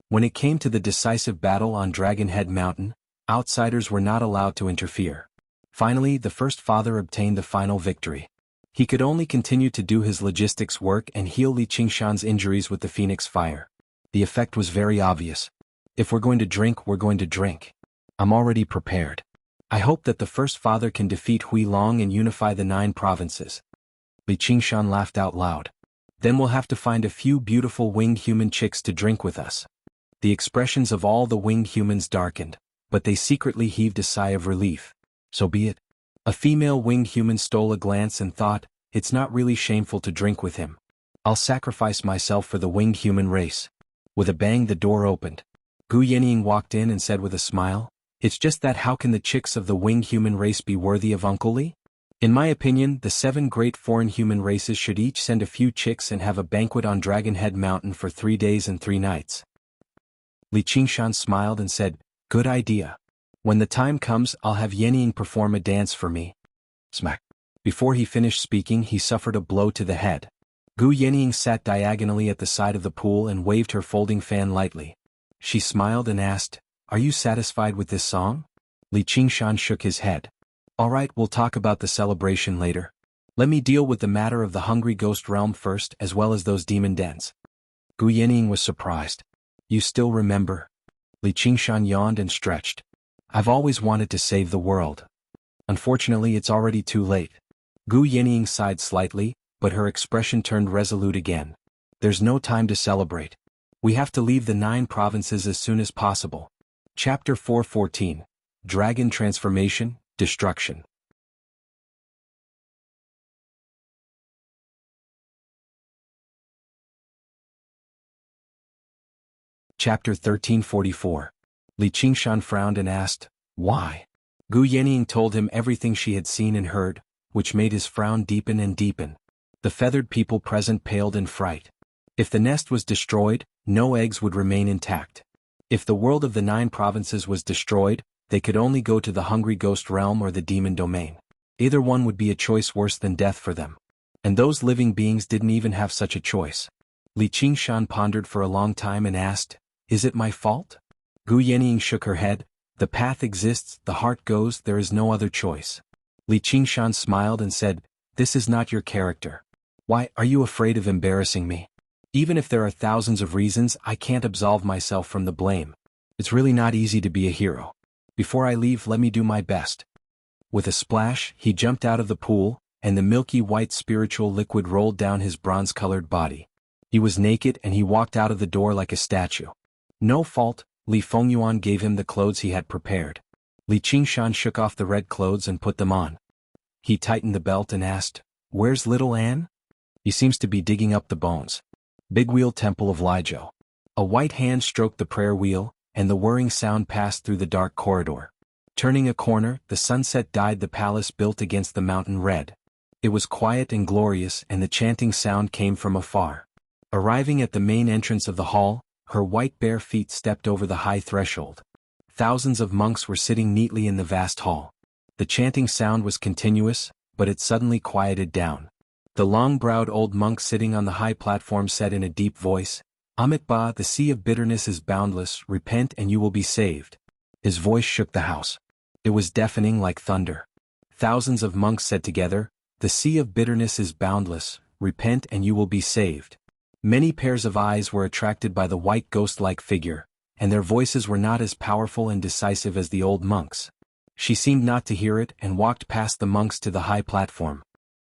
When it came to the decisive battle on Dragon Head Mountain, outsiders were not allowed to interfere. Finally, the First Father obtained the final victory. He could only continue to do his logistics work and heal Li Qingshan's injuries with the Phoenix Fire. The effect was very obvious. If we're going to drink, we're going to drink. I'm already prepared. I hope that the First Father can defeat Hui Long and unify the 9 provinces. Li Qingshan laughed out loud. Then we'll have to find a few beautiful winged human chicks to drink with us. The expressions of all the winged humans darkened, but they secretly heaved a sigh of relief. So be it. A female winged human stole a glance and thought, it's not really shameful to drink with him. I'll sacrifice myself for the winged human race. With a bang the door opened. Gu Yenying walked in and said with a smile, It's just that how can the chicks of the winged human race be worthy of Uncle Li? In my opinion, the 7 great foreign human races should each send a few chicks and have a banquet on Dragon Head Mountain for 3 days and 3 nights. Li Qingshan smiled and said, good idea. When the time comes, I'll have Yenying perform a dance for me. Smack. Before he finished speaking, he suffered a blow to the head. Gu Yenying sat diagonally at the side of the pool and waved her folding fan lightly. She smiled and asked, are you satisfied with this song? Li Qingshan shook his head. All right, we'll talk about the celebration later. Let me deal with the matter of the hungry ghost realm first, as well as those demon dens. Gu Yenying was surprised. You still remember? Li Qingshan yawned and stretched. I've always wanted to save the world. Unfortunately, it's already too late. Gu Yenying sighed slightly, but her expression turned resolute again. There's no time to celebrate. We have to leave the 9 provinces as soon as possible. Chapter 4:14. Dragon Transformation, Destruction. Chapter 13:44. Li Qingshan frowned and asked, why? Gu Yenying told him everything she had seen and heard, which made his frown deepen and deepen. The feathered people present paled in fright. If the nest was destroyed, no eggs would remain intact. If the world of the 9 provinces was destroyed, they could only go to the hungry ghost realm or the demon domain. Either one would be a choice worse than death for them. And those living beings didn't even have such a choice. Li Qingshan pondered for a long time and asked, is it my fault? Gu Yenying shook her head. The path exists, the heart goes, there is no other choice. Li Qingshan smiled and said, this is not your character. Why, are you afraid of embarrassing me? Even if there are thousands of reasons, I can't absolve myself from the blame. It's really not easy to be a hero. Before I leave, let me do my best. With a splash, he jumped out of the pool, and the milky white spiritual liquid rolled down his bronze-colored body. He was naked and he walked out of the door like a statue. No fault, Li Fengyuan gave him the clothes he had prepared. Li Qingshan shook off the red clothes and put them on. He tightened the belt and asked, where's little Anne? He seems to be digging up the bones. Big Wheel Temple of Lijo. A white hand stroked the prayer wheel, and the whirring sound passed through the dark corridor. Turning a corner, the sunset dyed the palace built against the mountain red. It was quiet and glorious, and the chanting sound came from afar. Arriving at the main entrance of the hall, her white bare feet stepped over the high threshold. Thousands of monks were sitting neatly in the vast hall. The chanting sound was continuous, but it suddenly quieted down. The long-browed old monk sitting on the high platform said in a deep voice, Amitabha, the sea of bitterness is boundless, repent and you will be saved. His voice shook the house. It was deafening like thunder. Thousands of monks said together, the sea of bitterness is boundless, repent and you will be saved. Many pairs of eyes were attracted by the white ghost-like figure, and their voices were not as powerful and decisive as the old monks. She seemed not to hear it and walked past the monks to the high platform.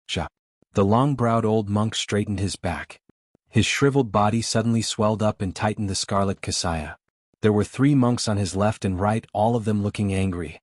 Sha. The long-browed old monk straightened his back. His shriveled body suddenly swelled up and tightened the scarlet kasaya. There were 3 monks on his left and right, all of them looking angry.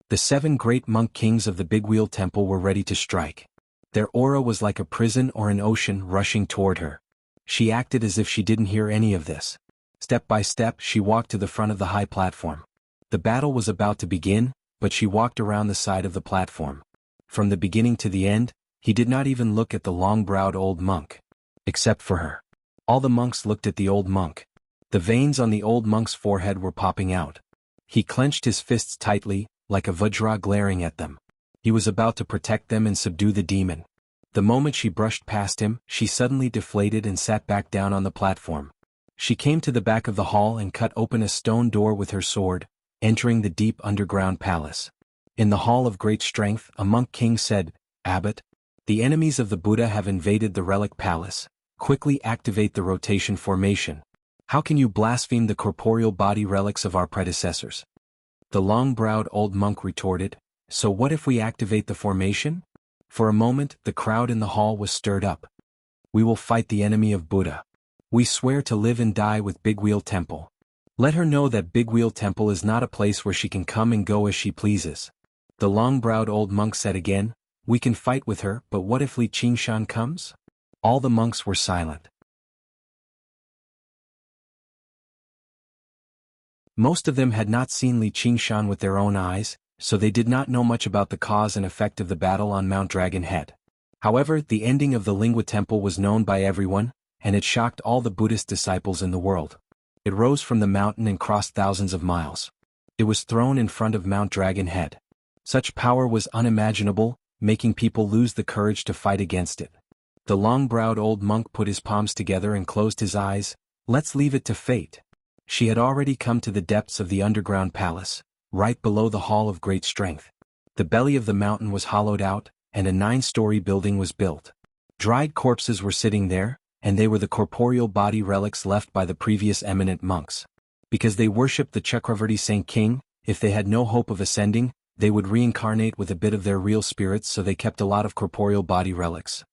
The 7 great monk kings of the Big Wheel Temple were ready to strike. Their aura was like a prison or an ocean rushing toward her. She acted as if she didn't hear any of this. Step by step, she walked to the front of the high platform. The battle was about to begin, but she walked around the side of the platform. From the beginning to the end, he did not even look at the long-browed old monk. Except for her. All the monks looked at the old monk. The veins on the old monk's forehead were popping out. He clenched his fists tightly, like a vajra glaring at them. He was about to protect them and subdue the demon. The moment she brushed past him, she suddenly deflated and sat back down on the platform. She came to the back of the hall and cut open a stone door with her sword, entering the deep underground palace. In the hall of great strength, a monk king said, Abbot, the enemies of the Buddha have invaded the relic palace. Quickly activate the rotation formation. How can you blaspheme the corporeal body relics of our predecessors? The long-browed old monk retorted, so what if we activate the formation? For a moment, the crowd in the hall was stirred up. We will fight the enemy of Buddha. We swear to live and die with Big Wheel Temple. Let her know that Big Wheel Temple is not a place where she can come and go as she pleases. The long-browed old monk said again, we can fight with her, but what if Li Qingshan comes? All the monks were silent. Most of them had not seen Li Qingshan with their own eyes, so they did not know much about the cause and effect of the battle on Mount Dragon Head. However, the ending of the Lingua Temple was known by everyone, and it shocked all the Buddhist disciples in the world. It rose from the mountain and crossed thousands of miles. It was thrown in front of Mount Dragon Head. Such power was unimaginable, making people lose the courage to fight against it. The long-browed old monk put his palms together and closed his eyes. Let's leave it to fate. She had already come to the depths of the underground palace, right below the Hall of Great Strength. The belly of the mountain was hollowed out, and a 9-story building was built. Dried corpses were sitting there, and they were the corporeal body relics left by the previous eminent monks. Because they worshipped the Chakravarti Saint King, if they had no hope of ascending, they would reincarnate with a bit of their real spirits, so they kept a lot of corporeal body relics.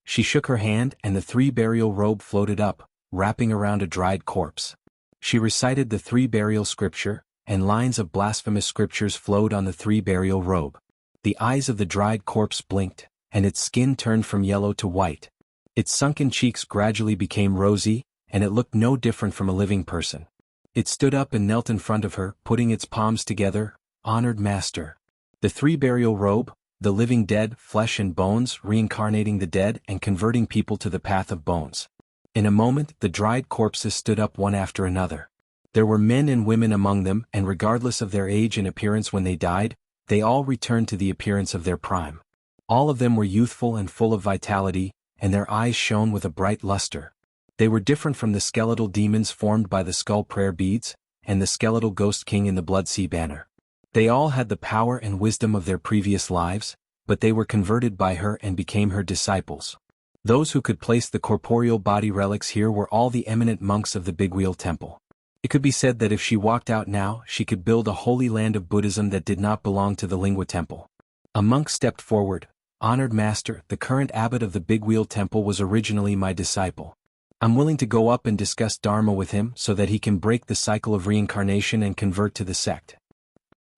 She shook her hand and the 3 burial robe floated up, wrapping around a dried corpse. She recited the 3 burial scripture, and lines of blasphemous scriptures flowed on the 3 burial robe. The eyes of the dried corpse blinked, and its skin turned from yellow to white. Its sunken cheeks gradually became rosy, and it looked no different from a living person. It stood up and knelt in front of her, putting its palms together. Honored Master. The 3 burial robe, the living dead, flesh and bones, reincarnating the dead and converting people to the path of bones. In a moment, the dried corpses stood up one after another. There were men and women among them, and regardless of their age and appearance when they died, they all returned to the appearance of their prime. All of them were youthful and full of vitality, and their eyes shone with a bright luster. They were different from the skeletal demons formed by the skull prayer beads, and the skeletal ghost king in the Blood Sea banner. They all had the power and wisdom of their previous lives, but they were converted by her and became her disciples. Those who could place the corporeal body relics here were all the eminent monks of the Big Wheel Temple. It could be said that if she walked out now, she could build a holy land of Buddhism that did not belong to the Lingua Temple. A monk stepped forward. Honored Master, the current abbot of the Big Wheel Temple was originally my disciple. I'm willing to go up and discuss Dharma with him so that he can break the cycle of reincarnation and convert to the sect.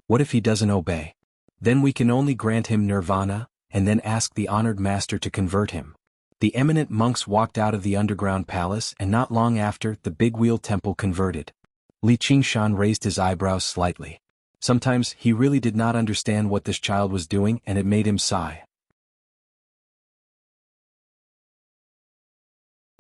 What if he doesn't obey? Then we can only grant him nirvana, and then ask the honored master to convert him. The eminent monks walked out of the underground palace, and not long after, the Big Wheel Temple converted. Li Qingshan raised his eyebrows slightly. Sometimes he really did not understand what this child was doing, and it made him sigh.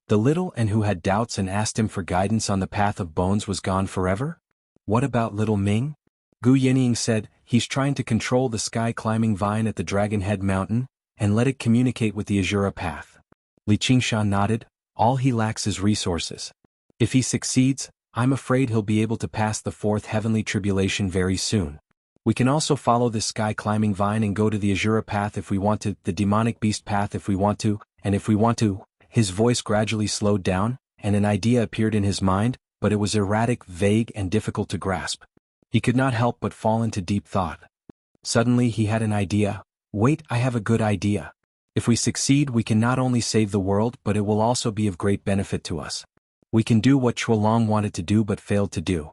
The little and who had doubts and asked him for guidance on the path of bones was gone forever? What about little Ming? Gu Yenying said, he's trying to control the sky-climbing vine at the Dragon Head Mountain, and let it communicate with the Azura path. Li Qingshan nodded, all he lacks is resources. If he succeeds, I'm afraid he'll be able to pass the 4th heavenly tribulation very soon. We can also follow this sky-climbing vine and go to the Azura path if we want to, the demonic beast path if we want to, and if we want to. His voice gradually slowed down, and an idea appeared in his mind, but it was erratic, vague, and difficult to grasp. He could not help but fall into deep thought. Suddenly he had an idea. Wait, I have a good idea. If we succeed, we can not only save the world, but it will also be of great benefit to us. We can do what Chuolong wanted to do but failed to do.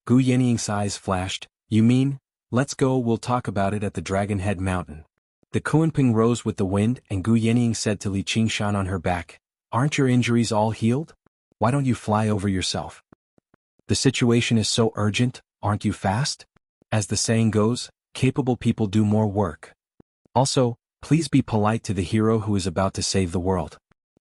Gu Yenying's eyes flashed. You mean? Let's go, we'll talk about it at the Dragon Head Mountain. The Kunping rose with the wind, and Gu Yenying said to Li Qingshan on her back, aren't your injuries all healed? Why don't you fly over yourself? The situation is so urgent, aren't you fast? As the saying goes, capable people do more work. Also, please be polite to the hero who is about to save the world.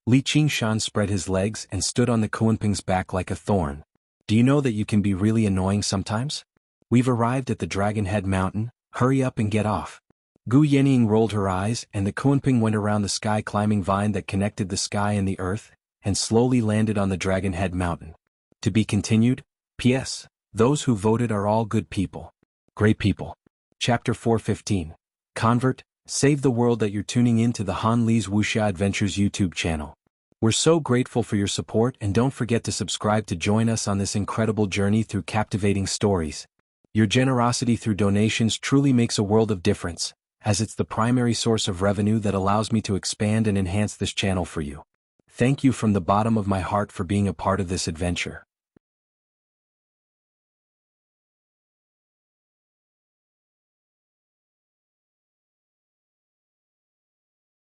Li Qingshan spread his legs and stood on the Kunping's back like a thorn. Do you know that you can be really annoying sometimes? We've arrived at the Dragon Head Mountain, hurry up and get off. Gu Yenying rolled her eyes, and the Kunping went around the sky-climbing vine that connected the sky and the earth, and slowly landed on the Dragon Head Mountain. To be continued. P.S. Those who voted are all good people. Great people. Chapter 415. Convert, save the world. That you're tuning in to the Han Li's Wuxia Adventures YouTube channel. We're so grateful for your support, and don't forget to subscribe to join us on this incredible journey through captivating stories. Your generosity through donations truly makes a world of difference, as it's the primary source of revenue that allows me to expand and enhance this channel for you. Thank you from the bottom of my heart for being a part of this adventure.